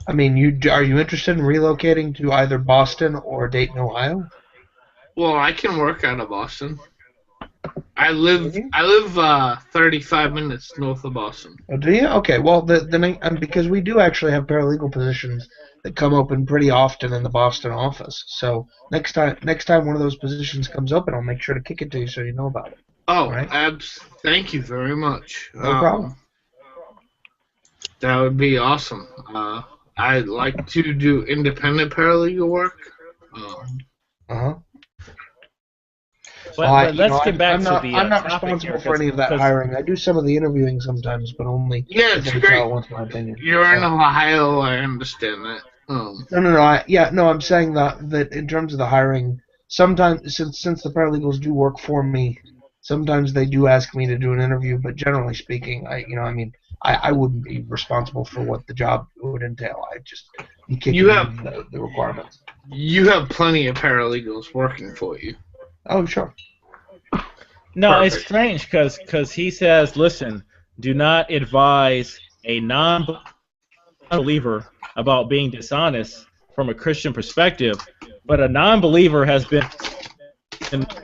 I mean, are you interested in relocating to either Boston or Dayton, Ohio? Well, I can work out of Boston. I live 35 minutes north of Boston. Oh, do you? Okay. Well, because we do actually have paralegal positions that come open pretty often in the Boston office. So next time one of those positions comes open, I'll make sure to kick it to you so you know about it. Oh, right? Thank you very much. No problem. That would be awesome. I'd like to do independent paralegal work. But let's get back to the I'm not topic responsible here, for any of that hiring. I do some of the interviewing sometimes, but only it's if great. HR wants my opinion. You're in Ohio, I understand that. No. I'm saying that in terms of the hiring, sometimes since the paralegals do work for me, sometimes they do ask me to do an interview. But generally speaking, I wouldn't be responsible for what the job would entail. I just you have the requirements. You have plenty of paralegals working for you. Oh, sure. No, Perfect. It's strange because he says, listen, do not advise a non-believer about being dishonest from a Christian perspective, but a non-believer has been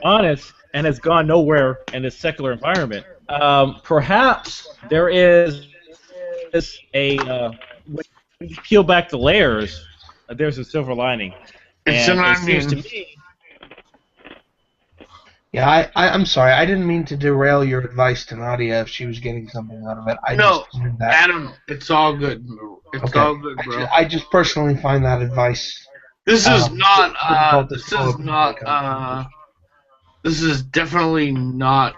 honest and has gone nowhere in this secular environment. Perhaps there is when you peel back the layers, there's a silver lining. It's and an it seems to onion. me. Yeah, I'm sorry. I didn't mean to derail your advice to Nadia if she was getting something out of it. Adam, it's all good. It's all good, bro. I just personally find that advice. This is not. difficult to This is definitely not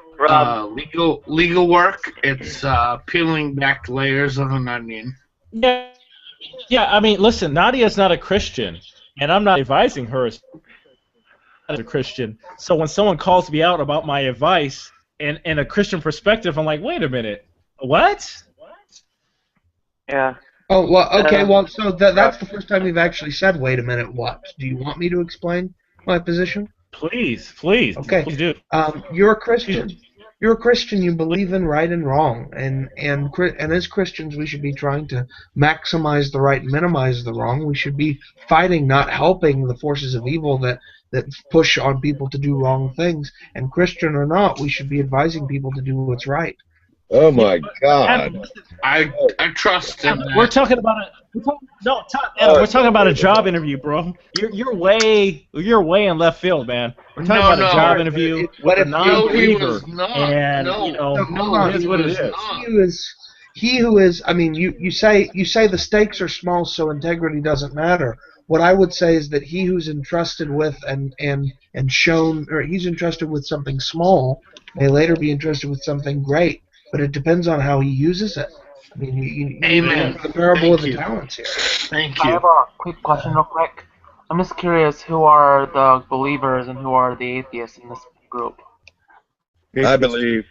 legal work. It's peeling back layers of an onion. Yeah, I mean, listen, Nadia's not a Christian, and I'm not advising her as a Christian. So when someone calls me out about my advice in a Christian perspective, I'm like, wait a minute, what? Yeah. Oh, well, okay, well, so that's the first time you've actually said, wait a minute, what? Do you want me to explain my position? Please, Okay. please do. You're a Christian. You're a Christian. You believe in right and wrong, and as Christians, we should be trying to maximize the right and minimize the wrong. We should be fighting, not helping the forces of evil that push on people to do wrong things. And Christian or not, we should be advising people to do what's right. Oh my God! I trust him. We're talking about we're talking about a job interview, bro. You're way in left field, man. We're talking about a job interview with a non-believer, and it is what it is. He who is. I mean, you say the stakes are small, so integrity doesn't matter. What I would say is that he who's entrusted with and shown, or he's entrusted with something small, may later be entrusted with something great. But it depends on how he uses it. I mean, you Amen. the parable of the talents here. Thank I have a quick question real quick. I'm just curious, who are the believers and who are the atheists in this group? I believe.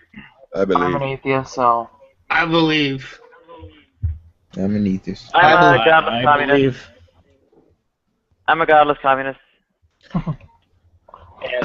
I'm an atheist, so... I believe. I'm an atheist. I'm a godless I communist. believe. I'm a godless communist.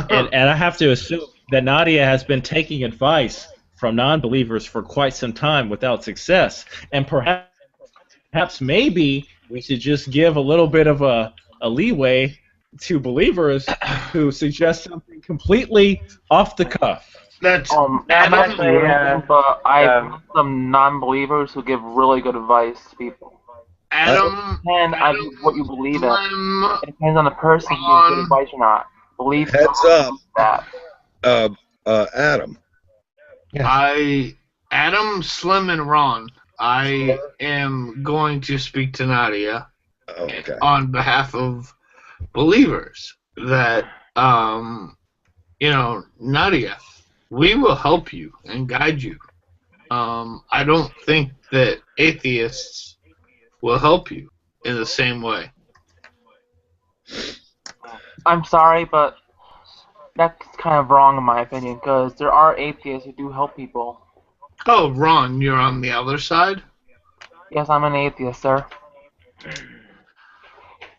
And I have to assume that Nadia has been taking advice from non-believers for quite some time without success, and perhaps maybe we should just give a little bit of a leeway to believers who suggest something completely off the cuff. That's I'm actually but I've met some non-believers who give really good advice to people. Adam, what you believe in. It depends on the person who gives good advice or not. Believe Heads up. that. Adam. Adam, Slim, and Ron, I am going to speak to Nadia on behalf of believers that, Nadia, we will help you and guide you. I don't think that atheists will help you in the same way. I'm sorry, but that's kind of wrong in my opinion, because there are atheists who do help people. Oh, Ron, you're on the other side? Yes, I'm an atheist, sir.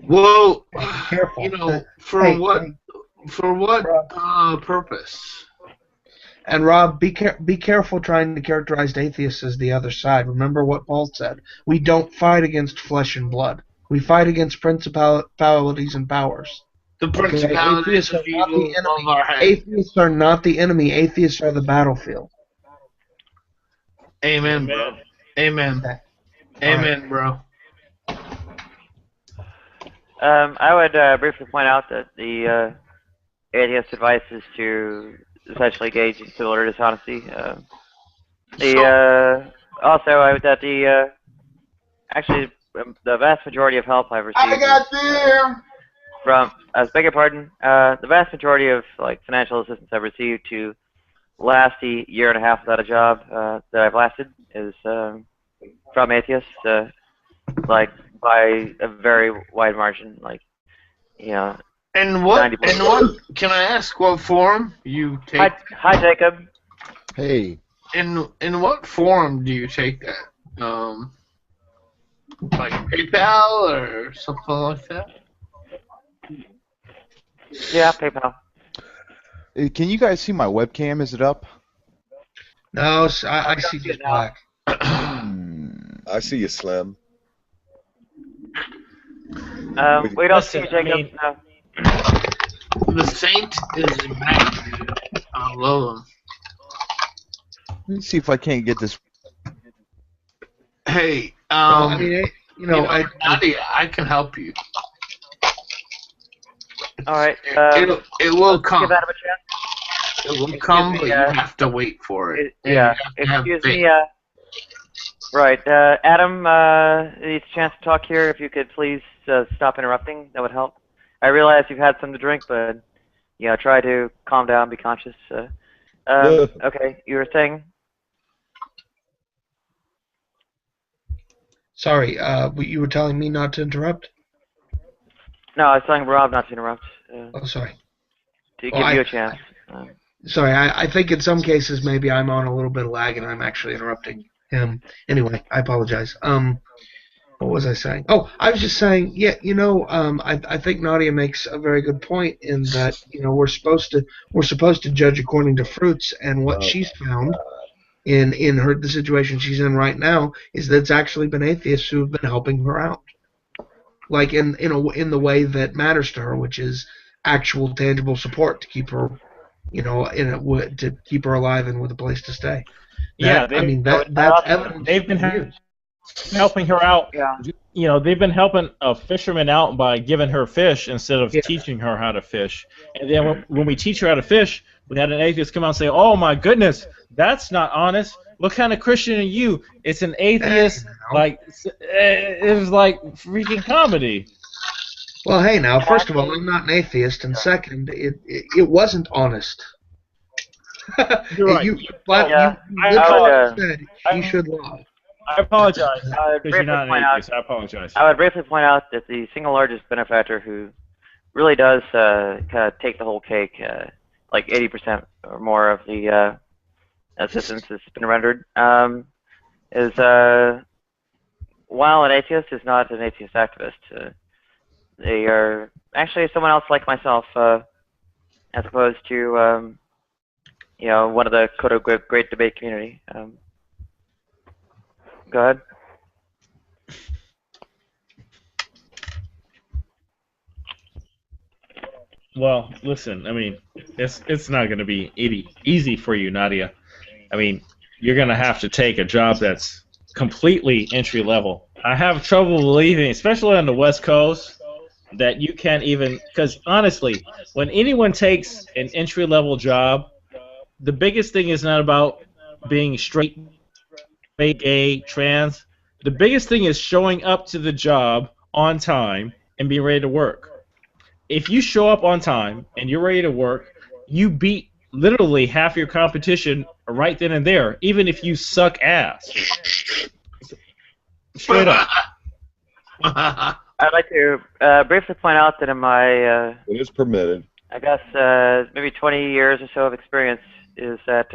Well, Careful. for what purpose? And Rob, be careful trying to characterize atheists as the other side. Remember what Paul said. We don't fight against flesh and blood. We fight against principalities and powers. The principalities of evil above our head. Atheists are not the enemy. Atheists are the battlefield. Amen, bro. Amen. Okay. Amen, bro. I would briefly point out that the atheist advice is to essentially engage in civil dishonesty. Actually, the vast majority of help I've received. I got there. Beg your pardon. The vast majority of financial assistance I've received to last a year and a half without a job that I've lasted is from atheists, by a very wide margin, And what? Can I ask what form you take? Hi, Jacob. Hey. In what form do you take that? Like PayPal or something like that? Yeah, PayPal. Can you guys see my webcam? Is it up? No, I see just black. I see you, Slim. We don't see you, Jacob. No. The Saint is immaculate. I love him. Let me see if I can't get this. Hey, Nadia, I can help you. All right. It will come. Give Adam a chance. It will come, but you have to wait for it. Excuse me. Right. Adam needs a chance to talk here. If you could please stop interrupting, that would help. I realize you've had some to drink, but try to calm down, be conscious. Okay, you were saying? Sorry, you were telling me not to interrupt? No, I was telling Rob not to interrupt. Oh, sorry. To Well, give you a chance. Sorry, I think in some cases maybe I'm on a little bit of lag and I'm actually interrupting him. Anyway, I apologize. What was I saying? Oh, I was just saying, yeah, I think Nadia makes a very good point in that, we're supposed to judge according to fruits, and what she's found in the situation she's in right now is that it's actually been atheists who have been helping her out, like in the way that matters to her, which is actual tangible support to keep her, to keep her alive and with a place to stay. Yeah, That's evidence. They've been helping her out. Yeah. They've been helping a fisherman out by giving her fish instead of teaching her how to fish. And then when we teach her how to fish, we had an atheist come out and say, "Oh my goodness, that's not honest. What kind of Christian are you? It's an atheist." Like it was like freaking comedy. Well, hey, now, first of all, I'm not an atheist, and second, it wasn't honest. You're right. You literally said he should lie. I apologize. Because you're not an atheist. I apologize. I would briefly point out that the single largest benefactor who really does kind of take the whole cake, like 80% or more of the assistance that's been rendered, is while an atheist is not an atheist activist. They are actually someone else like myself, as opposed to one of the quote-unquote great debate community. Go ahead. Well, listen, I mean, it's not going to be easy for you, Nadia. I mean, you're going to have to take a job that's completely entry level. I have trouble believing, especially on the West Coast, that you can't even, because honestly, when anyone takes an entry level job, the biggest thing is not about being straight, gay, trans. The biggest thing is showing up to the job on time and being ready to work. If you show up on time and you're ready to work, you beat literally half your competition right then and there, even if you suck ass. Straight up. I'd like to briefly point out that in my it is permitted. I guess maybe 20 years or so of experience is that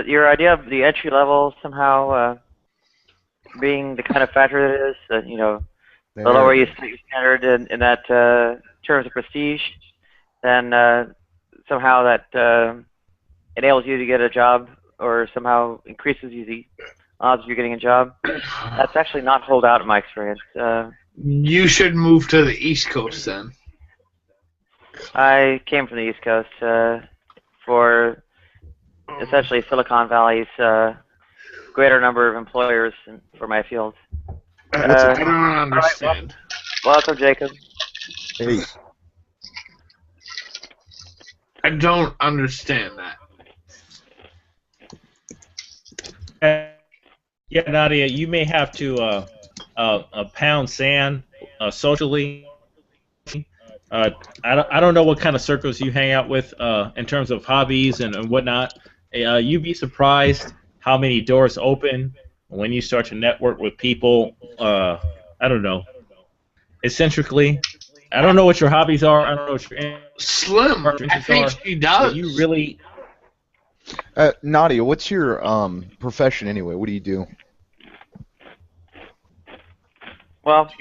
your idea of the entry level somehow being the kind of factor that it is, that the lower you set your standard in that terms of prestige, then somehow that enables you to get a job or somehow increases the odds of you getting a job. That's actually not hold out in my experience. You should move to the East Coast then. I came from the East Coast for essentially Silicon Valley's greater number of employers for my field. I don't understand. Right, welcome, Jacob. Hey. I don't understand that. Yeah, Nadia, you may have to pound sand socially. I don't know what kind of circles you hang out with in terms of hobbies and whatnot. You'd be surprised how many doors open when you start to network with people. I don't know, eccentrically. I don't know what your hobbies are. I don't know what your Slim. I think she does. So you really. Nadia, what's your profession anyway? What do you do? Well,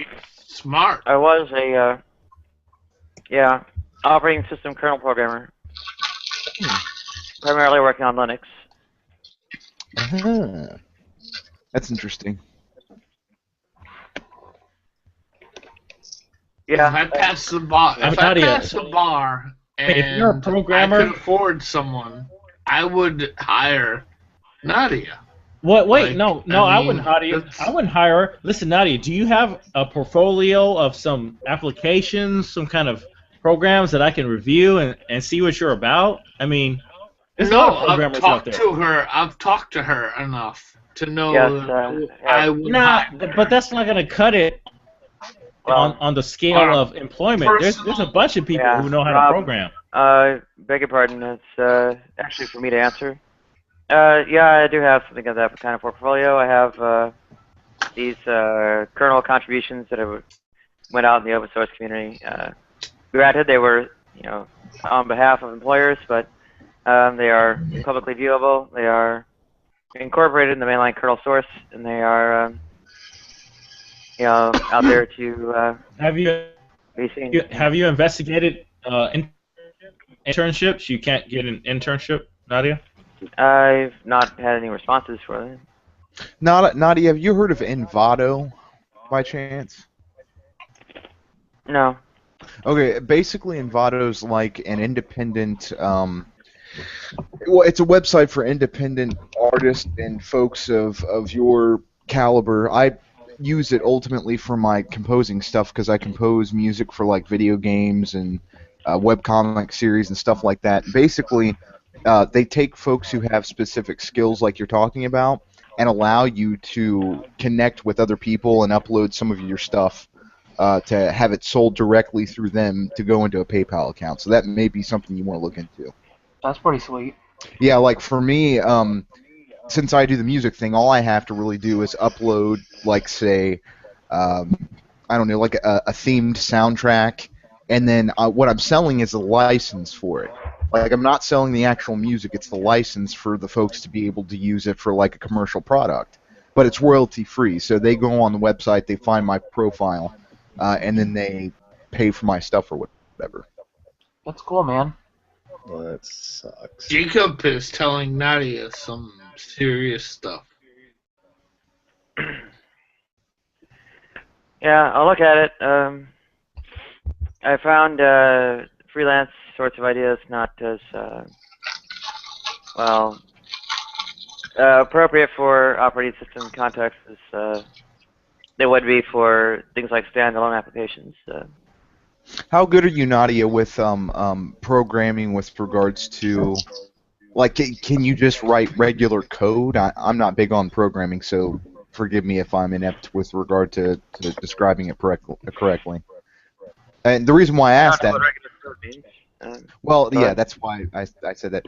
smart. I was a operating system kernel programmer, primarily working on Linux. That's interesting. Yeah, if I pass the bar, and if you're a programmer, I could afford someone, I would hire Nadia. What? Wait, no, I wouldn't hire you. I wouldn't hire her. Listen, Nadia, do you have a portfolio of some applications, some kind of programs that I can review and see what you're about? I mean, there's a lot of programmers out there. I've talked to her enough to know Yes, I would. But that's not going to cut it on the scale of employment. There's a bunch of people who know how to program. Beg your pardon. It's actually for me to answer. Yeah, I do have something of that kind of portfolio. I have these kernel contributions that have went out in the open source community. Granted, they were, on behalf of employers, but they are publicly viewable. They are incorporated in the mainline kernel source, and they are, out there to Have you be seen. have you investigated internships? You can't get an internship, Nadia? I've not had any responses for them. Nadia, have you heard of Envato by chance? No. Okay, basically Envato's like an independent, well, it's a website for independent artists and folks of your caliber. I use it ultimately for my composing stuff because I compose music for like video games and webcomic series and stuff like that. Basically, they take folks who have specific skills like you're talking about and allow you to connect with other people and upload some of your stuff to have it sold directly through them to go into a PayPal account. So that may be something you want to look into. That's pretty sweet. Yeah, like for me, since I do the music thing, all I have to really do is upload, like, say, I don't know, like a themed soundtrack, and then what I'm selling is a license for it. Like, I'm not selling the actual music, it's the license for the folks to be able to use it for, like, a commercial product. But it's royalty-free, so they go on the website, they find my profile, and then they pay for my stuff or whatever. That's cool, man. Well, that sucks. Jacob is telling Nadia some serious stuff. Yeah, I'll look at it. I found freelance sorts of ideas not as appropriate for operating system contexts as they would be for things like standalone applications. How good are you, Nadia, with programming with regards to, like, can you just write regular code? I'm not big on programming, so forgive me if I'm inept with regard to describing it correctly. And the reason why I asked that... Well, yeah, that's why I said that.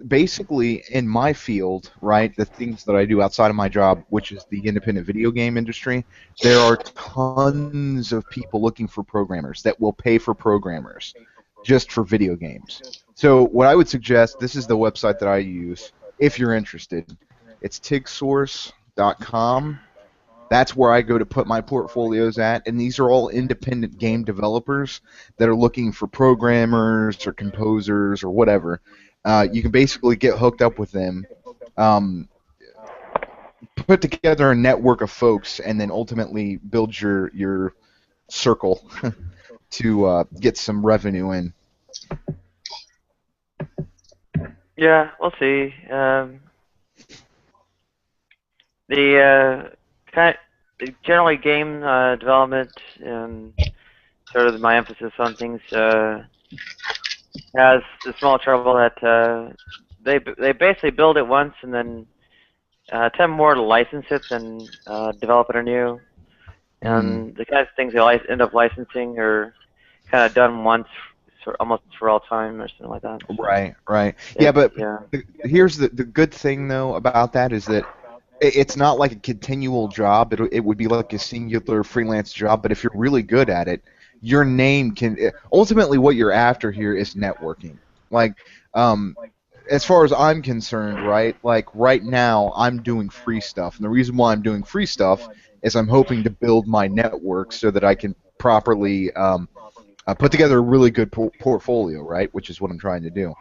Basically, in my field, right, the things that I do outside of my job, which is the independent video game industry, there are tons of people looking for programmers that will pay for programmers just for video games. So what I would suggest, this is the website that I use, if you're interested. It's tigsource.com. That's where I go to put my portfolios at, and these are all independent game developers that are looking for programmers or composers or whatever. You can basically get hooked up with them, put together a network of folks, and then ultimately build your circle to get some revenue in. Yeah, we'll see. Generally game development and sort of my emphasis on things has the small trouble that they basically build it once and then attempt more to license it than develop it anew. And the kinds of things they end up licensing are kind of done once, almost for all time or something like that. Right. Yeah, but here's the good thing though about that is that it's not like a continual job. It would be like a singular freelance job, but if you're really good at it, your name can... Ultimately, what you're after here is networking. Like, as far as I'm concerned, right, like right now I'm doing free stuff, and the reason why I'm doing free stuff is I'm hoping to build my network so that I can properly put together a really good portfolio, right, which is what I'm trying to do.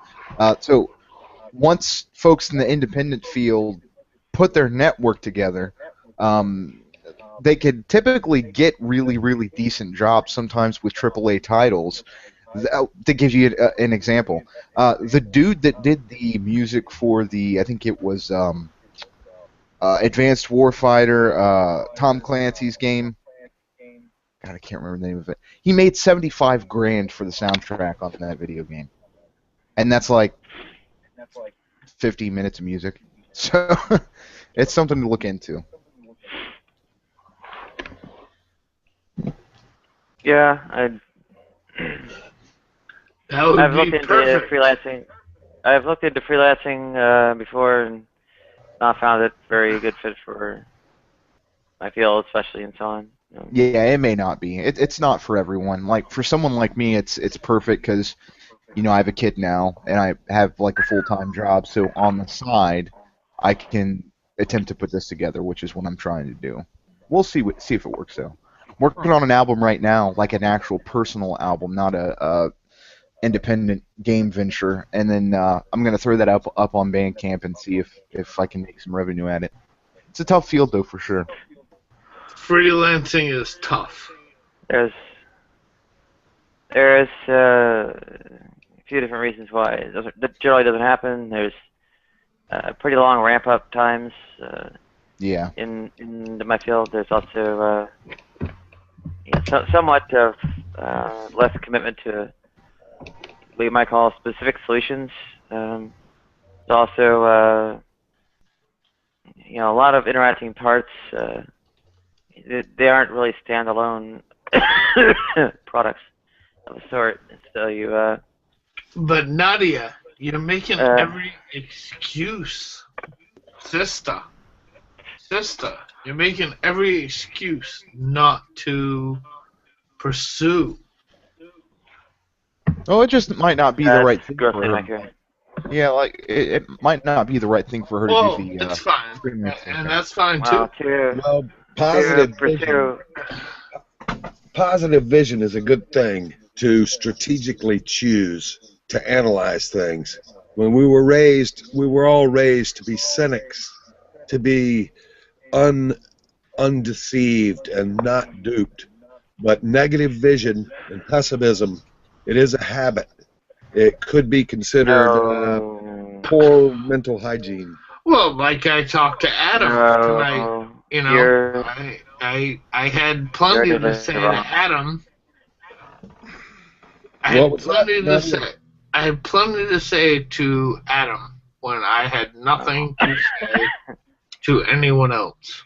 So once folks in the independent field put their network together, they could typically get really, really decent jobs, sometimes with AAA titles. To give you an example, the dude that did the music for the, I think it was Advanced Warfighter, Tom Clancy's game, God, I can't remember the name of it. He made $75 grand for the soundtrack on that video game, and that's like 50 minutes of music. So it's something to look into. Yeah, I've looked into freelancing. I've looked into freelancing before and not found it very good fit for my field, especially, and so on. Yeah, it may not be. It's not for everyone. Like for someone like me, it's perfect because I have a kid now and I have like a full-time job. So on the side, I can attempt to put this together, which is what I'm trying to do. We'll see if it works though. I'm working on an album right now, like an actual personal album, not a independent game venture, and then I'm gonna throw that up on Bandcamp and see if I can make some revenue at it. It's a tough field though, for sure. Freelancing is tough. There's a few different reasons why that generally doesn't happen. There's pretty long ramp-up times. Yeah. In my field, there's also somewhat of less commitment to what you might call specific solutions. There's also a lot of interacting parts. They aren't really standalone products of a sort. So you. But Nadia, you're making every excuse, sister. You're making every excuse not to pursue. Oh, it just might not be the right thing for grossly her. inaccurate. Yeah, like it might not be the right thing for her to Well, do the. it's fine, freelancing and thing. that's fine too. Well, positive pursue. Positive vision is a good thing to strategically choose to analyze things. When we were all raised to be cynics, to be undeceived and not duped. But negative vision and pessimism, it is a habit. It could be considered poor mental hygiene. Well, like I talked to Adam tonight, I had plenty to say to Adam. I had plenty to say to Adam when I had nothing to say to anyone else.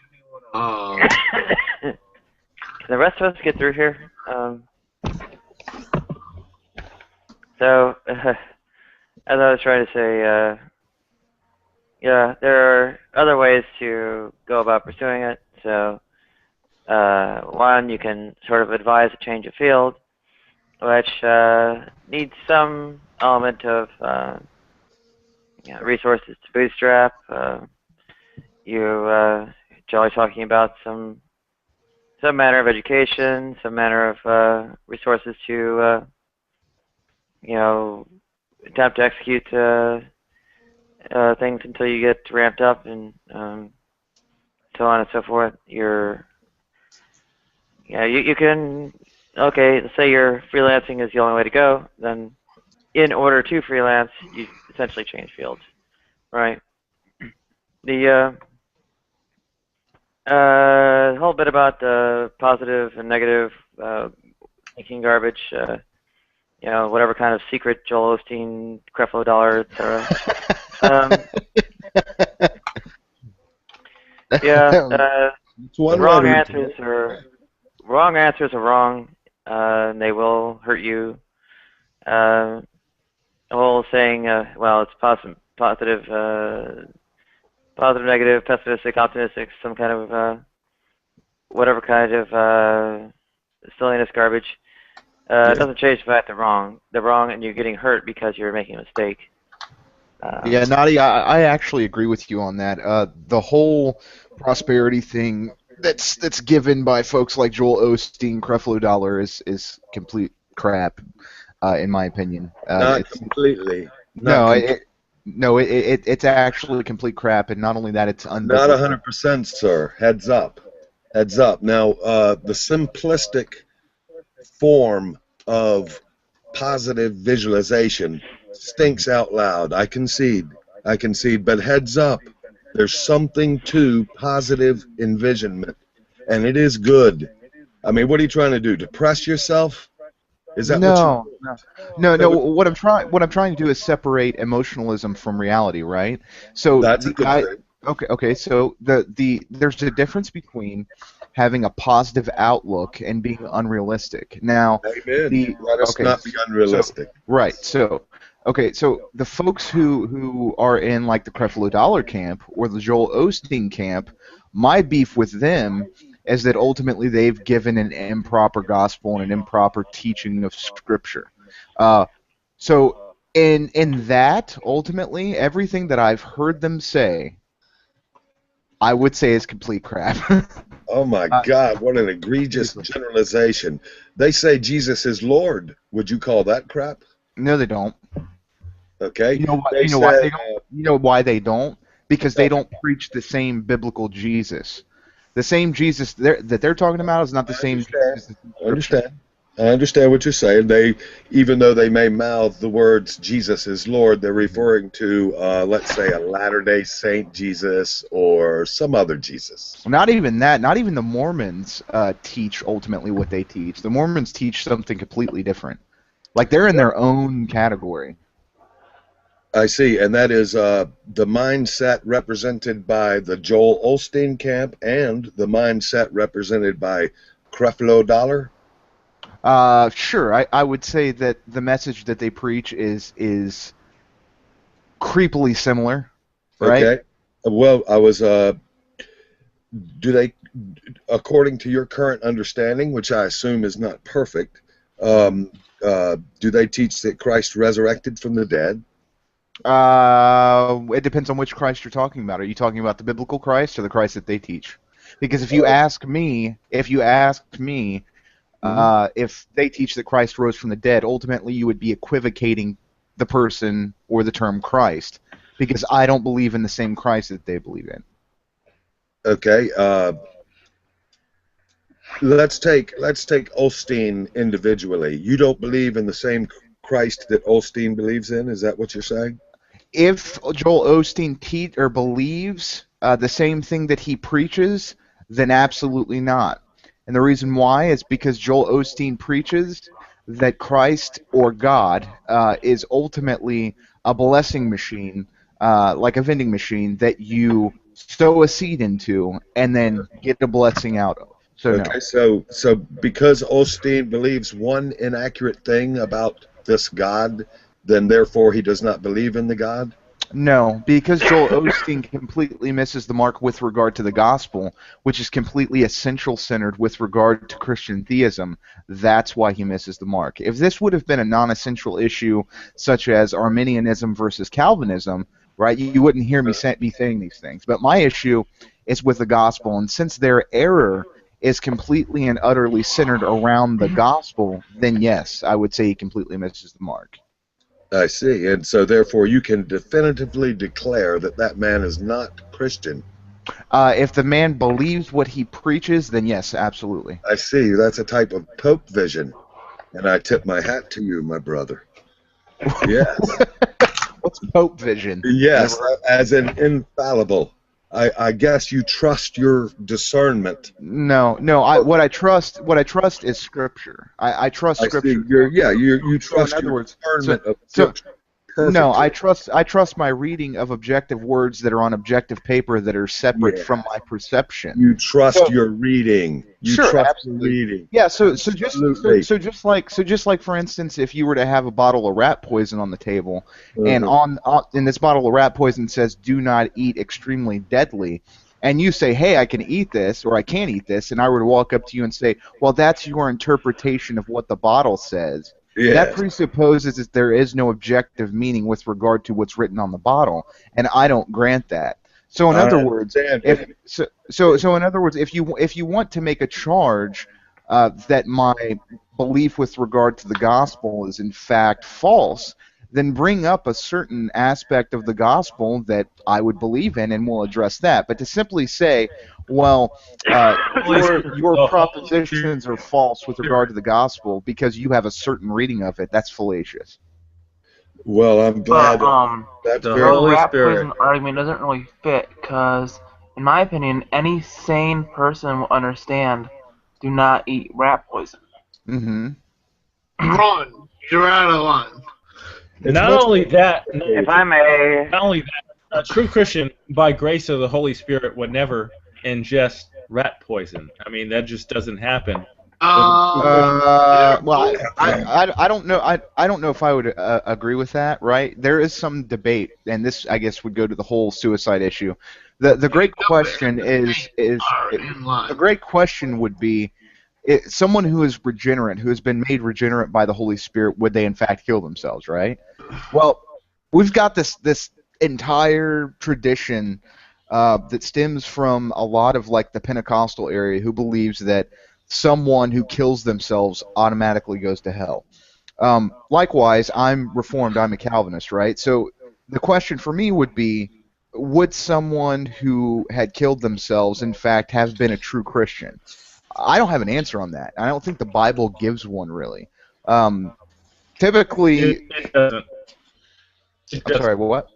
Can the rest of us get through here? So, as I was trying to say, there are other ways to go about pursuing it. So, one, you can sort of advise a change of field, which needs some element of resources to bootstrap. You're generally talking about some manner of education, some manner of resources to attempt to execute things until you get ramped up, and so on and so forth. You can, let's say your freelancing is the only way to go, then in order to freelance, you essentially change fields, right? The whole bit about positive and negative thinking garbage, whatever kind of secret Joel Osteen, Creflo Dollar, etc. Wrong answers are wrong, and they will hurt you. The whole saying, well, it's positive, negative, pessimistic, optimistic, some kind of whatever kind of silliness garbage. It doesn't change the fact they're wrong. They're wrong, and you're getting hurt because you're making a mistake. Yeah, Nadia, I actually agree with you on that. The whole prosperity thing that's given by folks like Joel Osteen, Creflo Dollar is complete crap, in my opinion. Not completely. It's actually complete crap, and not only that, it's unbiblical. Not 100%, sir. Heads up. Heads up. Now, the simplistic form of positive visualization stinks out loud. I concede, but heads up. There's something to positive envisionment, and it is good. I mean, what are you trying to do? Depress yourself? Is that No. What I'm trying to do is separate emotionalism from reality, right? So that's a good thing. Okay. So there's a difference between having a positive outlook and being unrealistic. Now, Amen. Let us not be unrealistic. So the folks who are in like the Creflo Dollar camp or the Joel Osteen camp, my beef with them is that ultimately they've given an improper gospel and an improper teaching of Scripture. So in that, ultimately, everything that I've heard them say, I would say is complete crap. Oh my God, what an egregious generalization. They say Jesus is Lord. Would you call that crap? No, they don't. Okay. You know, They you know why say, they don't? You know why they don't? Because they don't preach the same biblical Jesus. The same Jesus that they're talking about is not the same Jesus. I understand. I understand what you're saying. Even though they may mouth the words "Jesus is Lord," they're referring to, let's say, a Latter-day Saint Jesus or some other Jesus. Not even that. Not even the Mormons teach ultimately what they teach. The Mormons teach something completely different. Like they're in their own category. I see, and that is the mindset represented by the Joel Osteen camp and the mindset represented by Creflo Dollar. Sure. I would say that the message that they preach is creepily similar, right? Okay. Well, I was. Do they, according to your current understanding, which I assume is not perfect, do they teach that Christ resurrected from the dead? It depends on which Christ you're talking about. Are you talking about the biblical Christ or the Christ that they teach? Because if you asked me, if they teach that Christ rose from the dead, ultimately you would be equivocating the person or the term Christ, because I don't believe in the same Christ that they believe in. Okay. Let's take Osteen individually. You don't believe in the same Christ that Osteen believes in? Is that what you're saying? If Joel Osteen believes the same thing that he preaches, then absolutely not. And the reason why is because Joel Osteen preaches that Christ or God is ultimately a blessing machine, like a vending machine that you sow a seed into and then get a blessing out of. So okay, so because Osteen believes one inaccurate thing about this God, then therefore he does not believe in the God? No, because Joel Osteen completely misses the mark with regard to the gospel, which is completely essential-centered with regard to Christian theism. That's why he misses the mark. If this would have been a non-essential issue, such as Arminianism versus Calvinism, right, you wouldn't hear me be saying these things. But my issue is with the gospel, and since their error is completely and utterly centered around the gospel, then yes, I would say he completely misses the mark. I see, and so therefore you can definitively declare that that man is not Christian. If the man believes what he preaches, then yes, absolutely. I see, that's a type of Pope vision, and I tip my hat to you, my brother. Yes. What's Pope vision? Yes, as in infallible. I guess you trust your discernment. No. What I trust is Scripture. I trust Scripture. You trust your discernment of Scripture. No, I trust my reading of objective words that are on objective paper that are separate from my perception. You trust your reading. You trust absolutely. your reading. Yeah, so just like for instance, if you were to have a bottle of rat poison on the table, and on in this bottle of rat poison says "Do not eat, extremely deadly," and you say, "Hey, I can eat this," or "I can't eat this," and I were to walk up to you and say, "Well, that's your interpretation of what the bottle says." Yes. That presupposes that there is no objective meaning with regard to what's written on the bottle, and I don't grant that. So in other words, if you want to make a charge that my belief with regard to the gospel is in fact false, then bring up a certain aspect of the gospel that I would believe in, and we'll address that. But to simply say, well, your propositions are false with regard to the gospel because you have a certain reading of it, that's fallacious. Well, I'm glad that's the whole rat poison argument doesn't really fit because, in my opinion, any sane person will understand do not eat rat poison. Mm-hmm. Run! You're out of line. Not only that, if I may, not only that, a true Christian, by grace of the Holy Spirit, would never ingest rat poison. I mean, that just doesn't happen. Well, I don't know. I don't know if I would agree with that. Right? There is some debate, and this I guess would go to the whole suicide issue. The great question the great question would be, someone who is regenerate, who has been made regenerate by the Holy Spirit, would they in fact kill themselves? Right? Well, we've got this entire tradition that stems from a lot of like the Pentecostal area, who believes that someone who kills themselves automatically goes to hell. Likewise, I'm Reformed. I'm a Calvinist, right? So the question for me would be, would someone who had killed themselves in fact have been a true Christian? I don't have an answer on that. I don't think the Bible gives one really. Typically, it doesn't. I'm sorry, what?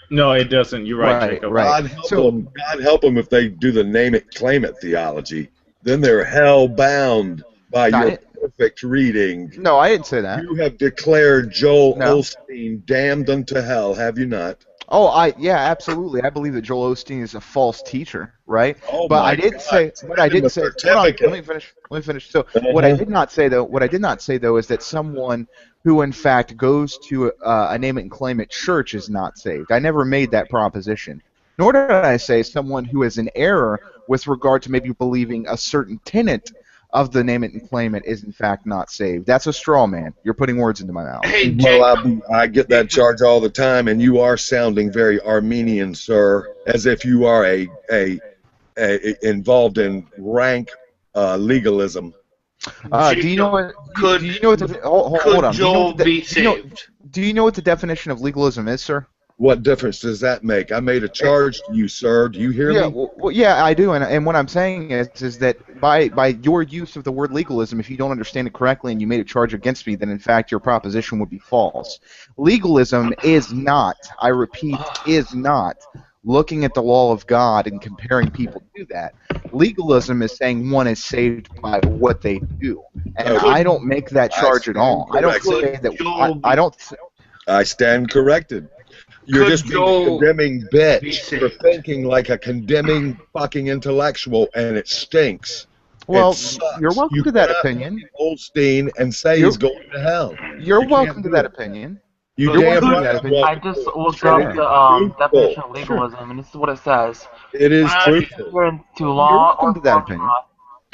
No, it doesn't. You're right, Right, Jacob. right. God help them if they do the name it, claim it theology. Then they're hell bound by your perfect reading. No, I didn't say that. You have declared Joel Osteen damned unto hell, have you not? Oh, yeah, absolutely. I believe that Joel Osteen is a false teacher, right? Oh but my I didn't God. say. But I didn't say. Hold on, let me finish. Let me finish. So what I did not say though, is that someone who in fact goes to a name it and claim it church is not saved. I never made that proposition. Nor did I say someone who is in error with regard to maybe believing a certain tenet of the name it and claim it is in fact not saved. That's a straw man. You're putting words into my mouth. Well, I get that charge all the time, and you are sounding very Armenian, sir, as if you are involved in rank legalism. Do you know what? Do you know what? Hold on. Do you know what the definition of legalism is, sir? What difference does that make? I made a charge to you, sir. Do you hear me? Well, yeah, I do, and what I'm saying is that by your use of the word legalism, if you don't understand it correctly and you made a charge against me, then in fact your proposition would be false. Legalism is not, I repeat, is not looking at the law of God and comparing people to that. Legalism is saying one is saved by what they do, and I don't make that charge at all. I don't say that. I don't. I stand corrected. You're just being a condemning bitch for thinking like a condemning fucking intellectual, and it stinks. Well, it you're welcome to that opinion. Goldstein and say he's going to hell. You're welcome to that opinion. You're welcome to that opinion. I just looked up the definition of legalism, and this is what it says. It is truthful. Adherence to law or opinion.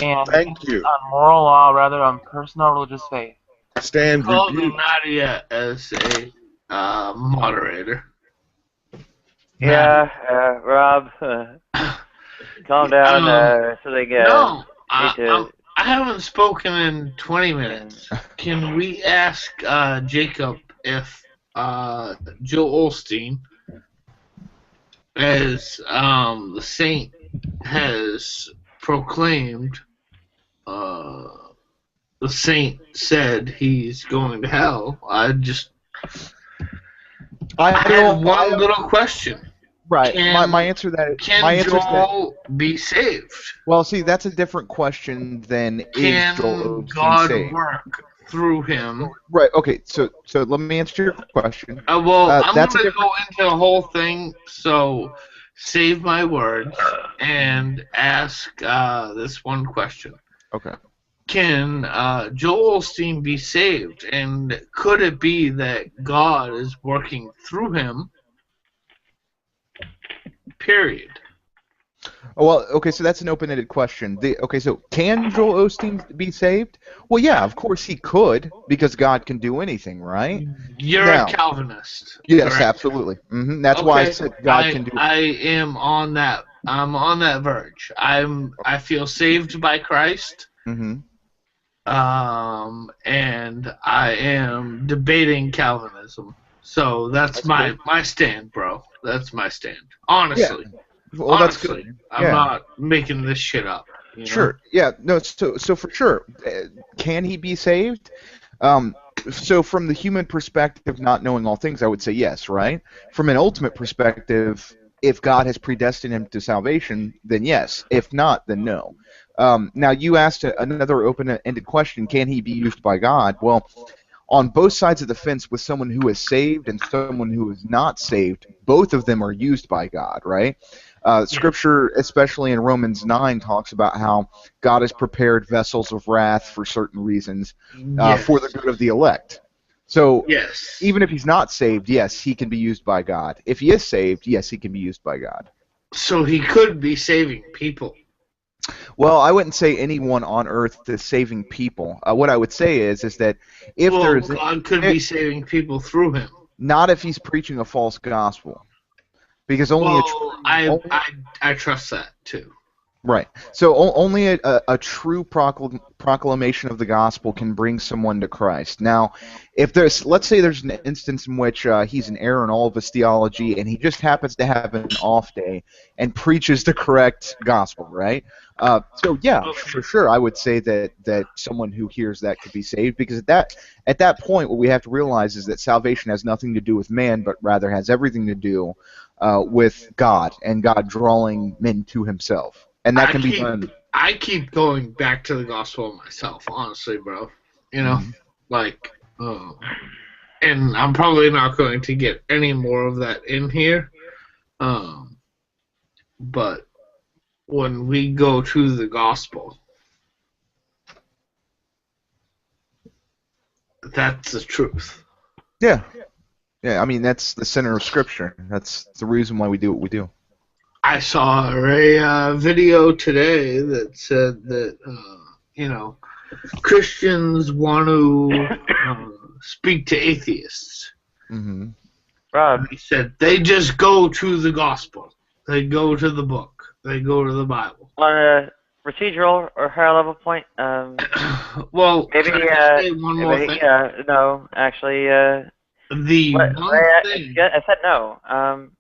And Thank you. On moral law rather than personal religious faith. Stand Called rebuke. Nadia as a moderator. Yeah, Rob, calm down so they get. No, I haven't spoken in 20 minutes. Can we ask Jacob if Joel Osteen, as the saint has proclaimed, the saint said he's going to hell? I have one little question. Right. My answer to that is... Can Joel be saved? Well, see, that's a different question than is Joel Osteen God saved? work through him? Right, okay, so let me answer your question. I'm going to go into the whole thing, so save my words and ask this one question. Okay. Can Joel Osteen be saved? And could it be that God is working through him? Period. Well, okay, so that's an open-ended question. Okay, so can Joel Osteen be saved? Well, yeah, of course he could, because God can do anything, right? You're a Calvinist. Yes, correct? Absolutely. That's why I said God can do. I am on that. I'm on that verge. I feel saved by Christ. Mm-hmm. And I am debating Calvinism. So that's my stand, bro. That's my stand. Honestly. Yeah. Well, that's honestly, good. I'm Yeah. not making this shit up. You know? Sure. Yeah. No. So for sure, can he be saved? So from the human perspective, not knowing all things, I would say yes. Right. From an ultimate perspective, if God has predestined him to salvation, then yes. If not, then no. Now you asked another open-ended question: can he be used by God? Well, on both sides of the fence, with someone who is saved and someone who is not saved, both of them are used by God, right? Scripture, especially in Romans 9, talks about how God has prepared vessels of wrath for certain reasons for the good of the elect. So Yes. even if he's not saved, yes, he can be used by God. If he is saved, yes, he can be used by God. So he could be saving people. Well, I wouldn't say anyone on earth is saving people. What I would say is that if there's God could be saving people through him. not if he's preaching a false gospel, because only I trust that too. Right. So only a true proclamation of the gospel can bring someone to Christ. Now, if let's say there's an instance in which he's in error in all of his theology, and he just happens to have an off day and preaches the correct gospel, right? So yeah, for sure, I would say that someone who hears that could be saved, because at that point, what we have to realize is that salvation has nothing to do with man, but rather has everything to do with God and God drawing men to Himself. And that can be done. I keep going back to the gospel myself, honestly, bro. You know, and I'm probably not going to get any more of that in here. But when we go to the gospel, that's the truth. Yeah. Yeah, I mean, that's the center of Scripture. That's the reason why we do what we do. I saw a video today that said that, Christians want to speak to atheists. Mm-hmm. Rob. He said they just go to the gospel. They go to the book. They go to the Bible. On a procedural or higher level point, well, maybe one more thing. No, actually, I said no. I'm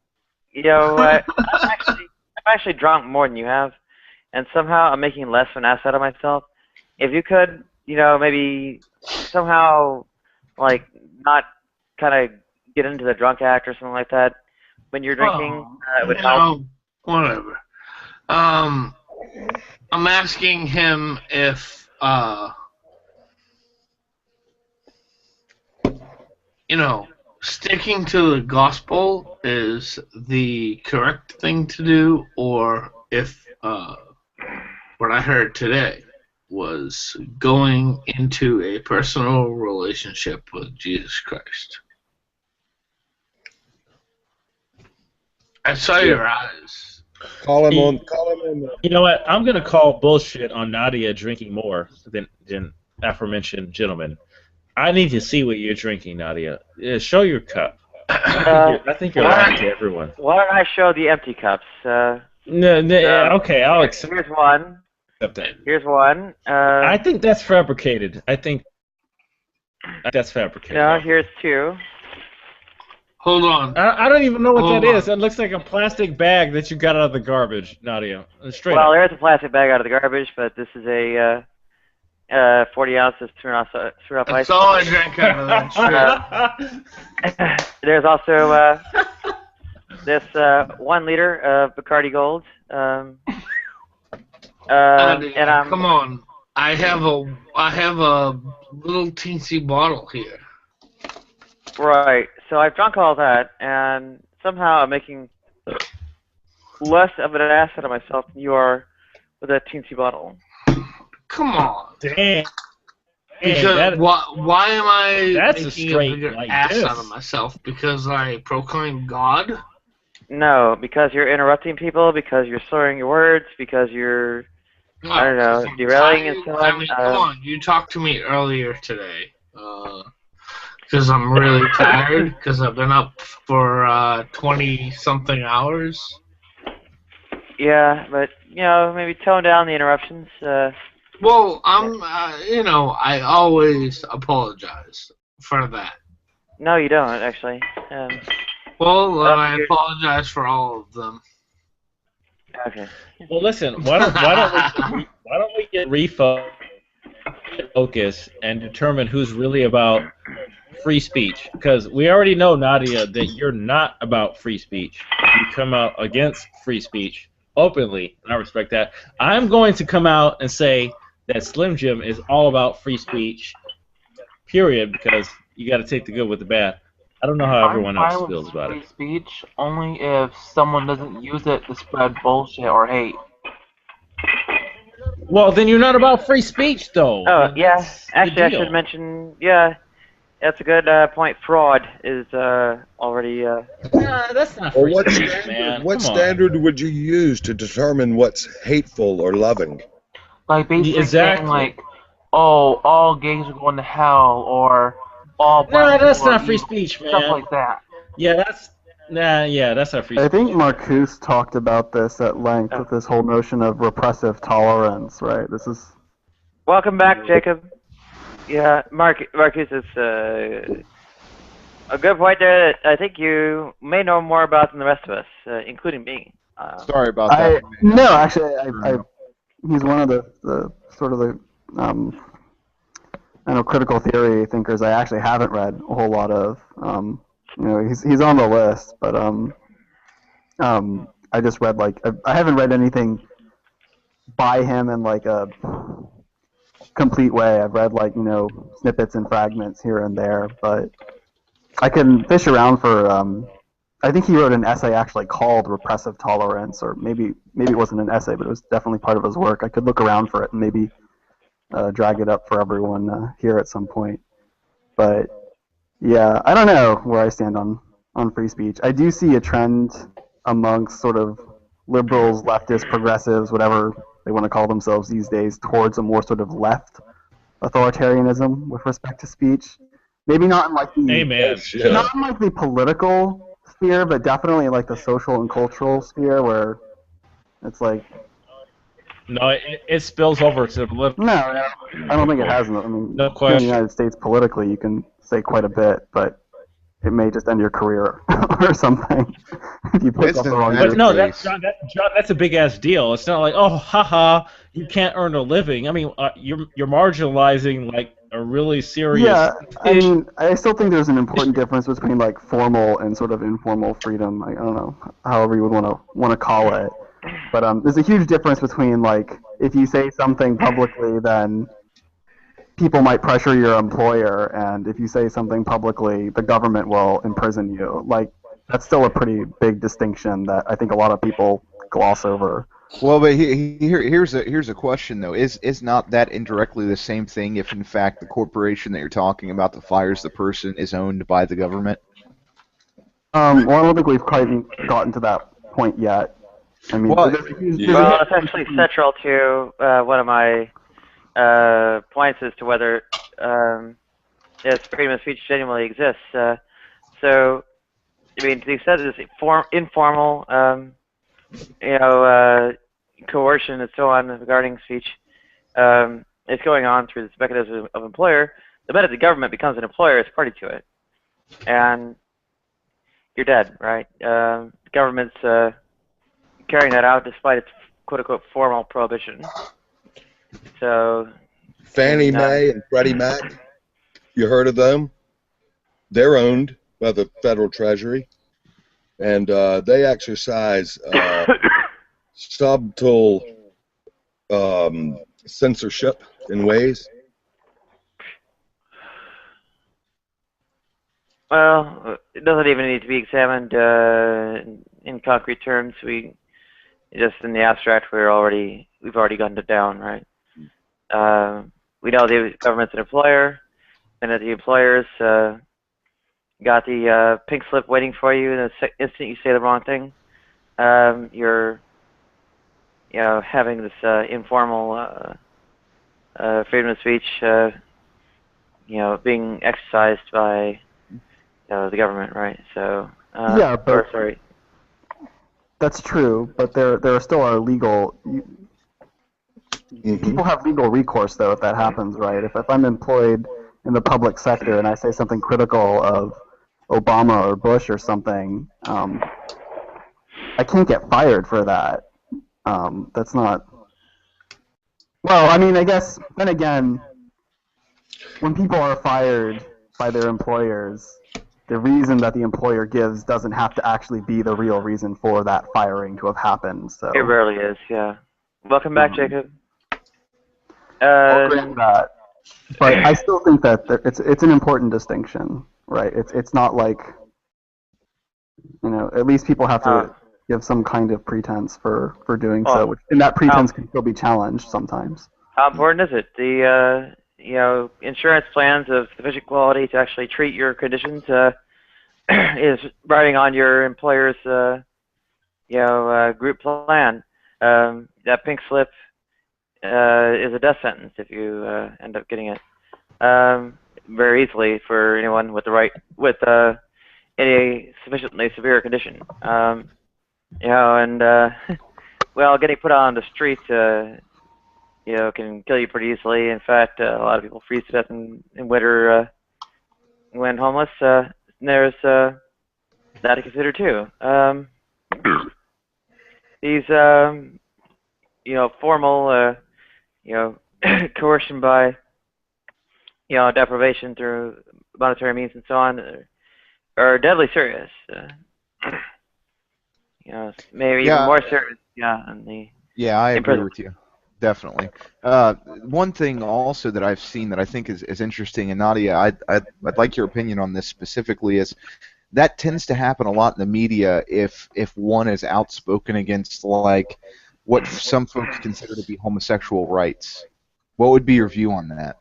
actually drunk more than you have, and somehow I'm making less of an ass out of myself. If you could, maybe somehow, like, not kind of get into the drunk act or something like that when you're drinking, it would help. Whatever. I'm asking him if, sticking to the gospel is the correct thing to do, or if what I heard today was going into a personal relationship with Jesus Christ. I saw your eyes. Call him on. You know what? I'm gonna call bullshit on Nadia drinking more than aforementioned gentlemen. I need to see what you're drinking, Nadia. Show your cup. I think you're lying to everyone. Why don't I show the empty cups? Okay, I'll accept. Here's one. Here's one. I think that's fabricated. I think that's fabricated. No, here's two. Hold on. I don't even know what that is. It looks like a plastic bag that you got out of the garbage, Nadia. Straight up. There's a plastic bag out of the garbage, but this is a 40 ounces Smirnoff Ice. That's all I drank out of that shit. There's also this 1 liter of Bacardi Gold. And I'm come on. I have a little teensy bottle here. Right. So I've drunk all that, and somehow I'm making less of an ass out of myself than you are with that teensy bottle. Come on. Damn. Because why am I that's making a straight bigger like ass this. out of myself? Because I proclaim God? No, because you're interrupting people, because you're slurring your words, because you're, I don't know, derailing and so on. I mean, come on, you talked to me earlier today. Because I'm really tired, because I've been up for 20-something hours. Yeah, but, maybe tone down the interruptions. Well, I always apologize for that. No, you don't, actually. Well, I apologize for all of them. Okay. Well, listen. Why don't we get refocus and determine who's really about free speech? Because we already know, Nadia, that you're not about free speech. You come out against free speech openly, and I respect that. I'm going to come out and say that Slim Jim is all about free speech, period, because you got to take the good with the bad. I don't know how everyone I'm else fine feels with about free it. speech only if someone doesn't use it to spread bullshit or hate. Well, then you're not about free speech, though. Oh, And yeah. that's the Actually, I should deal. mention, yeah, that's a good point. Fraud is already. Nah, that's not Well, free speech, man. what Come on. standard would you use to determine what's hateful or loving? Like basically saying Exactly. like, oh, all gays are going to hell, or all black No, that's people are not free evil, speech, stuff man. like that. Yeah, that's that's not free I speech. think Marcuse talked about this at length Oh. with this whole notion of repressive tolerance, right? This is. Welcome back, Jacob. Yeah, Marcus is a good point there that I think you may know more about than the rest of us, including me. Sorry about that. No, actually, he's one of the sort of the I know critical theory thinkers I actually haven't read a whole lot of. He's on the list, but I just read I haven't read anything by him in like a complete way. I've read snippets and fragments here and there, but I can fish around for. I think he wrote an essay actually called "Repressive Tolerance," or maybe it wasn't an essay, but it was definitely part of his work. I could look around for it and maybe drag it up for everyone here at some point. But yeah, I don't know where I stand on free speech. I do see a trend amongst sort of liberals, leftists, progressives, whatever they want to call themselves these days, towards a more sort of left authoritarianism with respect to speech. Maybe not in like the Amen. not in like the political sphere, but definitely in like the social and cultural sphere, where it's like No, it spills over to the political. no, I don't think it has. I mean, No in the question. United States politically, you can say quite a bit, but it may just end your career or something if you pick up the wrong. But no, John, that's a big ass deal. It's not like, oh, haha, you can't earn a living. I mean, you're marginalizing like a really serious. Yeah, I mean, I still think there's an important difference between like formal and sort of informal freedom. I don't know, however you would want to call it, but there's a huge difference between like if you say something publicly, then people might pressure your employer, and if you say something publicly, the government will imprison you. Like that's still a pretty big distinction that I think a lot of people gloss over. Well, but here's a question though. Is not that indirectly the same thing if in fact the corporation that you're talking about that fires the person is owned by the government? Well, I don't think we've quite gotten to that point yet. I mean, Well, it's actually central to one of my points as to whether yes, freedom of speech genuinely exists. So, I mean, to the extent that it's informal, coercion and so on regarding speech, it's going on through this mechanism of employer. The minute the government becomes an employer, it's party to it, and you're dead, right? The government's carrying that out despite its quote-unquote formal prohibition. So, Fannie Mae and Freddie Mac, you heard of them? They're owned by the federal treasury, and they exercise subtle censorship in ways. Well, it doesn't even need to be examined in concrete terms. We just in the abstract, we've already gunned it down, right? We know the government's an employer, and that the employers got the pink slip waiting for you. And the instant you say the wrong thing, you're having this informal freedom of speech, being exercised by the government, right? So yeah, but sorry. That's true, but there still are legal. People have legal recourse though if that happens, right? If I'm employed in the public sector and I say something critical of Obama or Bush or something, I can't get fired for that. That's not. Well, I mean, I guess then again, when people are fired by their employers, the reason that the employer gives doesn't have to actually be the real reason for that firing to have happened. So It rarely is, yeah. Welcome back, Jacob. I'll grant that, but I still think that it's an important distinction. right? It's not like, at least people have to give some kind of pretense for doing so, and that pretense can still be challenged sometimes. How important is it? The insurance plans of sufficient quality to actually treat your conditions is riding on your employer's group plan. That pink slip is a death sentence if you end up getting it very easily for anyone with any sufficiently severe condition. Well, getting put on the street can kill you pretty easily. In fact, a lot of people freeze to death in winter when homeless. There's that to consider too. These formal coercion by deprivation through monetary means and so on are deadly serious. Maybe even more serious. Yeah, I agree with you. Definitely. One thing also that I've seen that I think is interesting, and Nadia, I'd like your opinion on this specifically, is that tends to happen a lot in the media if one is outspoken against like what some folks consider to be homosexual rights. What would be your view on that?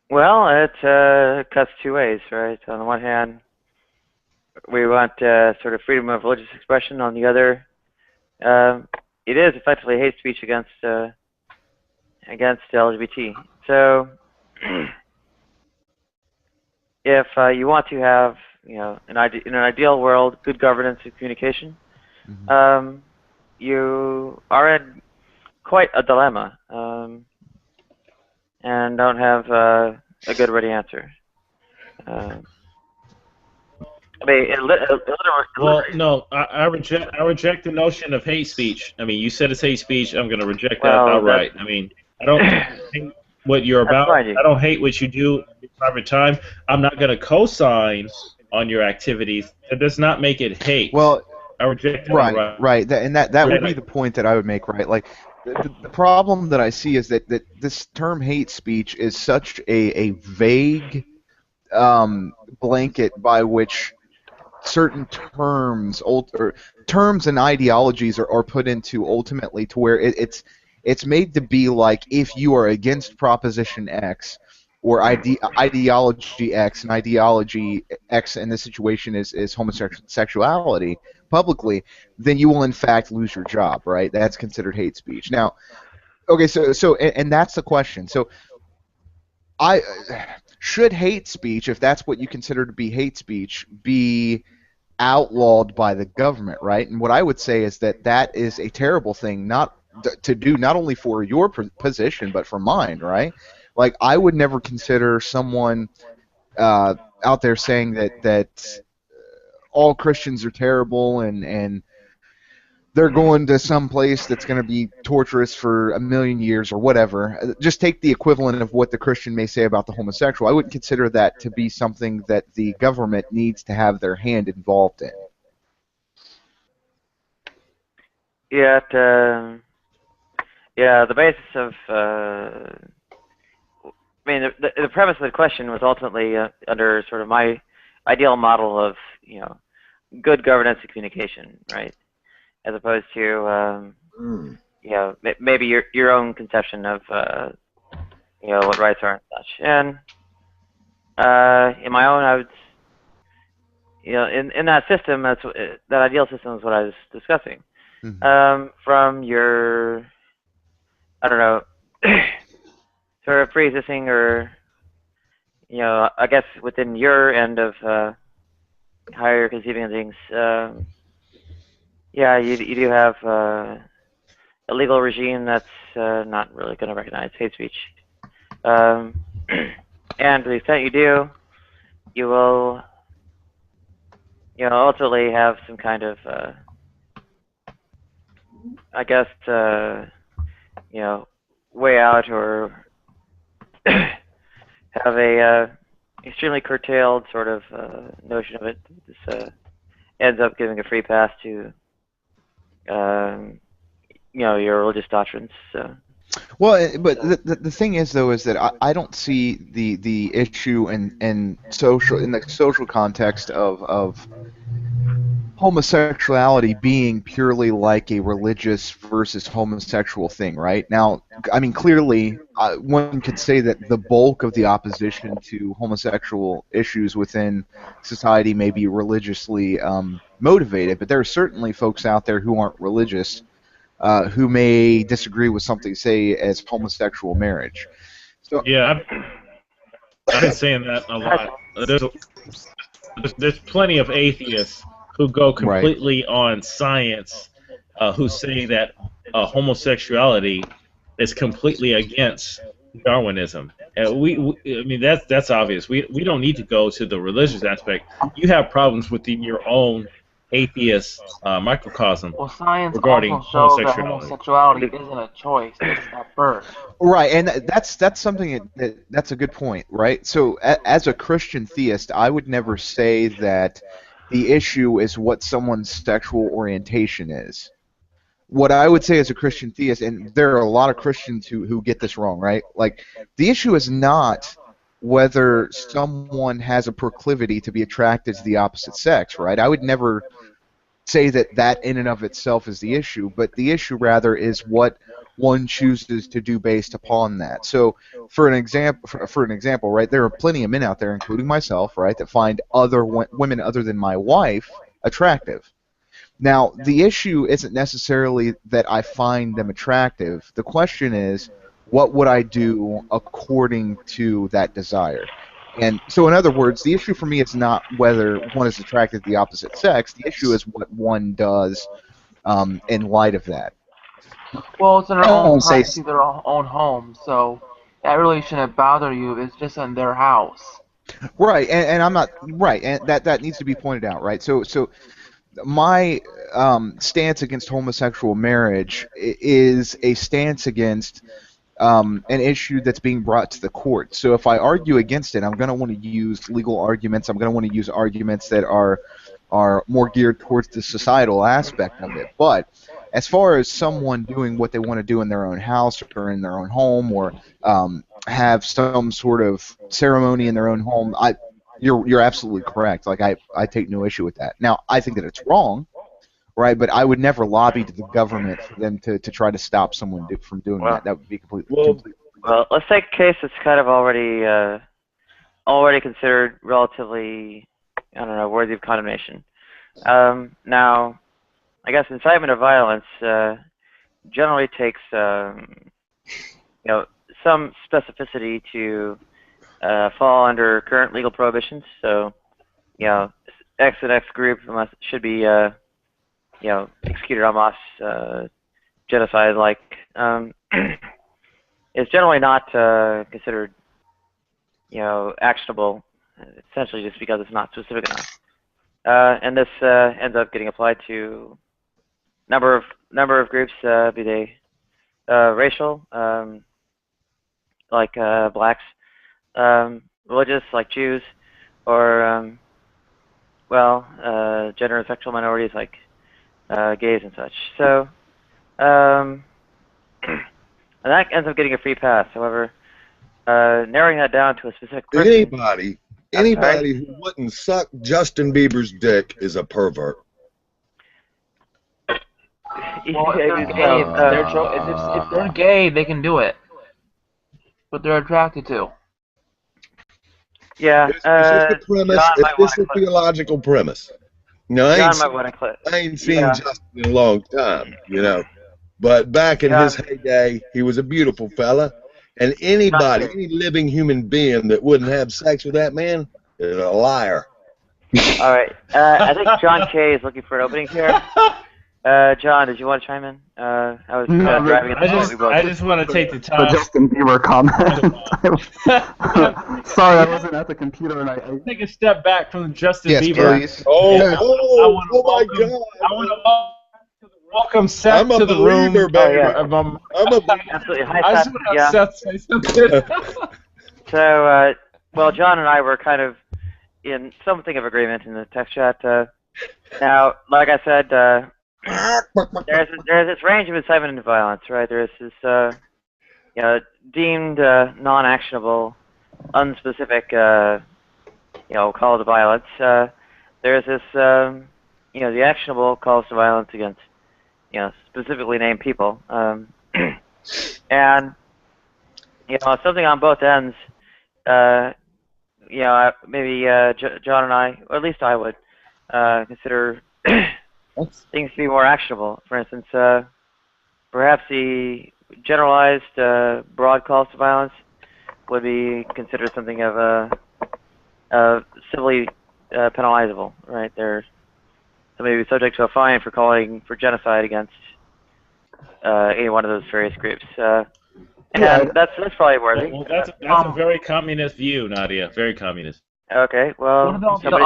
Well, it cuts two ways, right? On the one hand, we want sort of freedom of religious expression. On the other, it is effectively hate speech against LGBT. So, if you want to have, in an ideal world, good governance and communication, you are in quite a dilemma, and don't have a good ready answer. Well, no, I reject the notion of hate speech. I mean, you said it's hate speech. I'm going to reject that outright. I mean, I don't hate what you're about. I don't hate what you do in your private time. I'm not going to co-sign on your activities. That does not make it hate. Well, I reject that outright. Right. That would be the point that I would make, right? Like, the problem that I see is that this term hate speech is such a vague blanket by which certain terms and ideologies are put into ultimately to where it's made to be like if you are against Proposition X or ideology X, and ideology X in this situation is homosexuality publicly, then you will in fact lose your job, right? That's considered hate speech. Now, okay, so that's the question. So should hate speech, if that's what you consider to be hate speech, be outlawed by the government, right? And what I would say is that is a terrible thing to do, not only for your position but for mine, right? Like, I would never consider someone out there saying that all Christians are terrible and they're going to some place that's going to be torturous for 1,000,000 years or whatever. Just take the equivalent of what the Christian may say about the homosexual. I wouldn't consider that to be something that the government needs to have their hand involved in. Yeah, the basis of, the premise of the question was ultimately under sort of my ideal model of, good governance and communication, right? As opposed to, maybe your own conception of, what rights are and such. And in my own, I would, in that system, that ideal system is what I was discussing. From your, I don't know, sort of pre-existing or, I guess within your end of how you're conceiving of things, you do have a legal regime that's not really going to recognize hate speech. And to the extent you do, you will, ultimately have some kind of, I guess, way out or have a extremely curtailed sort of notion of it. This ends up giving a free pass to, your religious doctrines. So. Well, but the thing is though is that I don't see the issue in the social context of homosexuality being purely like a religious versus homosexual thing, right? Now, I mean, clearly, one could say that the bulk of the opposition to homosexual issues within society may be religiously motivated, but there are certainly folks out there who aren't religious who may disagree with something, say, as homosexual marriage. So, Yeah, I've been saying that a lot. There's plenty of atheists who go completely on science, who say that homosexuality is completely against Darwinism. I mean, that's obvious. We don't need to go to the religious aspect. You have problems within your own atheist microcosm Well, science regarding also shows that homosexuality. homosexuality isn't a choice; it's at birth. right, and that's something that's a good point, right? So, as a Christian theist, I would never say that the issue is what someone's sexual orientation is. What I would say as a Christian theist, and there are a lot of Christians who get this wrong, right? Like, the issue is not whether someone has a proclivity to be attracted to the opposite sex, right? I would never say that in and of itself is the issue, but the issue rather is what one chooses to do based upon that. So, for an example, right, there are plenty of men out there, including myself, right, that find other women other than my wife attractive. Now, the issue isn't necessarily that I find them attractive. The question is, what would I do according to that desire? And so, in other words, the issue for me is not whether one is attracted to the opposite sex. The issue is what one does in light of that. Well, it's in their own privacy, their own home, so that really shouldn't bother you. It's just in their house. Right, and I'm not right, and that needs to be pointed out, right? So my stance against homosexual marriage is a stance against an issue that's being brought to the court. So if I argue against it, I'm going to want to use legal arguments. I'm going to want to use arguments that are more geared towards the societal aspect of it. But as far as someone doing what they want to do in their own house or in their own home, or have some sort of ceremony in their own home, you're absolutely correct. Like, I take no issue with that. Now, I think that it's wrong, right? But I would never lobby to the government for them to try to stop someone from doing that. That would be completely. Well, let's take a case that's kind of already considered relatively, I don't know, worthy of condemnation. Now, I guess incitement of violence generally takes, some specificity to fall under current legal prohibitions. So, X and X group should be, executed en masse, genocide-like. It's generally not considered, actionable, essentially just because it's not specific enough. And this ends up getting applied to number of groups, be they racial, like blacks, religious, like Jews, or gender and sexual minorities, like gays and such. So, and that ends up getting a free pass. However, narrowing that down to a specific person. Anybody who wouldn't suck Justin Bieber's dick is a pervert. Well, if they're gay, if they're gay, they can do it. But they're attracted to. Yeah. It's just a premise. It's just a theological premise. I ain't seen Justin in a long time, But back in his heyday, he was a beautiful fella. And any living human being that wouldn't have sex with that man is a liar. All right. I think John K. is looking for an opening here. John, did you want to chime in? I was driving at the moment. I just want to take the time. The Justin Bieber comment. Sorry, I wasn't at the computer, and I take a step back from Justin yes, Bieber. Please. Oh my God! I want to welcome Seth to the room. Baby. I'm a believer. Absolutely. Hi, I just Seth. want to have Seth say something. So, John and I were kind of in something of agreement in the text chat. Now, like I said, there's this range of incitement and violence, right? There's this deemed non-actionable, unspecific, calls to violence. There's this, the actionable calls to violence against, specifically named people, and something on both ends. Maybe John and I, or at least I would, consider things to be more actionable. For instance, perhaps the generalized, broad calls to violence would be considered something of a civilly penalizable, right? Somebody would be subject to a fine for calling for genocide against any one of those various groups. And that's probably worthy. Well, that's a very communist view, Nadia. Very communist. Okay, well, somebody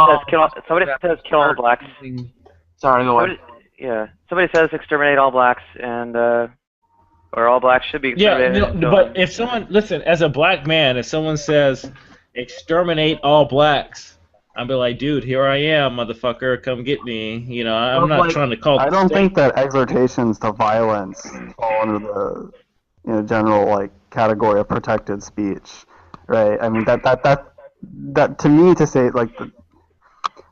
says kill all blacks. Sorry, go ahead. Somebody says exterminate all blacks, and or all blacks should be exterminated. But if someone, listen, as a black man, if someone says exterminate all blacks, I'll be like, dude, here I am, motherfucker, come get me. I'm not trying to call. I don't think that exhortations to violence fall under the general category of protected speech, right? I mean that to me, to say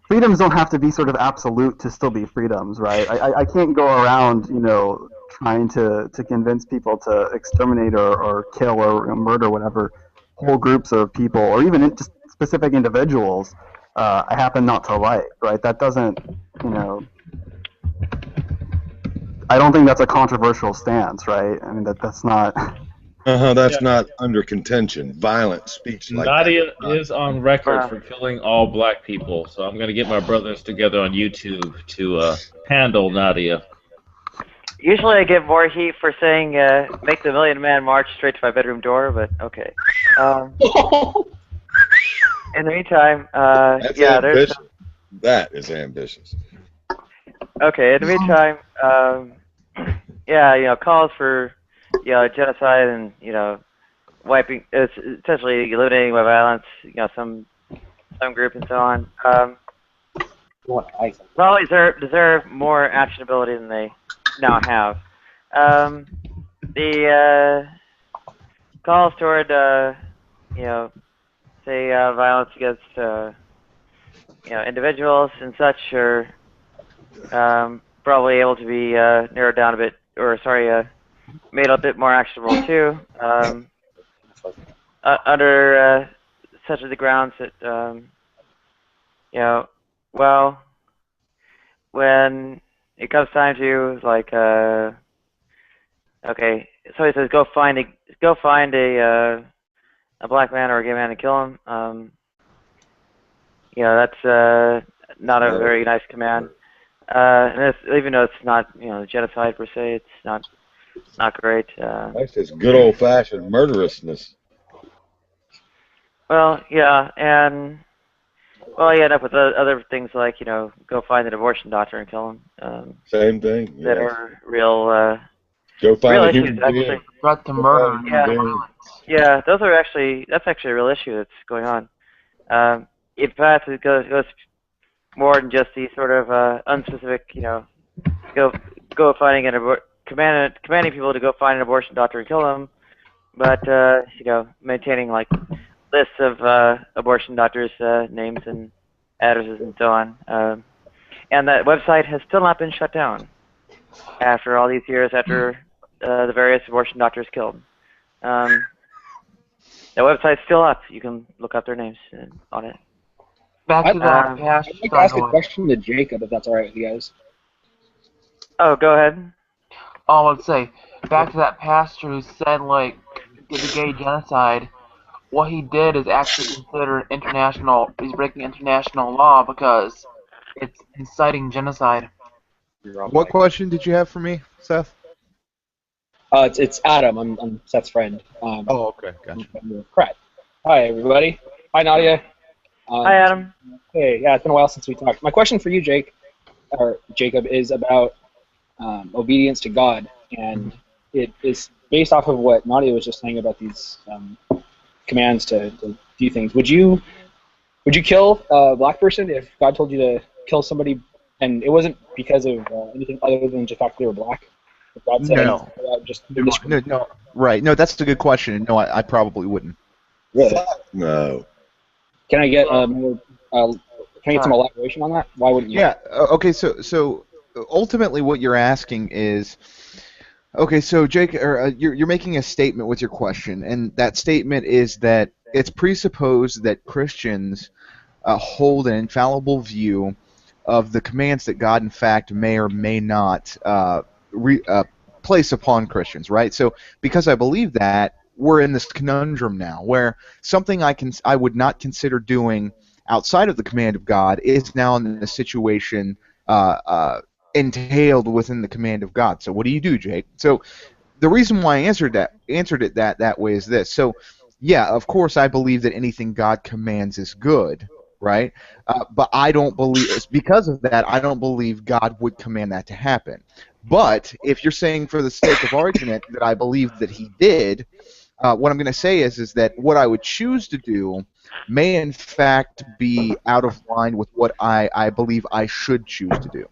freedoms don't have to be sort of absolute to still be freedoms, right? I can't go around trying to convince people to exterminate or kill or murder whatever whole groups of people or even just specific individuals I happen not to like, right? That doesn't I don't think that's a controversial stance, right? I mean that's not. That's not under contention. Violent speech like Nadia that. is on record for killing all black people, so I'm going to get my brothers together on YouTube to handle Nadia. Usually I get more heat for saying make the Million Man march straight to my bedroom door, but okay. In the meantime, That's ambitious. That is ambitious. Okay, in the meantime, calls for genocide and wiping, it's essentially eliminating by violence, some group and so on. Probably deserve more actionability than they now have. The calls toward violence against individuals and such are probably able to be narrowed down a bit, made a bit more actionable too, under such of the grounds that when it comes time to somebody says go find a black man or a gay man and kill him, that's not a very nice command. And even though it's not genocide per se, it's not great. That's just good old-fashioned murderousness. Well, yeah, and you end up with other things like go find an abortion doctor and kill him. Same thing. That are real. Go find real a issues, human actually. being. Threat to murder. Yeah, that's actually a real issue that's going on. In fact, it goes more than just the sort of unspecific, go finding commanding people to go find an abortion doctor and kill them, but maintaining lists of abortion doctors' names and addresses and so on. And that website has still not been shut down after all these years after the various abortion doctors killed. The website's still up. You can look up their names on it. Back to that I'd like to ask a question to Jacob, if that's all right with you guys. Oh, go ahead. Oh, let's say, back to that pastor who said, did the gay genocide. What he did is actually considered he's breaking international law because it's inciting genocide. What question did you have for me, Seth? It's Adam. I'm Seth's friend. Okay, gotcha. Correct. Hi, everybody. Hi, Nadia. Hi, Adam. Hey, yeah, it's been a while since we talked. My question for you, Jacob, is about obedience to God, and it is based off of what Nadia was just saying about these commands to do things. Would you kill a black person if God told you to kill somebody, and it wasn't because of anything other than the fact they were black? If God said, No. Right. No, that's a good question. No, I probably wouldn't. Really? No. Can I get more? Can I get some elaboration on that? Why wouldn't you? Yeah. Okay. So ultimately, what you're asking is, okay. So Jake, you're making a statement with your question, and that statement is that it's presupposed that Christians hold an infallible view of the commands that God, in fact, may or may not place upon Christians, right? So because I believe that, we're in this conundrum now, where something I would not consider doing outside of the command of God is now in a situation entailed within the command of God. So what do you do, Jake? So the reason why I answered it that way is this. So yeah, of course I believe that anything God commands is good, right? But I don't believe, it's because of that, I don't believe God would command that to happen. But if you're saying for the sake of argument that I believe that he did, what I'm going to say is that what I would choose to do may in fact be out of line with what I believe I should choose to do.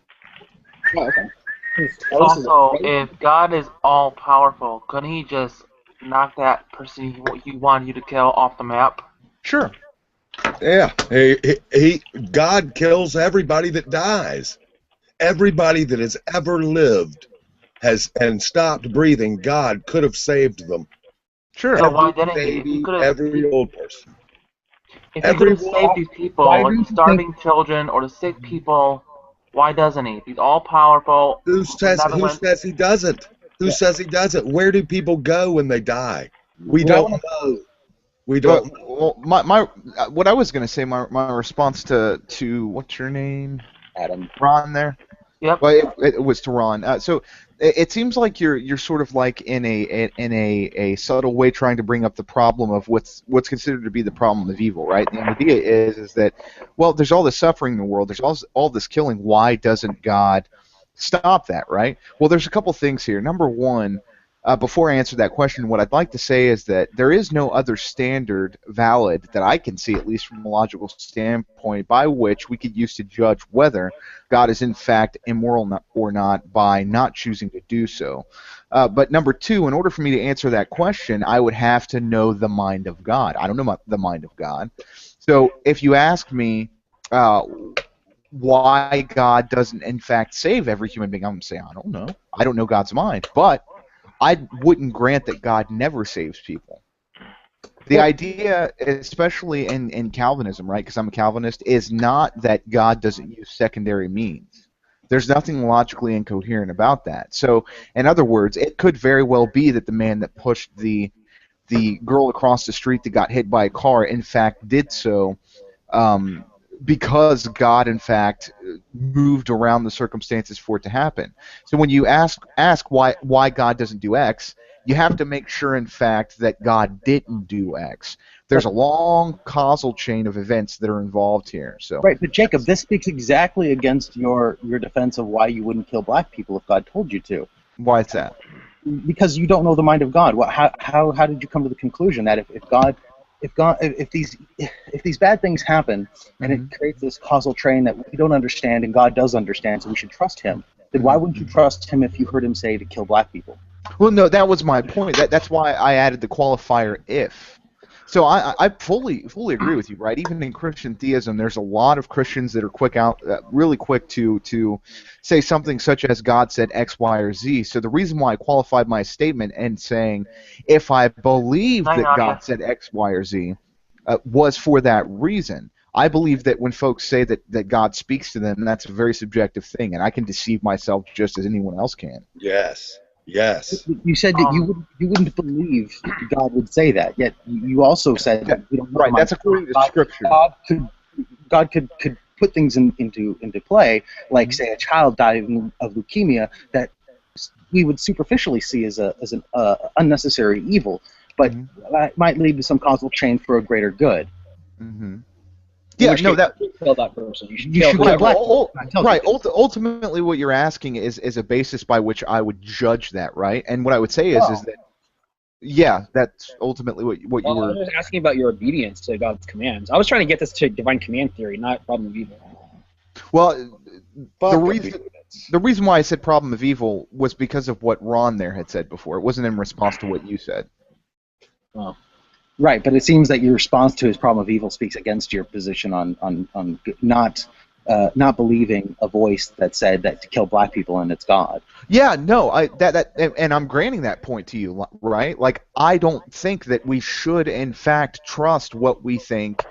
Oh, okay. Also, if God is all powerful, couldn't he just knock that person he wanted you to kill off the map? Sure. Yeah. God kills everybody that dies. Everybody that has ever lived and stopped breathing, God could have saved them. Sure. So why didn't he? If he could have, every old person. if he could have saved these people, like the starving children or the sick people, why doesn't he? If he's all powerful. Who says he doesn't? Who says he doesn't? Where do people go when they die? We don't know. We don't. Well, my what I was going to say, my response to what's your name? Adam. Ron there. Yep. Well, it was to Ron. So it seems like you're sort of like in a subtle way trying to bring up the problem of what's considered to be the problem of evil, right? The idea is that, well, there's all this suffering in the world, there's all this killing. Why doesn't God stop that, right? Well, there's a couple things here. Number one, before I answer that question, what I'd like to say is that there is no other standard valid that I can see, at least from a logical standpoint, by which we could use to judge whether God is in fact immoral or not by not choosing to do so. But number two, in order for me to answer that question, I would have to know the mind of God. I don't know the mind of God. So if you ask me why God doesn't in fact save every human being, I'm going to say, I don't know. I don't know God's mind. But I wouldn't grant that God never saves people. The idea, especially in Calvinism, right, because I'm a Calvinist, is not that God doesn't use secondary means. There's nothing logically incoherent about that. So, in other words, it could very well be that the man that pushed the girl across the street that got hit by a car, in fact, did so because God, in fact, moved around the circumstances for it to happen. So when you ask why God doesn't do X, you have to make sure, in fact, that God didn't do X. There's a long causal chain of events that are involved here. So right, but Jacob, this speaks exactly against your defense of why you wouldn't kill black people if God told you to. Why is that? Because you don't know the mind of God. How did you come to the conclusion that if these bad things happen and it creates this causal chain that we don't understand and God does understand, so we should trust him, then why wouldn't you trust him if you heard him say to kill black people? Well, no, that was my point. That's why I added the qualifier if. So I fully agree with you, right? Even in Christian theism, there's a lot of Christians that are really quick to say something such as God said X, Y, or Z. So the reason why I qualified my statement and saying if I believe that God said X, Y, or Z was for that reason. I believe that when folks say that God speaks to them, that's a very subjective thing, and I can deceive myself just as anyone else can. Yes. Yes. You said that you wouldn't believe God would say that. Yet you also said that we don't know. Right. That's according to Scripture. God could put things into play, like say a child dying of leukemia that we would superficially see as an unnecessary evil, but that might lead to some causal chain for a greater good. Mm-hmm. Yeah, no, that kill that person. You should kill black. Right. Ultimately, what you're asking is a basis by which I would judge that, right? And what I would say is that, yeah, that's ultimately what you were. I was asking about your obedience to God's commands. I was trying to get this to divine command theory, not problem of evil. Well, the reason The reason why I said problem of evil was because of what Ron there had said before. It wasn't in response to what you said. Well, right, but it seems that your response to his problem of evil speaks against your position on not believing a voice that said that to kill black people and it's God. Yeah, no, and I'm granting that point to you, right? Like, I don't think that we should, in fact, trust what we think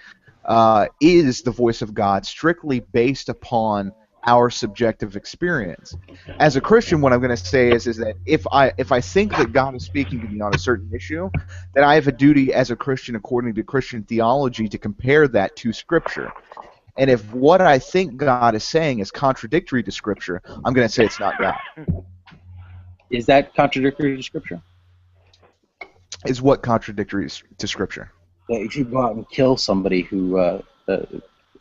is the voice of God strictly based upon our subjective experience. As a Christian, what I'm going to say is that if I think that God is speaking to me on a certain issue, then I have a duty as a Christian, according to Christian theology, to compare that to Scripture. And if what I think God is saying is contradictory to Scripture, I'm going to say it's not God. Is that contradictory to Scripture? Is what contradictory to Scripture? That if you go out and kill somebody who,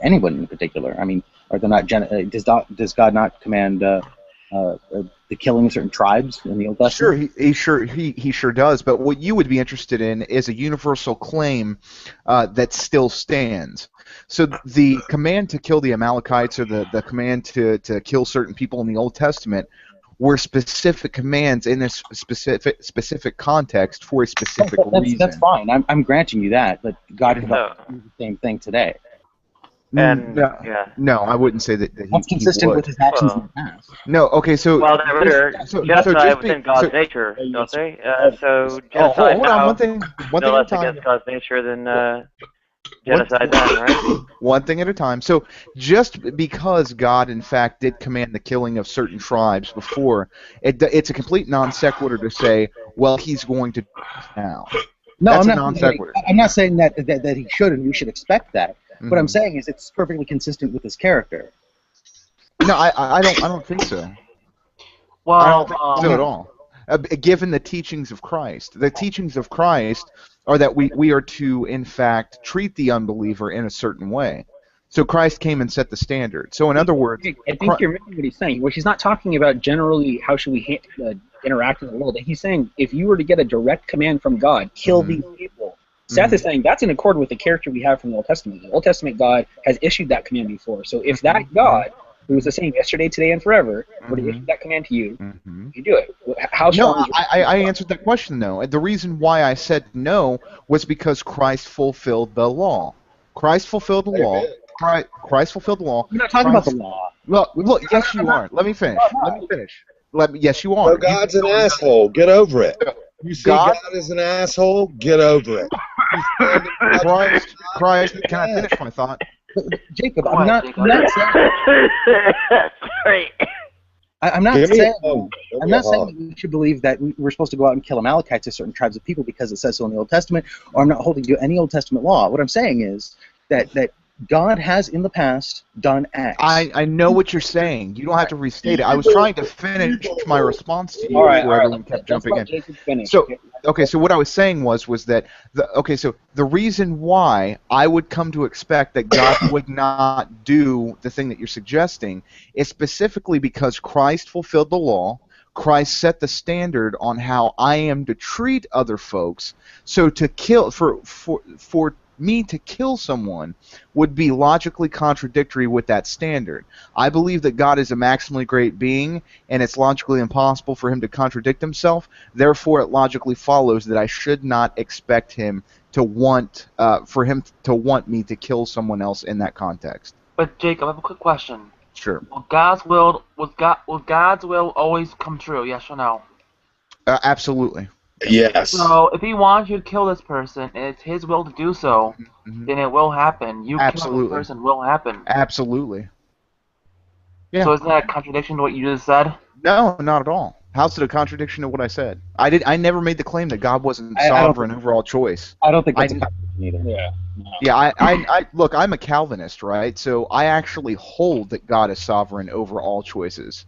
anyone in particular, I mean, are they not? Does God not command the killing of certain tribes in the Old Testament? Sure, he sure does. But what you would be interested in is a universal claim that still stands. So the command to kill the Amalekites, or the command to kill certain people in the Old Testament, were specific commands in a specific context for a specific reason. That's fine. I'm granting you that, but God can do the same thing today. And no, I wouldn't say that. That's consistent with his actions in the past. No, okay, so well, they're genocide within God's nature, don't they? So genocide hold on, one thing no at a less time. against God's nature than genocide then, right? One thing at a time. So just because God, in fact, did command the killing of certain tribes before, it's a complete non sequitur to say, well, he's going to do this now. No, That's I'm a not. non sequitur. I'm not saying that he should, and we should expect that. What I'm saying is it's perfectly consistent with his character. No, I don't think so. Well, I don't think so at all. Given the teachings of Christ, the teachings of Christ are that we are to, in fact, treat the unbeliever in a certain way. So Christ came and set the standard. So in other words, I think you're missing what he's saying. Well, he's not talking about generally how should we interact in the world. He's saying if you were to get a direct command from God, kill these people. Seth is saying that's in accord with the character we have from the Old Testament. The Old Testament God has issued that command before. So if that God, who was the same yesterday, today, and forever, were to issue that command to you, you do it. How strong is I answered that question, though. The reason why I said no was because Christ fulfilled the law. Christ fulfilled the law. Christ fulfilled the law. You're not talking about the law. Look, yes, you are. Let me finish. Yes, you are. So God's an asshole. Get over it. You see God is an asshole? Get over it. Christ, can I finish my thought? Jacob, I'm not saying. I'm not saying that we should believe that we're supposed to go out and kill Amalekites or certain tribes of people because it says so in the Old Testament, or I'm not holding to any Old Testament law. What I'm saying is that God has in the past done X. I know what you're saying. You don't have to restate it. I was trying to finish my response to you before everyone kept jumping in. So what I was saying was that the reason why I would come to expect that God would not do the thing that you're suggesting is specifically because Christ fulfilled the law. Christ set the standard on how I am to treat other folks. So to kill for me to kill someone would be logically contradictory with that standard. I believe that God is a maximally great being, and it's logically impossible for him to contradict himself. Therefore, it logically follows that I should not expect him to want me to kill someone else in that context. But Jacob, I have a quick question. Sure. Will God's will always come true? Yes or no? Absolutely. Yes. So if he wants you to kill this person, and it's his will to do so, then it will happen. You kill this person will happen. Absolutely. Yeah. So isn't that a contradiction to what you just said? No, not at all. How's it a contradiction to what I said? I never made the claim that God wasn't sovereign over all choice. I don't think that's a contradiction either. Yeah. No. Yeah, look, I'm a Calvinist, right? So I actually hold that God is sovereign over all choices.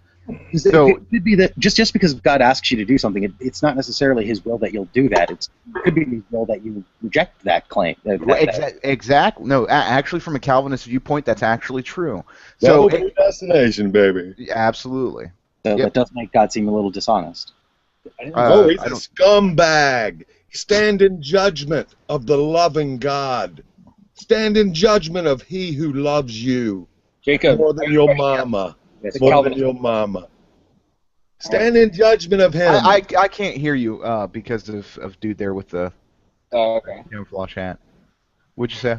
So it could be that just because God asks you to do something, it's not necessarily his will that you'll do that. It could be his will that you reject that claim. Exactly. No, actually, from a Calvinist viewpoint, that's actually true. So destination, baby. Absolutely. So that does make God seem a little dishonest. He's a scumbag. Stand in judgment of the loving God. Stand in judgment of he who loves you Jacob, more than your mama. It's a More than Calvinist. your mama. Stand in judgment of him. I can't hear you because of dude there with the Okay. camouflage hat. What'd you say?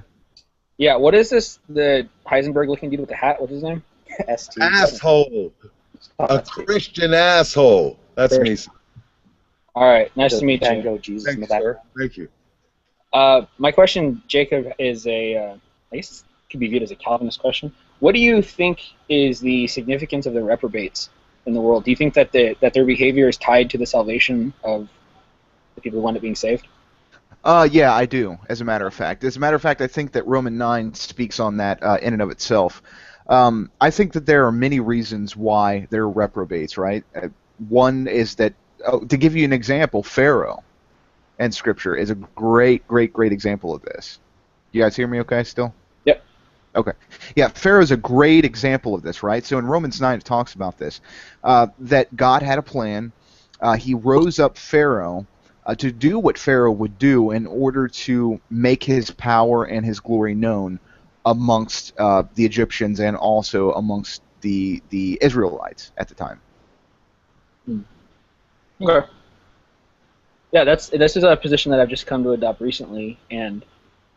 Yeah, what is this? The Heisenberg-looking dude with the hat? What's his name? ST. Asshole. A Christian asshole. That's me. All right, nice to meet you. Tango Jesus Thank in the you, back. sir. Thank you. My question, Jacob, is I guess it could be viewed as a Calvinist question. What do you think is the significance of the reprobates in the world? Do you think that their behavior is tied to the salvation of the people who wind up being saved? Yeah, I do, as a matter of fact. As a matter of fact, I think that Roman 9 speaks on that in and of itself. I think that there are many reasons why they're reprobates, right? One is that, to give you an example, Pharaoh in Scripture is a great example of this. You guys hear me okay still? Yep. Okay. Yeah, Pharaoh's a great example of this, right? So in Romans 9 it talks about this, that God had a plan. He rose up Pharaoh to do what Pharaoh would do in order to make his power and his glory known amongst the Egyptians and also amongst the Israelites at the time. Okay. Yeah, this is a position that I've just come to adopt recently, and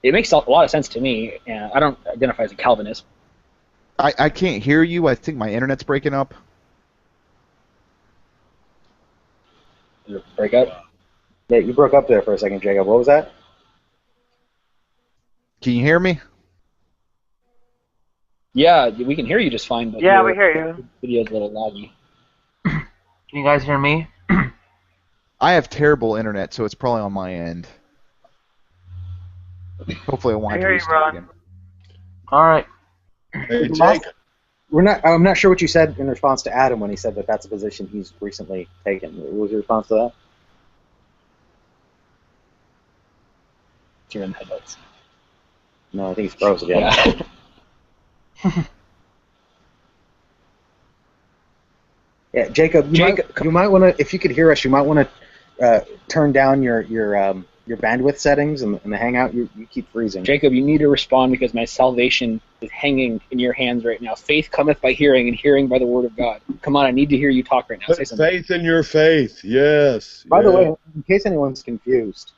it makes a lot of sense to me. And I don't identify as a Calvinist. I can't hear you. I think my internet's breaking up. Break up? Yeah, you broke up there for a second, Jacob. What was that? Can you hear me? Yeah, we can hear you just fine, but Yeah, we hear you. Video's a little laggy. Can you guys hear me? I have terrible internet, so it's probably on my end. Hopefully I won't have to restart again. All right. Hey, Jake. I'm not sure what you said in response to Adam when he said that that's a position he's recently taken. What was your response to that? You're in the headlights. No, I think he's froze again. Yeah. Yeah, Jacob, you might want to, if you could hear us, you might want to turn down your bandwidth settings in the Hangout. You keep freezing. Jacob, you need to respond because my salvation is hanging in your hands right now. Faith cometh by hearing, and hearing by the word of God. Come on, I need to hear you talk right now. Say Put something. faith in your faith. Yes. By the way, in case anyone's confused,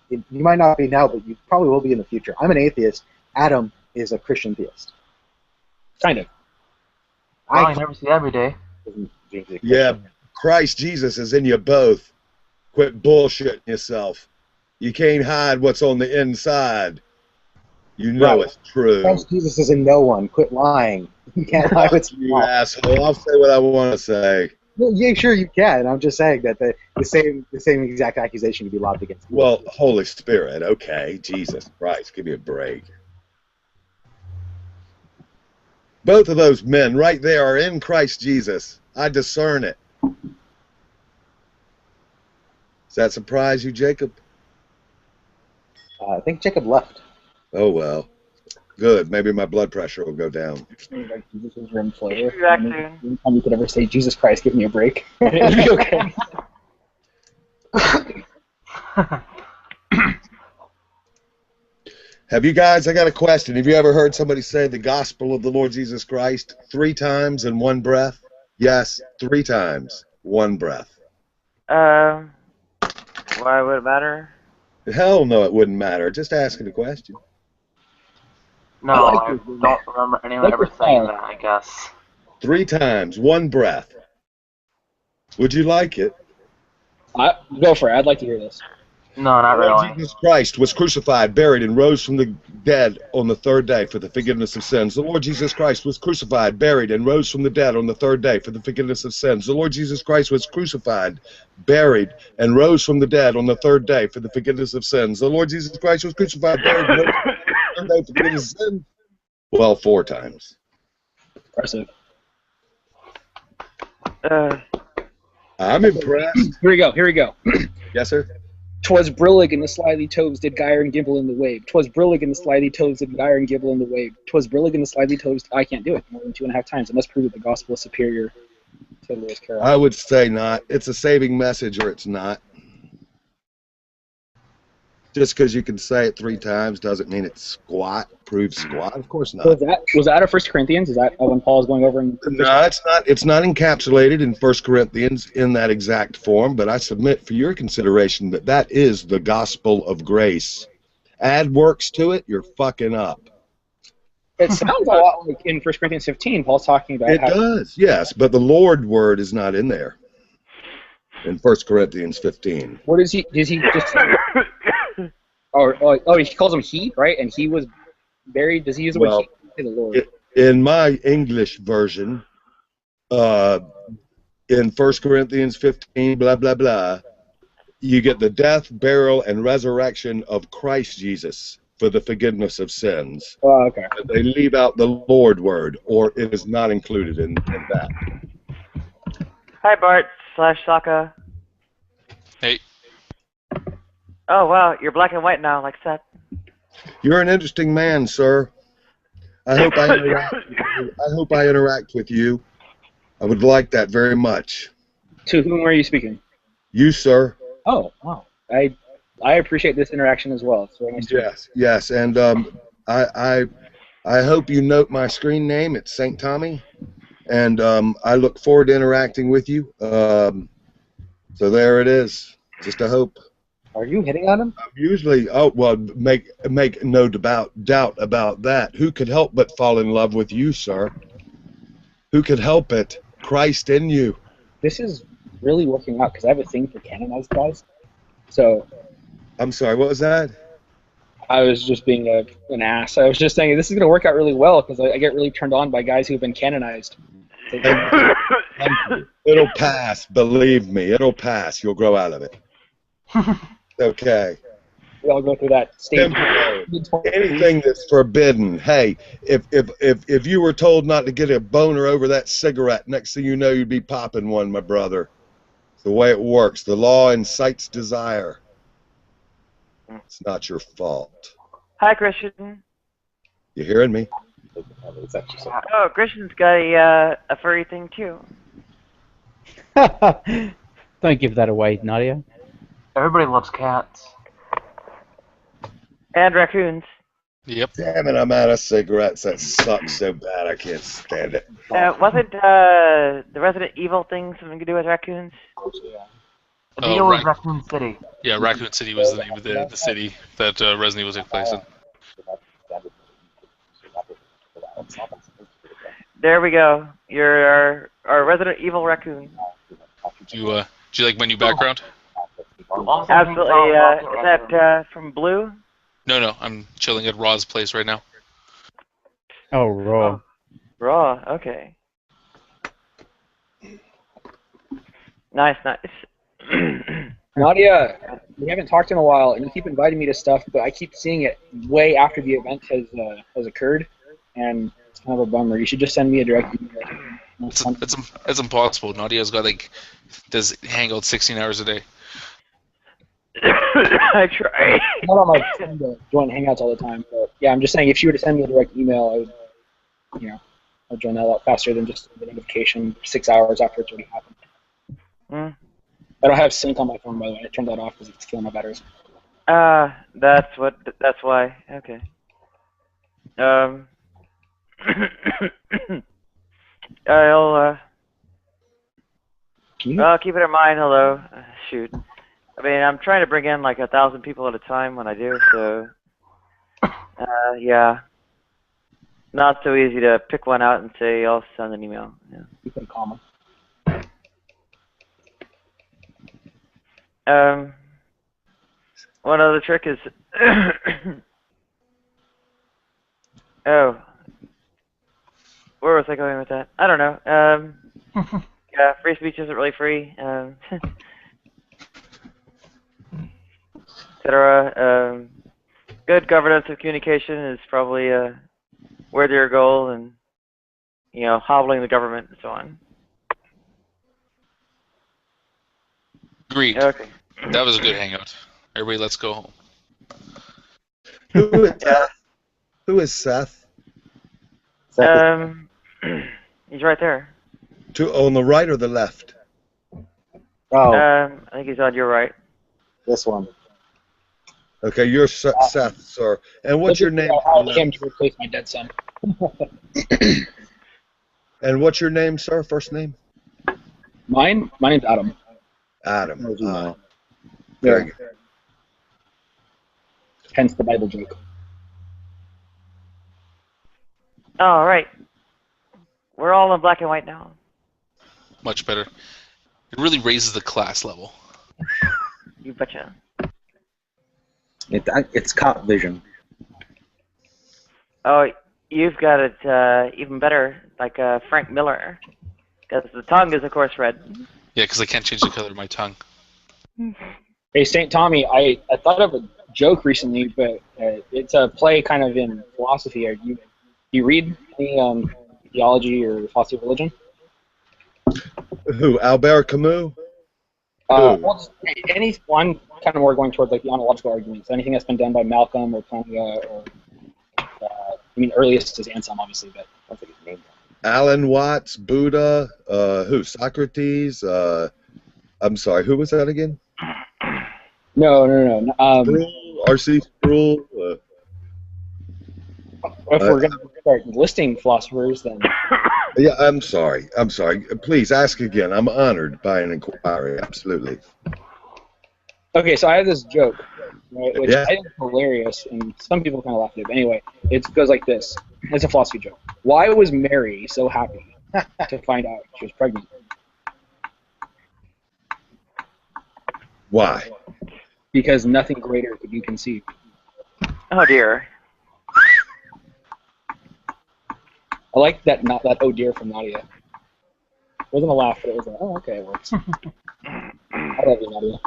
you might not be now, but you probably will be in the future. I'm an atheist. Adam is a Christian theist. Kind of. I never see every day. Yeah, Christ Jesus is in you both. Quit bullshitting yourself. You can't hide what's on the inside. You know it's true. Christ Jesus is in no one. Quit lying. You can't lie what's you asshole. I'll say what I want to say. Well, yeah, sure you can. I'm just saying that the same exact accusation could be lobbed against you. Well, Holy Spirit, okay. Jesus Christ, give me a break. Both of those men right there are in Christ Jesus. I discern it. Does that surprise you, Jacob? I think Jacob left. Oh, well. Good. Maybe my blood pressure will go down. Jesus' room flavor. Anytime you could ever say, Jesus Christ, give me a break. It'd be okay. Have you guys, I got a question. Have you ever heard somebody say the gospel of the Lord Jesus Christ 3 times in one breath? Yes, 3 times, one breath. Why would it matter? Hell no, it wouldn't matter. Just asking a question. No, I don't remember anyone ever saying that, I guess. 3 times, one breath. Would you like it? Go for it. I'd like to hear this. No, not really. Jesus Christ was crucified, buried, and rose from the dead on the 3rd day for the forgiveness of sins. The Lord Jesus Christ was crucified, buried, and rose from the dead on the 3rd day for the forgiveness of sins. The Lord Jesus Christ was crucified, buried, and rose from the dead on the 3rd day for the forgiveness of sins. The Lord Jesus Christ was crucified, buried, and rose from the 3rd day for the forgiveness of sins. Well, 4 times. Impressive. I'm impressed. Here we go. Yes, sir? 'Twas brillig and the slyly toves did gyre and gimble in the wave. 'Twas brillig and the slyly toves did gyre and gimble in the wave. 'Twas brillig and the slyly toves. I can't do it more than 2.5 times. It must prove that the gospel is superior to Lewis Carroll. I would say not. It's a saving message or it's not. Just because you can say it 3 times doesn't mean it's squat, proves squat. Of course not. So was that a 1 Corinthians? Is that when Paul is going over in No, it's not. It's not encapsulated in 1 Corinthians in that exact form. But I submit for your consideration that that is the gospel of grace. Add works to it, you're fucking up. It sounds a lot like in 1 Corinthians 15, Paul's talking about It does, yes, but the Lord word is not in there in 1 Corinthians 15. What is he? Does he just? He calls him he, right? And he was buried. Does he use the word he? Say the Lord. In my English version, in 1 Corinthians 15, blah, blah, blah, you get the death, burial, and resurrection of Christ Jesus for the forgiveness of sins. Oh, okay. But they leave out the Lord word, or it is not included in that. Hi, Bart / Sokka. Hey. Oh, wow, you're black and white now, like Seth. You're an interesting man, sir. I hope I interact with you. I would like that very much. To whom are you speaking? You, sir. Oh, wow. I appreciate this interaction as well. It's very nice. Yes, and I hope you note my screen name. It's St. Tommy, and I look forward to interacting with you. So there it is. Just a hope. Are you hitting on him? Usually, make no doubt about that. Who could help but fall in love with you, sir? Who could help it? Christ in you. This is really working out because I have a thing for canonized guys. So. I'm sorry, what was that? I was just being an ass. I was just saying this is going to work out really well because I get really turned on by guys who've been canonized. It'll pass, believe me. It'll pass. You'll grow out of it. Okay. We all go through that stage. Anything that's forbidden. Hey, if you were told not to get a boner over that cigarette, next thing you know, you'd be popping one, my brother. It's the way it works. The law incites desire. It's not your fault. Hi, Christian. You hearing me? Oh, Christian's got a furry thing too. Don't give that away, Nadia. Everybody loves cats. And raccoons. Yep. Damn it, I'm out of cigarettes. That sucks so bad I can't stand it. Wasn't the Resident Evil thing something to do with raccoons? Vito was Raccoon City. Yeah, Raccoon City was the name of the city that Resident Evil took place in. There we go. You're our Resident Evil raccoon. Do you like my new background? Absolutely. Is that from Blue? No, I'm chilling at Raw's place right now. Oh, Raw. Raw, okay. Nice. Nadia, we haven't talked in a while, and you keep inviting me to stuff, but I keep seeing it way after the event has occurred, and it's kind of a bummer. You should just send me a direct email. It's impossible. Nadia's got does Hangout 16 hours a day. I try. I'm not on my phone to join Hangouts all the time, but yeah, I'm just saying if you were to send me a direct email, I would, I'd join that a lot faster than just the notification 6 hours after it's already happened. I don't have sync on my phone, by the way. I turned that off because it's killing my batteries. That's why. Okay. I'll keep it in mind. Hello. Shoot. I mean, I'm trying to bring in like 1,000 people at a time when I do, so yeah. Not so easy to pick one out and say I'll send an email. Yeah. You can call me. One other trick is oh, where was I going with that? I don't know. Yeah, free speech isn't really free. Etc. Good governance of communication is probably worth your goal, and hobbling the government and so on. Agreed. Okay. That was a good hangout. Everybody, let's go home. Who is Seth? He's right there. On the right or the left? Oh. I think he's on your right. This one. Okay, you're Seth, sir. And what's your name? I came to replace my dead son. And what's your name, sir? First name? My name's Adam. Adam. Very good. Hence the Bible joke. All right. We're all in black and white now. Much better. It really raises the class level. You betcha. It's cop vision. Oh, you've got it even better, like Frank Miller. Because the tongue is, of course, red. Yeah, because I can't change the color of my tongue. Hey, St. Tommy, I thought of a joke recently, but it's a play kind of in philosophy. Do you read any theology or philosophy of religion? Who? Albert Camus? Well, I'm kind of more going towards like the ontological arguments. Anything that's been done by Malcolm or Plantinga or I mean, earliest is Anselm, obviously, but I don't think his name. Alan Watts, Buddha, who? Socrates, I'm sorry, who was that again? No. Sproul, R.C. Sproul. If we're going to start listing philosophers, then... Yeah, I'm sorry. Please ask again. I'm honored by an inquiry, absolutely. Okay, so I have this joke, right, which Yeah. I think is hilarious, and some people kind of laugh at it. But anyway, it goes like this. It's a philosophy joke. Why was Mary so happy to find out she was pregnant? Why? Because nothing greater could you conceive. Oh, dear. I like that oh dear from Nadia. It wasn't a laugh, but it was like, oh, okay, it works. I love you, Nadia.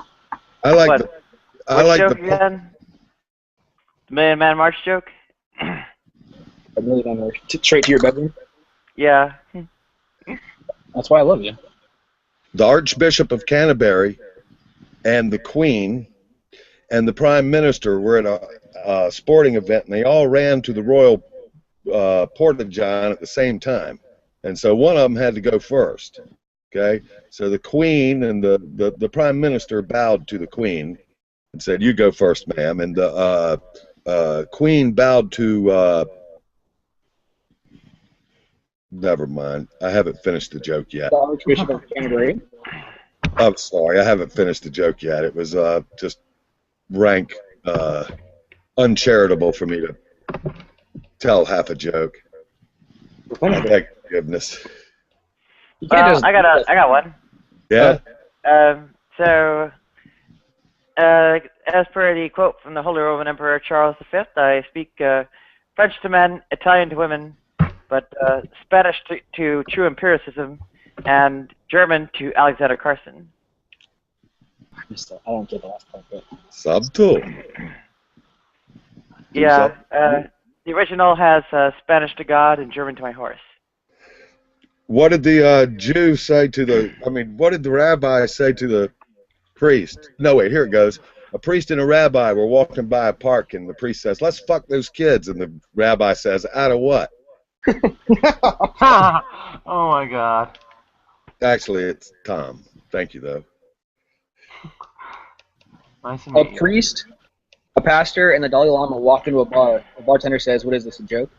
I like What? What joke again? The Million Man March joke? A million man straight to your bedroom? Yeah. That's why I love you. The Archbishop of Canterbury and the Queen and the Prime Minister were at a sporting event, and they all ran to the royal porta-john at the same time. And so one of them had to go first. Okay? So the Queen and the Prime Minister bowed to the Queen and said, "You go first, ma'am." And the Queen bowed to... never mind. I haven't finished the joke yet. The Archbishop of Canterbury. I'm sorry. I haven't finished the joke yet. It was just rank uncharitable for me to tell half a joke. I beg forgiveness. Well, I got one. Yeah? So, as per the quote from the Holy Roman Emperor Charles V, I speak French to men, Italian to women, but Spanish to true empiricism, and German to Alexander Carson. I don't get the last part, but... Subtle. Yeah, the original has Spanish to God and German to my horse. What did the Jew say to the... I mean, what did the rabbi say to the priest? No, wait, here it goes. A priest and a rabbi were walking by a park, and the priest says, "Let's fuck those kids." And the rabbi says, "Out of what?" Oh my God. Actually, it's Tom. Thank you, though. Nice to A meet you. priest, a pastor, and the Dalai Lama walk into a bar. The bartender says, "What is this, a joke?"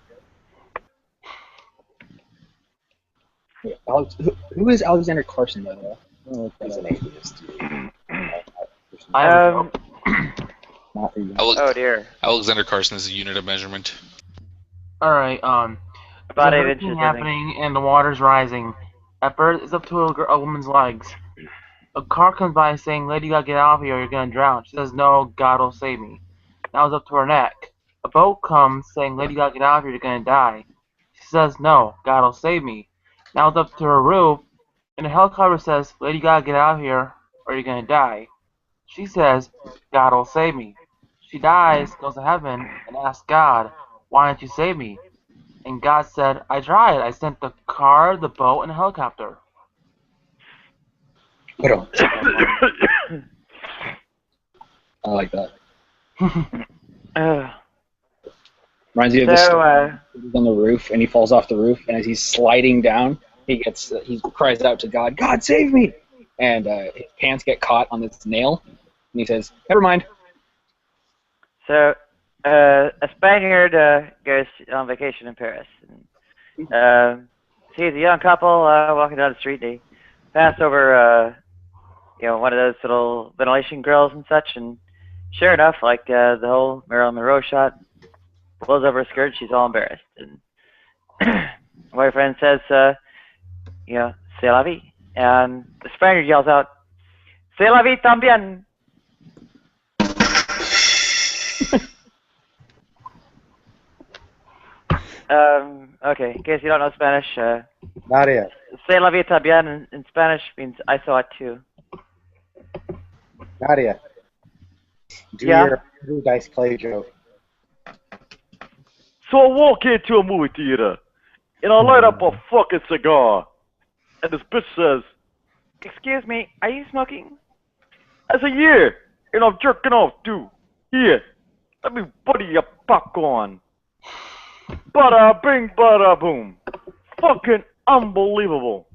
Yeah, who is Alexander Carson, by the way? He's an atheist. Oh dear. Alexander Carson is a unit of measurement. Alright, About there's a 8 hurricane inches, I think. happening and the water's rising. That bird is up to a woman's legs. A car comes by saying, "Lady, you gotta get out of here or you're gonna drown." She says, "No, God will save me." Now it's up to her neck. A boat comes saying, "Lady, you gotta get out of here, you're gonna die." She says, "No, God will save me." Now it's up to her roof, and a helicopter says, "Lady, you gotta get out of here or you're gonna die." She says, "God will save me." She dies, goes to heaven, and asks God, "Why didn't you save me?" And God said, "I tried. I sent the car, the boat, and a helicopter." I like that. Uh, Reminds me of this So, story. He's on the roof, and he falls off the roof, and as he's sliding down, he cries out to God, "God, save me!" And his pants get caught on this nail, and he says, "Never mind." So, a Spaniard goes on vacation in Paris. And, sees a young couple walking down the street. They pass over, one of those little ventilation grills and such. And sure enough, like the whole Marilyn Monroe shot, blows over her skirt. She's all embarrassed. And my boyfriend says, "C'est la vie." And the Spaniard yells out, "C'est la vie también." Okay, in case you don't know Spanish, Nadia. "C'est la vie también" in Spanish means "I saw it too." Nadia. Do Yeah? your Andrew Dice Clay joke. So I walk into a movie theater, and I light up a fucking cigar, and this bitch says, "Excuse me, are you smoking?" I say, "Yeah," and I'm jerking off too. "Here, let me buddy your popcorn." Bada bing, bada boom. Fucking unbelievable.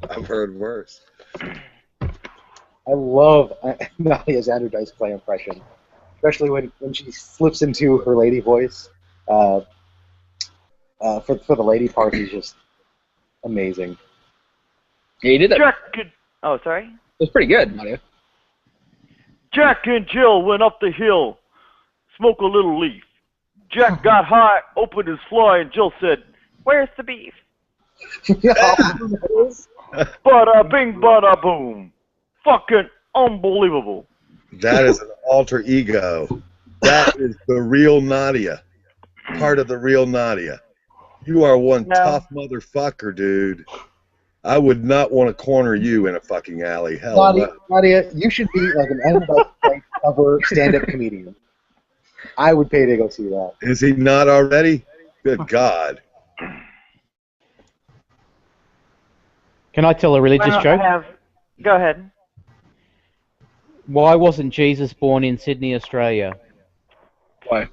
I've heard worse. I love Nadia's Andrew Dice Clay impression, especially when she slips into her lady voice. For the lady part, he's just amazing. Yeah, you did that. Oh, sorry? It was pretty good, Nadia. Jack and Jill went up the hill, smoke a little leaf. Jack got high, opened his fly, and Jill said, "Where's the beef?" Bada bing, bada boom. Fucking unbelievable. That is an alter ego. That is the real Nadia. Part of the real Nadia. You are one tough motherfucker, dude. I would not want to corner you in a fucking alley. Hell no. Nadia, you should be like an Andrew Dice Clay cover stand-up comedian. I would pay to go see that. Is he not already? Good God. Can I tell a religious joke? Go ahead. Why wasn't Jesus born in Sydney, Australia? Why?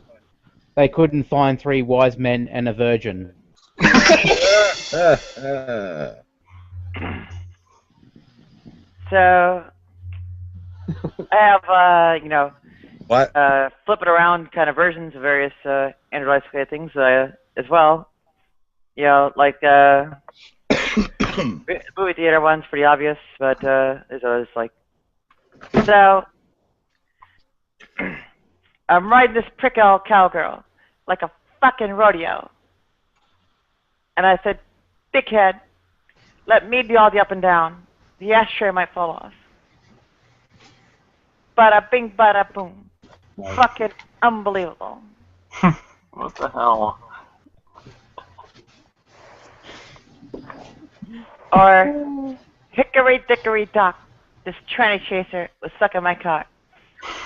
They couldn't find 3 wise men and a virgin. So, I have, what? Flip it around kind of versions of various Andrew Dice Clay things as well. Like movie theater one's pretty obvious, but there's others like. So, I'm riding this prickle cowgirl like a fucking rodeo. And I said, "Dickhead, let me do all the up and down. The ashtray might fall off." Bada bing, bada boom. Fucking unbelievable. What the hell? Or, hickory dickory dock, this tranny chaser was sucking my cock.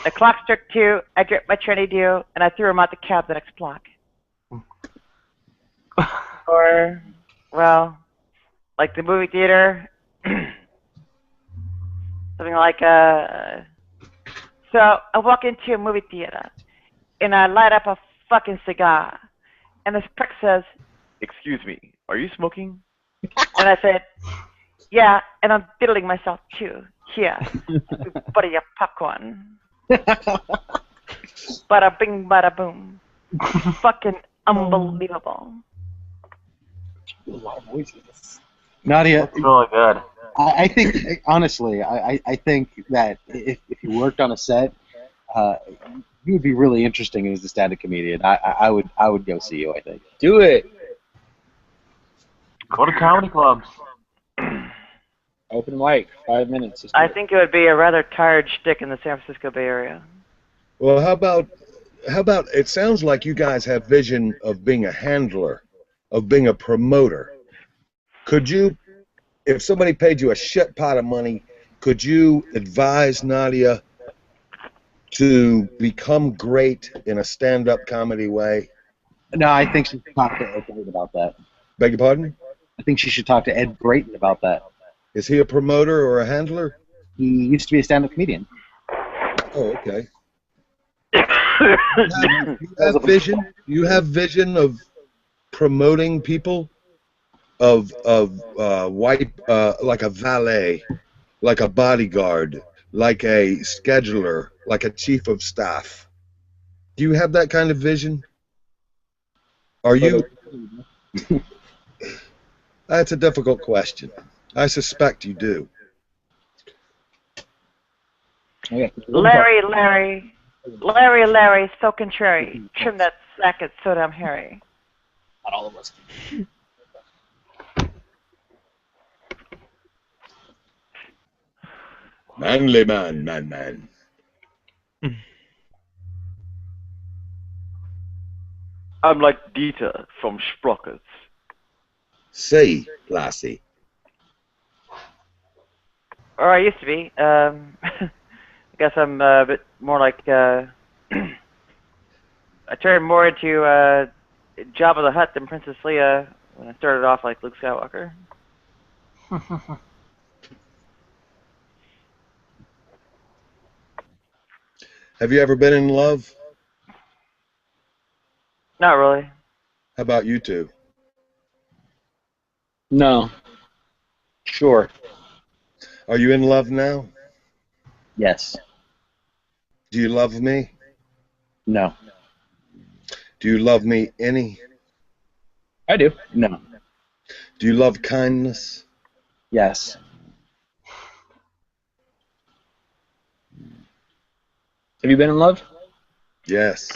The clock struck 2, I gripped my tranny due, and I threw him out the cab the next block. Or, well, like the movie theater, something like, so I walk into a movie theater, and I light up a fucking cigar, and this prick says, "Excuse me, are you smoking?" And I said, "Yeah, and I'm diddling myself too. Here, buddy, your popcorn." Bada bing, bada boom. Fucking unbelievable. Nadia, That's really good. I think, honestly, I think that if you worked on a set, you would be really interesting as a stand-up comedian. I would go see you, I think. Do it. Go to comedy clubs. Open mic, 5 minutes. I think it would be a rather tired shtick in the San Francisco Bay Area. Well, how about, it sounds like you guys have vision of being a handler, of being a promoter. Could you, if somebody paid you a shit pot of money, could you advise Nadia to become great in a stand-up comedy way? No, I think she should talk to Ed Brayton about that. Beg your pardon? I think she should talk to Ed Brayton about that. Is he a promoter or a handler? He used to be a stand-up comedian. Oh, okay. You have vision? You have vision of promoting people? Of like a valet, like a bodyguard, like a scheduler, like a chief of staff. Do you have that kind of vision? Are you? That's a difficult question. I suspect you do. Larry, so contrary. Trim that sack, it's so damn hairy. Not all of us. Manly man. I'm like Dieter from Sprockets. Say, lassie. Or I used to be. I guess I'm a bit more like. I turned more into Jabba the Hutt than Princess Leia when I started off like Luke Skywalker. Have you ever been in love? Not really. How about you two? No. Sure. Are you in love now? Yes. Do you love me? No. Do you love me any? I do. No. Do you love kindness? Yes. Have you been in love? Yes.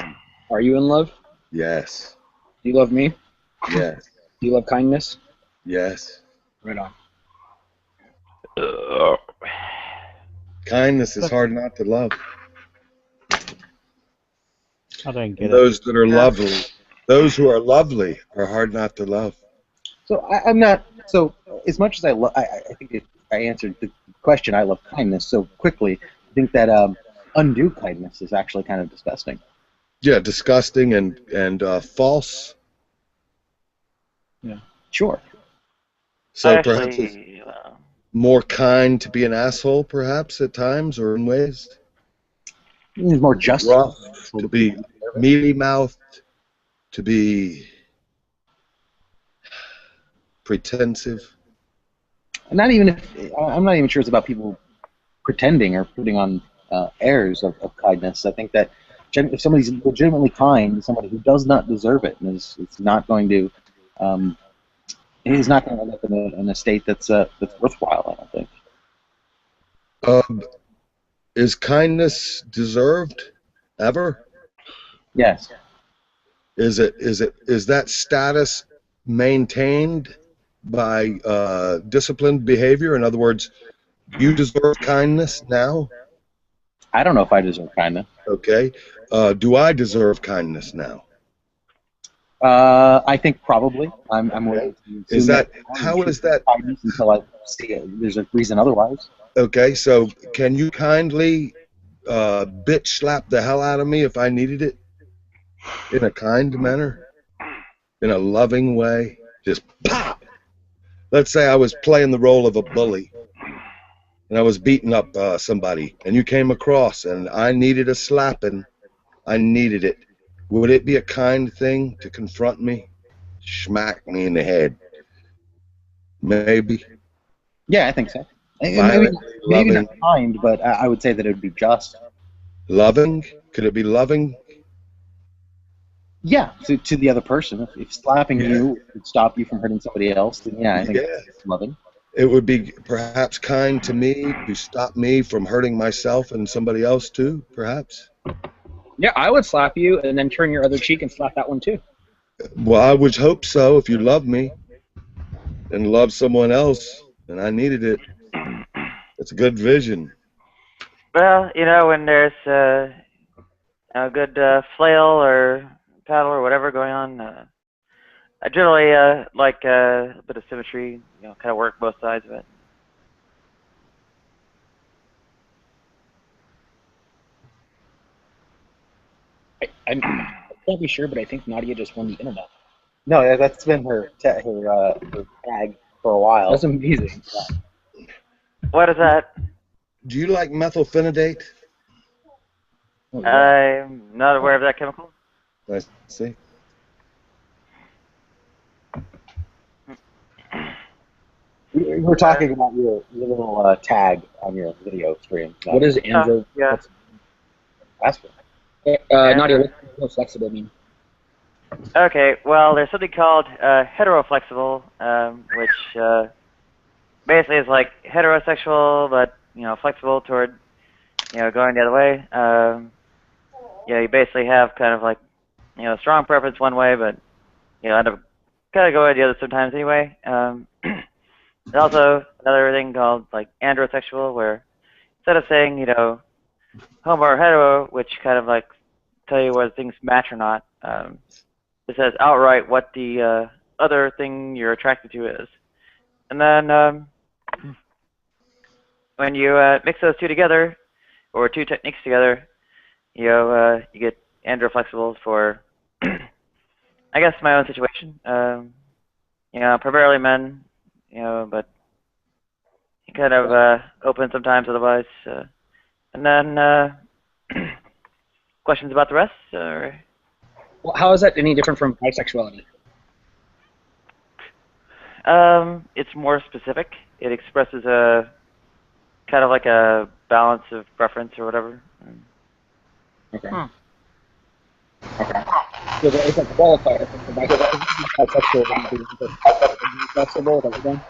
Are you in love? Yes. Do you love me? Yes. Do you love kindness? Yes. Right on. Kindness is hard not to love. I don't get And it. those that are lovely, those who are lovely are hard not to love. So I'm not. So as much as I think I answered the question. I love kindness so quickly. I think that undue kindness is actually kind of disgusting. Yeah, disgusting and false. Yeah. Sure. So perhaps it's more kind to be an asshole, perhaps at times or in ways. It's more just. Rough, to be mealy-mouthed, to be pretensive. Not even if I'm not even sure it's about people pretending or putting on airs of kindness. I think that if somebody's legitimately kind, somebody who does not deserve it, and is not going to, he's not going to end up in a state that's worthwhile. I don't think. Is kindness deserved ever? Yes. Is that status maintained by disciplined behavior? In other words, you deserve kindness now? I don't know if I deserve kindness. Okay. Do I deserve kindness now? I think probably. I'm willing to Is that I how is that? kindness until I see there's a reason otherwise. Okay, so can you kindly bitch slap the hell out of me if I needed it? In a kind manner? In a loving way? Just pop! Let's say I was playing the role of a bully and I was beating up somebody and you came across and I needed a slapping. I needed it. Would it be a kind thing to confront me? Smack me in the head? Maybe. Yeah, I think so. Violently Maybe loving. not kind, but I would say that it would be just. Loving? Could it be loving? Yeah, to the other person. If slapping you would stop you from hurting somebody else, then yeah, I think it's loving. It would be perhaps kind to me to stop me from hurting myself and somebody else too, perhaps. Yeah, I would slap you and then turn your other cheek and slap that one too. Well, I would hope so if you love me and love someone else, and I needed it. It's a good vision. Well, when there's a good flail or paddle or whatever going on, I generally like a bit of symmetry, kind of work both sides of it. I'm not be sure, but I think Nadia just won the internet. No, that's been her tag for a while. That's amazing. What is that? Do you like methylphenidate? I'm not aware of that chemical. I see. We're talking about your little tag on your video stream. What does andro? Yeah. That's what. Nadia, what's flexible mean? Okay, well, there's something called heteroflexible, which basically is like heterosexual, but flexible toward going the other way. You basically have kind of like strong preference one way, but end up kind of going the other sometimes anyway. There's also another thing called like androsexual, where instead of saying homo or hetero, which kind of like tell you whether things match or not, it says outright what the other thing you're attracted to is. And then when you mix those two together, or two techniques together, you get androflexibles for, I guess, my own situation. Primarily men, but you kind of open sometimes otherwise. And then questions about the rest? Or? Well, how is that any different from bisexuality? It's more specific. It expresses a kind of like a balance of preference or whatever. Okay. Okay. So it's a qualifier. Bisexual, flexible, is that what you're saying?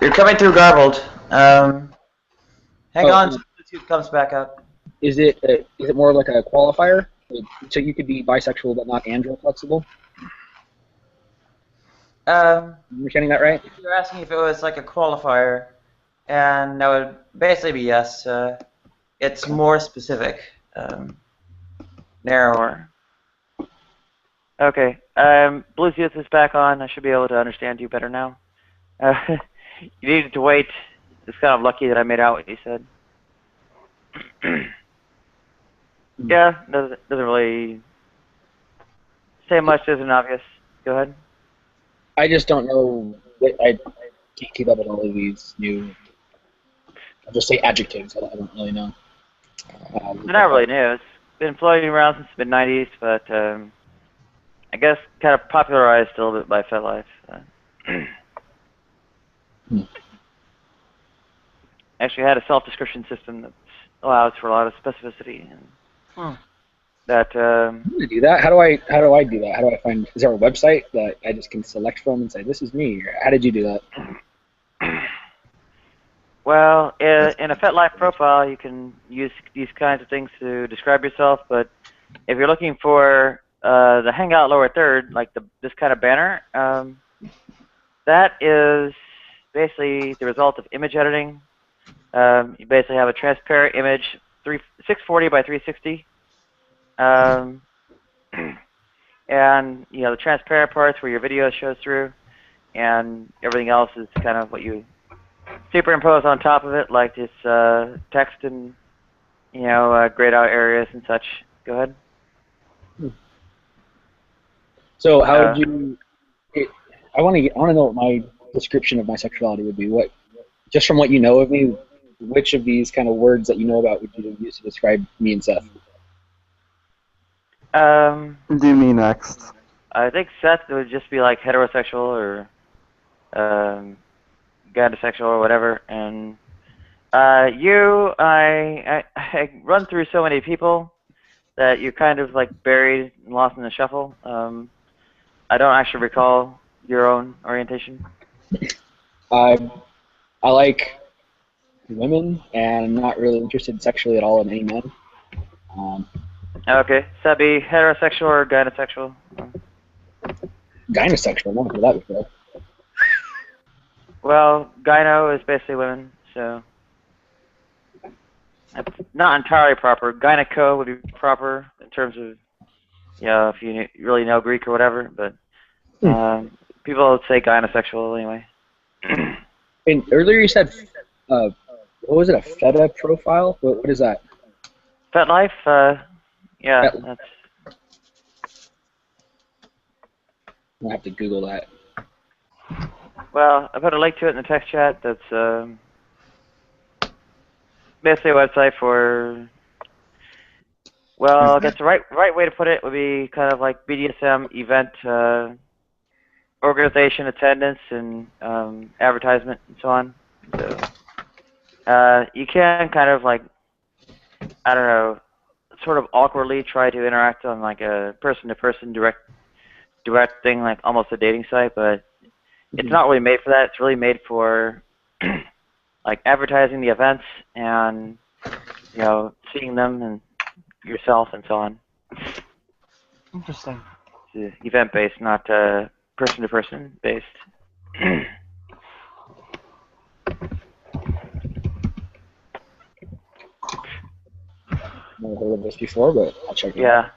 You're coming through garbled. Hang on until the Bluetooth comes back up. Is it more like a qualifier? So you could be bisexual but not andro-flexible? Am I understanding that right? You're asking if it was like a qualifier, and that would basically be yes. It's more specific, narrower. Okay. Bluetooth is back on. I should be able to understand you better now. You needed to wait. It's kind of lucky that I made out what you said. Yeah, doesn't really say much. Isn't obvious. Go ahead. I just don't know. I can't keep up with all of these new. I'll just say adjectives. I don't really know. They're not really new. It's been floating around since the mid-90s, but I guess kind of popularized a little bit by FetLife. Actually had a self-description system that allows for a lot of specificity. And that I'm gonna do that. How do I do that? How do I find? Is there a website that I just can select from and say this is me? Or how did you do that? Well, in a FetLife profile, you can use these kinds of things to describe yourself. But if you're looking for the Hangout lower third, like this kind of banner, that is basically the result of image editing. You basically have a transparent image, 640 by 360. And the transparent parts where your video shows through, and everything else is kind of what you superimpose on top of it, like this text and grayed out areas and such. Go ahead. So how did you? I want to know what my description of my sexuality would be. What, just from what you know of me, which of these kind of words that you know about would you use to describe me and Seth? Do me next. I think Seth would just be like heterosexual or gynasexual or whatever, and I run through so many people that you're kind of like buried and lost in the shuffle. I don't actually recall your own orientation. I like women, and I'm not really interested sexually at all in any men. Okay, so that'd be heterosexual or gynasexual? Gynasexual, I've never heard that before. Well, gyno is basically women, so that's not entirely proper. Gyneco would be proper in terms of, if you really know Greek or whatever, but people would say gynasexual anyway. And earlier you said, what was it, a feta profile? What is that? FetLife, yeah, that's... I'll have to Google that. Well, I put a link to it in the text chat. That's basically a website for... Well, I guess the right way to put it would be kind of like BDSM event organization attendance and advertisement and so on. So you can kind of like, I don't know, sort of awkwardly try to interact on like a person-to-person direct thing, like almost a dating site, but it's not really made for that. It's really made for like advertising the events and, you know, seeing them and yourself and so on. Interesting. It's event-based, not person-to-person based. Never heard of this before, but I'll check it Yeah. out.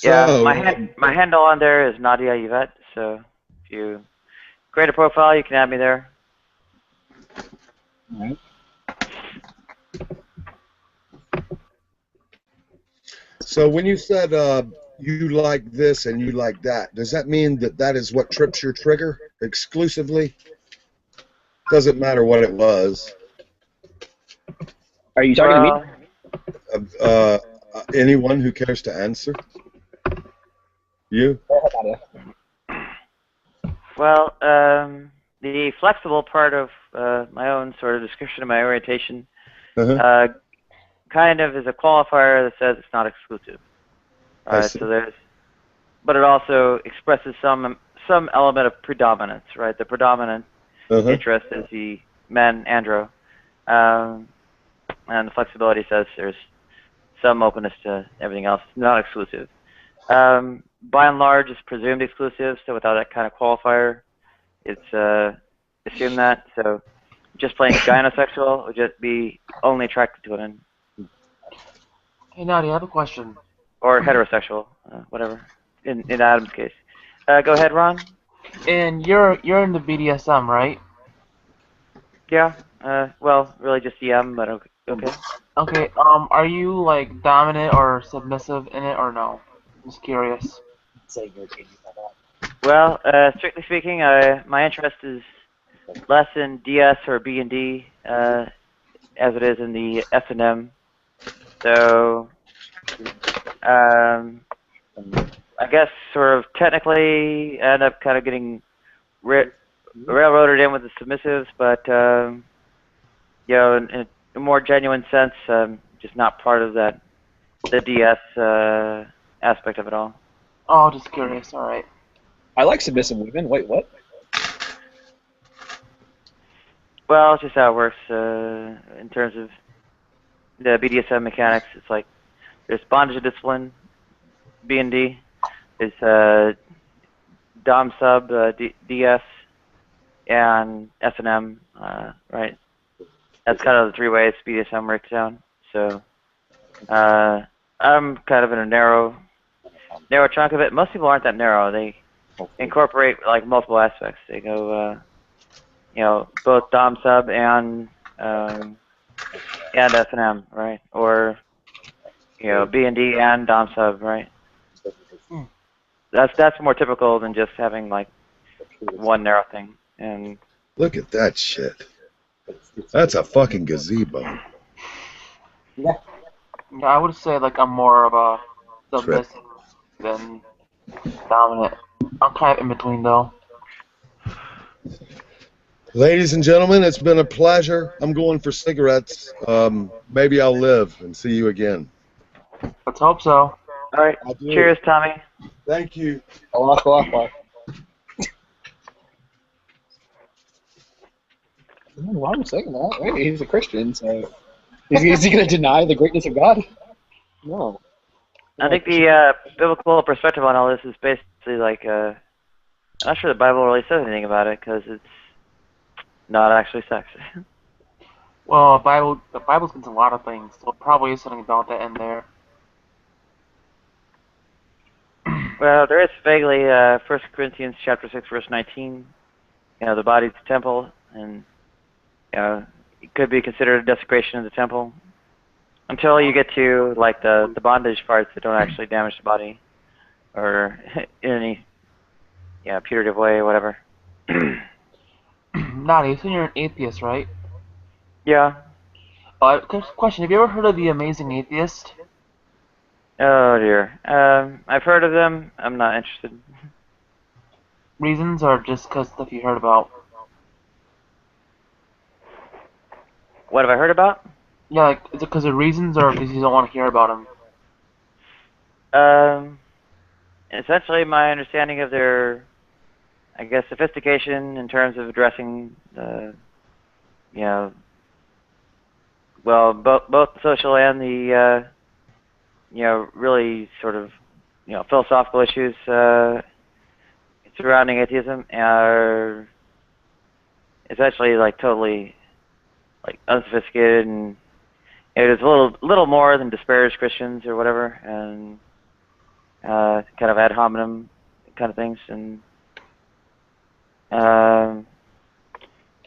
Yeah, my handle on there is Nadia Yvette, so if you create a profile, you can add me there. All right. So when you said you like this and you like that, does that mean that that is what trips your trigger exclusively? Doesn't matter what it was. Are you talking to me? Anyone who cares to answer? You? Well, the flexible part of my own sort of description of my orientation kind of is a qualifier that says it's not exclusive. Right? So there's, but it also expresses some element of predominance, right? The predominant interest is the men, andro, and the flexibility says there's some openness to everything else, not exclusive. By and large, it's presumed exclusive, so without that kind of qualifier, it's assumed that. So just plain gynosexual would just be only attracted to women. Hey, Nadia, I have a question. Or heterosexual, whatever, in Adam's case. Go ahead, Ron. And you're in the BDSM, right? Yeah. Well, really just EM, but okay. Okay. Are you like dominant or submissive in it, or no? Just curious. Well, strictly speaking, my interest is less in DS or B&D as it is in the S&M. So, I guess sort of technically I end up kind of getting railroaded in with the submissives, but you know, in a more genuine sense, just not part of that the DS aspect of it all. Oh, just curious. All right. I like submissive women. Wait, what? Well, it's just how it works in terms of the BDSM mechanics. It's like there's bondage and discipline, B&D. There's Dom sub, DS, and S&M, right? That's kind of the three ways BDSM breaks down. So I'm kind of in a narrow chunk of it. Most people aren't that narrow. They incorporate like multiple aspects. They go, you know, both Dom sub and S&M, right? Or you know, B&D and Dom sub, right? That's more typical than just having like one narrow thing. And look at that shit. That's a fucking gazebo. Yeah, I would say like I'm more of a submissive than dominant. I'm kind of in between though. Ladies and gentlemen, it's been a pleasure. I'm going for cigarettes. Maybe I'll live and see you again. Let's hope so. All right. Cheers, Tommy. Thank you. Allah. Why am I saying that? Right? He's a Christian, so is he going to deny the greatness of God? No. I think the biblical perspective on all this is basically like, I'm not sure the Bible really says anything about it because it's not actually sex. Well, the Bible's into a lot of things, so probably is something about that in there. Well, there is vaguely 1 Corinthians chapter 6, verse 19. You know, the body's the temple, and you know, it could be considered a desecration of the temple until you get to like the bondage parts that don't actually damage the body or in any putative way or whatever. Nadia, so you're an atheist, right? Yeah. Question: have you ever heard of The Amazing Atheist? Oh dear. I've heard of them. I'm not interested. Reasons or just because stuff you heard about? What have I heard about? Yeah, like, is it because of reasons or because you don't want to hear about them? Essentially, my understanding of their, I guess, sophistication in terms of addressing the, you know, well, both the social and the, you know, really sort of, you know, philosophical issues surrounding atheism are essentially like totally like unsophisticated, and it is a little more than disparage Christians or whatever, and kind of ad hominem kind of things, and I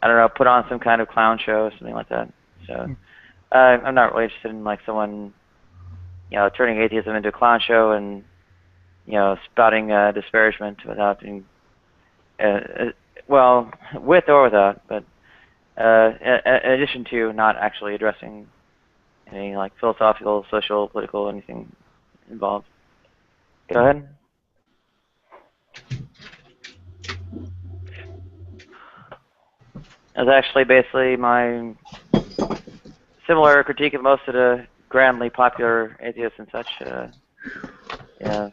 don't know, put on some kind of clown show or something like that. So I'm not really interested in like someone, you know, turning atheism into a clown show and, you know, spouting disparagement without being, well, with or without, but in addition to not actually addressing any like philosophical, social, political, anything involved. Go ahead. That's actually basically my similar critique of most of the grandly popular atheists and such. Yeah.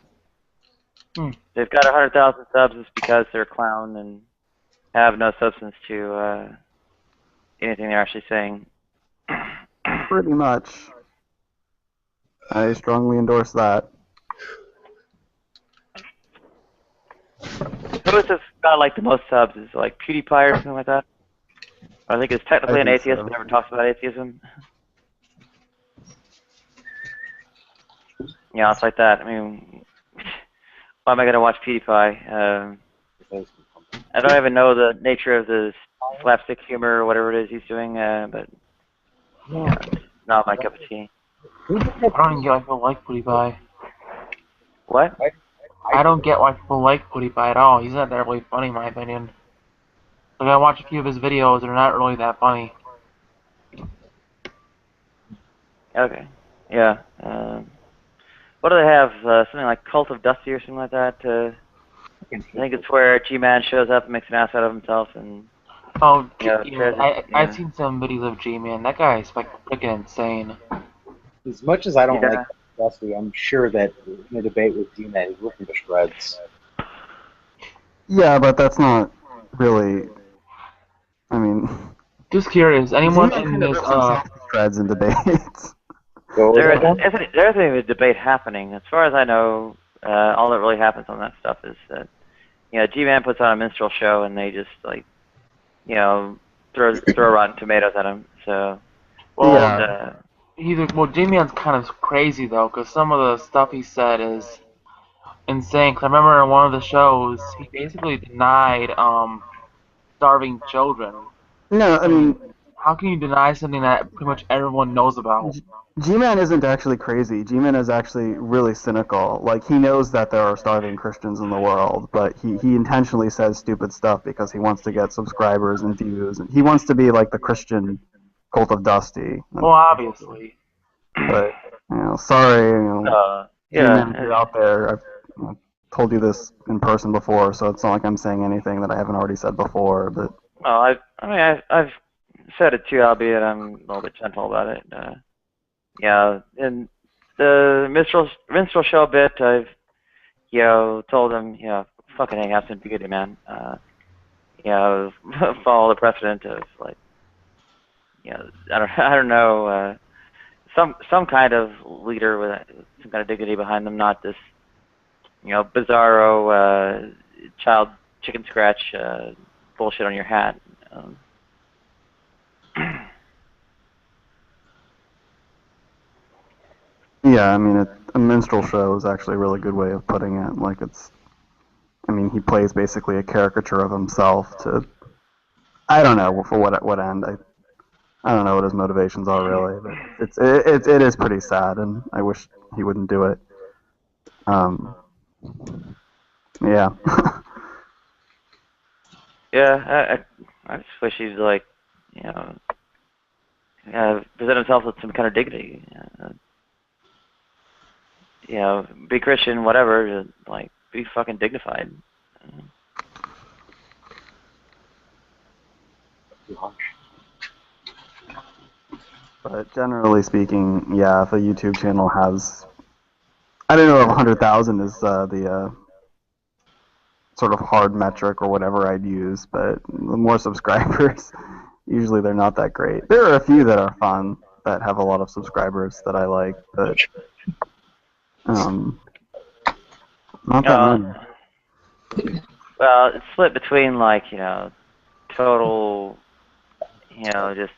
They've got 100,000 subs just because they're a clown and have no substance to anything they're actually saying. Pretty much. I strongly endorse that. Who has got like the most subs? Is it like PewDiePie or something like that? I think it's technically an atheist, but never talks about atheism. Yeah, it's like that. I mean, why am I gonna watch PewDiePie? I don't even know the nature of the slapstick humor or whatever it is he's doing, but yeah, it's not my cup of tea. I don't even get why people like PewDiePie. What? I don't get why people like PewDiePie at all. He's not that really funny, in my opinion. Like, I watch a few of his videos, they're not really that funny. Okay. Yeah. What do they have? Something like Cult of Dusty or something like that? I think it's where G-Man shows up and makes an ass out of himself and... Oh, you know, yeah, I've seen some videos of G-Man. That guy is like freaking insane. As much as I don't Yeah. like Dusty, I'm sure that in a debate with D-Man, he's ripping to shreds. Yeah, but that's not really. I mean. Just curious, anyone G-Man in kind of this, rips himself to shreds in debates. There isn't a debate happening. As far as I know, all that really happens on that stuff is that, you know, G-Man puts on a minstrel show and they just, like, you know, throw rotten tomatoes at him. So, well, G-Man's kind of crazy, though, because some of the stuff he said is insane. Because I remember in one of the shows, he basically denied starving children. No, I mean, how can you deny something that pretty much everyone knows about? G-Man isn't actually crazy. G-Man is actually really cynical. Like, he knows that there are starving Christians in the world, but he intentionally says stupid stuff because he wants to get subscribers and views, and he wants to be like the Christian Cult of Dusty. Well, obviously. But, you know, sorry, you know, G-Man, if you're out there, I've told you this in person before, so it's not like I'm saying anything that I haven't already said before, but... Oh, I've said it too, albeit I'm a little bit gentle about it. Yeah, in the minstrel show bit, I've, you know, told him, you know, fucking hang out and be good, man. You know, follow the precedent of, like, you know, I don't know, some kind of leader with some kind of dignity behind them, not this, you know, bizarro child chicken scratch bullshit on your hat. Yeah, I mean, a minstrel show is actually a really good way of putting it. Like, it's, I mean, he plays basically a caricature of himself to, I don't know for what end. I don't know what his motivations are really, but it is pretty sad, and I wish he wouldn't do it. Yeah. Yeah, I just wish he'd, like, you know, present himself with some kind of dignity. be Christian, whatever, like, be fucking dignified. But generally speaking, yeah, if a YouTube channel has, I don't know if 100,000 is the sort of hard metric or whatever I'd use, but the more subscribers, usually they're not that great. There are a few that are fun, that have a lot of subscribers that I like, but not that many. Well, it's split between, like, total, just,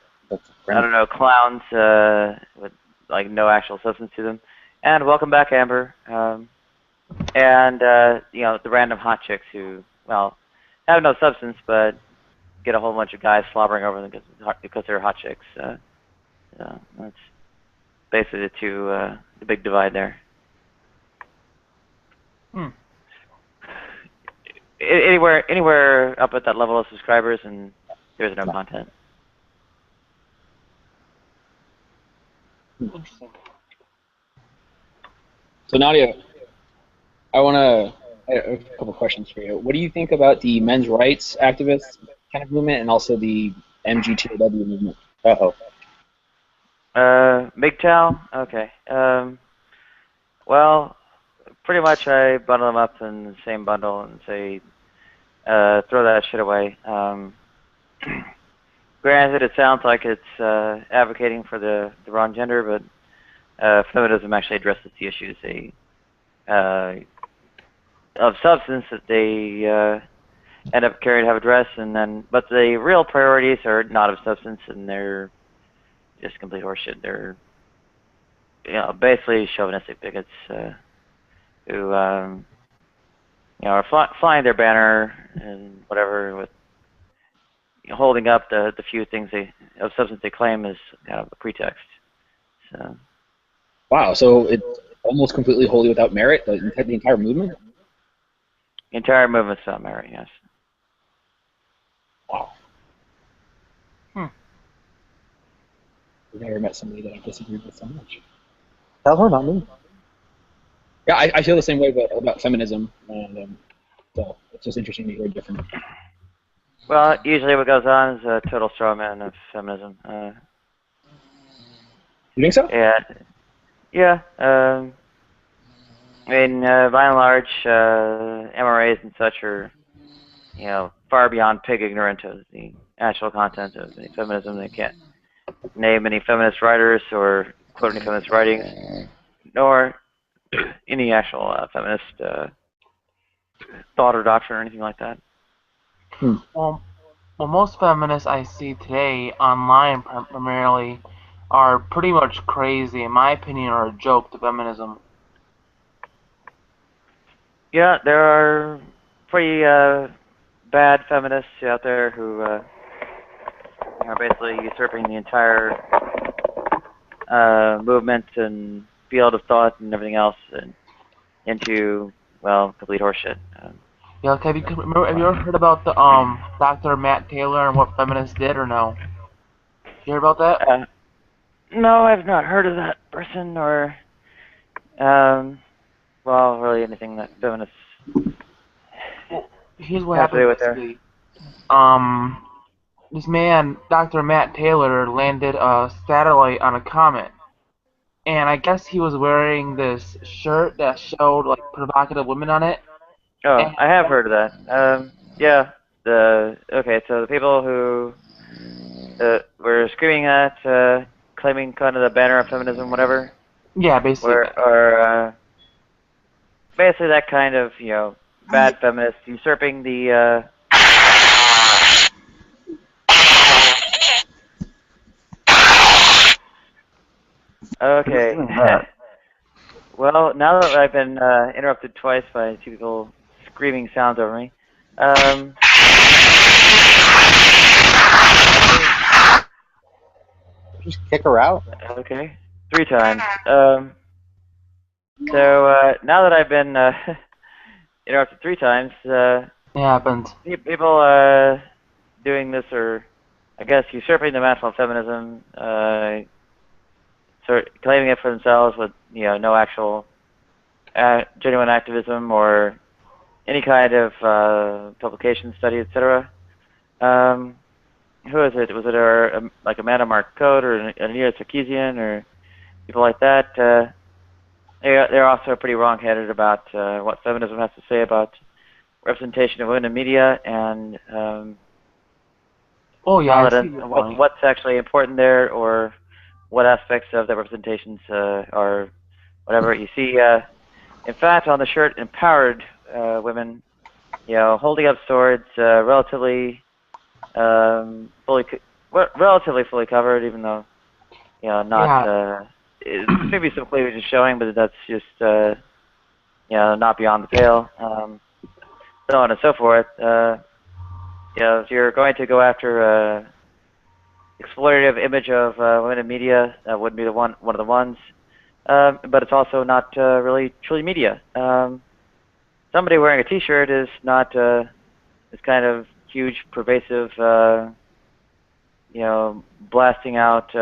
I don't know, clowns with, like, no actual substance to them. And welcome back, Amber. And, the random hot chicks who, well, have no substance, but get a whole bunch of guys slobbering over them because they're hot chicks. That's basically the big divide there. Anywhere up at that level of subscribers, and there's no content. Interesting. So Nadia, I have a couple questions for you. What do you think about the men's rights activist kind of movement, and also the MGTOW movement? MGTOW? Okay. Well, pretty much I bundle them up in the same bundle and say, throw that shit away. Granted, it sounds like it's advocating for the wrong gender, but feminism actually addresses the issues of substance that they end up caring to have addressed, but the real priorities are not of substance, and they're just complete horseshit. They're basically chauvinistic bigots who are flying their banner and whatever, with holding up the few things of substance they claim is kind of a pretext. So. Wow, so it's almost completely wholly without merit, the entire movement? The entire movement's without merit, yes. Wow. I've never met somebody that I disagreed with so much. Tell her about me. Yeah, I feel the same way about feminism, and so it's just interesting to hear different. Well, usually what goes on is a total straw man of feminism. You think so? Yeah. I mean, by and large, MRAs and such are, far beyond pig ignorant of the actual content of the feminism. They can't name any feminist writers or quote any feminist writings, nor any actual feminist thought or doctrine or anything like that. Well, most feminists I see today online primarily are pretty much crazy, in my opinion, or a joke to feminism. Yeah, there are pretty bad feminists out there who are basically usurping the entire movement and field of thought and everything else into, well, complete horseshit. Yeah, like, have you ever heard about the Dr. Matt Taylor and what feminists did, or no? Did you hear about that? No, I've not heard of that person or, well, really anything that feminists. Here's what happened basically. This man, Dr. Matt Taylor, landed a satellite on a comet, and I guess he was wearing this shirt that showed like provocative women on it. Oh, I have heard of that. Yeah. Okay, so the people who were screaming at, claiming kind of the banner of feminism, whatever. Yeah, basically. Are basically that kind of, bad feminist usurping the. Okay. Well, now that I've been interrupted twice by two people screaming sounds over me, just kick her out. Okay, 3 times. So now that I've been interrupted 3 times, it happened. People doing this are, I guess, usurping the mantle of feminism, claiming it for themselves with no actual genuine activism or any kind of publication, study, etc. Who is it? Was it like Amanda Mark Code or Anita Sarkeesian or people like that? They're also pretty wrong-headed about what feminism has to say about representation of women in media and Oh yeah, I see. what's actually important there, or what aspects of the representations are whatever. You see, in fact, on the shirt, empowered women, holding up swords, relatively fully covered, even though not maybe some cleavage is showing, but that's just not beyond the pale. So on and so forth. If you're going to go after exploitative image of women in media, that would be one of the ones. But it's also not really truly media. Somebody wearing a T-shirt is not this kind of huge, pervasive, blasting out,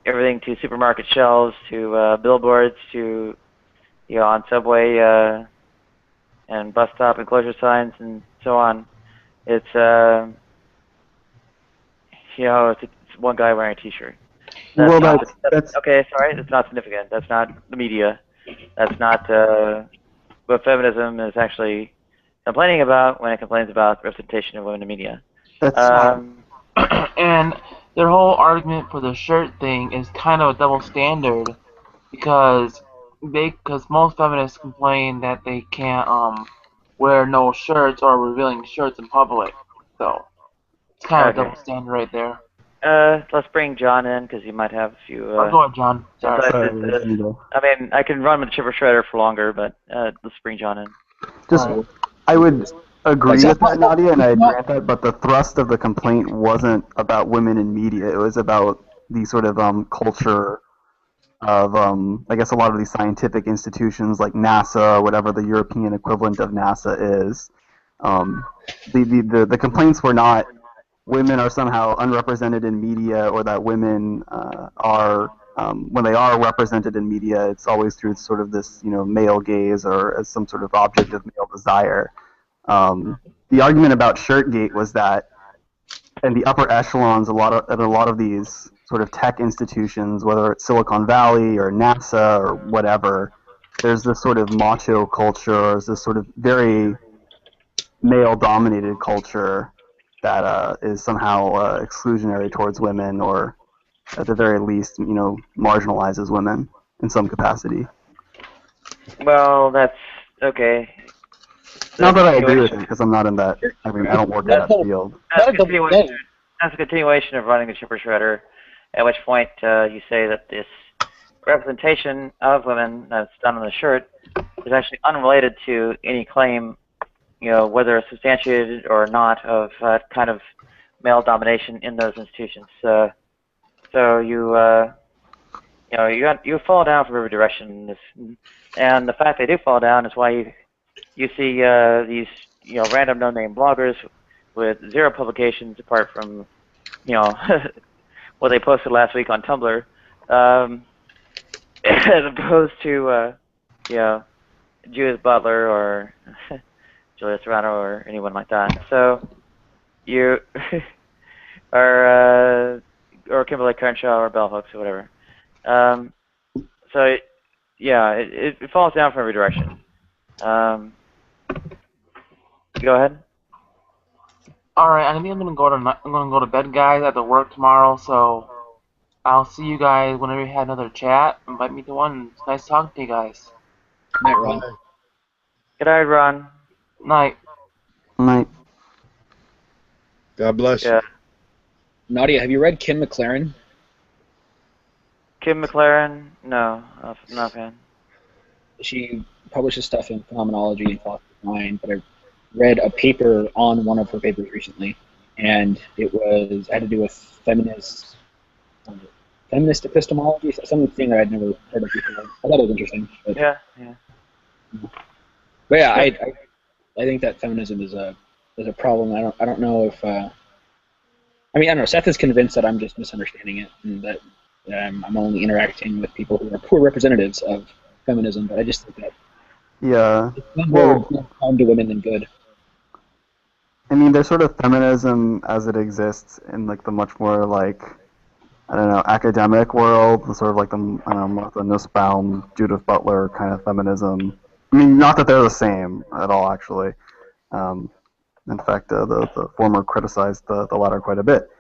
everything to supermarket shelves, to billboards, to on subway and bus stop enclosure signs and so on. It's it's one guy wearing a T-shirt. That's okay. Sorry, that's not significant. That's not the media. That's not what feminism is actually complaining about when it complains about representation of women in media. And their whole argument for the shirt thing is kind of a double standard because most feminists complain that they can't wear no shirts or revealing shirts in public. So it's kind of a double standard right there. Let's bring John in because he might have a few. Go ahead, John. Sorry. I mean, I can run with the chipper shredder for longer, but let's bring John in. I would agree with that, Nadia, and I grant that, but the thrust of the complaint wasn't about women in media. It was about the sort of culture of, I guess, a lot of these scientific institutions like NASA, or whatever the European equivalent of NASA is. The complaints were not women are somehow unrepresented in media, or that women are, when they are represented in media, it's always through sort of this, male gaze or as some sort of object of male desire. The argument about Shirtgate was that in the upper echelons, at a lot of these sort of tech institutions, whether it's Silicon Valley or NASA or whatever, there's this sort of macho culture, or this sort of very male-dominated culture that is somehow exclusionary towards women, or at the very least, marginalizes women in some capacity. Well, that's okay. Not that I agree with it, because I'm not in that. I mean, I don't work in that field. That's a continuation of running the chipper shredder, at which point you say that this representation of women that's done on the shirt is actually unrelated to any claim, whether substantiated or not, of kind of male domination in those institutions. So you fall down from every direction in this, and the fact they do fall down is why you see these random no-name bloggers with 0 publications apart from what they posted last week on Tumblr, as opposed to Judith Butler or Julia Serrano or anyone like that. So you or Kimberly Crenshaw or Bell Hooks or whatever. So it falls down from every direction. Go ahead. All right, I think I'm gonna go to bed, guys. I have to work tomorrow, so I'll see you guys whenever you have another chat. Invite me to one. It's nice talking to you guys. Night, Ron. Good night, Ron. Night. Night. God bless you. Nadia, have you read Kim McLaren? Kim McLaren? No, I'm not a fan. She publishes stuff in phenomenology and philosophy of mind, but I read a paper on one of her papers recently, and it had to do with feminist epistemology, something that I'd never heard of before. I thought it was interesting. But, But yeah, I think that feminism is a problem. I don't know if I don't know. Seth is convinced that I'm just misunderstanding it, and that I'm only interacting with people who are poor representatives of feminism, but I just think that Yeah. it's not Well, more harm to women than good. I mean, there's sort of feminism as it exists in like the much more like, I don't know, academic world, the sort of like the Martha Nussbaum, Judith Butler kind of feminism. I mean, not that they're the same at all, actually. In fact, the former criticized the latter quite a bit.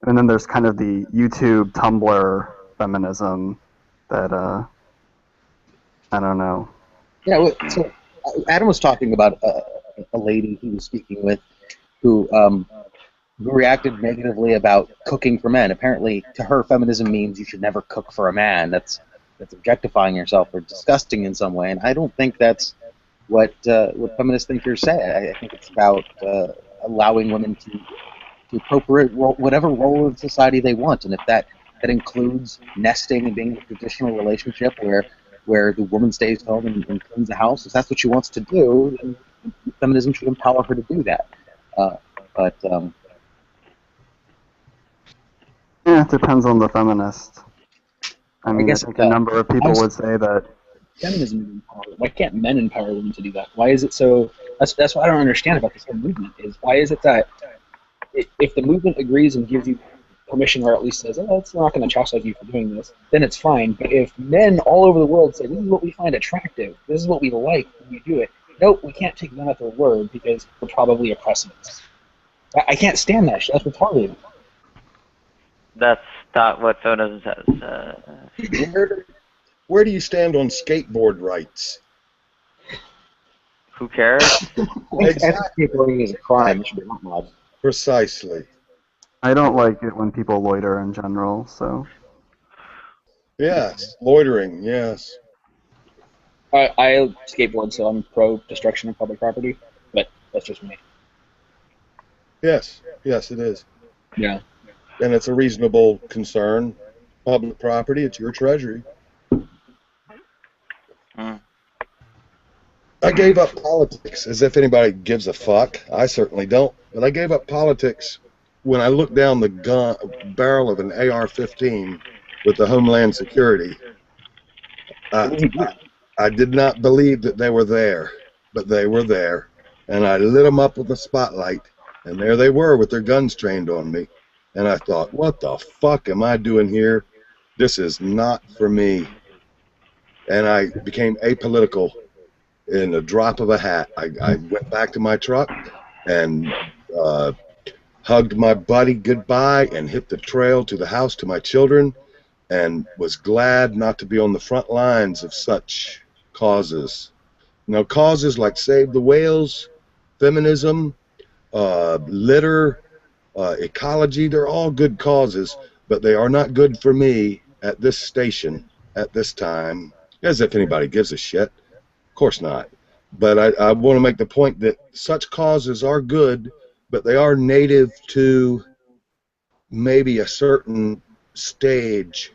And then there's kind of the YouTube, Tumblr feminism that I don't know. Yeah, so Adam was talking about a lady he was speaking with who reacted negatively about cooking for men. Apparently, to her, feminism means you should never cook for a man. That's objectifying yourself or disgusting in some way. And I don't think that's what feminist thinkers say. I think it's about allowing women to appropriate whatever role in society they want, and if that includes nesting and being in a traditional relationship where the woman stays home and cleans the house, if that's what she wants to do, then feminism should empower her to do that. But Yeah, it depends on the feminist. I mean, I guess think a number of people would say that. Feminism is empowered. Why can't men empower women to do that? Why is it so? That's what I don't understand about this whole movement. Is why is it that if the movement agrees and gives you permission, or at least says, "Oh, it's not going to chastise you for doing this," then it's fine. But if men all over the world say, "This is what we find attractive. This is what we like when you do it," nope, we can't take them at their word because we're probably oppressing us. I can't stand that shit. That's retarded. That's not what feminism says. Where do you stand on skateboard rights? Who cares? Exactly. Skateboarding is a crime. It should be outlawed. Precisely. I don't like it when people loiter in general, so. Yes, loitering, yes. I skateboard, so I'm pro destruction of public property, but that's just me. Yes, yes, it is. Yeah. And it's a reasonable concern. Public property, it's your treasury. I gave up politics, as if anybody gives a fuck. I certainly don't. But I gave up politics when I looked down the barrel of an AR-15 with the Homeland Security. I did not believe that they were there, but they were there. And I lit them up with a spotlight, and there they were with their guns trained on me. And I thought, what the fuck am I doing here? This is not for me. And I became apolitical in a drop of a hat. I went back to my truck and hugged my buddy goodbye and hit the trail to the house to my children, and was glad not to be on the front lines of such causes. You know, causes like Save the Whales, feminism, litter, ecology, they're all good causes, but they are not good for me at this station, at this time, as if anybody gives a shit. Of course not. But I want to make the point that such causes are good, but they are native to maybe a certain stage.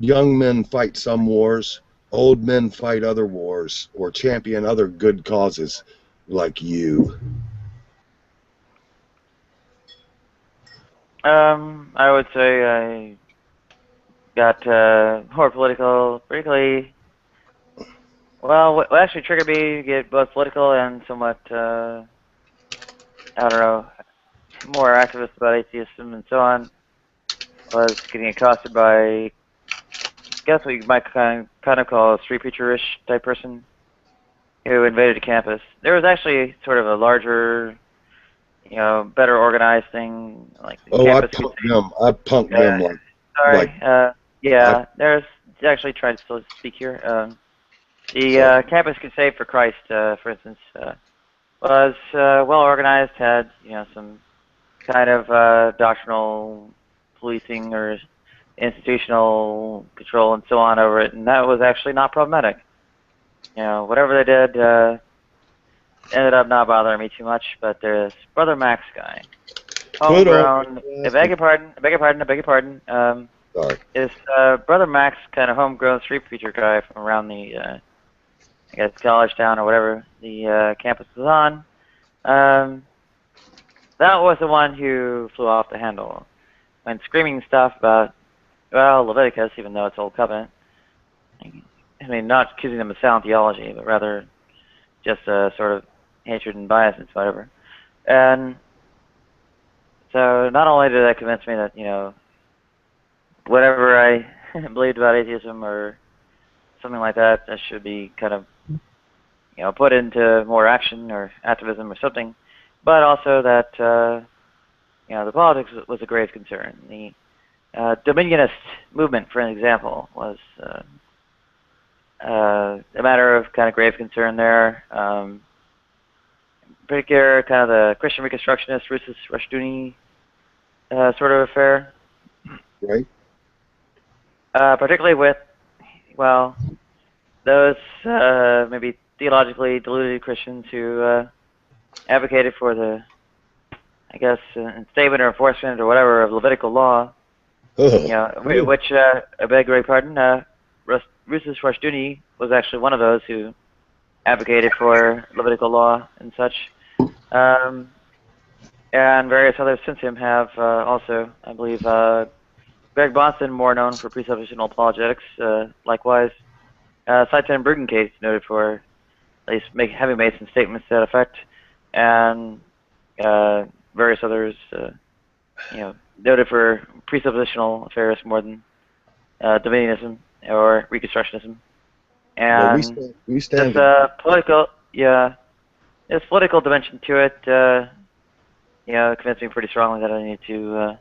Young men fight some wars, old men fight other wars, or champion other good causes like you. I would say I got more political, particularly. Well, what actually triggered me to get both political and somewhat, I don't know, more activist about atheism and so on, was getting accosted by, I guess what you might kind of call a street preacher-ish type person who invaded a campus. There was actually sort of a larger, you know, better organized thing, like the campus. I punked them like. Sorry. Yeah. There's actually trying to still speak here. The Campus Crusade for Christ, for instance, was well organized, had some kind of doctrinal policing or institutional control and so on over it, and that was actually not problematic. Whatever they did ended up not bothering me too much. But there's Brother Max guy, homegrown. I beg your pardon. Sorry. Is Brother Max kind of homegrown street preacher guy from around the, I guess, college town or whatever the campus was on. That was the one who flew off the handle when screaming stuff about, well, Leviticus, even though it's Old Covenant. I mean, not accusing them of sound theology, but rather just a sort of hatred and bias and whatever. And so not only did that convince me that, whatever I believed about atheism or something like that, that should be kind of, put into more action or activism or something, but also that, the politics was a grave concern. The Dominionist movement, for an example, was a matter of kind of grave concern there. In particular, kind of the Christian Reconstructionist, Rousseau Rushdoony sort of affair. Right. Particularly with, those maybe theologically deluded Christians who advocated for the, enslavement or enforcement or whatever of Levitical law, which, I beg your pardon, Rousseau Rushdoony was actually one of those who advocated for Levitical law and such. And various others since him have also, I believe, Greg Bahnsen, more known for presuppositional apologetics, likewise. Seitan Bruggen case noted for at least having made some statements to that effect, and various others, noted for presuppositional affairs more than Dominionism or Reconstructionism. And we stand there's political, there's political dimension to it. It convinced me pretty strongly that I need to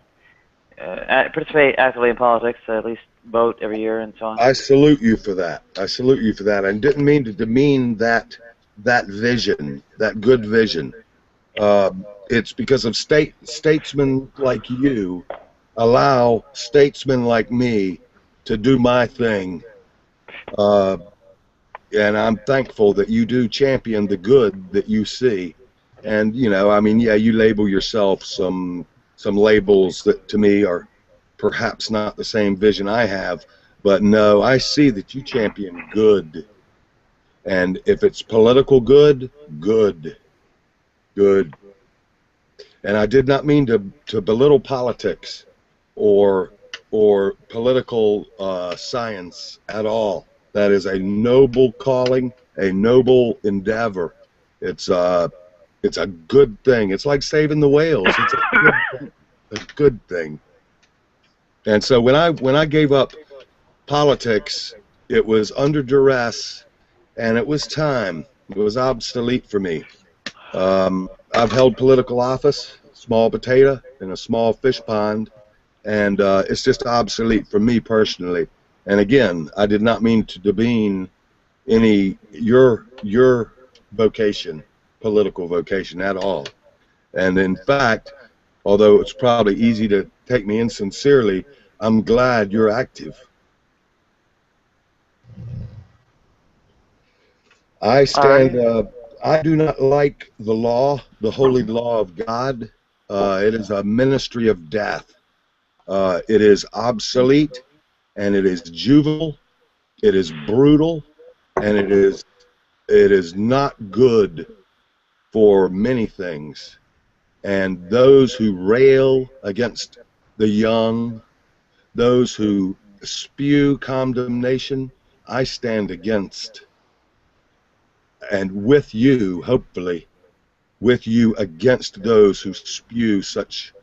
participate actively in politics, at least vote every year and so on. I salute you for that. I salute you for that. I didn't mean to demean that vision, that good vision. It's because of statesmen like you allow statesmen like me to do my thing. And I'm thankful that you do champion the good that you see. And, you label yourself some labels that to me are perhaps not the same vision I have, but no, I see that you champion good. And if it's political good, good. And I did not mean to belittle politics or political science at all. That is a noble calling, a noble endeavor. It's a good thing. It's like saving the whales. It's a good thing. And so when I gave up politics, it was under duress, and it was time. It was obsolete for me. I've held political office, small potato in a small fish pond, and it's just obsolete for me personally. And again, I did not mean to demean your vocation, political vocation at all. And in fact, although it's probably easy to take me insincerely, I'm glad you're active. I stand. I do not like the law, the holy law of God. It is a ministry of death. It is obsolete, and it is juvenile. It is brutal, and it is not good for many things. And those who rail against the young, those who spew condemnation, I stand against. And with you, hopefully, with you against those who spew such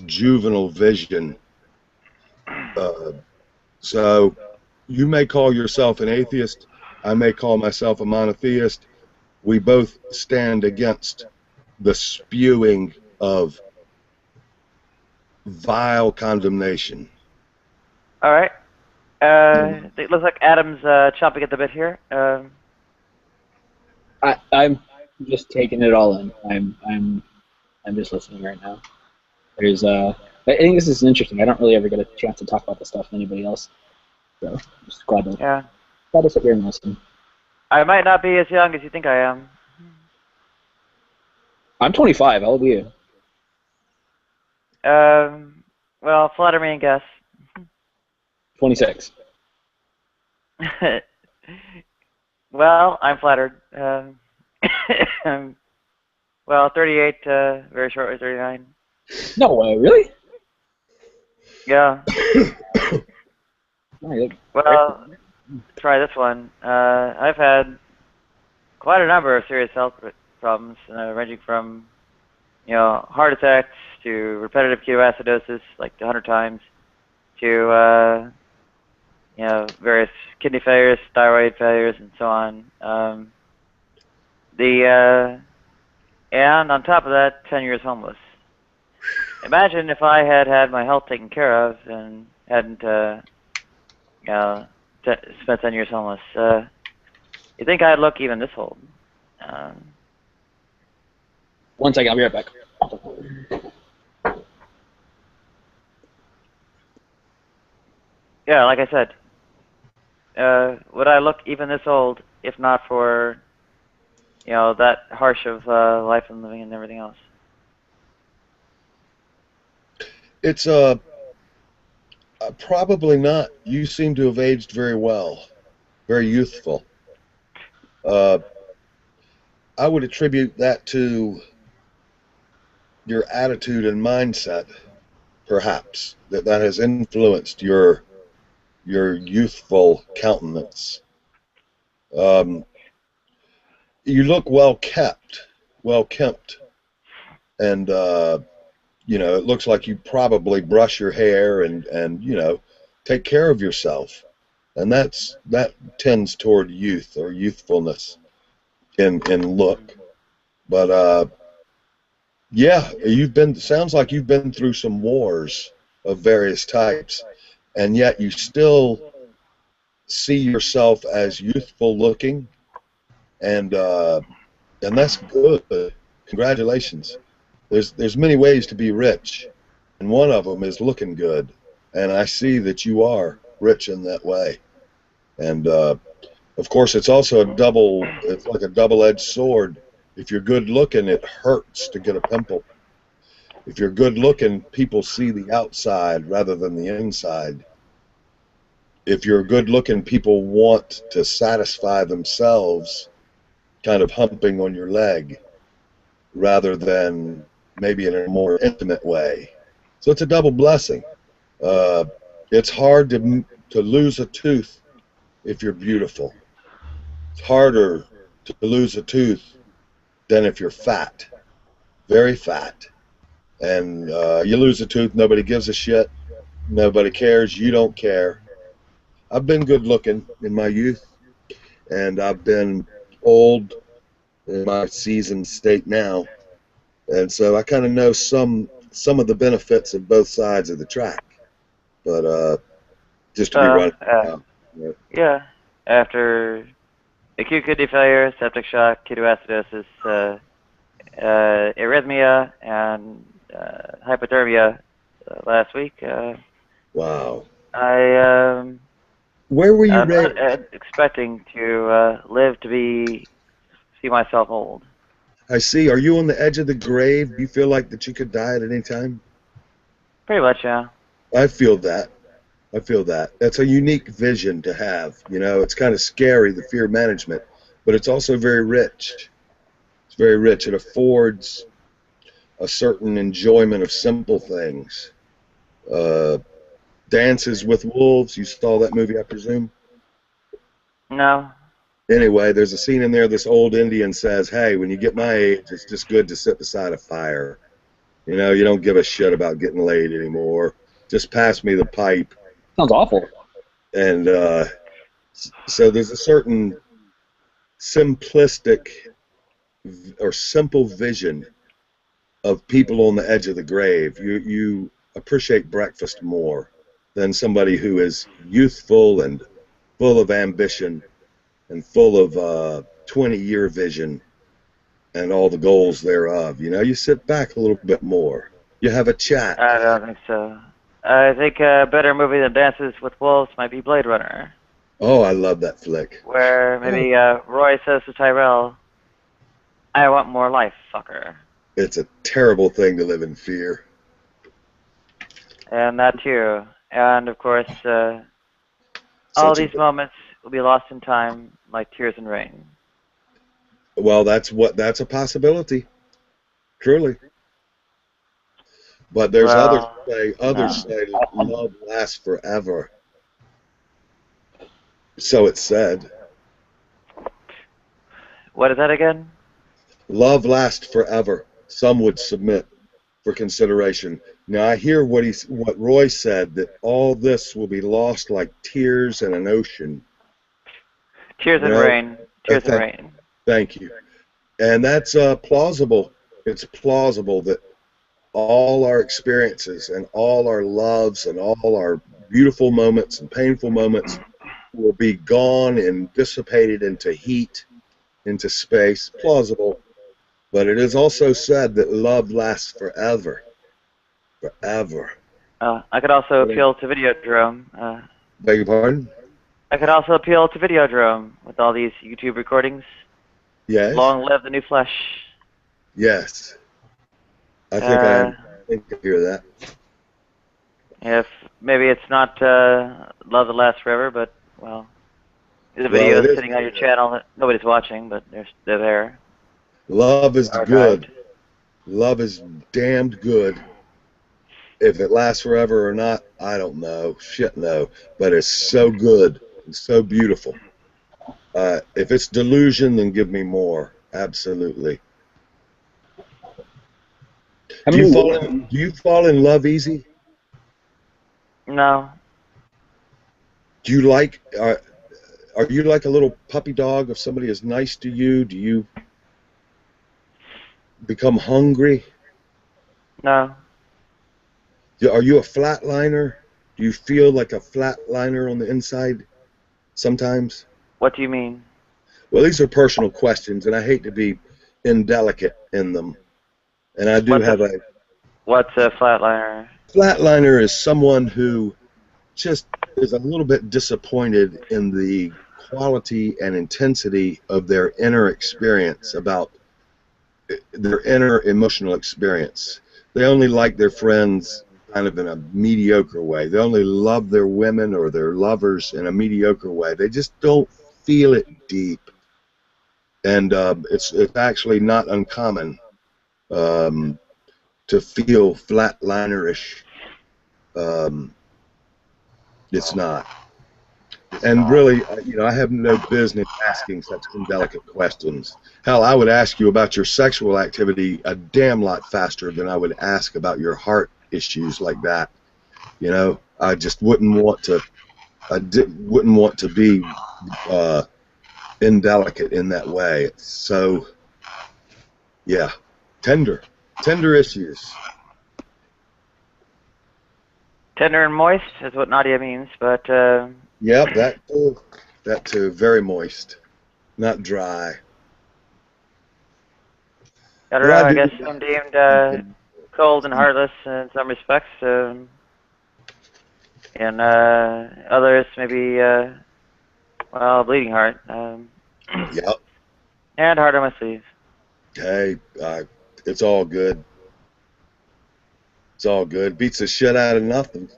juvenile vision. So you may call yourself an atheist. I may call myself a monotheist. We both stand against the spewing of vile condemnation. All right. It looks like Adam's chomping at the bit here. I'm just taking it all in. I'm just listening right now. I think this is interesting. I don't really ever get a chance to talk about this stuff with anybody else, so I'm just glad to sit here and listen. I might not be as young as you think I am. I'm 25. How old are you? Well, flatter me and guess. 26. Well, I'm flattered. Well, 38, very shortly 39. No way, really? Yeah. Well, try this one. I've had quite a number of serious health problems, ranging from, heart attacks to repetitive ketoacidosis, like 100 times, to, various kidney failures, thyroid failures, and so on. And on top of that, 10 years homeless. Imagine if I had had my health taken care of and hadn't, spent 10 years homeless. You think I'd look even this old? One second, I'll be right back. Yeah, like I said, would I look even this old if not for, that harsh of life and living and everything else? It's probably not. You seem to have aged very well, very youthful. I would attribute that to your attitude and mindset, perhaps, that has influenced your youthful countenance. You look well kempt, and it looks like you probably brush your hair and take care of yourself, and that tends toward youth or youthfulness in look. But yeah, sounds like you've been through some wars of various types, and yet you still see yourself as youthful looking, and that's good. Congratulations. There's many ways to be rich, and one of them is looking good, and I see that you are rich in that way. And of course, it's also it's like a double-edged sword. If you're good looking, it hurts to get a pimple. If you're good looking, people see the outside rather than the inside. If you're good looking, people want to satisfy themselves kind of humping on your leg rather than maybe in a more intimate way. So it's a double blessing. It's hard to lose a tooth if you're beautiful. It's harder to lose a tooth than if you're fat, very fat. And you lose a tooth, nobody gives a shit, nobody cares, you don't care. I've been good looking in my youth, and I've been old in my seasoned state now, and so I kind of know some of the benefits of both sides of the track. But just to be running. Yeah, after acute kidney failure, septic shock, ketoacidosis, arrhythmia, and hypothermia last week. Wow. Where were you I'm raised? not expecting to live to see myself old. I see. Are you on the edge of the grave? Do you feel like that you could die at any time? Pretty much, yeah. I feel that. That's a unique vision to have. It's kind of scary, the fear management, but it's also very rich. It's very rich. It affords a certain enjoyment of simple things. Dances with Wolves. You saw that movie, I presume? No. Anyway, there's a scene in there. This old Indian says, "Hey, when you get my age, it's just good to sit beside a fire. You don't give a shit about getting laid anymore. Just pass me the pipe." Sounds awful. And so there's a certain simplistic or simple vision of people on the edge of the grave. You appreciate breakfast more than somebody who is youthful and full of ambition and full of 20-year vision and all the goals thereof. You sit back a little bit more. You have a chat. I don't think so. I think a better movie than Dances with Wolves might be Blade Runner. Oh, I love that flick. Where maybe Roy says to Tyrell, "I want more life, fucker." It's a terrible thing to live in fear. And that too. And of course, all these moments will be lost in time like tears in rain. Well, that's a possibility. Truly. But there's others say love lasts forever. So it's said. What is that again? Love lasts forever. Some would submit for consideration. Now I hear what Roy said, that all this will be lost like tears in an ocean. Tears You and know, rain. Tears and rain. Thank you. And that's plausible. It's plausible that all our experiences and all our loves and all our beautiful moments and painful moments will be gone and dissipated into heat, into space. Plausible. But it is also said that love lasts forever. Forever. I could also appeal to Videodrome. Beg your pardon? I could also appeal to Videodrome with all these YouTube recordings. Yes. Long live the new flesh. Yes. I think I hear that. If maybe it's not Love That Lasts Forever, but well, the Well, videos it is. sitting on your channel that nobody's watching, but they're there. Love is Archived. good. Love is damned good. If it lasts forever or not, I don't know. Shit, no. But it's so good. It's so beautiful. If it's delusion, then give me more. Absolutely. Do you fall in love easy? No. Do you like? Are you like a little puppy dog? If somebody is nice to you, do you become hungry? No. Are you a flatliner? Do you feel like a flatliner on the inside sometimes? What do you mean? Well, these are personal questions, and I hate to be indelicate in them. And I do have a... What's a flatliner? Flatliner is someone who just is a little bit disappointed in the quality and intensity of their inner experience, about their inner emotional experience. They only like their friends kind of in a mediocre way. They only love their women or their lovers in a mediocre way. They just don't feel it deep. And it's actually not uncommon to feel flatlinerish. It's not. And really, I have no business asking such indelicate questions. Hell, I would ask you about your sexual activity a damn lot faster than I would ask about your heart issues like that. I just wouldn't want to. Wouldn't want to be indelicate in that way. It's so, yeah, tender issues. Tender and moist is what Nadia means, but Yep, that too, very moist, not dry. I don't know, I guess some deemed cold and heartless in some respects, and others maybe, well, bleeding heart. Yep. And heart on my sleeve. Hey, it's all good. It's all good. Beats the shit out of nothing.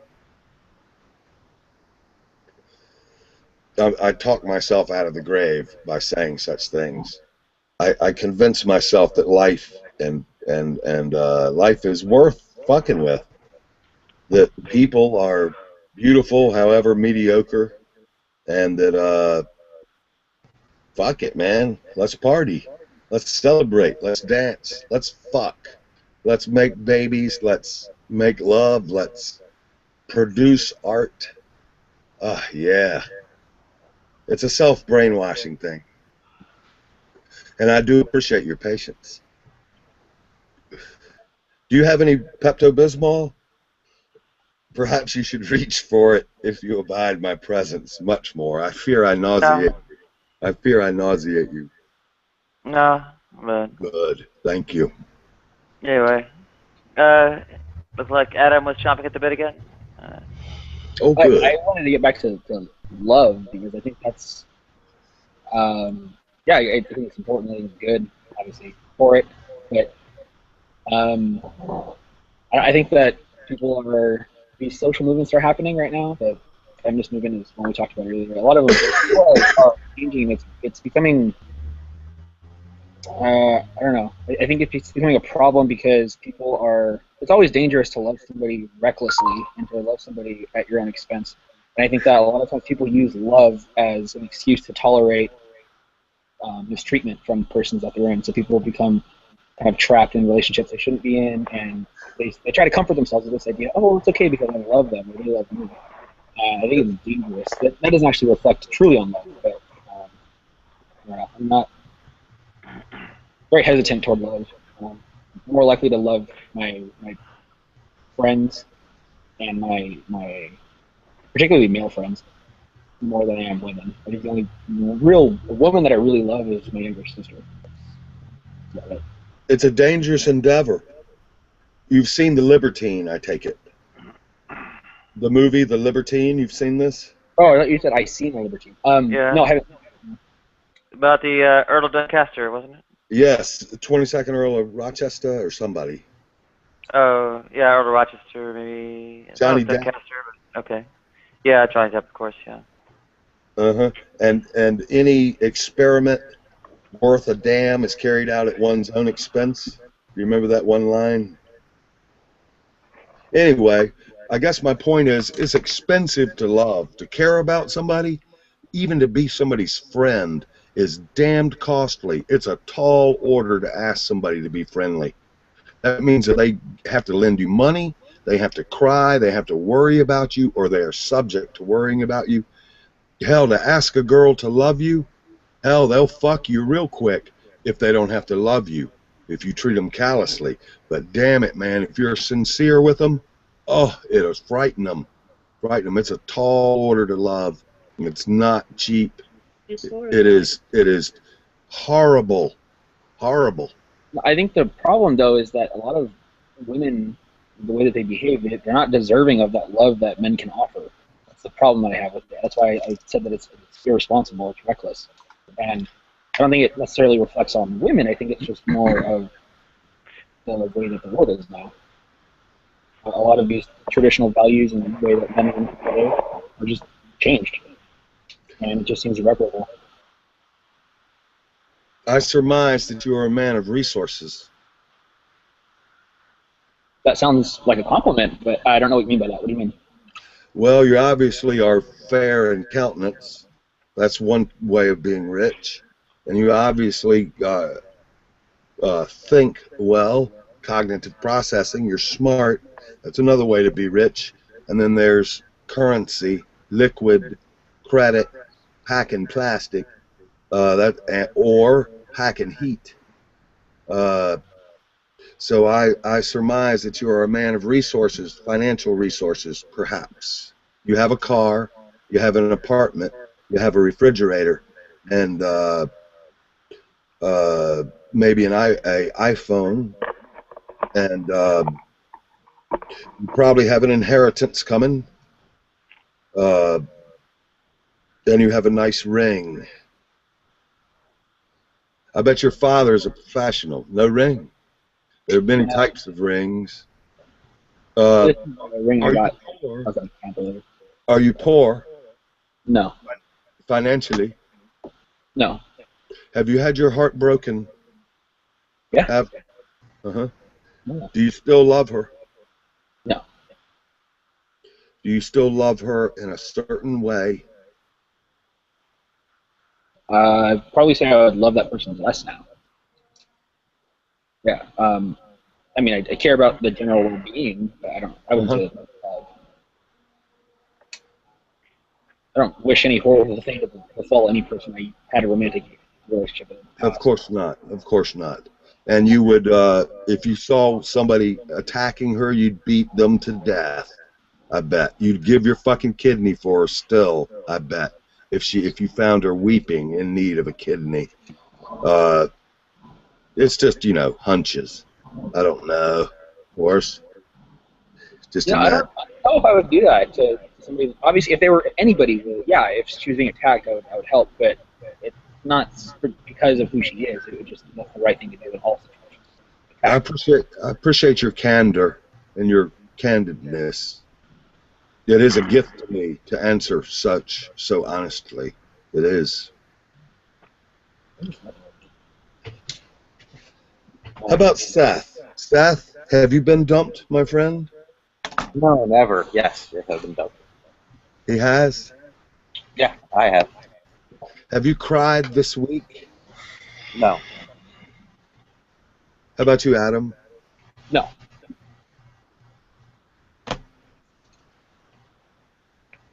I talk myself out of the grave by saying such things. I convince myself that life and life is worth fucking with. That people are beautiful, however mediocre, and that fuck it, man. Let's party. Let's celebrate. Let's dance. Let's fuck. Let's make babies. Let's make love. Let's produce art. Yeah. It's a self-brainwashing thing. And I do appreciate your patience. Do you have any Pepto-Bismol? Perhaps you should reach for it if you abide my presence much more. I fear I nauseate you. I fear I nauseate you. No, but... Good. Thank you. Anyway. Looks like Adam was chomping at the bit again. Oh, good. I wanted to get back to love, because I think that's, yeah, I think it's important and good, obviously, for it. But I think that these social movements are happening right now. The feminist movement is one we talked about earlier. A lot of them are changing. It's becoming, I don't know. I think it's becoming a problem because people are. It's always dangerous to love somebody recklessly and to love somebody at your own expense. And I think that a lot of times people use love as an excuse to tolerate mistreatment from persons that they're in. So people become kind of trapped in relationships they shouldn't be in, and they try to comfort themselves with this idea, oh, it's okay because I love them, or they love me. I think it's dangerous. That doesn't actually reflect truly on love, but I'm not very hesitant toward love. More likely to love my friends and my particularly male friends more than I am women. I think the only real woman that I really love is my younger sister. It's a dangerous endeavor. You've seen The Libertine, I take it. The movie The Libertine, you've seen this? Oh, I thought you said I seen The Libertine. Yeah. No, I haven't. About the Earl of Doncaster, wasn't it? Yes, the 22nd Earl of Rochester or somebody. Oh, yeah, Earl of Rochester, maybe. Johnny Depp. Doncaster, but okay. Yeah, Johnny Depp, of course, yeah. Uh-huh. And any experiment worth a damn is carried out at one's own expense. Do you remember that one line? Anyway, I guess my point is, it's expensive to love. To care about somebody, even to be somebody's friend, is damned costly. It's a tall order to ask somebody to be friendly. That means that they have to lend you money, they have to cry, they have to worry about you, or they are subject to worrying about you. Hell, to ask a girl to love you, hell, they'll fuck you real quick if they don't have to love you, if you treat them callously. But damn it, man, if you're sincere with them, oh, it'll frighten them. Frighten them. It's a tall order to love. It's not cheap. It is horrible. Horrible. I think the problem, though, is that a lot of women, the way that they behave, they're not deserving of that love that men can offer. That's the problem that I have with it. That's why I said that it's irresponsible, it's reckless. And I don't think it necessarily reflects on women. I think it's just more of the way that the world is now. A lot of these traditional values and the way that men and women behave are just changed. And it just seems irreparable. I surmise that you are a man of resources. That sounds like a compliment, but I don't know what you mean by that. What do you mean? Well, you obviously are fair in countenance. That's one way of being rich. And you obviously think well, cognitive processing, you're smart. That's another way to be rich. And then there's currency, liquid, credit, packing plastic, or packing heat. So I surmise that you are a man of resources, financial resources, perhaps. You have a car, you have an apartment, you have a refrigerator, and maybe an iPhone, and you probably have an inheritance coming. Then you have a nice ring. I bet your father is a professional. No ring. There are many types of rings. Are you poor? No. Financially? No. Have you had your heart broken? Yeah. Uh-huh. No. Do you still love her? No. Do you still love her in a certain way? I'd probably say I would love that person less now. Yeah. I mean, I care about the general well-being, but I wouldn't say that. I don't wish any horrible thing to befall any person I had a romantic relationship with. Of course not. Of course not. And you would, if you saw somebody attacking her, you'd beat them to death. I bet. You'd give your fucking kidney for her still, I bet. If you found her weeping in need of a kidney. It's just, hunches. I don't know. Of course. Just I don't know if I would do that to somebody. Obviously, if they were anybody, if she was being attacked, I would help. But it's not because of who she is. It would just be the right thing to do in all situations. I appreciate your candor and your candidness. It is a gift to me to answer so honestly. It is. How about Seth? Seth, have you been dumped, my friend? No, never. Yes, I've been dumped. He has? Yeah, I have. Have you cried this week? No. How about you, Adam? No.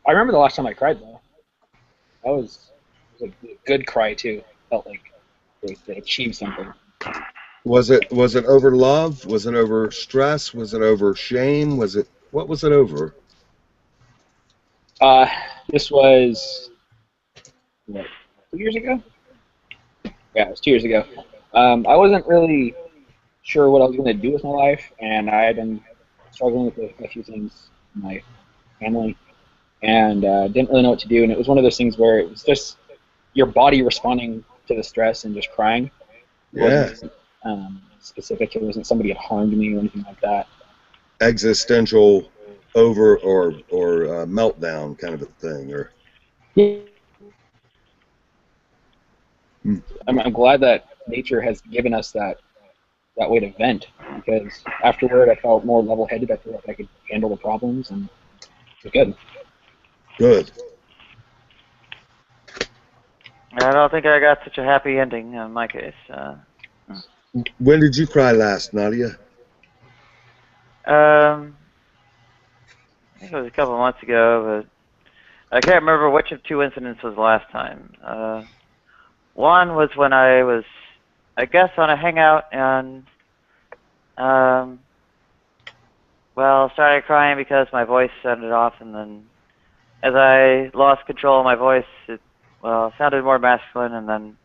I remember the last time I cried, though. That was a good cry, too. Felt like they achieved something. Was it over love? Was it over stress? Was it over shame? What was it over? This was, what, 2 years ago? Yeah, it was 2 years ago. I wasn't really sure what I was going to do with my life, and I had been struggling with a few things in my family, and didn't really know what to do. And it was one of those things where it was just your body responding to the stress and just crying. It wasn't specific. It wasn't somebody had harmed me or anything like that. Existential over or meltdown kind of a thing, or. I'm glad that nature has given us that way to vent, because afterward I felt more level-headed. I felt like I could handle the problems, and it was good. Good. I don't think I got such a happy ending in my case. When did you cry last, Nadia? I think it was a couple of months ago, but I can't remember which of two incidents was the last time. One was when I was, I guess, on a hangout and, started crying because my voice sounded off, and then as I lost control of my voice, it sounded more masculine, and then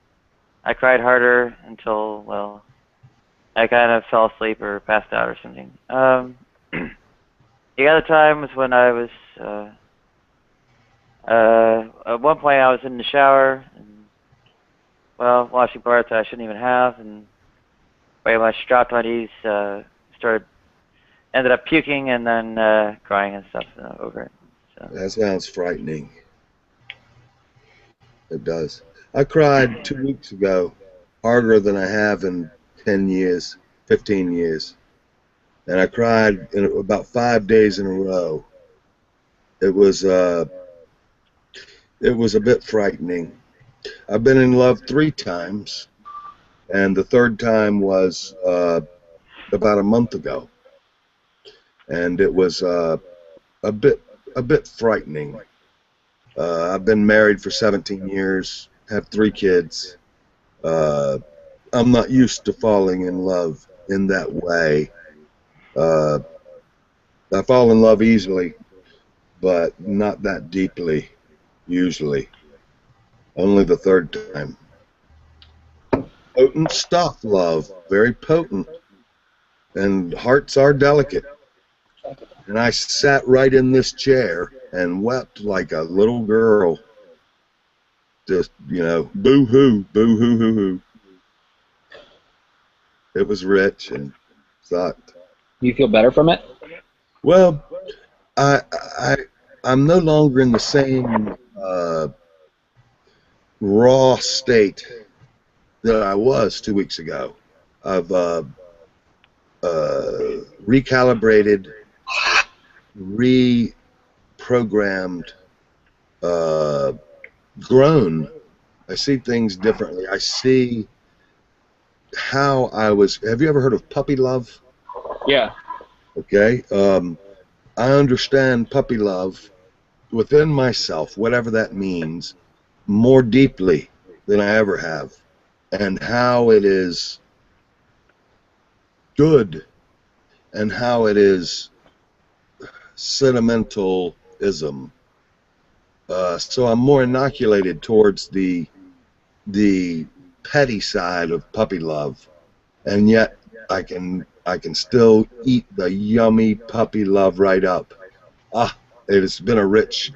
I cried harder until, I kind of fell asleep or passed out or something. The other time was when I was, at one point I was in the shower, and, washing parts I shouldn't even have, and pretty much dropped my knees, ended up puking and then crying and stuff over it. So. That sounds frightening. It does. I cried 2 weeks ago, harder than I have in 10 years, 15 years. And I cried in about 5 days in a row. It was a bit frightening. I've been in love 3 times, and the third time was about a month ago, and it was a bit frightening. I've been married for 17 years, have 3 kids. I'm not used to falling in love in that way. I fall in love easily, but not that deeply, usually. Only the third time. Potent stuff, love. Very potent. And hearts are delicate. And I sat right in this chair and wept like a little girl. Just, boo-hoo, boo-hoo-hoo-hoo. It was rich and sucked. You feel better from it? Well, I'm no longer in the same raw state that I was 2 weeks ago. I've recalibrated, reprogrammed, grown. I see things differently. I see how I was. Have you ever heard of puppy love? Yeah. Okay. I understand puppy love within myself, whatever that means, more deeply than I ever have, and how it is good and how it is sentimentalism. So I'm more inoculated towards the petty side of puppy love, and yet I can still eat the yummy puppy love right up. It's been a rich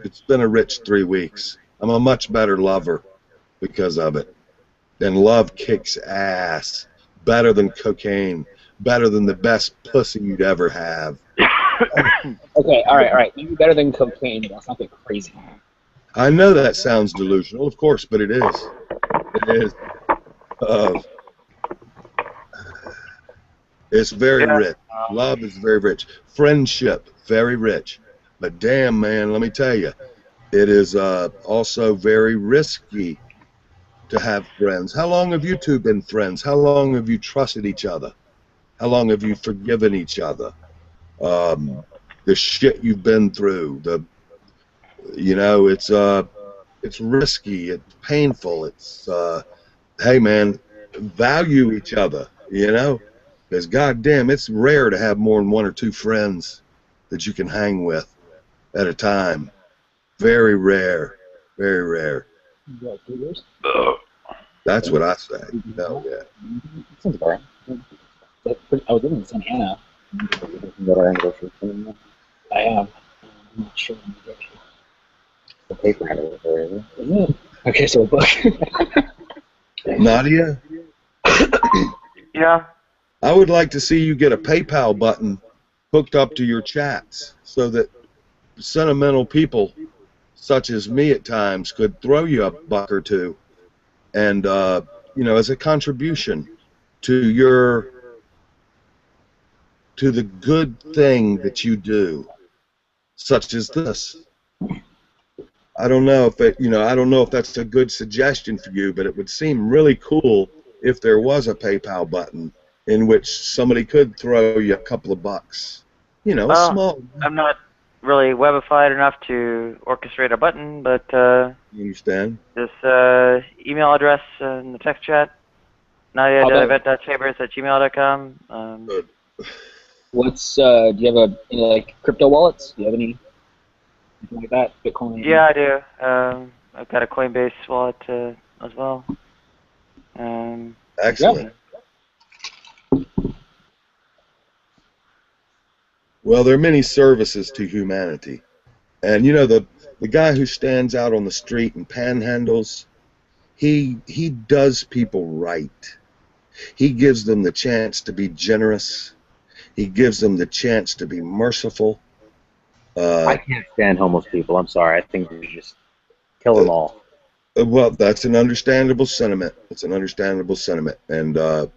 3 weeks. I'm a much better lover because of it. And love kicks ass. Better than cocaine. Better than the best pussy you'd ever have. Okay, all right. Maybe better than cocaine, but that's not that crazy. I know that sounds delusional, of course, but it is. It is. It's very rich. Love is very rich. Friendship, very rich. But damn, man, let me tell you, It is also very risky to have friends. How long have you two been friends? How long have you trusted each other? How long have you forgiven each other? The shit you've been through, it's risky, it's painful, hey man, value each other, because goddamn, it's rare to have more than one or two friends that you can hang with at a time. Very rare, very rare. That's what I say. Hell yeah. Sounds about right. I was living in Santa Ana. I am. I'm not sure. The paper had it there, isn't it? Okay, so a book. Nadia? Yeah. I would like to see you get a PayPal button hooked up to your chats so that sentimental people such as me at times could throw you a buck or two and as a contribution to the good thing that you do, such as this. I don't know if that's a good suggestion for you, but it would seem really cool if there was a PayPal button in which somebody could throw you a couple of bucks. Well, small. I'm not really webified enough to orchestrate a button, but You understand? this email address in the text chat, nadia.event.chambers@gmail.com. Good. What's do you have any like crypto wallets? Do you have anything like that? Bitcoin? Yeah, I do. I've got a Coinbase wallet as well. Excellent. Well, there are many services to humanity. And the guy who stands out on the street and panhandles, he does people right. He gives them the chance to be generous. He gives them the chance to be merciful. I can't stand homeless people. I'm sorry. I think we should just kill them all. Well, that's an understandable sentiment. It's an understandable sentiment, and I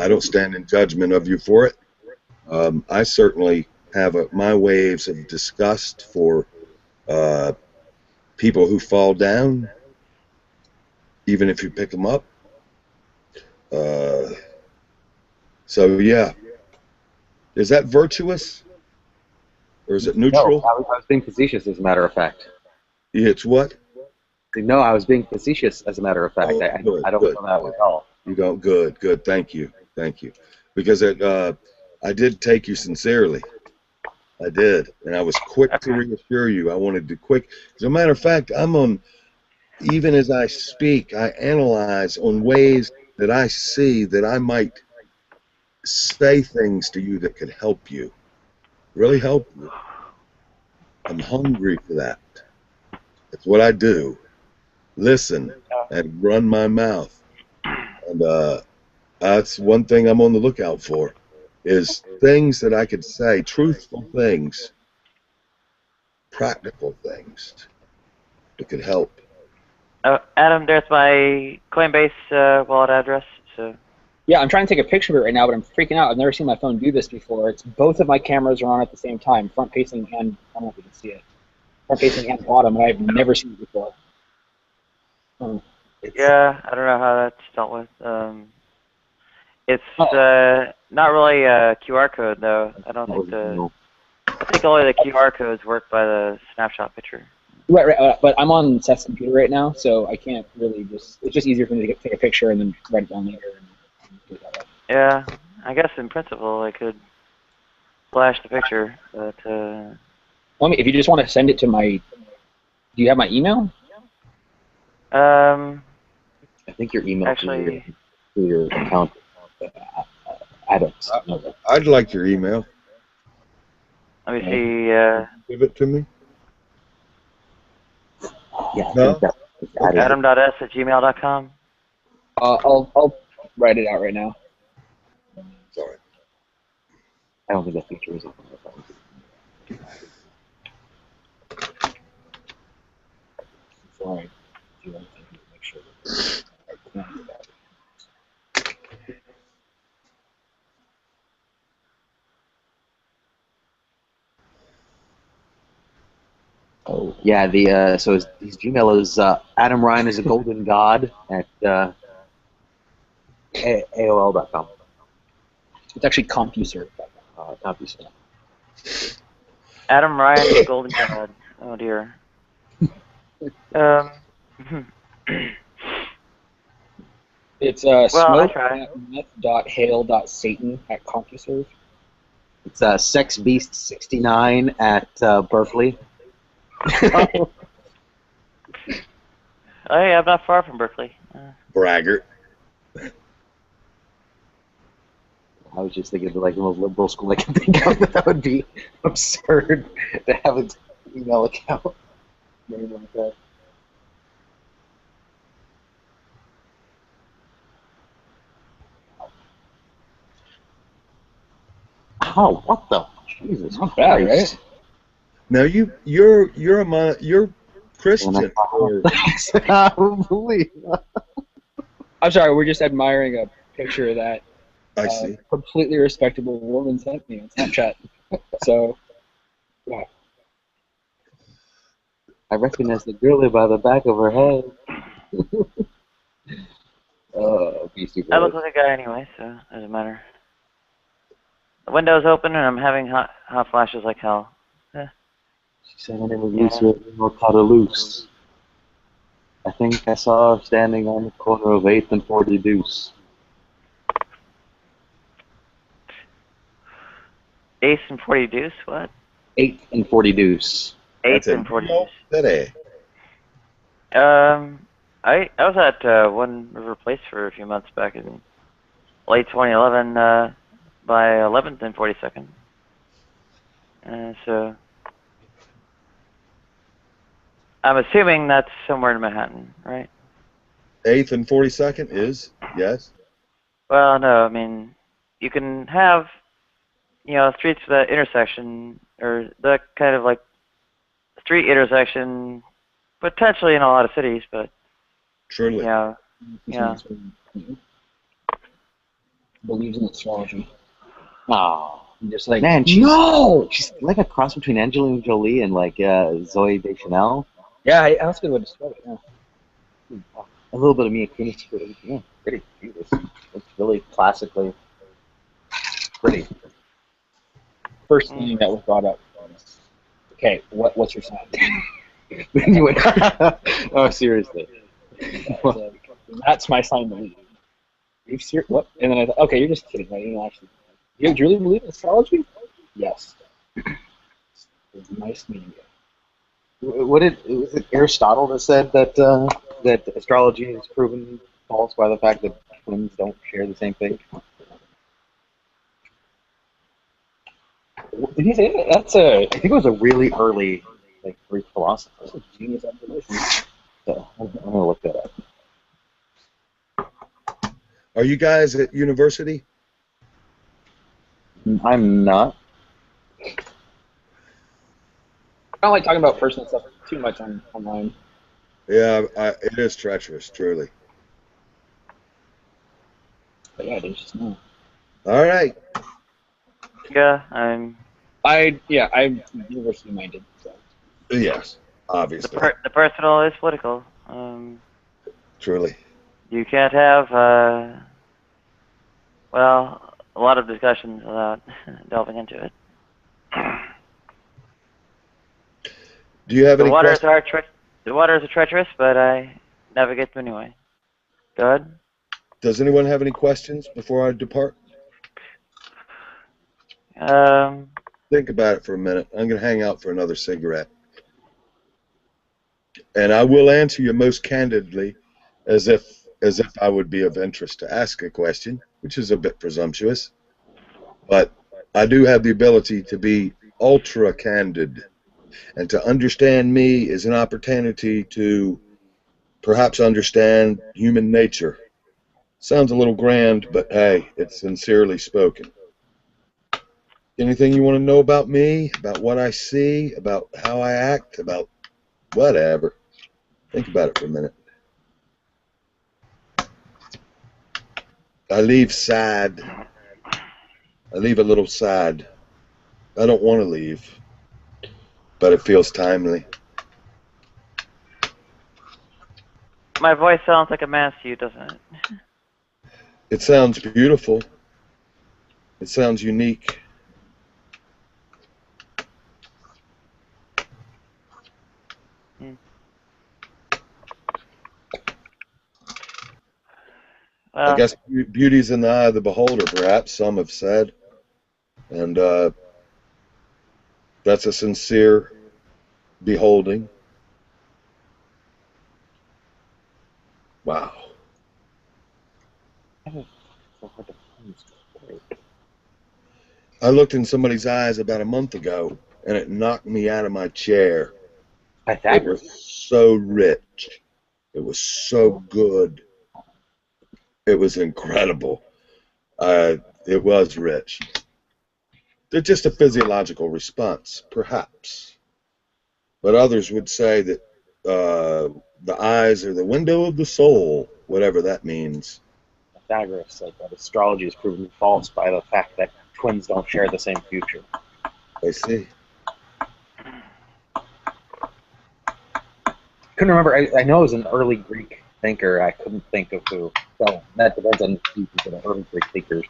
don't stand in judgment of you for it. I certainly have my waves of disgust for people who fall down, even if you pick them up. So yeah, is that virtuous, or is it neutral? No, I was being facetious, as a matter of fact. It's what? No, I was being facetious, as a matter of fact. Oh, I good, don't good. feel that way at all. You don't. Good. Thank you. Because I did take you sincerely. I did, and I was quick to reassure you. I wanted to quick. As a matter of fact, even as I speak, I analyze on ways that I see that I might say things to you that could help you, really help you. I'm hungry for that. That's what I do. Listen and run my mouth. And that's one thing I'm on the lookout for, is things that I could say, truthful things, practical things that could help. Adam, there's my Coinbase wallet address. So. Yeah, I'm trying to take a picture of it right now, but I'm freaking out. I've never seen my phone do this before. It's both of my cameras are on at the same time, front facing and I don't know if you can see it, front facing and bottom, and I've never seen it before. Yeah, I don't know how that's dealt with. It's not really a QR code though. I don't think I think only the QR codes work by the snapshot picture. Right, but I'm on Seth's computer right now, so I can't really just. It's just easier for me to take a picture and then write it down later. And do it that way. Yeah, I guess in principle I could flash the picture, but. Well, if you just want to send it to my. Do you have my email? I think your email actually to your account. I don't know that. I'd like your email. Let me see. Give it to me. Yeah. No? Adam.s@gmail.com. I'll write it out right now. Sorry. I don't think that feature is. Sorry. Do anything to make sure that I can't do that. Oh. Yeah, the so his Gmail is Adam Ryan is a golden god at AOL.com. It's actually CompuServe. CompuServe. Adam Ryan is a golden god. Oh dear. It's Well, I smoke.meth.hail.satan at CompuServe. It's SexBeast69 at Berkeley. Oh yeah, I'm not far from Berkeley. Braggart. I was just thinking of like the most liberal school I can think of, but that would be absurd to have an email account. Name like that. Oh, what the Jesus! Not bad, Christ. right? Now you're Christian. I'm sorry, we're just admiring a picture of that I see. completely respectable woman sent me on Snapchat. So, yeah. I recognize the girlie by the back of her head. Beastie I look Boys. like a guy anyway, so it doesn't matter. The window's open and I'm having hot flashes like hell. She said her name was Lucia Loose. I think I saw her standing on the corner of 8th and 40 Deuce. 8th and 40 Deuce? What? 8th and 40 Deuce. 8th and 40 Deuce. Today. I was at One River Place for a few months back in late 2011 by 11th and 42nd. So I'm assuming that's somewhere in Manhattan, right? 8th and 42nd is, yes. Well, no, I mean, you can have, streets with that intersection, or that kind of like street intersection, potentially in a lot of cities, but Truly. yeah. Believes in astrology. Oh, just like, man, she's, no! She's like a cross between Angelina Jolie and like Zoe Deschanel. Yeah, that's a good way to describe it, yeah. A little bit of Mia Kunis. Yeah, pretty. It's really classically pretty. First thing that was brought up was, okay, what's your sign? Anyway, oh, seriously. That's my sign to leave. You serious? What? And then I thought, okay, you're just kidding, right? You don't actually. You really believe in astrology? Yes. It's nice meeting you. Was it Aristotle that said that that astrology is proven false by the fact that twins don't share the same thing? Did he say that? I think it was a really early like Greek philosopher. That's a genius observation. So I'm gonna look that up. Are you guys at university? I'm not. I don't like talking about personal stuff too much online. Yeah, it is treacherous, truly. But yeah, there's just no. All right. Yeah, I'm university minded. So. Yes, obviously. The personal is political. Truly. You can't have, a lot of discussions without delving into it. Do you have any questions? The waters are treacherous, but I navigate them anyway. Go ahead. Does anyone have any questions before I depart? Think about it for a minute. I'm going to hang out for another cigarette. And I will answer you most candidly as if I would be of interest to ask a question, which is a bit presumptuous. But I do have the ability to be ultra candid. And to understand me is an opportunity to perhaps understand human nature. Sounds a little grand, but hey, it's sincerely spoken. Anything you want to know about me, about what I see, about how I act, about whatever? Think about it for a minute. I leave sad. I leave a little sad. I don't want to leave, but it feels timely. my voice sounds like a man's to you, doesn't it? It sounds beautiful. It sounds unique. I guess beauty's in the eye of the beholder, perhaps, some have said. And that's a sincere beholding. Wow. I looked in somebody's eyes about a month ago, and it knocked me out of my chair. It was so rich. It was so good. It was incredible. It was rich. They're just a physiological response, perhaps. But others would say that the eyes are the window of the soul, whatever that means. Pythagoras said that astrology is proven false by the fact that twins don't share the same future. I see. Couldn't remember. I know it was an early Greek thinker. I couldn't think of who. So that depends on who you consider early Greek thinkers.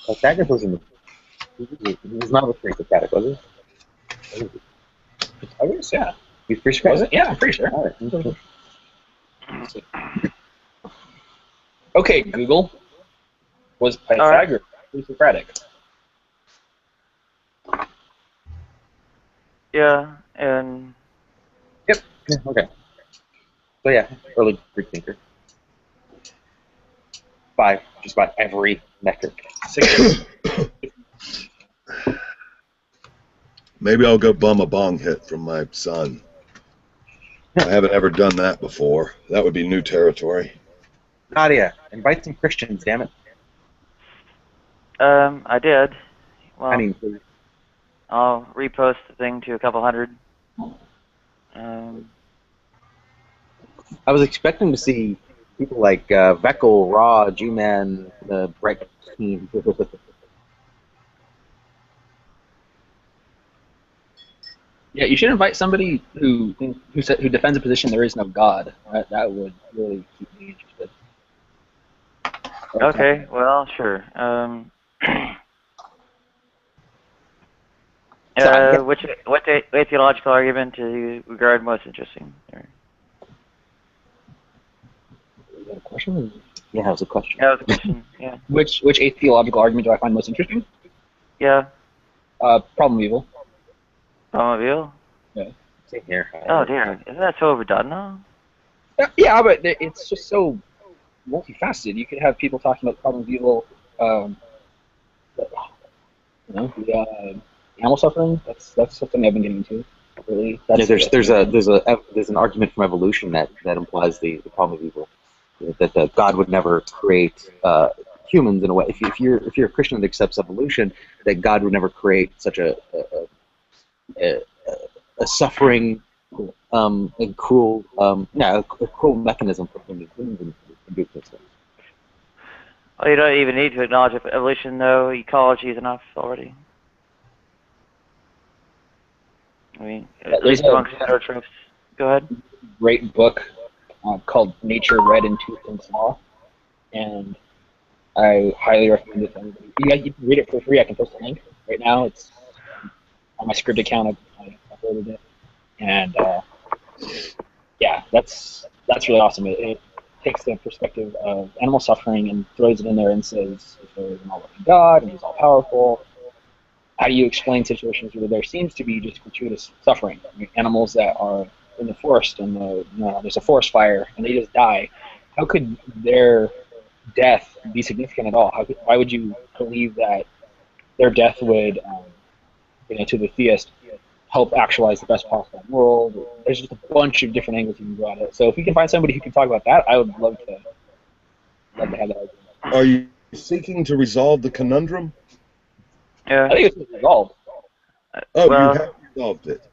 Pythagoras was he was not a pretty pathetic, was he? Pythagoras, yeah. He's pretty sure. Was it? Yeah, I'm pretty sure. All right. Okay, Google. Was Pythagoras Socratic? Yeah, and... Yep. Yeah, okay. So yeah, early Greek thinker. By just about every metric. Maybe I'll go bum a bong hit from my son. I haven't ever done that before. That would be new territory. Nadia, invite some Christians, damn it. I did. Well, I mean, please. I'll repost the thing to a couple hundred. I was expecting to see people like Veckel, Raw, G-Man, the Bright Team. Yeah, you should invite somebody who defends a position there is no God. That would really keep me interested. Okay, well, sure. What theological argument do you regard most interesting? Is that a question? Yeah, that was a question. That was a question, yeah. Which theological argument do I find most interesting? Yeah. Problem of evil. Problem of evil? Yeah. Same here. Oh dear, isn't that so overdone now? Yeah, but it's just so multifaceted. You could have people talking about problem of evil, animal suffering. That's something I've been getting into. Really, there's an argument from evolution that implies the problem of evil, that God would never create humans in a way. If you're a Christian that accepts evolution, that God would never create such a suffering and cruel a cruel mechanism for humans to do this. Well, you don't even need to acknowledge evolution, though. Ecology is enough already. I mean, at least amongst heterotrophs. Go ahead. Great book called Nature, Read in Tooth and Claw, and I highly recommend it to anybody. You can read it for free. I can post a link right now. It's on my script account. I uploaded it, and yeah, that's really awesome. It takes the perspective of animal suffering and throws it in there and says, if there is an all-loving God and He's all-powerful, how do you explain situations where there seems to be just gratuitous suffering? I mean, animals that are in the forest and there's a forest fire and they just die. How could their death be significant at all? Why would you believe that their death would, to the theist, help actualize the best possible world? There's just a bunch of different angles you can go at it. So if you can find somebody who can talk about that, I would love to have that argument. Are you seeking to resolve the conundrum? Yeah. I think it's resolved. Oh, well, you have resolved it.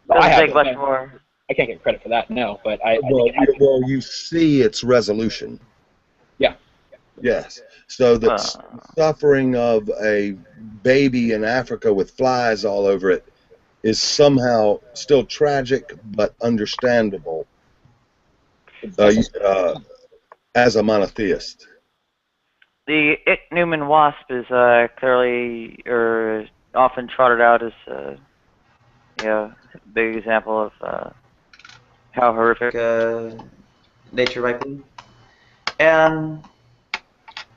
Doesn't take much more. I can't get credit for that, no. But you see its resolution. Yeah. Yes. So the suffering of a baby in Africa with flies all over it is somehow still tragic but understandable. as a monotheist? The Ichneumon wasp is clearly or often trotted out as a big example of how horrific nature might be. And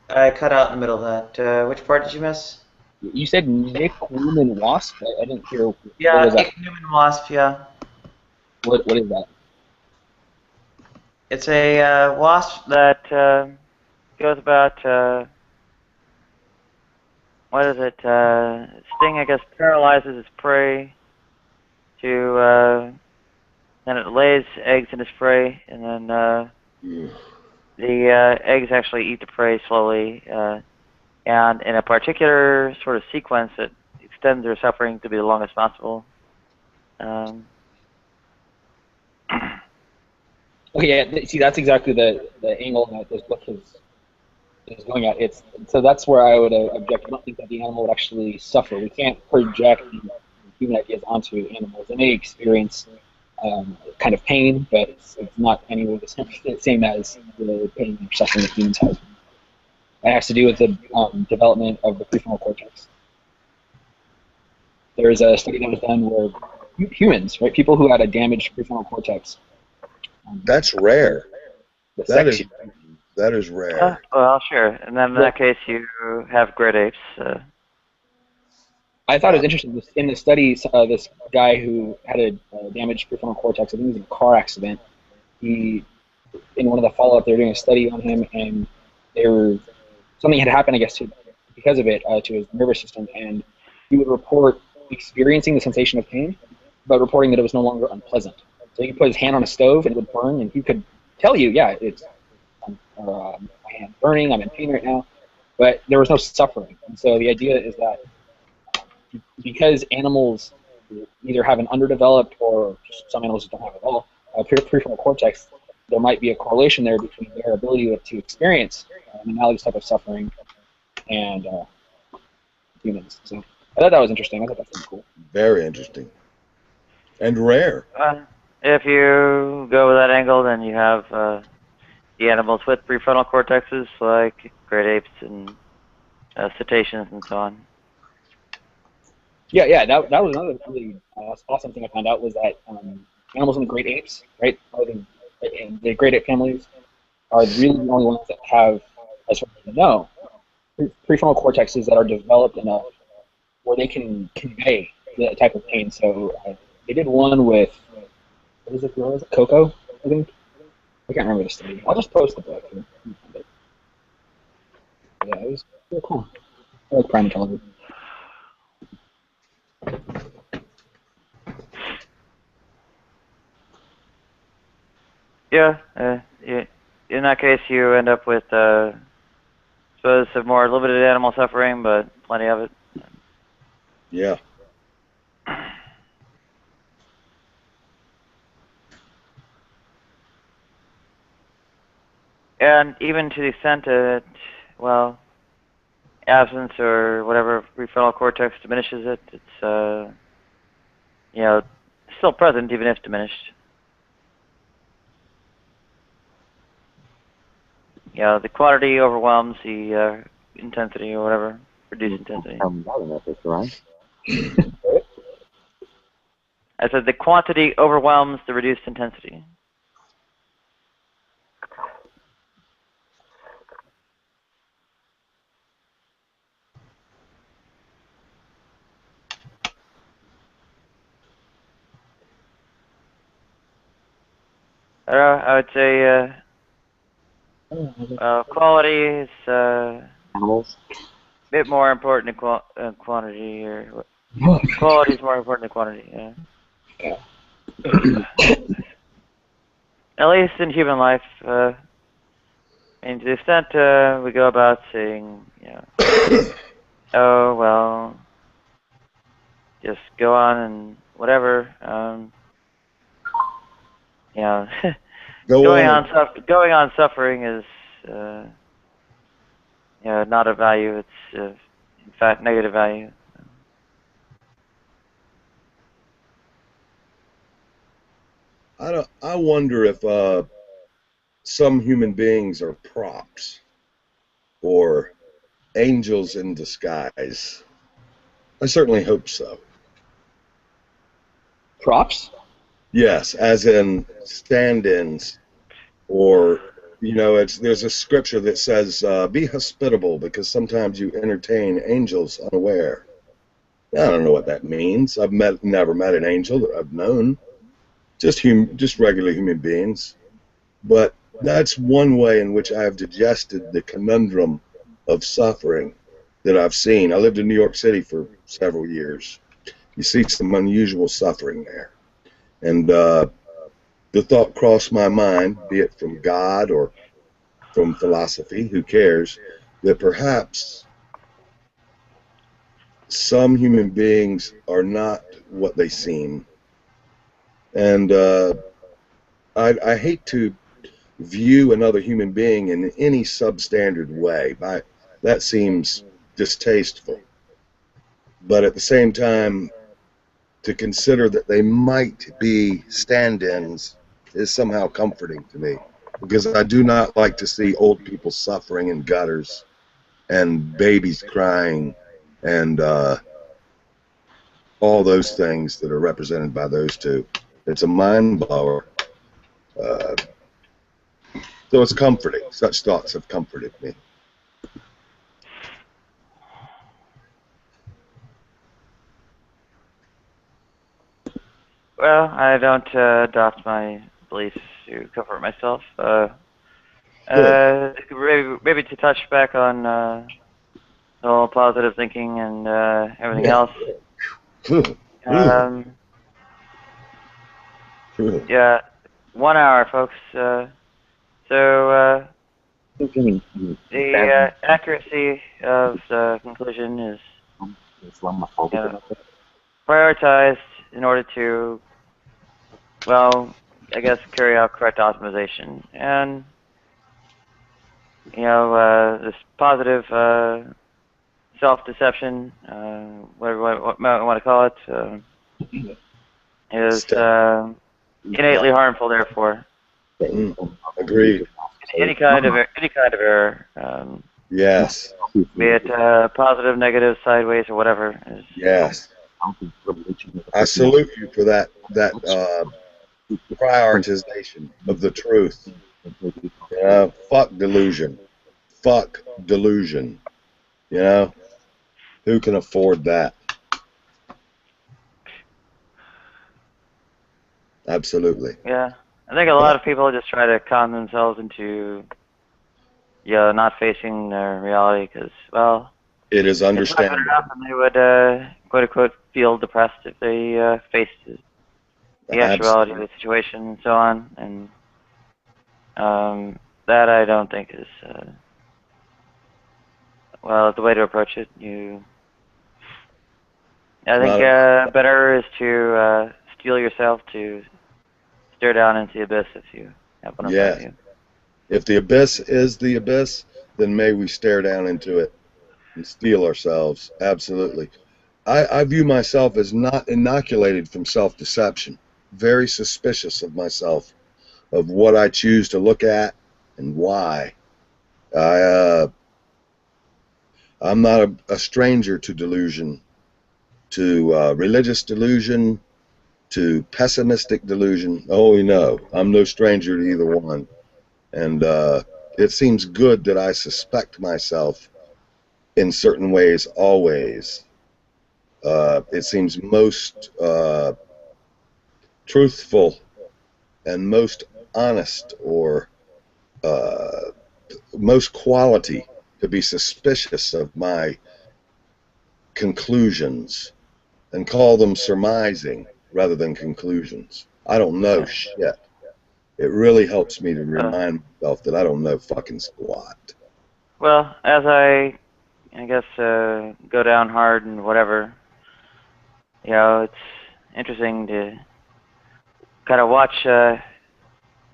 I cut out in the middle of that. Which part did you miss? You said Nick Woman Wasp? I didn't hear. What Yeah, was that? Ichneumon wasp, yeah. What is that? It's a wasp that goes about what is it? Sting, I guess, paralyzes its prey to then it lays eggs in its prey, and then the eggs actually eat the prey slowly, and in a particular sort of sequence that extends their suffering to be the longest possible. Okay, yeah. See, that's exactly the angle that this book is going at. So that's where I would object. I don't think that the animal would actually suffer. We can't project human ideas onto animals. They may experience kind of pain, but it's not anywhere the same as the pain or suffering that humans have. It has to do with the development of the prefrontal cortex. There is a study that was done where humans, right, people who had a damaged prefrontal cortex. That's rare. That is rare. Well, sure. And then in that case, you have great apes. I thought it was interesting. In the study, this guy who had a damaged prefrontal cortex, I think he was in a car accident. In one of the follow-up, they were doing a study on him, and something had happened, I guess, because of it, to his nervous system, and he would report experiencing the sensation of pain, but reporting that it was no longer unpleasant. So he could put his hand on a stove and it would burn, and he could tell you, yeah, my hand's burning, I'm in pain right now, but there was no suffering. And so the idea is that because animals either have an underdeveloped or some animals don't have at all prefrontal cortex, there might be a correlation there between their ability to experience an analogous type of suffering and humans. So I thought that was interesting. I thought that was cool. Very interesting. And rare. If you go with that angle, then you have the animals with prefrontal cortexes, like great apes and cetaceans and so on. Yeah, that was another really awesome thing I found out was that animals in the great apes, right, the great ape families are really the only ones that have, as far as we know, prefrontal cortexes that are developed enough where they can convey the type of pain. So they did one with, what was it, Coco, I think? I can't remember the study. I'll just post the book here. Yeah, it was really cool. I like primatology. Yeah, in that case, you end up with, suppose, some more limited animal suffering, but plenty of it. Yeah. And even to the extent that, well, absence or whatever prefrontal cortex diminishes it, it's, still present, even if diminished. The quantity overwhelms the intensity or whatever, reduced intensity. I said the quantity overwhelms the reduced intensity. I would say quality is animals. A bit more important than quantity, or quality is more important than quantity. Yeah. At least in human life, and to the extent we go about saying, oh well, just go on and whatever. Going on suffering is, not a value. It's in fact negative value. I wonder if some human beings are props or angels in disguise. I certainly hope so. Props? Yes, as in stand-ins, or there's a scripture that says, "Be hospitable, because sometimes you entertain angels unaware." I don't know what that means. I've never met an angel that I've known. Just regular human beings. But that's one way in which I have digested the conundrum of suffering that I've seen. I lived in New York City for several years. You see some unusual suffering there. And the thought crossed my mind, be it from God or from philosophy, who cares, that perhaps some human beings are not what they seem. And I hate to view another human being in any substandard way. That seems distasteful. But at the same time, to consider that they might be stand-ins is somehow comforting to me, because I do not like to see old people suffering in gutters and babies crying and all those things that are represented by those two. It's a mind blower. So it's comforting. Such thoughts have comforted me. Well, I don't adopt my beliefs to comfort myself. Maybe to touch back on the whole positive thinking and everything else. Yeah, 1 hour, folks. The accuracy of the conclusion is prioritized in order to, well, I guess carry out correct optimization. And this positive self-deception, whatever you want to call it, is innately harmful. Therefore, agreed. Any kind of error. Yes. Be it positive, negative, sideways, or whatever. Yes. I salute you for that prioritization of the truth. Fuck delusion. Fuck delusion. Who can afford that? Absolutely. Yeah, I think a lot of people just try to con themselves into, not facing their reality because, well, it is understandable. It's not good enough, and they would, quote unquote, feel depressed if they faced the actuality of the situation and so on. And that I don't think is, well, the way to approach it. I think better is to steel yourself to stare down into the abyss if you have one in front of you. If the abyss is the abyss, then may we stare down into it and steel ourselves. Absolutely. I view myself as not inoculated from self-deception. Very suspicious of myself, of what I choose to look at and why. I'm not a stranger to delusion, to religious delusion, to pessimistic delusion. Oh, I'm no stranger to either one. And it seems good that I suspect myself in certain ways always. It seems most truthful and most honest, or most quality, to be suspicious of my conclusions and call them surmising rather than conclusions. I don't know shit. It really helps me to remind myself that I don't know fucking squat. Well, as I guess go down hard and whatever, it's interesting to kind of watch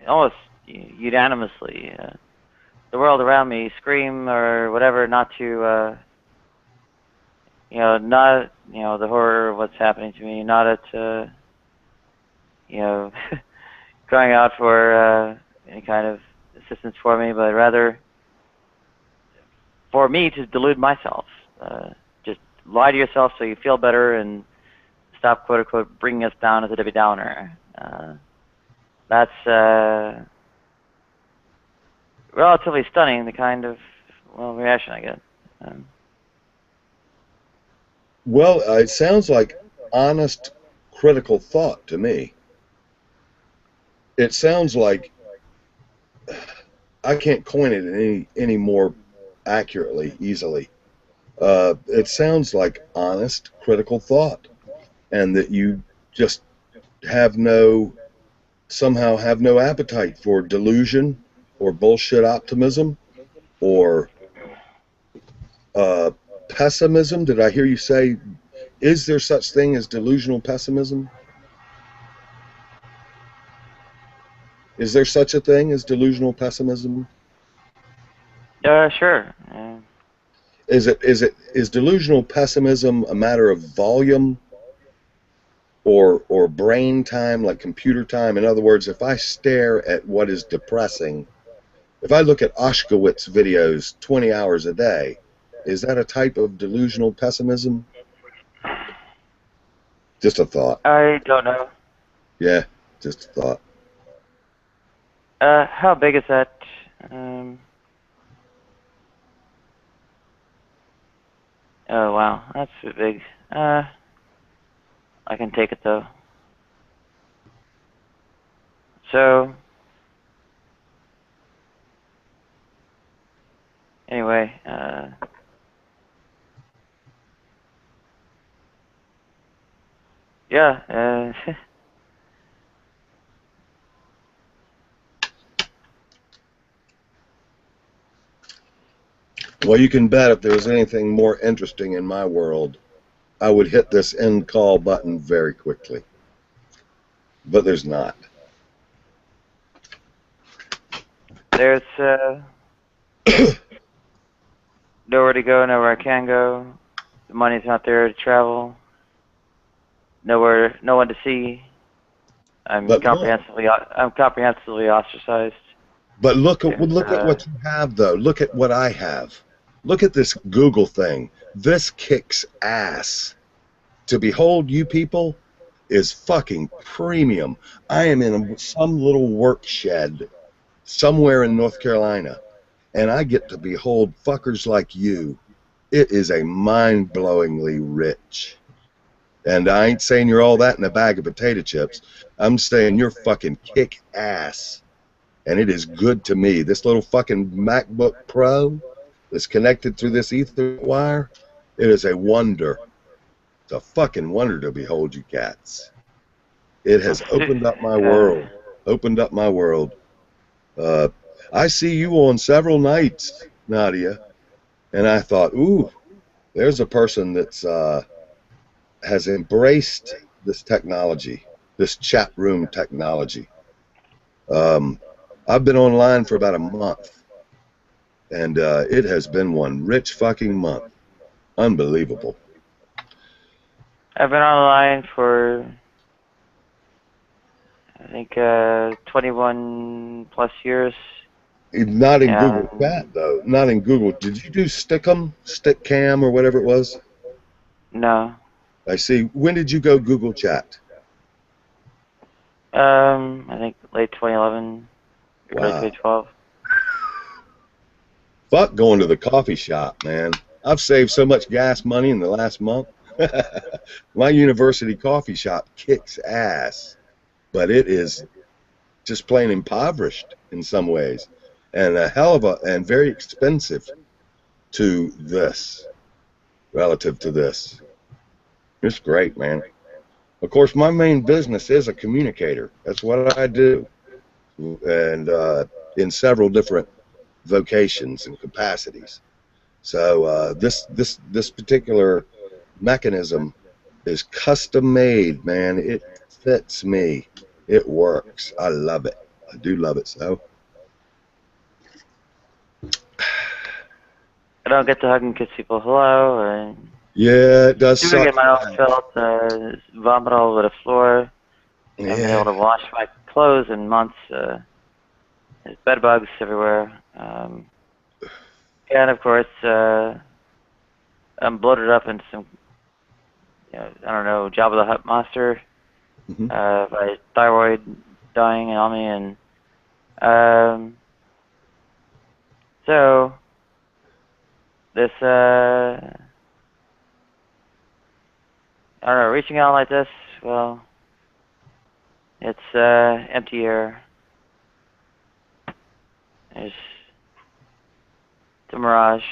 almost unanimously the world around me scream or whatever, not to not the horror of what's happening to me, not at crying out for any kind of assistance for me, but rather for me to delude myself. Just lie to yourself so you feel better and stop, quote unquote, bringing us down as a Debbie Downer. That's relatively stunning, the kind of, well, reaction I get. Well, it sounds like honest, critical thought to me. It sounds like, I can't coin it any more accurately, easily. It sounds like honest, critical thought, and that you just somehow have no appetite for delusion or bullshit optimism or pessimism. Did I hear you say, is there such thing as delusional pessimism? Is there such a thing as delusional pessimism? Sure. Is delusional pessimism a matter of volume or brain time, like computer time? In other words, if I stare at what is depressing, if I look at Auschwitz videos 20 hours a day, is that a type of delusional pessimism? Just a thought. I don't know. Yeah, just a thought. How big is that? Oh, wow. That's big. I can take it, though. So, anyway, yeah, Well, you can bet if there was anything more interesting in my world, I would hit this end call button very quickly. But there's not. there's nowhere to go, nowhere I can go. The money's not there to travel. No one to see. I'm comprehensively ostracized. But look at what you have, though. Look at what I have. Look at this Google thing. This kicks ass. To behold you people is fucking premium. I am in some little work shed somewhere in North Carolina, and I get to behold fuckers like you. It is a mind-blowingly rich. And I ain't saying you're all that in a bag of potato chips. I'm saying you're fucking kick ass. And it is good to me. This little fucking MacBook Pro that's connected through this Ethernet wire, it is a wonder. It's a fucking wonder to behold you cats. It has opened up my world. Opened up my world. I see you on several nights, Nadia, and I thought, ooh, there's a person that's has embraced this technology, this chat room technology. I've been online for about a month, and it has been one rich fucking month. Unbelievable. I've been online for, I think, 21 plus years. Not in Google Chat, though. Not in Google. Did you do Stickcam, or whatever it was? No. I see. When did you go Google Chat? I think late 2011, Wow. early 2012. Fuck going to the coffee shop, man. I've saved so much gas money in the last month. My university coffee shop kicks ass, but it is just plain impoverished in some ways, and a hell of a, and very expensive to this, relative to this. It's great, man. Of course, my main business is a communicator. That's what I do, and in several different vocations and capacities. So this particular mechanism is custom made, man. It fits me. It works. I love it. I do love it so. I don't get to hug and kiss people hello, or Yeah, it does do suck. get my own felt, vomit all over the floor. I haven't been able to wash my clothes in months. there's bed bugs everywhere. And of course, I'm bloated up in some, I don't know, Jabba the Hutt monster. My thyroid dying on me, and so this, I don't know, reaching out like this, well, it's empty air. It's a mirage.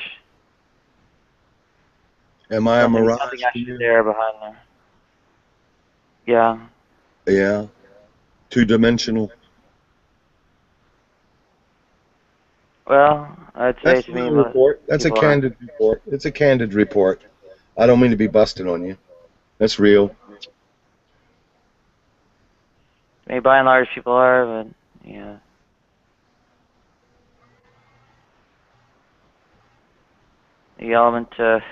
Am I a mirage? Nothing actually there behind there. Yeah. Yeah. Two-dimensional. Well, I'd say That's to a me, real most report. That's a people are. candid report. It's a candid report. I don't mean to be busting on you. That's real. I mean, by and large, people are, but yeah. The element, or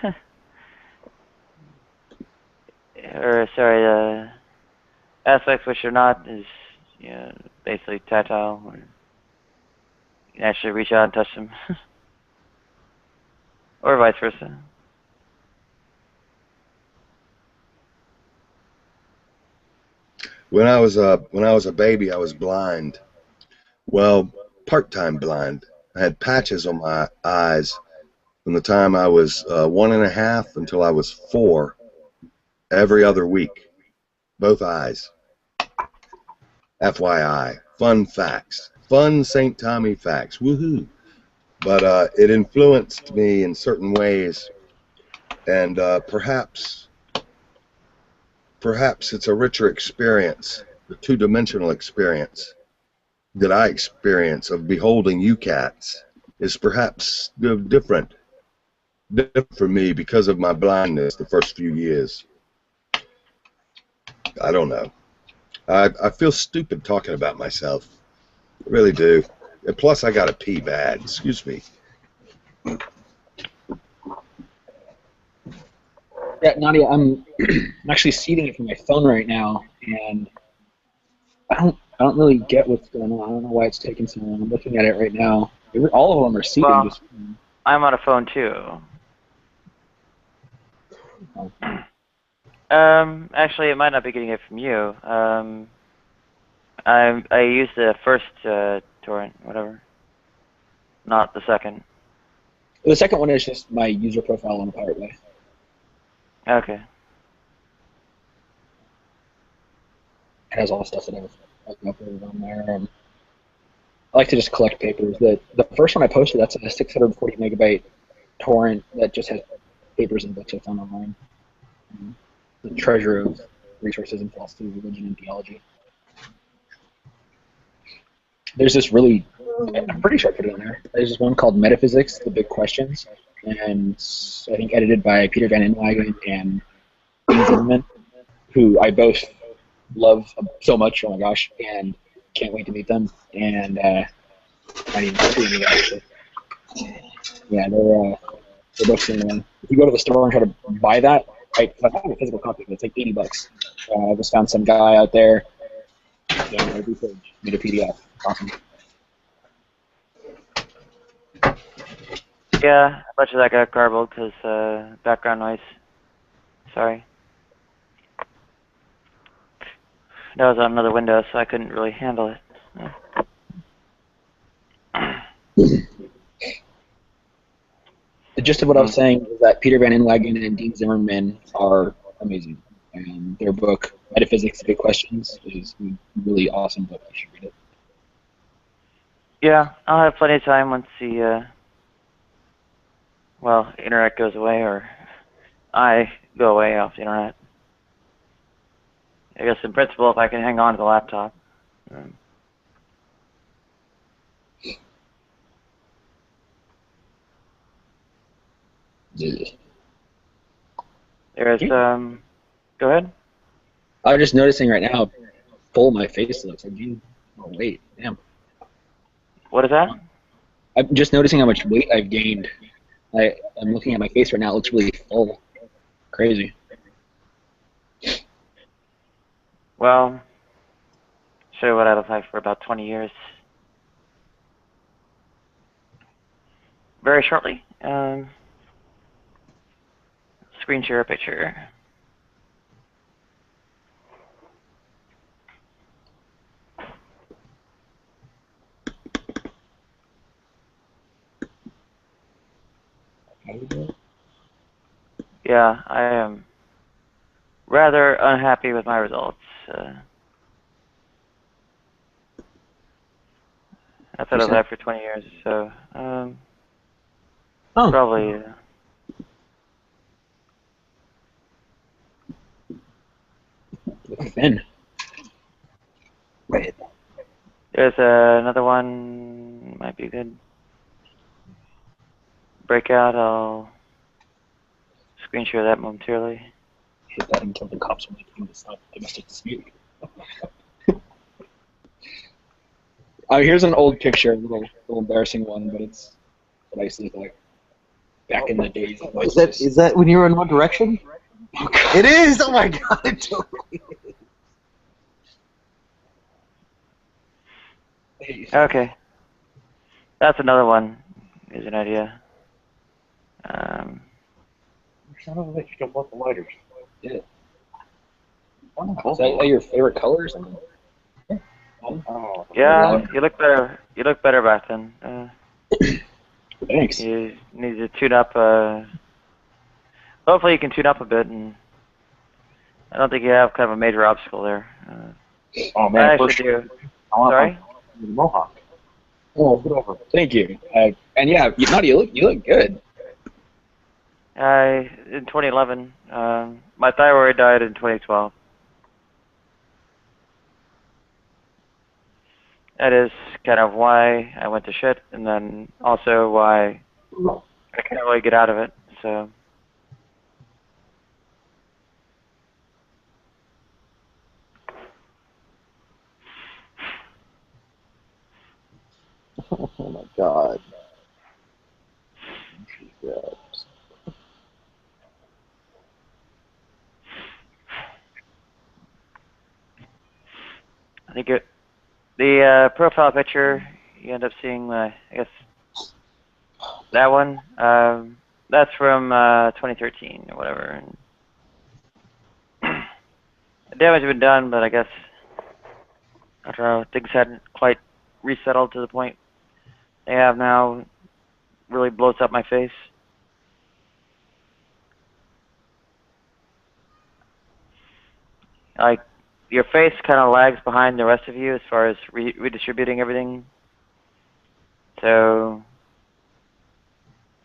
sorry, the aspects which are not is, basically tactile, or you can actually reach out and touch them, or vice versa. When I was a baby, I was blind. Well, part-time blind. I had patches on my eyes from the time I was 1.5 until I was 4, every other week, both eyes. FYI, fun facts, fun St. Tommy facts, woohoo! But it influenced me in certain ways, and perhaps it's a richer experience, the two-dimensional experience that I experience of beholding you cats is perhaps different for me because of my blindness the first few years. I don't know. I feel stupid talking about myself. I really do. And plus, I got to pee bad. Excuse me. Yeah, Nadia, I'm actually seeding it from my phone right now, and I don't really get what's going on. I don't know why it's taking so long. I'm looking at it right now. All of them are seeding. Well, Just I'm on a phone too. Actually, it might not be getting it from you. I used the first torrent, whatever, not the second. the second one is just my user profile on the Pirate Bay. Okay. It has all the stuff that I've uploaded on there. I like to just collect papers. The first one I posted, that's a 640 megabyte torrent that just has papers and books I found online. The treasure of resources in philosophy, religion, and theology. There's this really, I'm pretty sure I put it in there. There's this one called Metaphysics, The Big Questions, and I think edited by Peter Van Inwagen and Dean Zimmerman, who I both love so much, oh my gosh, and can't wait to meet them. And I didn't see any actually. Yeah, they're both in. If you go to the store and try to buy that, I have a physical copy, but it's like $80. I just found some guy out there. Every page made a PDF. Awesome. Yeah, a bunch of that got garbled because background noise. Sorry. That was on another window, so I couldn't really handle it. The gist of what I was saying is that Peter Van Inwagen and Dean Zimmerman are amazing. And their book, Metaphysics, The Big Questions, is a really awesome book. You should read it. Yeah, I'll have plenty of time once the, internet goes away, or I go away off the internet. I guess in principle, if I can hang on to the laptop. There's, go ahead. I'm just noticing right now how full my face looks. I've gained weight. Damn. What is that? I'm just noticing how much weight I've gained. I'm looking at my face right now. It looks really full. Crazy. Well, show you what I look like for about 20 years. very shortly. Screen share a picture. Yeah, I am rather unhappy with my results. I thought I was live for 20 years, so probably. Ben. Right. There's another one. Might be good. Breakout. I'll screen share that momentarily. Hit that and kill the cops when they came to stop domestic dispute. Here's an old picture, a little embarrassing one, but it's what I used to look like back in the days. Is that when you were in One Direction? It is. Oh my god! It totally is. Okay. That's another one. Is an idea. Son of a bitch! Don't want the lighters. Yeah. Is that your favorite color or something? Oh, Yeah, you look better. You look better back then. Thanks. You need to tune up. Hopefully, you can tune up a bit, and I don't think you have kind of a major obstacle there. Oh man, I actually do. Sorry. Mohawk. Oh, get over. Thank you. And yeah, you look good. In 2011. My thyroid died in 2012. That is kind of why I went to shit, and then also why I can't really get out of it. So. Oh my god. I think the profile picture, you end up seeing, I guess, that one. That's from 2013 or whatever. And the damage had been done, but I guess, I don't know, things hadn't quite resettled to the point they have now. Really blows up my face. Like, your face kind of lags behind the rest of you as far as redistributing everything. So,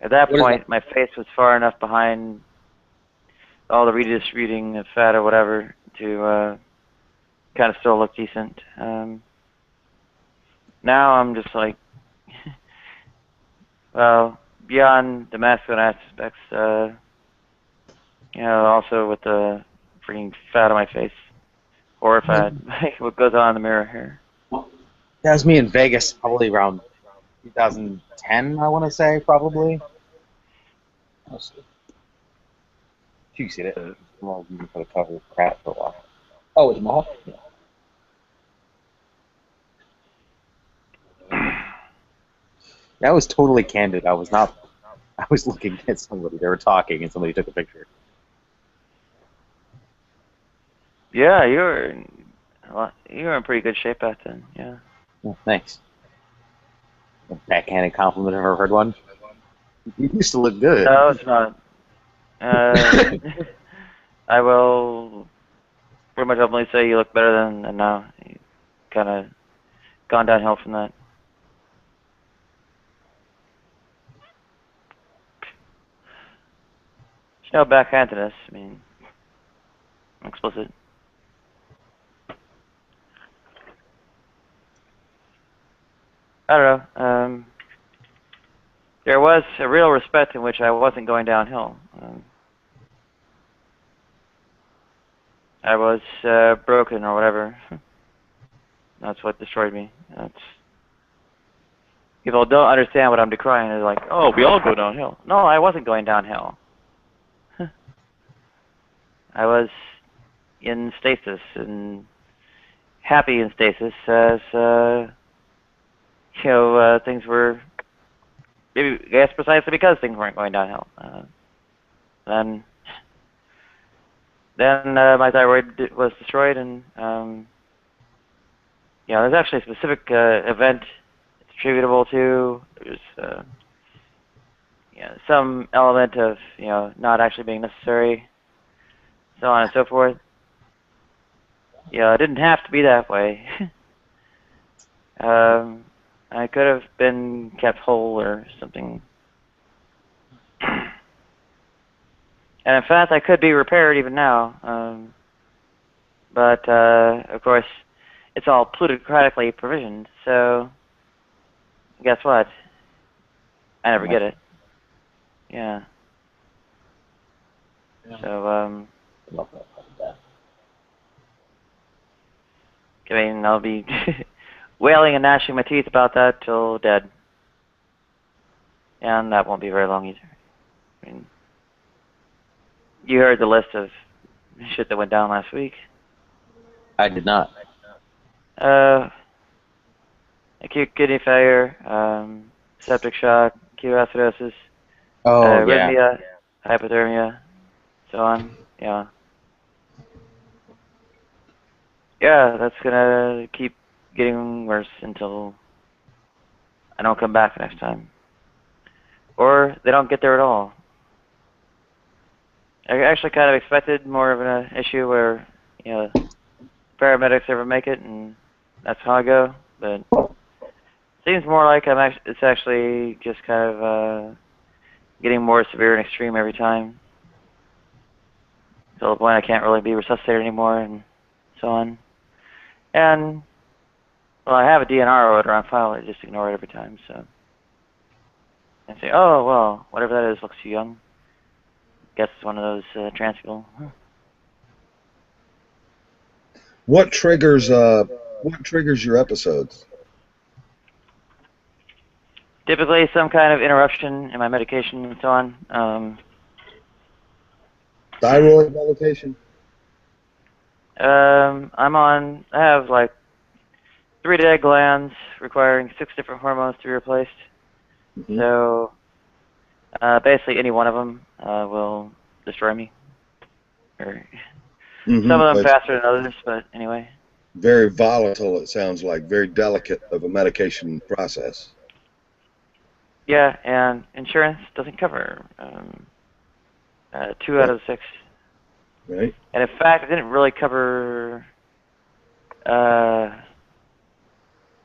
at that point, my face was far enough behind all the redistributing of fat or whatever to kind of still look decent. Now I'm just like, well, beyond the masculine aspects, you know, also with the freaking fat on my face. Horrified by what goes on in the mirror here. That was me in Vegas, probably around 2010, I want to say, probably. You see it? Well, you can put a cover of crap for a while. Oh, it's Mohawk? Yeah. That was totally candid. I was not. I was looking at somebody. They were talking, and somebody took a picture. Yeah, you were in pretty good shape back then. Yeah. Well, thanks. A backhanded compliment. I've ever heard one. You used to look good. No, it's not. I will pretty much openly say you look better than now. You kind of gone downhill from that. There's no backhandedness. I mean, explicit. I don't know. There was a real respect in which I wasn't going downhill. I was broken or whatever. That's what destroyed me. People don't understand what I'm decrying. They're like, oh, we all go downhill. No, I wasn't going downhill. I was in stasis, and happy in stasis as, things were maybe I guess precisely because things weren't going downhill. Then my thyroid was destroyed, and there's actually a specific event it's attributable to. There's some element of not actually being necessary, so on and so forth. It didn't have to be that way. I could have been kept whole or something. And in fact, I could be repaired even now. But, of course, it's all plutocratically provisioned, so guess what? I never get it. Yeah. So, I mean, I'll be wailing and gnashing my teeth about that till dead. And that won't be very long either. I mean, you heard the list of shit that went down last week. I did not. Acute kidney failure, septic shock, acute acidosis, Oh, yeah. arrhythmia, hypothermia, so on. Yeah. Yeah, that's gonna keep getting worse until I don't come back next time. Or they don't get there at all. I actually kind of expected more of an issue where, paramedics ever make it, and that's how I go. But it seems more like it's actually just kind of getting more severe and extreme every time. Till the point I can't really be resuscitated anymore, and so on. And, well, I have a DNR order on file. I just ignore it every time, so. I say, oh, well, whatever that is looks too young. Guess it's one of those trans people. What triggers your episodes? Typically some kind of interruption in my medication and so on. Thyroid medication? I have like 3 dead glands requiring 6 different hormones to be replaced. Mm-hmm. So, basically any one of them will destroy me. Or some of them faster than others, but anyway. Very volatile, it sounds like. Very delicate of a medication process. Yeah, and insurance doesn't cover 2 out of the 6. Right. And in fact, it didn't really cover, I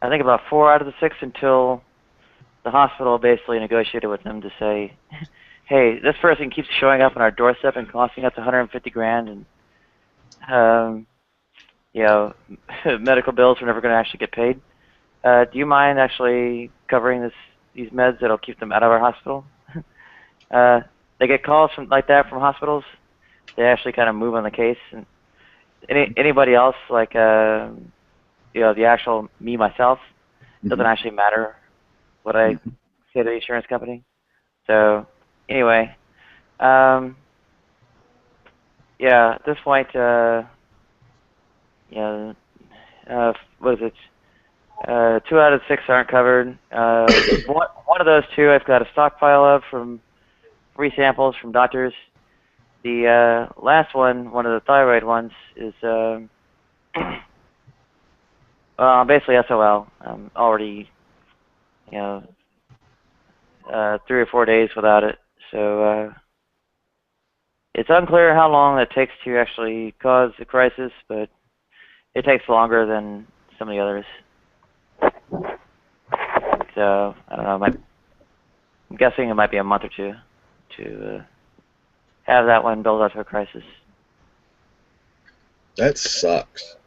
think about 4 out of the 6 until the hospital basically negotiated with them to say, hey, this person keeps showing up on our doorstep and costing us $150,000, and medical bills are never going to actually get paid. Do you mind actually covering these meds that'll keep them out of our hospital? They get calls like that from hospitals. They actually kind of move on the case. And anybody else, like the actual me myself, doesn't actually matter what I say to the insurance company. So anyway, at this point, what is it? 2 out of 6 aren't covered. One of those 2 I've got a stockpile of from free samples from doctors. The last one of the thyroid ones, is basically SOL. I'm already, 3 or 4 days without it. So it's unclear how long it takes to actually cause the crisis, but it takes longer than some of the others. So I don't know. I'm guessing it might be a month or 2 to have that one build up to a crisis. That sucks.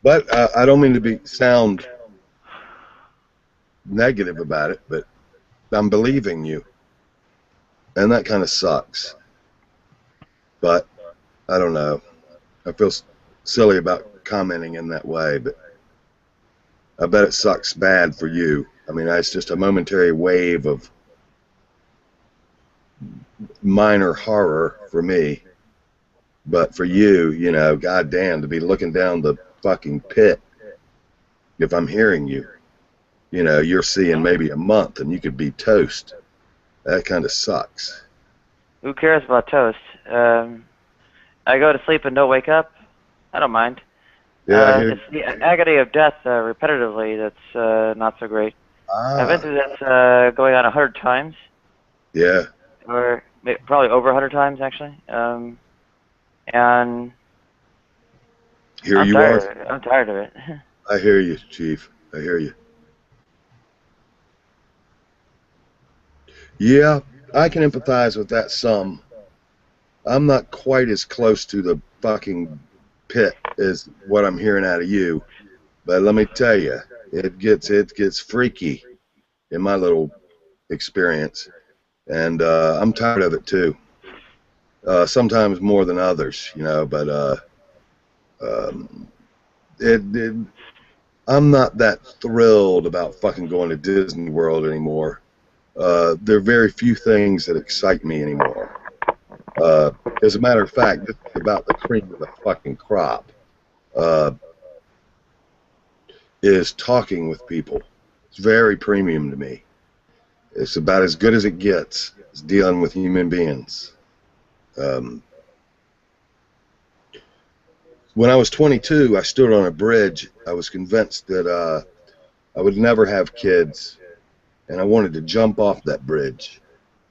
But I don't mean to sound negative about it, but I'm believing you. And that kind of sucks. But I don't know. I feel silly about commenting in that way, but I bet it sucks bad for you. I mean, it's just a momentary wave of minor horror for me. But for you, goddamn, to be looking down the fucking pit, if I'm hearing you. you know, you're seeing maybe a month and you could be toast. That kind of sucks. Who cares about toast? I go to sleep and don't wake up. I don't mind. Yeah, I hear It's the agony of death repetitively that's not so great. I've been through this going on 100 times. Yeah. Or probably over 100 times, actually. And Here I'm you tired are. of it. I'm tired of it. I hear you, Chief. I hear you. Yeah, I can empathize with that some. I'm not quite as close to the fucking pit as what I'm hearing out of you, but let me tell you, it gets freaky in my little experience, and I'm tired of it too. Sometimes more than others, you know, but I'm not that thrilled about fucking going to Disney World anymore. There are very few things that excite me anymore. As a matter of fact, this is about the cream of the fucking crop. Is talking with people. It's very premium to me. It's about as good as it gets. It's dealing with human beings. When I was 22, I stood on a bridge. I was convinced that I would never have kids, and I wanted to jump off that bridge.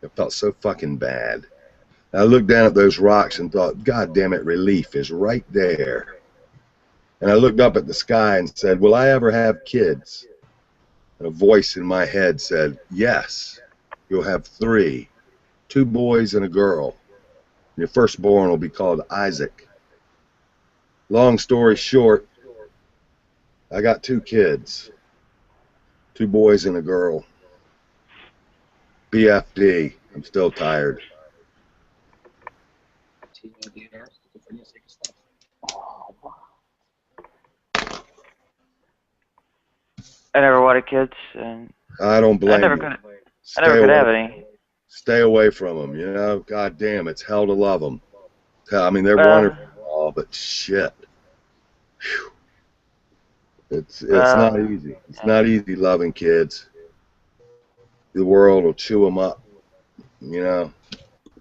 It felt so fucking bad. I looked down at those rocks and thought, God damn it, relief is right there. And I looked up at the sky and said, will I ever have kids? And a voice in my head said, yes, you'll have 3, 2 boys and a girl. Your firstborn will be called Isaac. Long story short, I got 2 kids, 2 boys and a girl. BFD, I'm still tired. I never wanted kids, and I don't blame I never you. could have any. Stay away from them, you know. God damn, it's hell to love them. I mean, they're wonderful, and all, but shit. Whew. It's not easy. It's not easy loving kids. The world will chew them up, you know.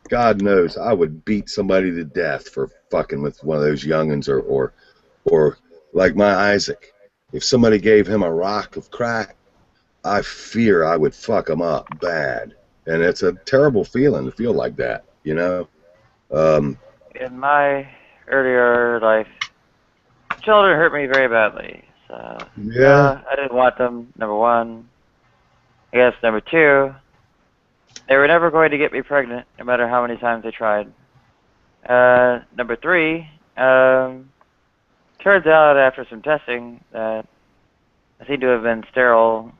God knows, I would beat somebody to death for fucking with one of those youngins, or like my Isaac. If somebody gave him a rock of crack, I fear I would fuck him up bad. And it's a terrible feeling to feel like that, you know? In my earlier life, children hurt me very badly. So, yeah. I didn't want them, number one. I guess number 2, they were never going to get me pregnant, no matter how many times they tried. Number 3, turns out after some testing that I seem to have been sterile,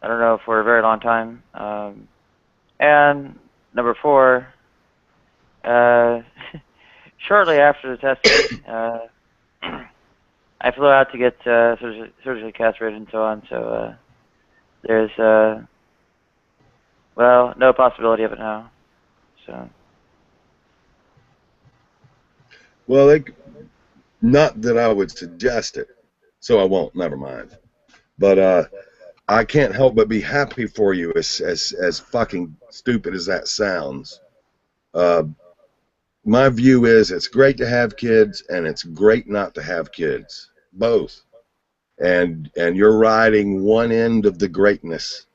I don't know, for a very long time. And number 4, shortly after the testing, I flew out to get surgically castrated and so on, so there's, well, no possibility of it now. So. Well, not that I would suggest it, so I won't, never mind. But I can't help but be happy for you, as fucking stupid as that sounds. My view is it's great to have kids, and it's great not to have kids. Both. And you're riding one end of the greatness.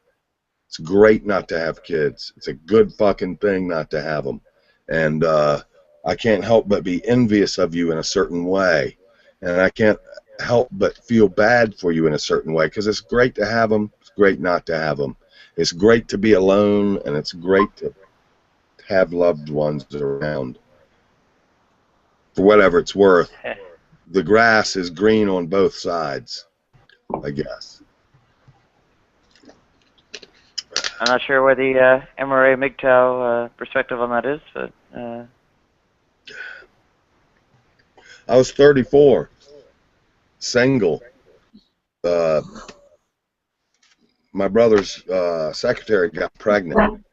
It's great not to have kids. It's a good fucking thing not to have them. And I can't help but be envious of you in a certain way. And I can't help but feel bad for you in a certain way, because it's great to have them. It's great not to have them. It's great to be alone, and it's great to have loved ones around. For whatever it's worth, the grass is green on both sides, I guess. I'm not sure where the MRA MGTOW perspective on that is, but... I was 34, single. My brother's secretary got pregnant,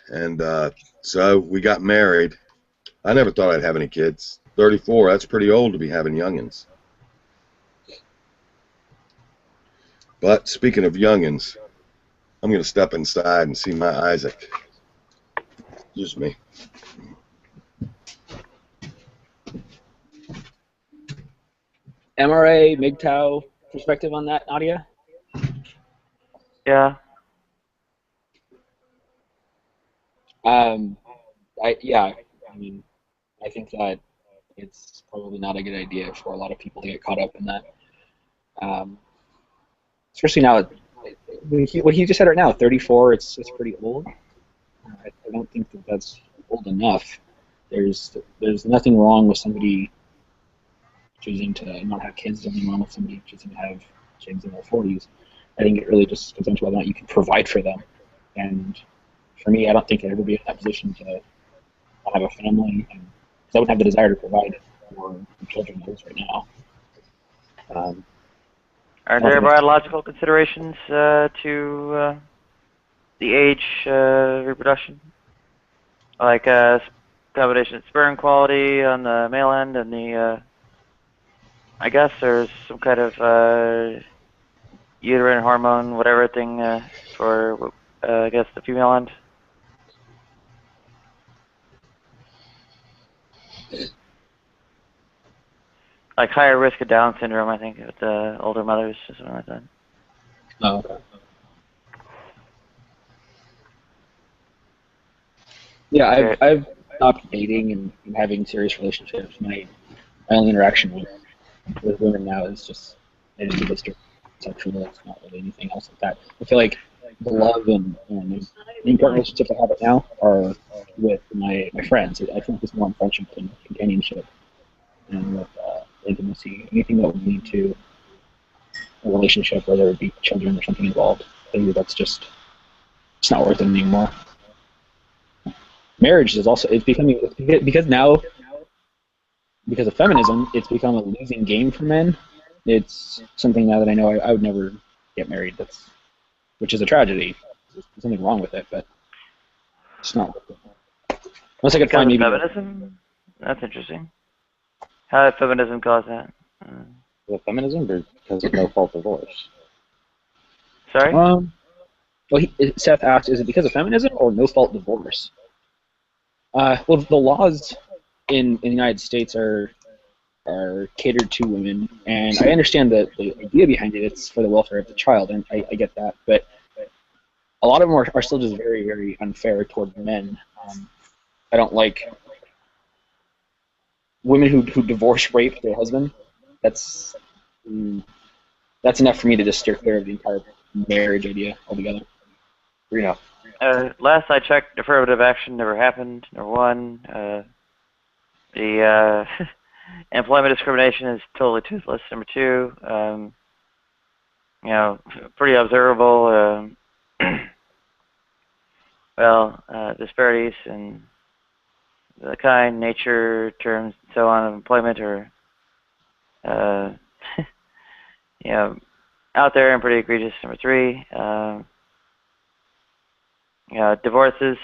and so we got married. I never thought I'd have any kids. 34, that's pretty old to be having youngins. But speaking of youngins, I'm going to step inside and see my Isaac. Just me. MRA, MGTOW perspective on that, Nadia? Yeah. I mean, I think that it's probably not a good idea for a lot of people to get caught up in that. Especially now, what he just said right now, 34, it's pretty old. I don't think that that's old enough. There's nothing wrong with somebody choosing to not have kids. There's nothing wrong with somebody choosing to have kids in their 40s. I think it really just comes down to whether or not you can provide for them. And for me, I don't think I'd ever be in that position to have a family, because I wouldn't have the desire to provide for children as right now. Are there biological considerations to the age reproduction? Like combination of sperm quality on the male end and the, I guess there's some kind of uterine hormone, whatever thing for, I guess, the female end. Like higher risk of Down syndrome, I think, with the older mothers or something like that. Oh, okay. Yeah, I've stopped dating and having serious relationships. My only interaction with women now is just individualistic, sexual. It's not really anything else like that. I feel like the love and the important relationships I have right now are with my friends. I think it's more on friendship and companionship and with intimacy. Anything that would lead to a relationship, whether it be children or something involved, maybe that's just, it's not worth it anymore. Marriage is also, it's becoming, because now, because of feminism, it's become a losing game for men. It's something now that I know I would never get married, which is a tragedy. There's something wrong with it, but it's not worth it. Unless I could find maybe... Feminism? That's interesting. How did feminism cause that? Is it feminism or because of no-fault divorce? Sorry? Well, Seth asked, is it because of feminism or no-fault divorce? Well, the laws in the United States are catered to women, and I understand the idea behind it. It's for the welfare of the child, and I get that. But a lot of them are still just very, very unfair toward men. I don't like women who divorce rape their husband. That's enough for me to just steer clear of the entire marriage idea altogether. Yeah. Last I checked, affirmative action never happened. Number one, the employment discrimination is totally toothless. Number two, pretty observable. Disparities in the kind, nature, terms, and so on of employment are, out there and pretty egregious. Number three, divorces,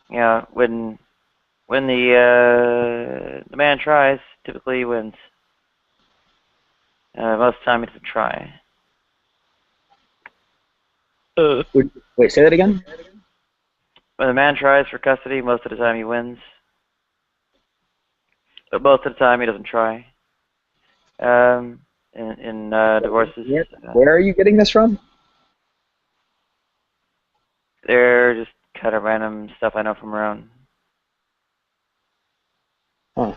when the man tries, typically wins. Most of the time he doesn't try. Wait, say that again? When the man tries for custody, most of the time he wins. But most of the time he doesn't try. In divorces. Where are you getting this from? They're just kind of random stuff I know from around. Huh.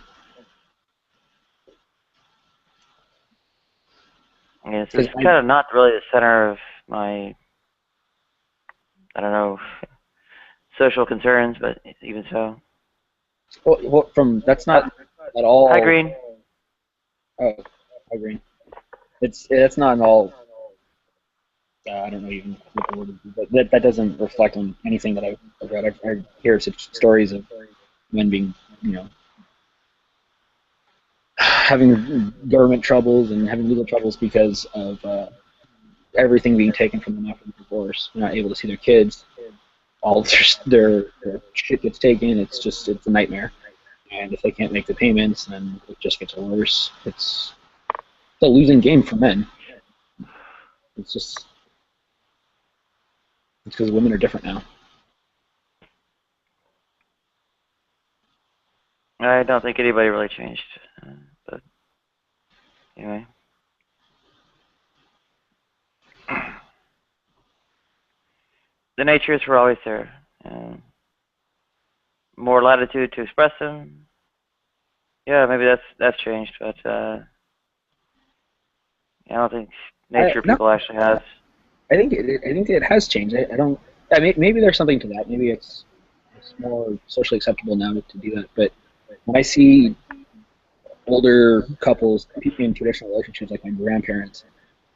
Yeah, so it's kind of not really the center of my, I don't know, social concerns, but even so. Well, that's not at all. Hi, Green. Oh, hi, Green. It's not at all. I don't know even what the word is, but that doesn't reflect on anything that I've read. I hear such stories of men being, having government troubles and having legal troubles because of everything being taken from them after the divorce. They're not able to see their kids. All their shit gets taken. It's a nightmare. And if they can't make the payments, then it just gets worse. It's a losing game for men. It's just because women are different now. I don't think anybody really changed, but anyway. The natures were always there. More latitude to express them. Yeah, maybe that's changed, but I don't think nature people actually has. I think it has changed. I don't. I mean, maybe there's something to that. Maybe it's more socially acceptable now to do that. But when I see older couples in traditional relationships, like my grandparents,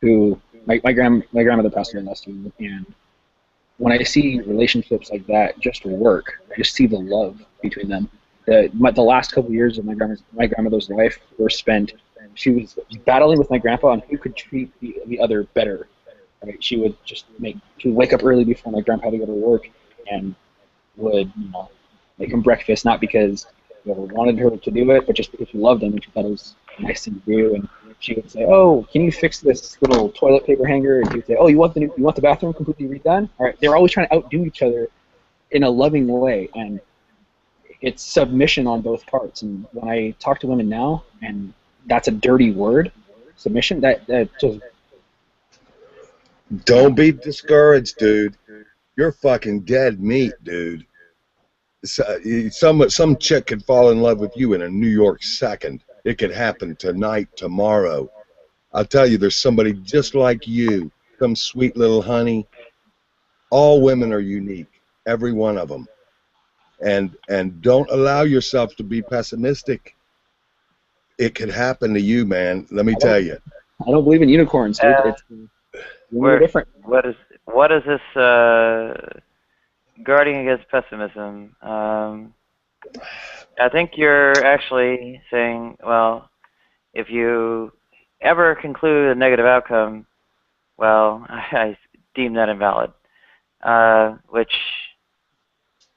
who my grandmother passed away last year, and when I see relationships like that just work, I just see the love between them. The last couple of years of my grandmother's life were spent. She was battling with my grandpa on who could treat the other better. Right? She would wake up early before my grandpa had to go to work, and would make him breakfast, not because whoever wanted her to do it, but just because she loved him and she thought it was a nice thing to do. And she would say, "Oh, can you fix this little toilet paper hanger?" And he would say, "Oh, you want the bathroom completely redone?" All right. They were always trying to outdo each other in a loving way, and it's submission on both parts. And when I talk to women now, and that's a dirty word, submission. That just don't be discouraged, dude. You're fucking dead meat, dude. Some chick could fall in love with you in a New York second. It could happen tonight, tomorrow. I'll tell you, there's somebody just like you, some sweet little honey. All women are unique, every one of them. And don't allow yourself to be pessimistic. It could happen to you, man. Let me tell you. I don't believe in unicorns, dude. We're different. What is this guarding against pessimism? I think you're actually saying, well, if you ever conclude a negative outcome, well, I deem that invalid. Which,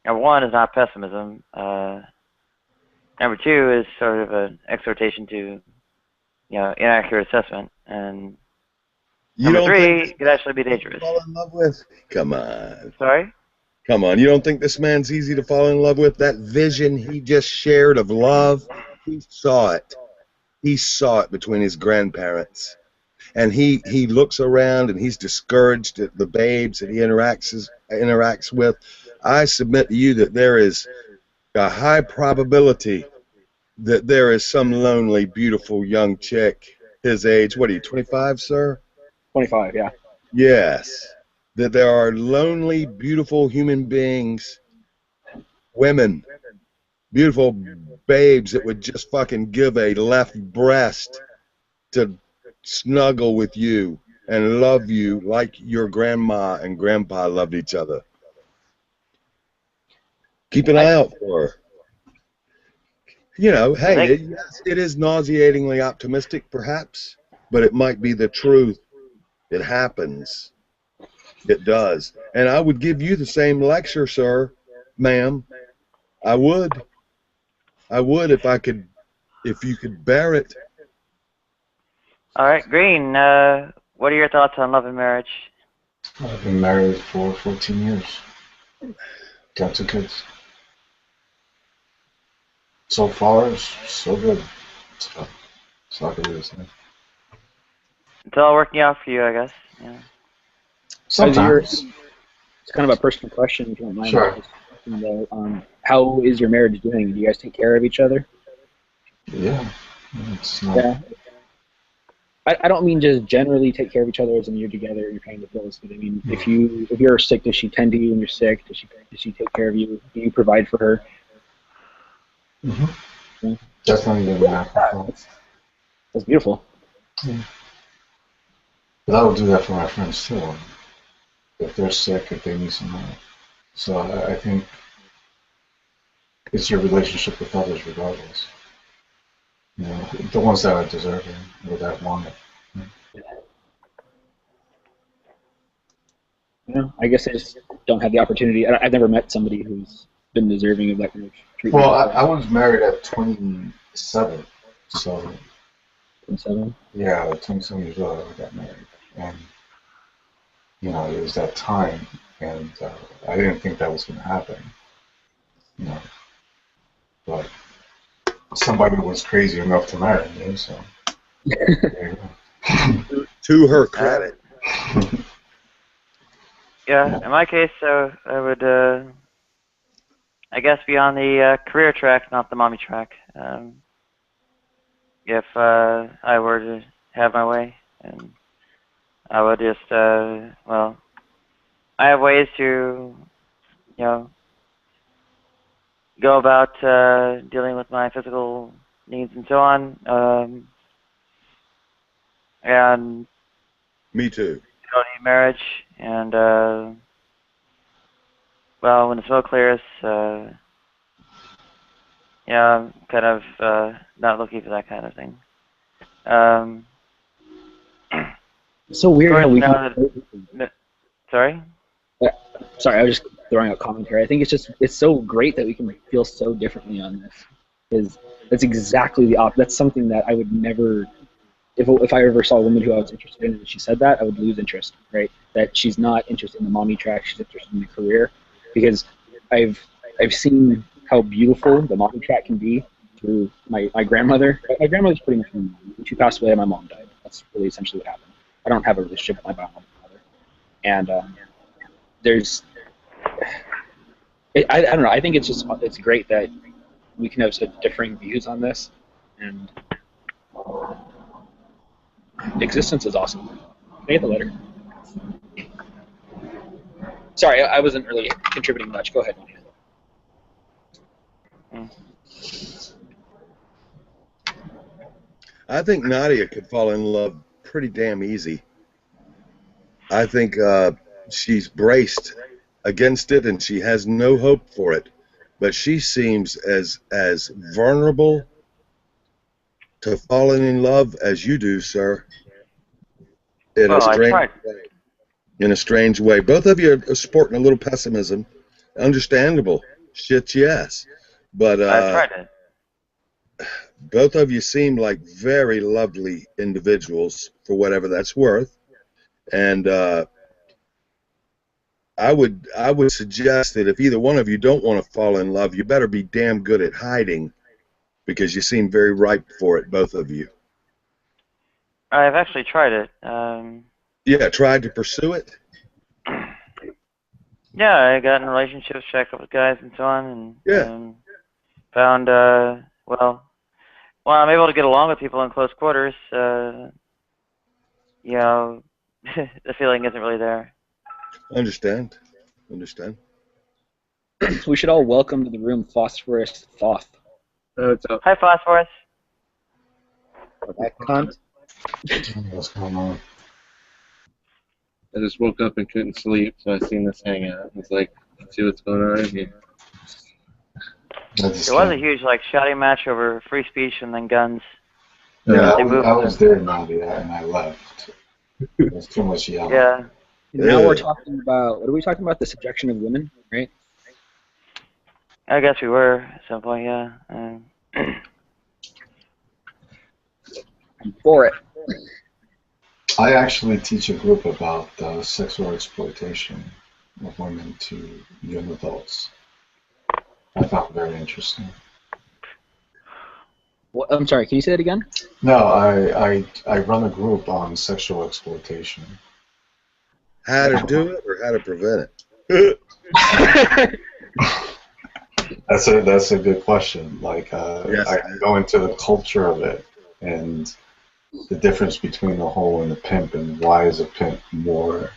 number one, is not pessimism. Number two is sort of an exhortation to, inaccurate assessment. And number three could actually be dangerous. Fall in love with? Come on. Sorry? Come on. You don't think this man's easy to fall in love with? That vision he just shared of love, he saw it. He saw it between his grandparents. And he looks around and he's discouraged at the babes that he interacts with. I submit to you that there is a high probability that there is some lonely, beautiful young chick his age. What are you, 25, sir? 25, yeah. Yes. That there are lonely, beautiful human beings, women, beautiful babes that would just fucking give a left breast to snuggle with you and love you like your grandma and grandpa loved each other. Keep an eye out for her. Hey, yes, it is nauseatingly optimistic, perhaps, but it might be the truth. It happens. It does. And I would give you the same lecture, sir, ma'am. I would. I would if you could bear it. All right, Green, what are your thoughts on love and marriage? I've been married for 14 years. Got 2 kids. So far, so good. It's not good, isn't it? It's all working out for you, I guess. Yeah. Sometimes. It's kind of a personal question, if you don't mind. Sure. How is your marriage doing? Do you guys take care of each other? Yeah. It's not... Yeah. I don't mean just generally take care of each other as in you're together, you're paying the bills. But I mean, if you're sick, does she tend to you when you're sick? Does she take care of you? Do you provide for her? Mm-hmm. Yeah. That's not even an afterthought. That's beautiful. Yeah. But I would do that for my friends too. If they're sick, if they need some help. So I think it's your relationship with others regardless. The ones that are deserving or that want it. I guess I just don't have the opportunity. I've never met somebody who's been deserving of that kind of treatment. Well, I was married at 27, so 27? Yeah, like 27 years old, I got married. And, you know, it was that time, and I didn't think that was going to happen. You know, but somebody was crazy enough to marry me, so. There you go. To her credit. Yeah, in my case, I would, I guess, be on the career track, not the mommy track. If I were to have my way, and I would just, well, I have ways to, you know, go about dealing with my physical needs and so on. And me too. Don't need marriage, and well, when the smoke clears, yeah, I'm kind of not looking for that kind of thing. It's so weird how we sorry? Sorry, I was just throwing out commentary. I think it's so great that we can feel so differently on this, because that's exactly the opposite. That's something that I would never, if I ever saw a woman who I was interested in and she said that, I would lose interest, right? That she's not interested in the mommy track, she's interested in the career, because I've seen how beautiful the mommy track can be through my grandmother. My grandmother's pretty much my mom. When she passed away, my mom died. That's really essentially what happened. I don't have a relationship with my biological mother, and there's, I don't know. I think it's great that we can have such differing views on this, and existence is awesome. Can I get the letter? Sorry, I wasn't really contributing much. Go ahead. I think Nadia could fall in love pretty damn easy. I think she's braced against it and she has no hope for it. But she seems as vulnerable to falling in love as you do, sir. In a strange way. Both of you are sporting a little pessimism. Understandable. Shit, yes. But I tried it. Both of you seem like very lovely individuals, for whatever that's worth. And I would suggest that if either one of you don't want to fall in love, you better be damn good at hiding, because you seem very ripe for it, both of you. I've actually tried it. Yeah, tried to pursue it? Yeah, I got in relationships, checked up with guys and so on, and found, well, I'm able to get along with people in close quarters. You know, the feeling isn't really there. Understand. We should all welcome to the room Phosphorus Thoth. Hi, Phosphorus. That cunt. What's going on? I just woke up and couldn't sleep, so I seen this hangout. I was like, let's see what's going on here. There was a huge shouting match over free speech and then guns. Yeah, I was there, Nadia, and I left. There's too much yelling. Yeah. Now we're talking about, what are we talking about? The subjection of women, right? I guess we were at some point, yeah. I'm for it. I actually teach a group about sexual exploitation of women to young adults. I found it very interesting. What, I'm sorry, can you say that again? No, I run a group on sexual exploitation. How to do it or how to prevent it? That's a good question. Yes. I go into the culture of it and the difference between the hoe and the pimp, and why is a pimp more.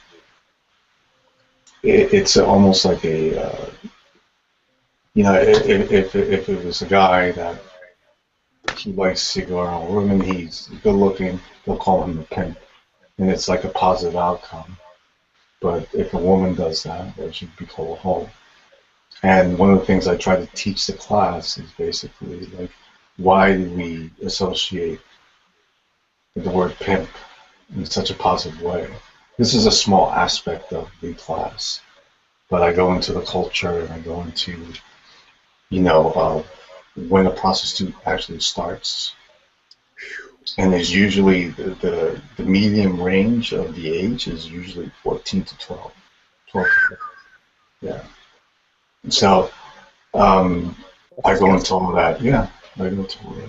It's almost like a. If it was a guy that he likes to go around women, he's good looking, they'll call him a pimp, and it's like a positive outcome. But if a woman does that, then she'd be called a hoe. And one of the things I try to teach the class is basically why do we associate the word pimp in such a positive way? This is a small aspect of the class, but I go into the culture and I go into, when a prostitute actually starts, and there's usually the medium range of the age is usually 14 to 12. 12 to 12. Yeah. So I go into all that. Yeah, I go into all that.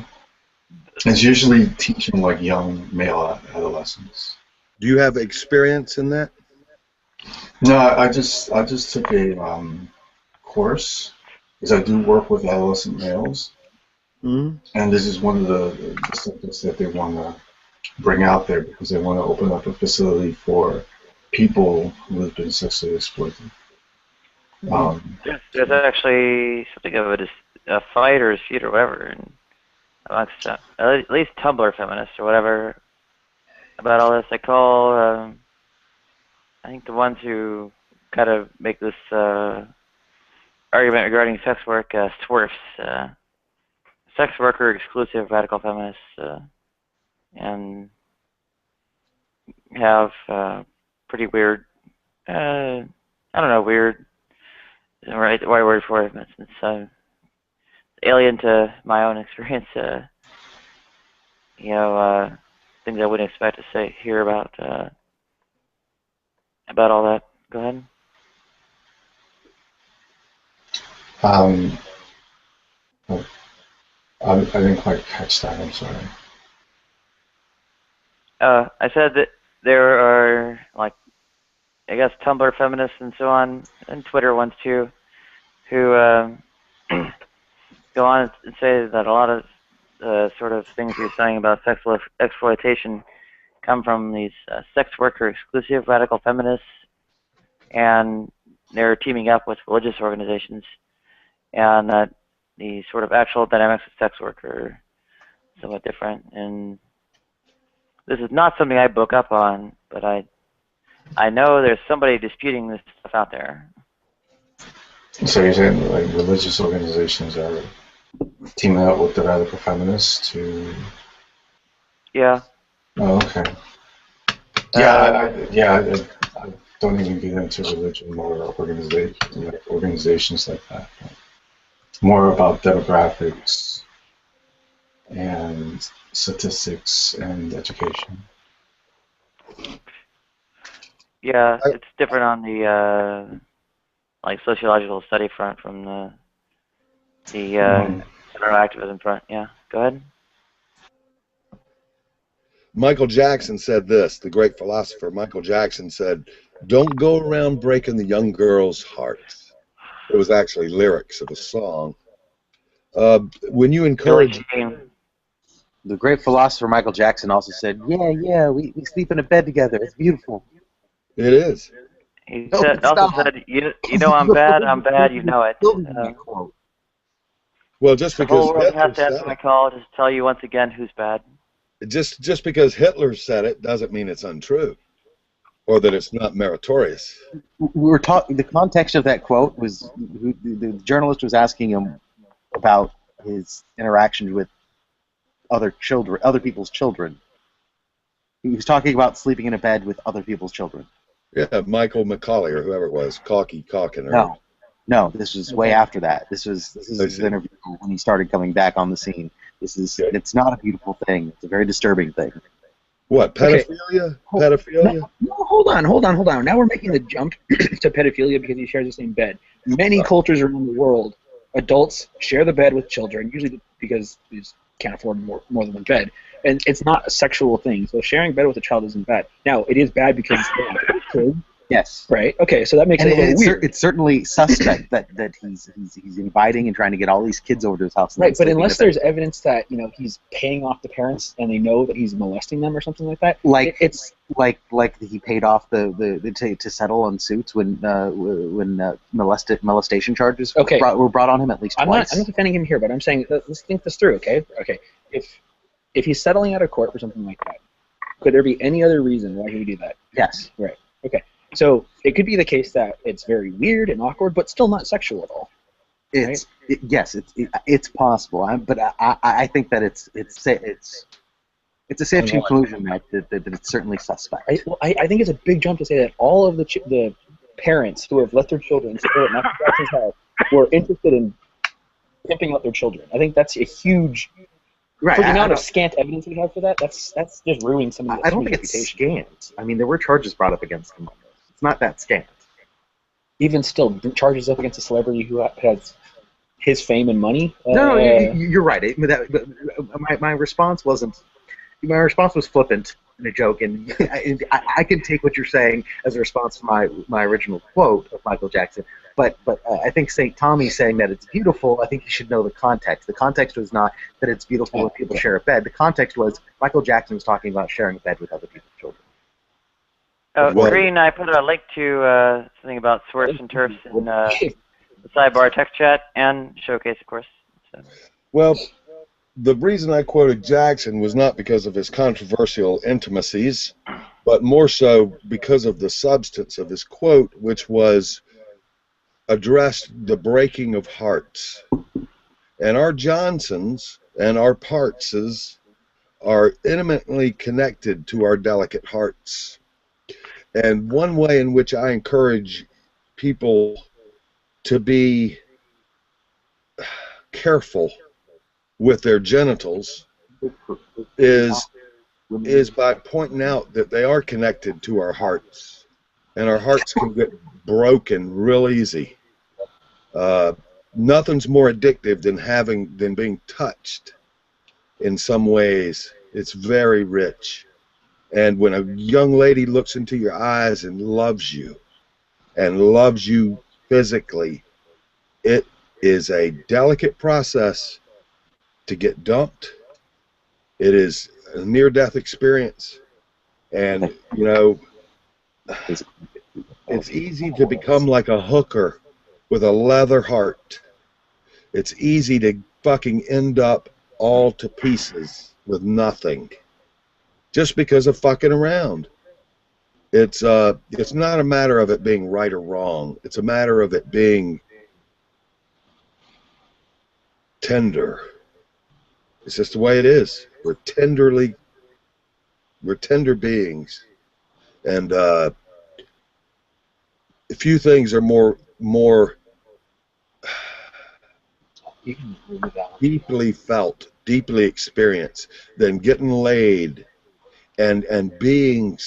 It's usually teaching like young male adolescents. Do you have experience in that? No, I just took a course because I do work with adolescent males, and this is one of the subjects that they want to bring out there because they want to open up a facility for people who have been sexually exploited. There's actually something of a fight or a feud or whatever, and amongst at least Tumblr feminists or whatever about all this. They call, I think the ones who kind of make this argument regarding sex work SWERFs, sex worker exclusive radical feminists, and have pretty weird, I don't know, weird, right word for it, but it's alien to my own experience, things I wouldn't expect to hear about all that. Go ahead. I didn't quite catch that. I'm sorry. I said that there are, like, I guess Tumblr feminists and so on, and Twitter ones too, who go on and say that a lot of sort of things you're saying about sexual exploitation come from these sex worker exclusive radical feminists, and they're teaming up with religious organizations, and that the sort of actual dynamics of sex work are somewhat different. And this is not something I book up on, but I know there's somebody disputing this stuff out there. So you're saying like religious organizations are teaming up with the radical feminists to? Yeah. Oh, okay. Yeah, I don't even get into religion or organizations like that. More about demographics and statistics and education. Yeah, it's different on the like sociological study front from the general activism front. Yeah, go ahead. Michael Jackson said this, the great philosopher Michael Jackson said, "Don't go around breaking the young girl's hearts." It was actually lyrics of a song. When you encourage... The great philosopher Michael Jackson also said, yeah, we sleep in a bed together. It's beautiful. It is. He also said, you know I'm bad, you know it. Well, just the because whole world Hitler has to said answer my call to tell you once again who's bad. Just because Hitler said it doesn't mean it's untrue, or that it's not meritorious. We were talking. The context of that quote was the journalist was asking him about his interactions with other people's children. He was talking about sleeping in a bed with other people's children. Yeah, Michael McCauley or whoever it was, Calkin. No, this was way after that. This was his interview when he started coming back on the scene. It's not a beautiful thing. It's a very disturbing thing. What, pedophilia? Pedophilia? No, hold on. Now we're making the jump to pedophilia because he shares the same bed. Many cultures around the world, adults share the bed with children, usually because they just can't afford more than one bed. And it's not a sexual thing, so sharing bed with a child isn't bad. Now, it is bad because they have a kid. Yes. Right. Okay. So that makes it a little weird. It's certainly suspect that he's inviting and trying to get all these kids over to his house. Right. But unless there's evidence that he's paying off the parents and they know that he's molesting them or something like that, it's like he paid off to settle on suits when molestation charges were brought on him at least twice. I'm not defending him here, but I'm saying let's think this through. Okay. If he's settling out of court for something like that, could there be any other reason why he would do that? Yes. Right. Okay. So it could be the case that it's very weird and awkward, but still not sexual at all. It's possible, but I think that it's a safe conclusion that it's certainly suspect. I think it's a big jump to say that all of the parents who have let their children stay at Michael Jackson's house were interested in pimping out their children. I think that's a huge Right. For the I amount of don't- scant evidence we have for that, that's just ruining somebody's I don't think it's reputation. scant. I mean, there were charges brought up against him. It's not that scant. Even still, charges up against a celebrity who has his fame and money. No, you're right. My response wasn't. My response was flippant and a joke, and I can take what you're saying as a response to my original quote of Michael Jackson. But I think St. Tommy saying that it's beautiful. I think you should know the context. The context was not that it's beautiful when people share a bed. The context was Michael Jackson was talking about sharing a bed with other people's children. Oh, Well- Green, I put a link to something about Swerves and Turfs in the Sidebar text chat and Showcase, of course. So. Well, the reason I quoted Jackson was not because of his controversial intimacies, but more so because of the substance of his quote, which was addressed the breaking of hearts. And our Johnsons and our Partses are intimately connected to our delicate hearts. And one way in which I encourage people to be careful with their genitals is by pointing out that they are connected to our hearts, and our hearts can get broken real easy. Nothing's more addictive than being touched in some ways. It's very rich. And when a young lady looks into your eyes and loves you physically, it is a delicate process to get dumped. It is a near-death experience. And, you know, it's easy to become like a hooker with a leather heart. It's easy to fucking end up all to pieces with nothing just because of fucking around. It's not a matter of it being right or wrong. It's a matter of it being tender. It's just the way it is. We're tender beings, and few things are more deeply felt, deeply experienced than getting laid and being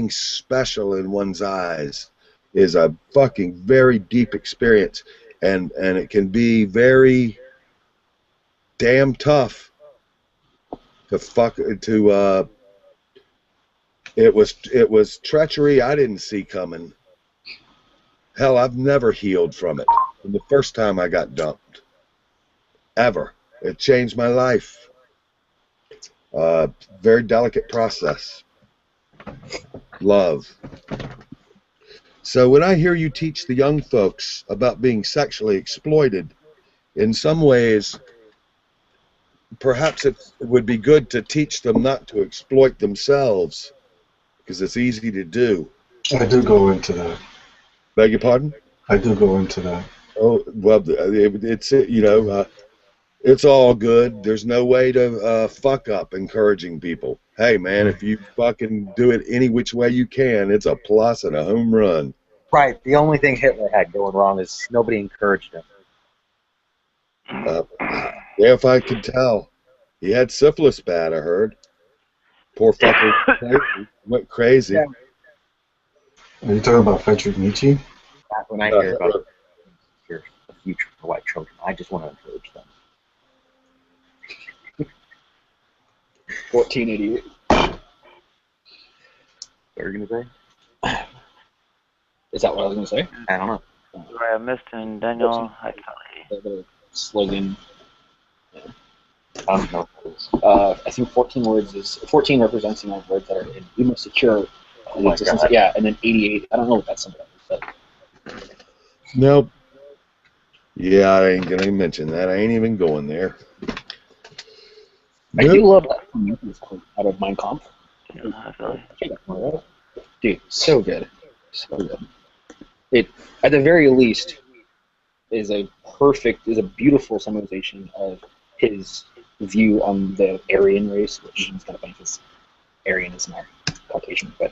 special in one's eyes is a fucking very deep experience, and it can be very damn tough to it was treachery I didn't see coming. Hell, I've never healed from it from the first time I got dumped. Ever. It changed my life. Very delicate process. Love. So when I hear you teach the young folks about being sexually exploited, in some ways, perhaps it would be good to teach them not to exploit themselves, because it's easy to do. I do go into that. Beg your pardon? I do go into that. Oh, well, it's, you know, it's all good. There's no way to fuck up encouraging people. Hey, man, if you fucking do it any which way you can, it's a plus and a home run. Right. The only thing Hitler had going wrong is nobody encouraged him. Yeah, if I could tell. He had syphilis bad, I heard. Poor fucker went crazy. Yeah. Are you talking about Friedrich Nietzsche? When I hear about the future for white children, I just want to encourage them. 1488. What are you going to say? Is that what I was going to say? I don't know. Roy Mist and Daniel Hi Kelly. The slogan. I don't know. I think 14 words is 14 represents the amount of words that are in we must secure. Oh my God. Yeah, and then 88. I don't know what that symbol is, but Nope. Yeah, I ain't gonna mention that. I ain't even going there. I do love that quote out of Mein Kampf. Yeah, dude, so good, so good. It, at the very least, is a beautiful summarization of his view on the Aryan race, which is kind of funny because Aryan is not Caucasian, but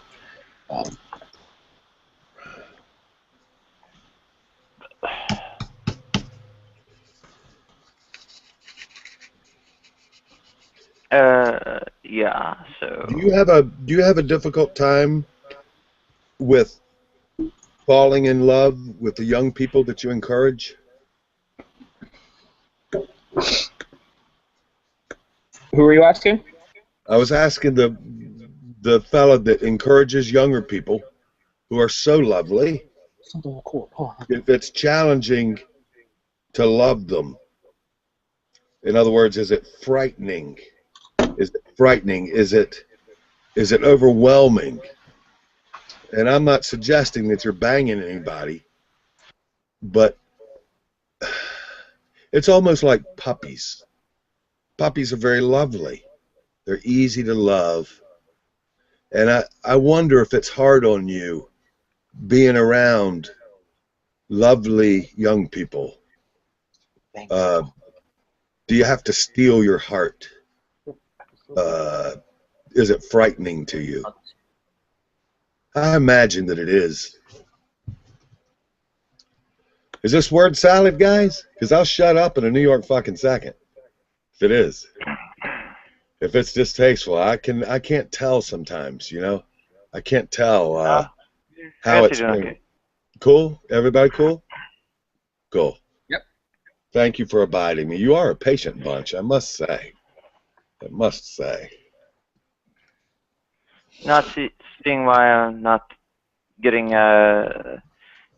Yeah. So. Do you have a difficult time with falling in love with the young people that you encourage? Who are you asking? I was asking the fella that encourages younger people who are so lovely. Something cool. Oh. If it's challenging to love them. In other words, is it frightening? Is it frightening? Is it overwhelming? And I'm not suggesting that you're banging anybody, but it's almost like puppies. Puppies are very lovely. They're easy to love. And I wonder if it's hard on you being around lovely young people. Do you have to steal your heart? Is it frightening to you? I imagine that it is. Is this word salad, guys? Because I'll shut up in a New York fucking second. If it is. If it's distasteful, I can't tell sometimes, you know? I can't tell how it's been. Okay. Cool? Everybody cool? Cool. Yep. Thank you for abiding me. You are a patient bunch, I must say. I must say. Not seeing why I'm not getting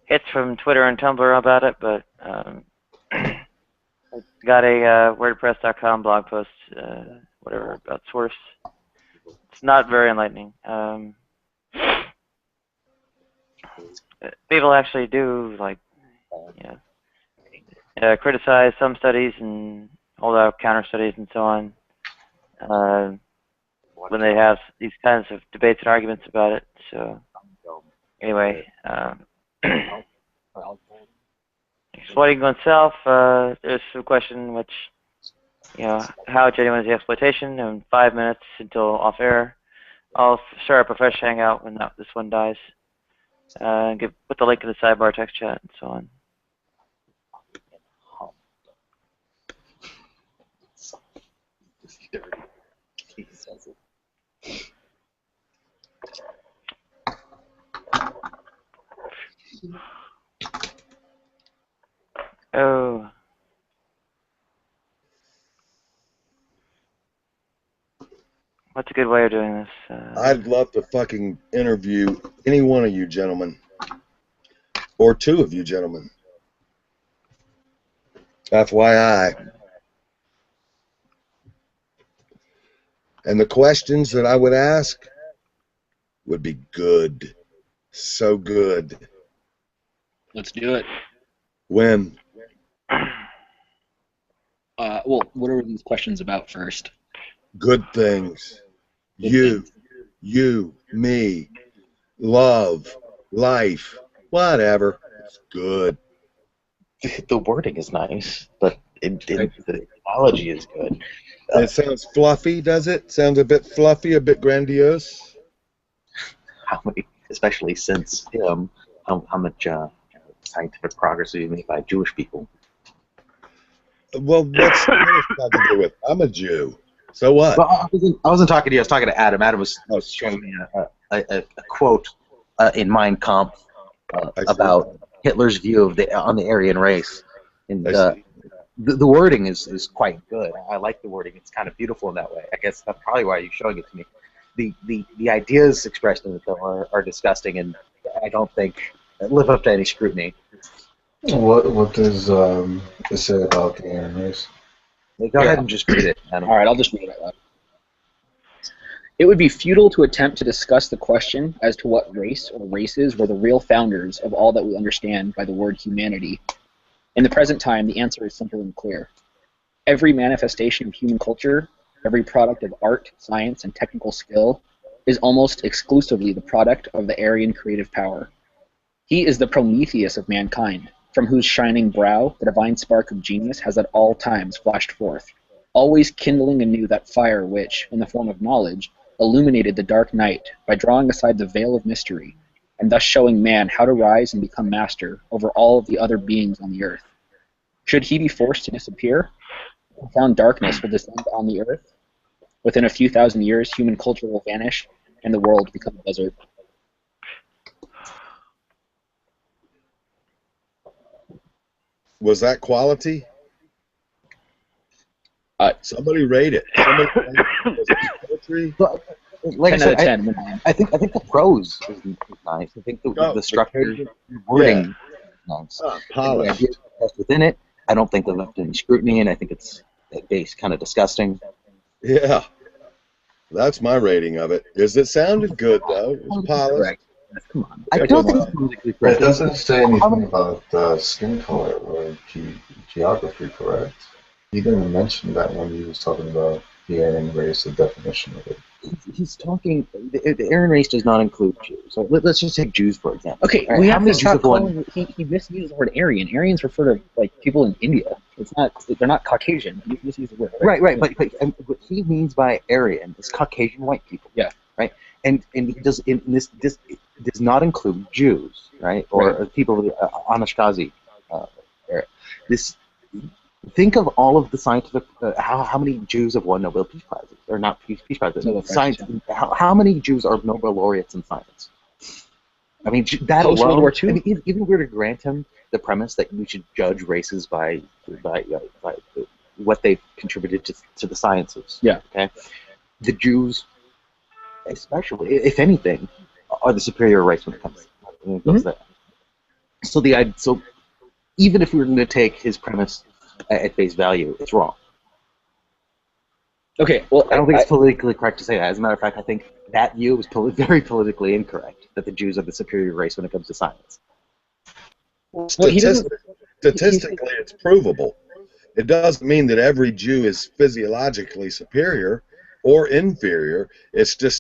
hits from Twitter and Tumblr about it, but got a WordPress.com blog post, whatever, about Source. It's not very enlightening. People actually do, like, criticize some studies and hold out counter studies and so on when they have these kinds of debates and arguments about it. So, anyway, exploiting oneself, there's a question which, how genuine is the exploitation? In 5 minutes until off air. I'll start up a fresh hangout when this one dies. Put the link in the sidebar text chat and so on. Oh. What's a good way of doing this? I'd love to fucking interview any one of you gentlemen. Or two of you gentlemen. FYI. And the questions that I would ask would be good. So good. Let's do it. When? Well, what are these questions about first? Good things. You, me, love, life, whatever. It's good. The wording is nice, but the analogy is good. It sounds fluffy, does it? Sounds a bit fluffy, a bit grandiose. How many, especially since how much scientific progress have you made by Jewish people? Well, what's that got to do with? I'm a Jew. So what? Well, I wasn't talking to you. I was talking to Adam. Adam was showing me a quote in Mein Kampf about Hitler's view of on the Aryan race, and the wording is quite good. I like the wording. It's kind of beautiful in that way. I guess that's probably why you're showing it to me. The ideas expressed in the film are disgusting, and I don't think live up to any scrutiny. What does it say about the Aryan race? Go ahead and just read it. All right, I'll just read it out loud. It would be futile to attempt to discuss the question as to what race or races were the real founders of all that we understand by the word humanity. In the present time, the answer is simple and clear. Every manifestation of human culture, every product of art, science, and technical skill is almost exclusively the product of the Aryan creative power. He is the Prometheus of mankind, from whose shining brow the divine spark of genius has at all times flashed forth, always kindling anew that fire which, in the form of knowledge, illuminated the dark night by drawing aside the veil of mystery, and thus showing man how to rise and become master over all of the other beings on the earth. Should he be forced to disappear, profound darkness will descend on the earth, Within a few thousand years, human culture will vanish, and the world become a desert. Was that quality? Somebody rate it. Somebody rate it. Was it poetry? Like 10 I out of said, 10. I think the prose is nice. I think the structure, wording, is nice. And the Polished. ideas expressed within it, I don't think they've left any scrutiny, and I think it's at base kind of disgusting. Yeah. That's my rating of it. Is it sounded good though? It was polished. Come on. I don't think it's politically But it correct. doesn't say anything about skin color or geography, correct? He didn't mention that when he was talking about the Aryan race, the definition of it. He's talking. The Aryan race does not include Jews. So let's just take Jews for example. Okay, All right, we how have many to Jews stop have won? calling. He misused the word Aryan. Aryans refer to like people in India. It's not. They're not Caucasian. He misused the word. Right. But what he means by Aryan is Caucasian white people. Yeah. Right. And he does. This does not include Jews, right? Or people of the Anashkazi era. This. Think of all of the scientific. How many Jews have won Nobel Peace Prizes? Or not Peace Prizes? Science. How many Jews are Nobel laureates in science? I mean, that Post alone. World War II? I mean, even if we were to grant him the premise that we should judge races by what they've contributed to the sciences. Yeah. Okay. The Jews, especially, if anything, are the superior race when it comes to that. So even if we were going to take his premise at face value, it's wrong. Okay, well, I don't think it's politically correct to say that. As a matter of fact, I think that view is very politically incorrect, that the Jews are the superior race when it comes to science. Statistically, it's provable. It doesn't mean that every Jew is physiologically superior or inferior. It's just